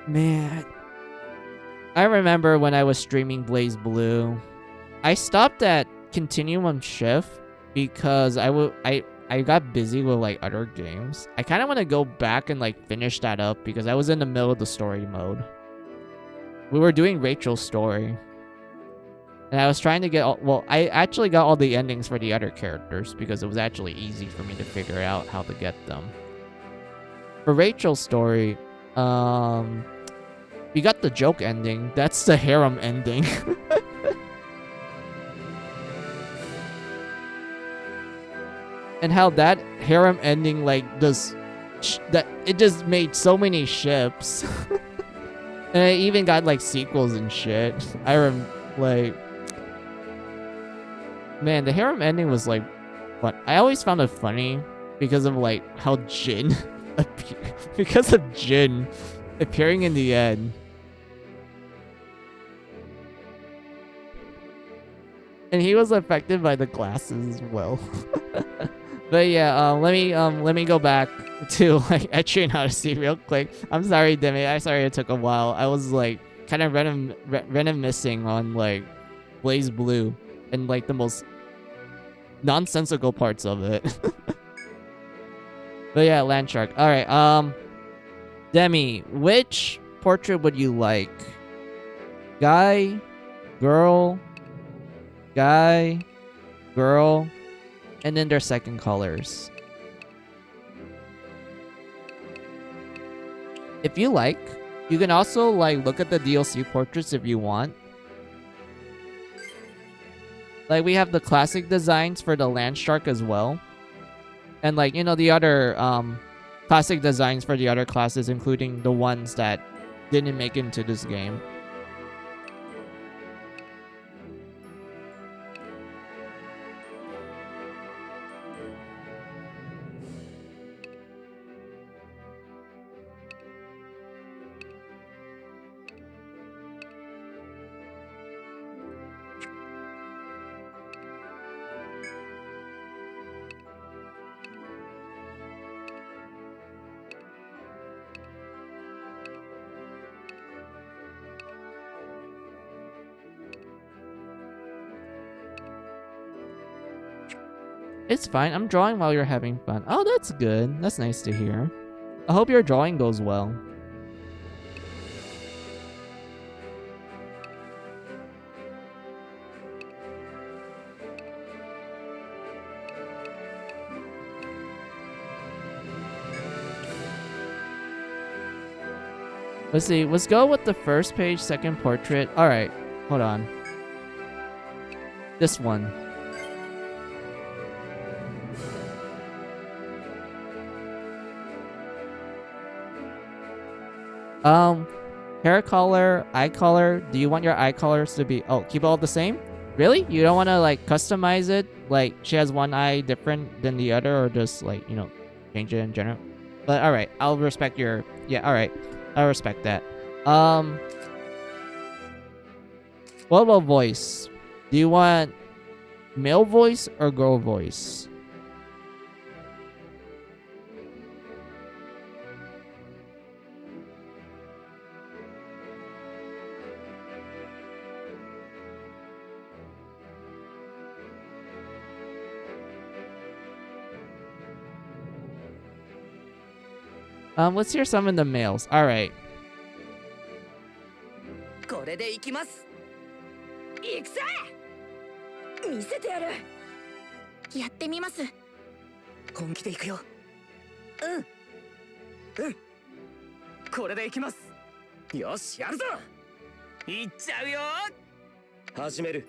Man. I remember when I was streaming Blaze Blue. I stopped at Continuum Shift because I got busy with like other games. I kind of want to go back and like finish that up because I was in the middle of the story mode. We were doing Rachel's story. And I was trying to get all, well, I actually got all the endings for the other characters because it was actually easy for me to figure out how to get them. For Rachel's story, we got the joke ending. That's the harem ending. And how that harem ending, like, does... that it just made so many ships. And I even got, like, sequels and shit. like... Man, the harem ending was, like, But I always found it funny because of like how Jin because of Jin appearing in the end. And he was affected by the glasses as well. But yeah, let me go back to like Etrian Odyssey real quick. I'm sorry, Demi. I'm sorry it took a while. I was like kind of reminiscing on like Blaze Blue and like the most nonsensical parts of it. But yeah, Land Shark. All right, Demi, which portrait would you like? Guy, girl, guy, girl, and then their second colors. If you like, you can also like look at the DLC portraits if you want. Like we have the classic designs for the Land Shark as well. And like, you know, the other classic designs for the other classes, including the ones that didn't make it into this game. It's fine. I'm drawing while you're having fun. Oh, that's good. That's nice to hear. I hope your drawing goes well. Let's see. Let's go with the first page, second portrait. All right. Hold on. This one. Hair color, eye color. Do you want your eye colors to be... Oh, keep it all the same? Really? You don't want to, like, customize it? Like, she has one eye different than the other? Or just, like, you know, change it in general? But, alright. I'll respect your... Yeah, alright. I'll respect that. What about voice? Do you want male voice or girl voice? Let's hear some of the males. All right. これで行きます。行くぜ。見せてやる。やってみます。本気で行くよ。うん。これで行きます。よし、やるぞ。行っちゃうよ。始める。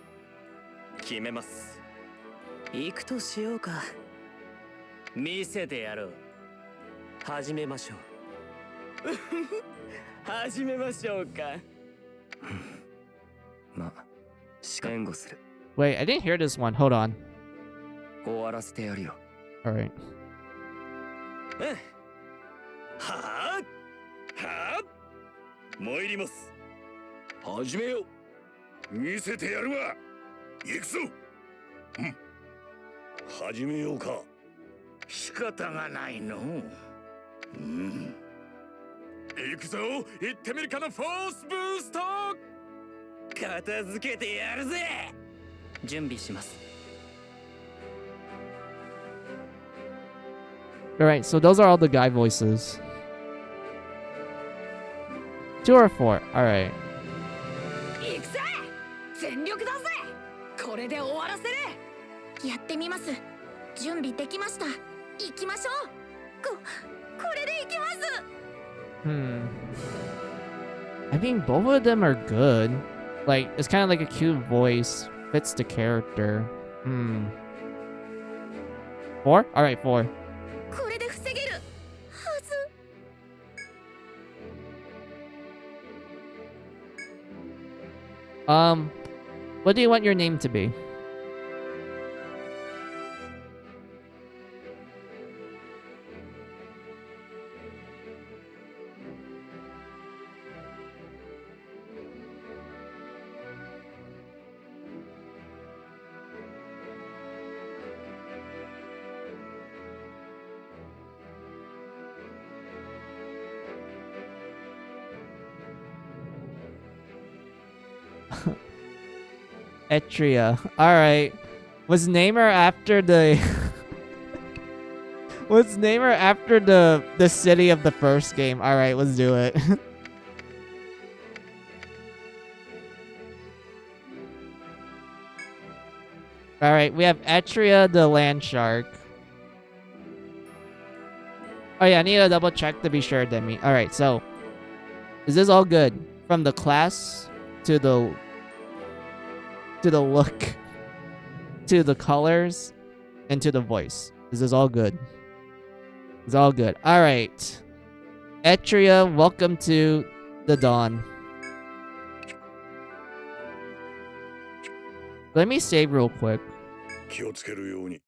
決めます。行くとしようか。見せてやろう。始めましょう。始めましょうか。まあ、援護する。Wait, I didn't hear this one. Hold on. 終わらせてやるよ。All right. はあ参ります。始めよう。見せてやるわ。行くぞ。始めようか。仕方がないの。行くぞ。行ってみるかな。フォースブースト。片付けてやるぜ。準備します。 Alright, so those are all the guy voices. 2 or 4. Alright. 行くぜ。全力だぜ。これで終わらせる。やってみます。準備できました。行きましょう。これで行きます。I mean, both of them are good. Like, it's kind of like a cute voice. Fits the character. 4? Alright, 4. これで防げるはず。What do you want your name to be? Etria. Alright. Was name her after the... Let's name her after the city of the first game. Alright, let's do it. Alright, we have Etria the land shark. Oh yeah, I need to double check to be sure, Demi. Alright, so is this all good? From the class to the look to the colors and to the voice. Is this all good? It's all good. Alright. Etria, welcome to the dawn. Let me save real quick. 気をつけるように。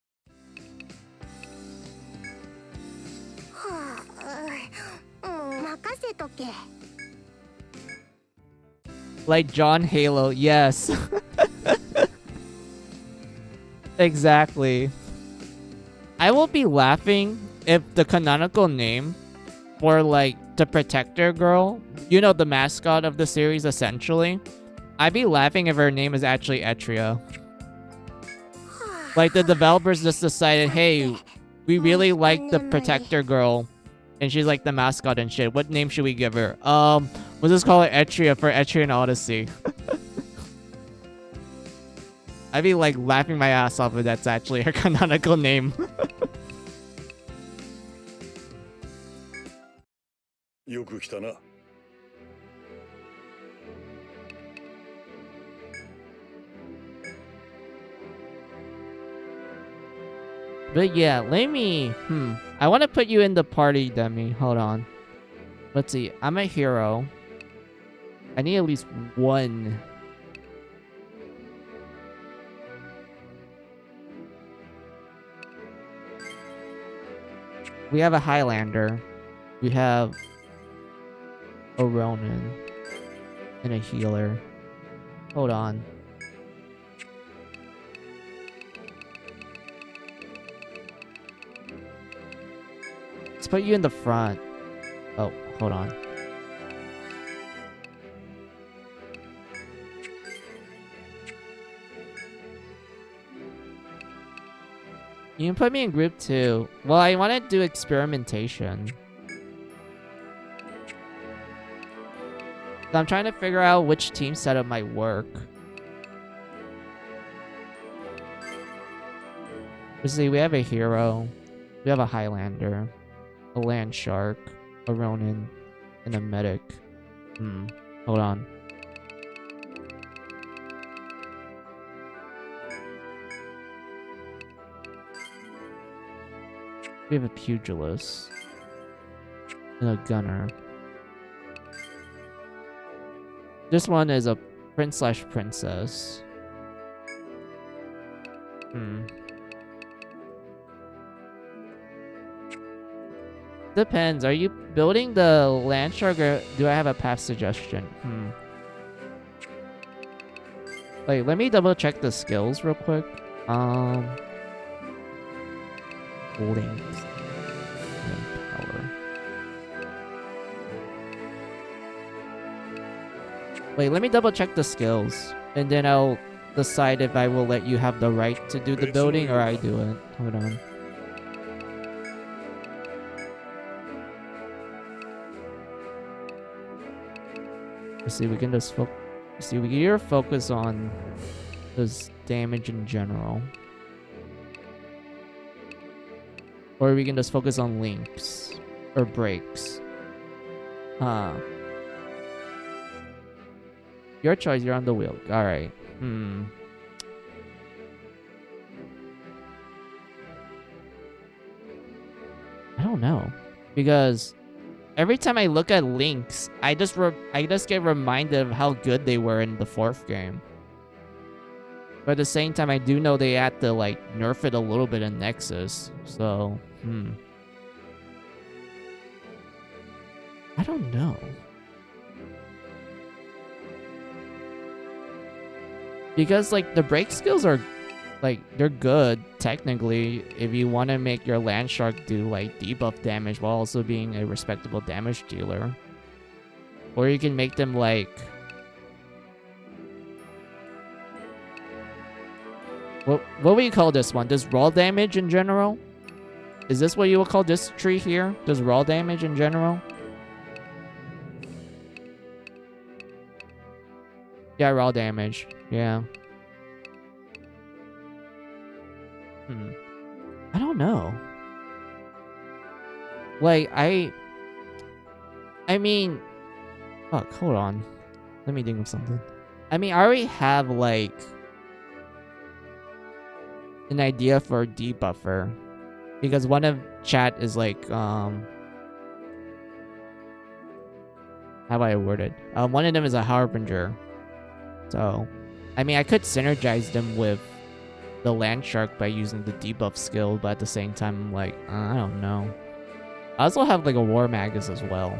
任せとけ。 Like John Halo, yes. Exactly. I will be laughing if the canonical name for like the protector girl, you know, the mascot of the series essentially, I'd be laughing if her name is actually Etria. Like the developers just decided, hey, we really like the protector girl and she's like the mascot and shit. What name should we give her? We'll just call it Etria for Etrian Odyssey. I'd be like laughing my ass off if that's actually her canonical name.よく来たな。But yeah, let me... I want to put you in the party, Demi. Hold on. Let's see. I'm a hero. I need at least one. We have a Highlander. We have a Ronin. And a healer. Hold on. Let's put you in the front. Oh, hold on. You can put me in group 2. Well, I want to do experimentation. So I'm trying to figure out which team setup might work. Let's see, we have a hero. We have a Highlander. A land shark. A Ronin. And a medic. Hold on. We have a pugilist. And a gunner. This one is a prince/princess. Depends. Are you building the land shark or do I have a path suggestion? Wait, let me double check the skills real quick. Length. And power. Wait, let me double check the skills. And then I'll decide if I will let you have the right to do the building or I do it. Hold on. Let's see, we can just see, we can either focus on this damage in general. Or we can just focus on links. Or breaks. Your choice, you're on the wheel. Alright. I don't know. Because every time I look at links, I just get reminded of how good they were in the 4th game. But at the same time, I do know they had to like nerf it a little bit in Nexus. So, I don't know. Because like the break skills are like they're good technically if you want to make your land shark do like debuff damage while also being a respectable damage dealer. Or you can make them like What would you call this one? Does raw damage in general? Is this what you would call this tree here? Does raw damage in general? Yeah, raw damage. Yeah. I don't know. Like, I mean... Fuck, hold on. Let me think of something. I mean, I already have, like... an idea for a debuffer. Because one of chat is like, how do I word it? One of them is a harbinger. So, I mean, I could synergize them with the land shark by using the debuff skill, but at the same time, I'm like, I don't know. I also have like a war magus as well.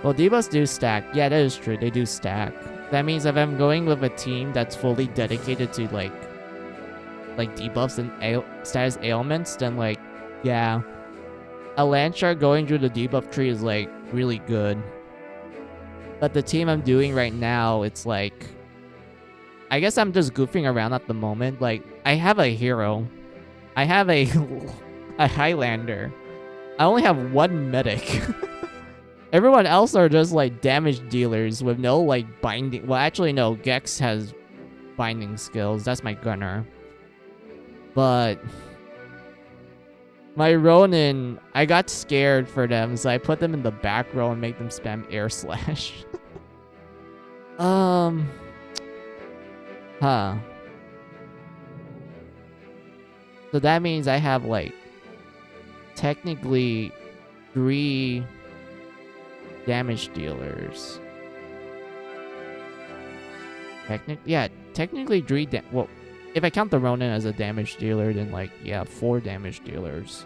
Well, debuffs do stack. Yeah, that is true. They do stack. That means if I'm going with a team that's fully dedicated to like debuffs and status ailments, then like, yeah, a land shark going through the debuff tree is like really good. But the team I'm doing right now, it's like, I guess I'm just goofing around at the moment. Like, I have a hero, I have a a Highlander, I only have one medic. Everyone else are just like damage dealers with no like binding. Well, actually no, Gex has binding skills. That's my gunner. But my Ronin, I got scared for them, so I put them in the back row and make them spam air slash. So that means I have like technically 3 damage dealers. Technically 3 well, if I count the Ronin as a damage dealer, then like, yeah, 4 damage dealers.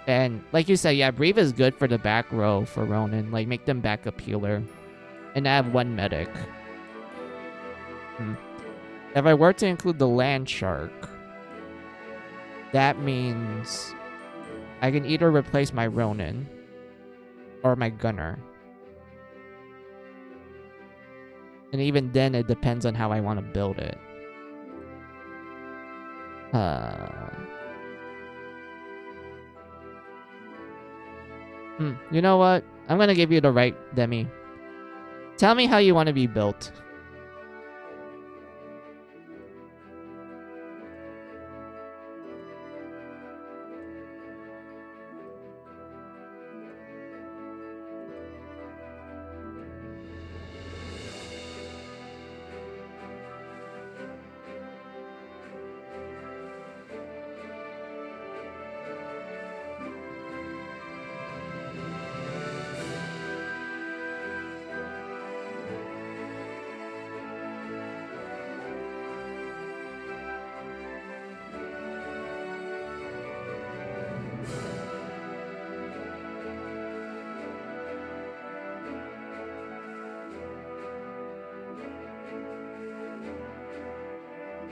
And like you said, yeah, Breathe is good for the back row for Ronin. Like, make them backup healer. And I have 1 medic. If I were to include the land shark, that means I can either replace my Ronin or my gunner. And even then, it depends on how I want to build it. You know what? I'm gonna give you the right, Demi. Tell me how you want to be built.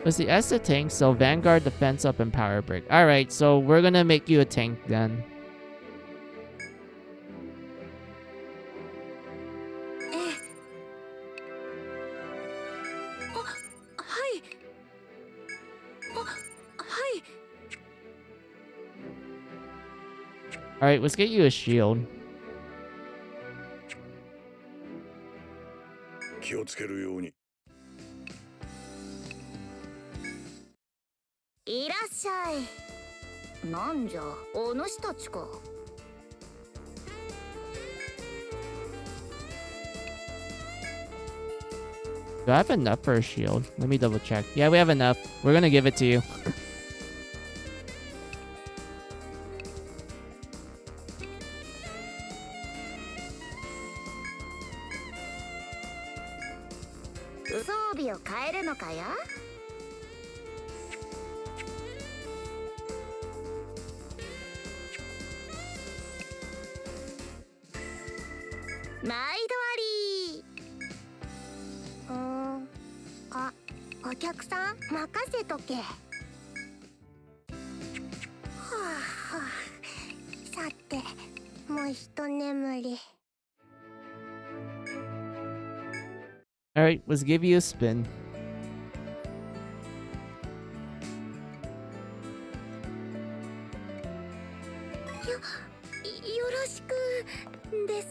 Was the S a tank? So Vanguard, defense up, and power break. Alright, so we're gonna make you a tank then. Alright, let's get you a shield. 気をつけるように。いらっしゃい。なんじゃ、お主たちか。Do I have enough for a shield? Let me double check. Yeah, we have enough. We're gonna give it to you. もう一眠り。 Alright, let's give you a spin. よろしくです。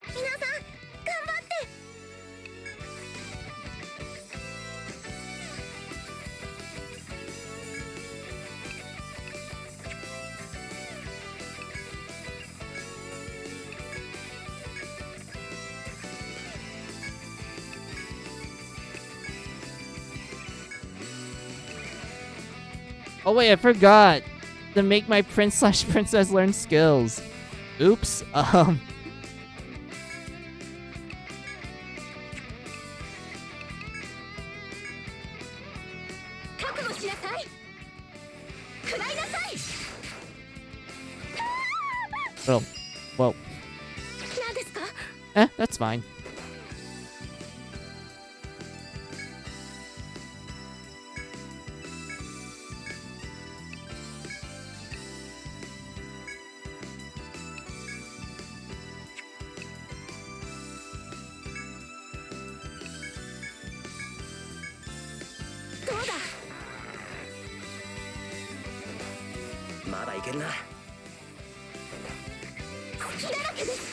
皆さん頑張って。Oh wait, I forgot to make my prince/princess learn skills. Oops. 覚悟しなさい。食らいなさい。 Oh, well, 何ですか？ that's fine. どうだ。まだいけるな。隙だらけです。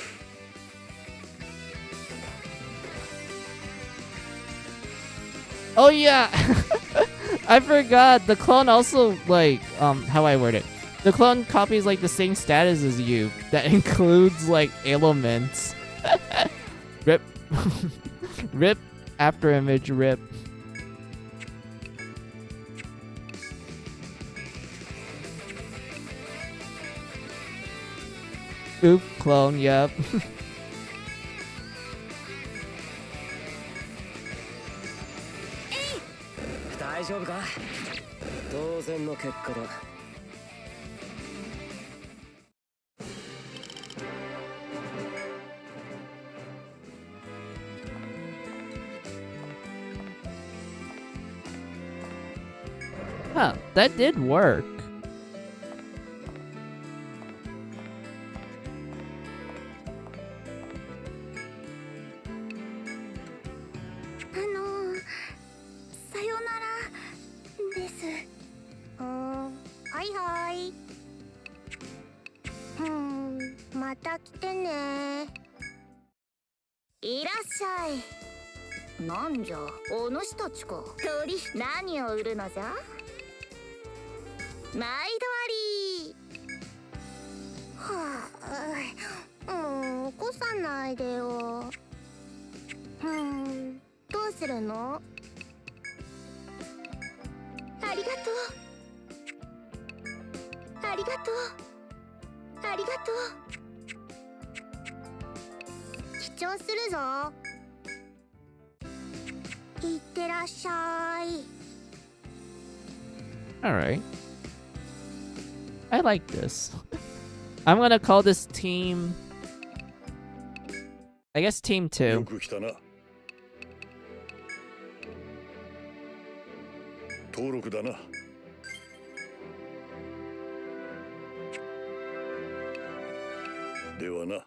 Oh yeah, I forgot. The clone also like how I word it. The clone copies like the same status as you. That includes like ailments. Rip, rip after image rip. Oop, clone. Yep. 大丈夫か？当然の結果だ。Huh, that did work. さよならです。はいはい。また来てね。いらっしゃい。なんじゃ、お主たちか。鳥、何を売るのじゃ。毎度あり。はあ、もう起こさないでよ。どうするの？ありがとう。ありがとう。ありがとう。記帳するぞ。いってらっしゃい。Alright. I like this. I'm gonna call this team... I guess team 2. よく来たな。登録だな。ではな。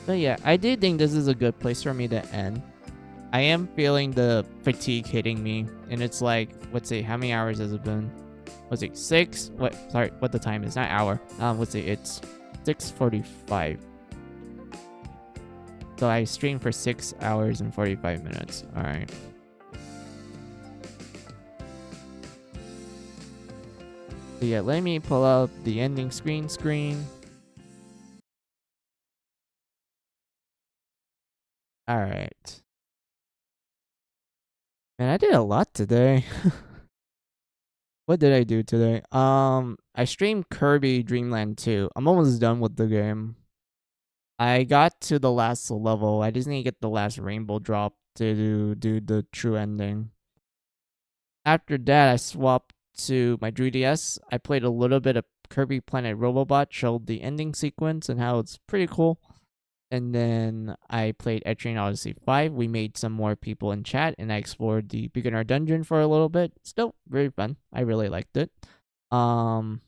But yeah, I do think this is a good place for me to end. I am feeling the fatigue hitting me, and it's like, let's see, how many hours has it been? Let's see, 6? What? Sorry, what the time is? Not hour. Let's see, it's 6:45. So I streamed for 6 hours and 45 minutes. All right. So yeah, let me pull up the ending screen. All right. Man, I did a lot today. What did I do today? I streamed Kirby Dream Land 2. I'm almost done with the game. I got to the last level. I just need to get the last rainbow drop to do the true ending. After that, I swapped to my 3DS. I played a little bit of Kirby Planet Robobot, showed the ending sequence and how it's pretty cool. And then I played Etrian Odyssey 5. We made some more people in chat, and I explored the beginner dungeon for a little bit. Still very fun. I really liked it. And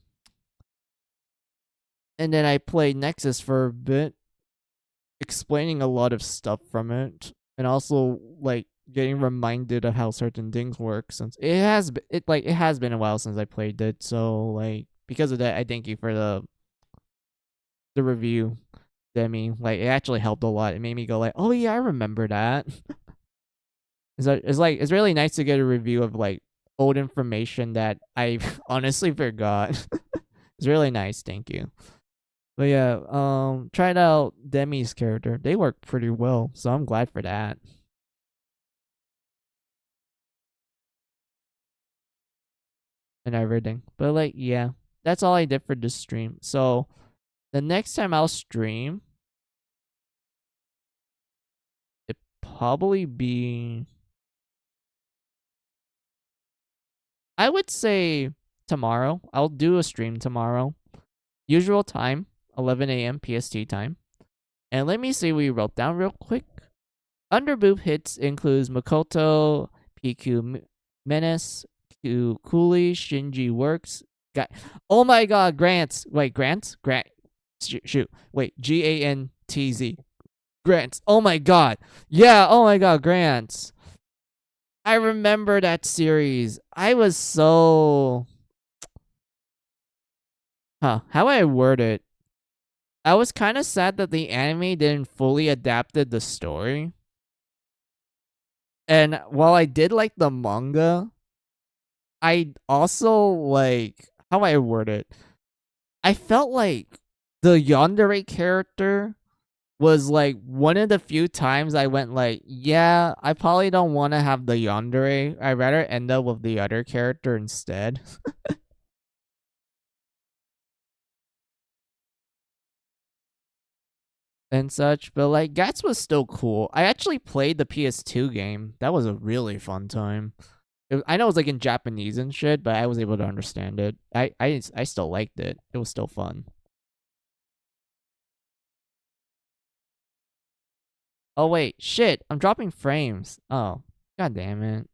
then I played Nexus for a bit, explaining a lot of stuff from it, and also like getting reminded of how certain things work, since it has been a while since I played it. So like because of that, I thank you for the review, Demi. Like it actually helped a lot. It made me go like, oh yeah, I remember that. It's really nice to get a review of like old information that I honestly forgot. It's really nice. Thank you. But yeah, tried out Demi's character. They work pretty well, so I'm glad for that. And everything. But like, yeah, that's all I did for this stream. So the next time I'll stream, it probably be, I would say tomorrow. I'll do a stream tomorrow. Usual time, 11 a.m. PST time. And let me see what we wrote down real quick. Underboob hits includes Makoto, PQ Menace, Q Cooley, Shinji Works. Oh my god, Grants. Wait, Grants? Grant. Shoot. Wait, Gantz. Grants. Oh my god. Yeah, oh my god, Grants. I remember that series. I was so... How I word it? I was kind of sad that the anime didn't fully adapted the story. And while I did like the manga, I also like how I word it. I felt like the yandere character was like one of the few times I went like, yeah, I probably don't want to have the yandere. I'd rather end up with the other character instead. And such, but like Gats was still cool. I actually played the PS2 game. That was a really fun time. I know it was like in Japanese and shit, but I was able to understand it. I still liked it. It was still fun. Oh wait, shit! I'm dropping frames. Oh, god damn it!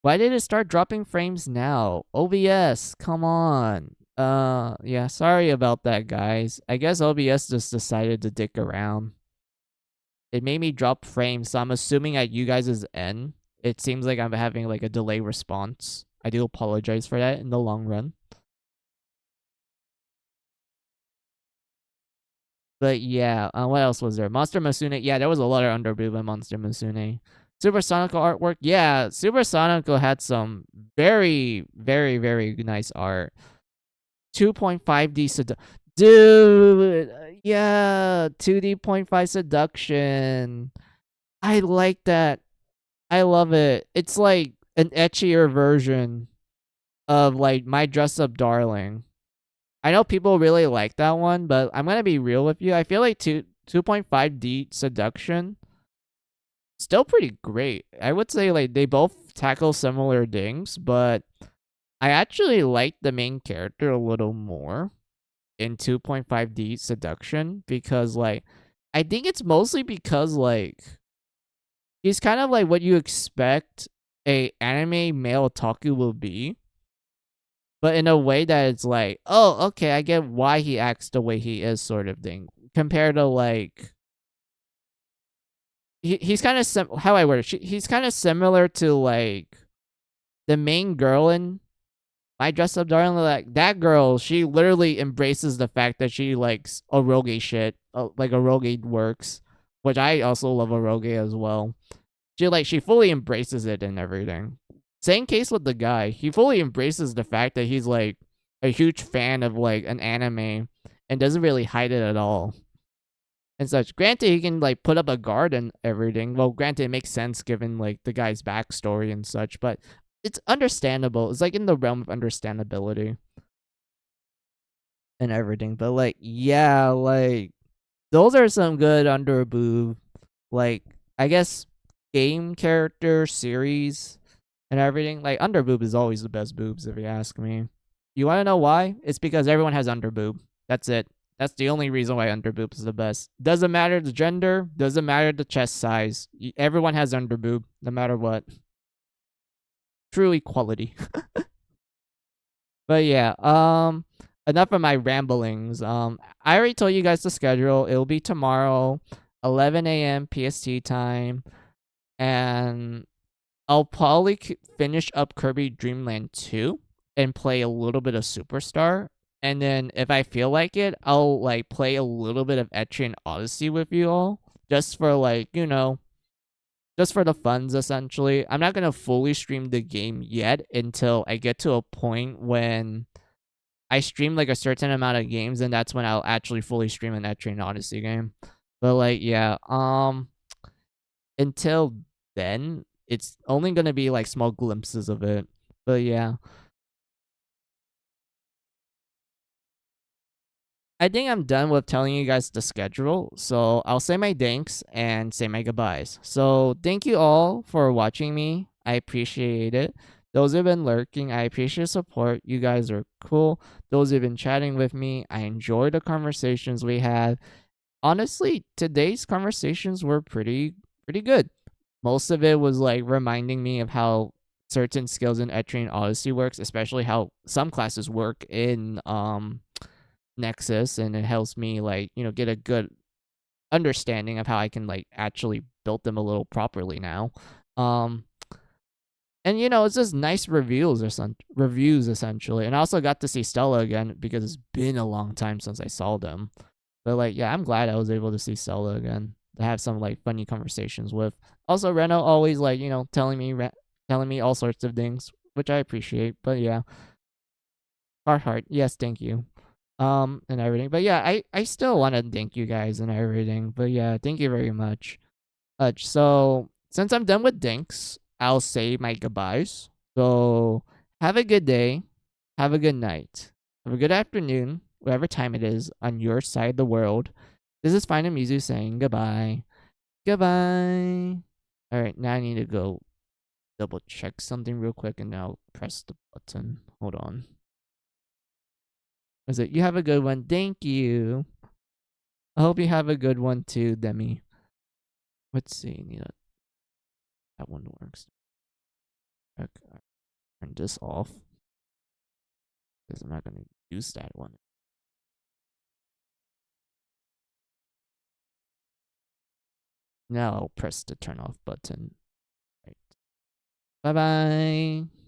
Why did it start dropping frames now? OBS, come on. Yeah, sorry about that, guys. I guess OBS just decided to dick around. It made me drop frames, so I'm assuming at you guys' end, it seems like I'm having like a delay response. I do apologize for that in the long run. But yeah, what else was there? Monster Masune. Yeah, there was a lot of underboob in Monster Masune. Supersonical artwork. Yeah, Supersonical had some very, very, very nice art. 2.5D dude, yeah, 2D.5 seduction. I like that. I love it. It's like an etchier version of like My Dress Up Darling. I know people really like that one, but I'm gonna be real with you. I feel like 2.5D seduction still pretty great. I would say like they both tackle similar things, but I actually like the main character a little more in 2.5D seduction because like I think it's mostly because like he's kind of like what you expect a anime male otaku will be, but in a way that it's like, oh, okay, I get why he acts the way he is, sort of thing. Compared to like, he's kind of how I word it. He's kind of similar to like the main girl in My Dress Up Darling. Like that girl, she literally embraces the fact that she likes eroge shit, like eroge works, which I also love eroge as well. She fully embraces it and everything. Same case with the guy. He fully embraces the fact that he's like a huge fan of like an anime and doesn't really hide it at all. And such. Granted, he can like put up a guard and everything. Well, granted, it makes sense given like the guy's backstory and such, but it's understandable. It's like in the realm of understandability. and everything. But like, yeah, like those are some good under boob, like I guess game character series and everything. Like under boob is always the best boobs if you ask me. You want to know why? It's because everyone has under boob. That's it. That's the only reason why under boob is the best. Doesn't matter the gender, doesn't matter the chest size. Everyone has under boob, no matter what. True equality. But yeah, enough of my ramblings. I already told you guys the schedule. It'll be tomorrow, 11 a.m. PST time, and I'll probably finish up Kirby Dream Land 2 and play a little bit of Superstar. And then if I feel like it, I'll like play a little bit of Etrian Odyssey with you all. Just for like, just for the funds essentially. I'm not gonna fully stream the game yet until I get to a point when I stream like a certain amount of games, and that's when I'll actually fully stream an Etrian Odyssey game. But like, yeah, until then, it's only gonna be like small glimpses of it. But yeah. I think I'm done with telling you guys the schedule, so I'll say my thanks and say my goodbyes. So thank you all for watching me. I appreciate it. Those who've been lurking, I appreciate support. You guys are cool. Those who've been chatting with me, I enjoy the conversations we had. Honestly, today's conversations were pretty good. Most of it was like reminding me of how certain skills in Etrian Odyssey works, especially how some classes work in Nexus, and it helps me like, get a good understanding of how I can like actually build them a little properly now. Um and it's just nice reviews essentially. And I also got to see Stella again because it's been a long time since I saw them. But like, yeah, I'm glad I was able to see Stella again, to have some like funny conversations with. Also, Reno always like, telling me all sorts of things, which I appreciate. But yeah, heart, yes, thank you. And everything. But yeah, I still want to thank you guys and everything. But yeah, thank you very much. So since I'm done with thanks, I'll say my goodbyes. So have a good day, have a good night, have a good afternoon, whatever time it is on your side of the world. This is Fine and Mizu saying goodbye. Goodbye. Alright, now I need to go double check something real quick and I'll press the button. Hold on. Was it? You have a good one. Thank you. I hope you have a good one too, Demi. Let's see. That one works. Okay, turn this off because I'm not gonna use that one. Now I'll press the turn off button. Right. Bye bye.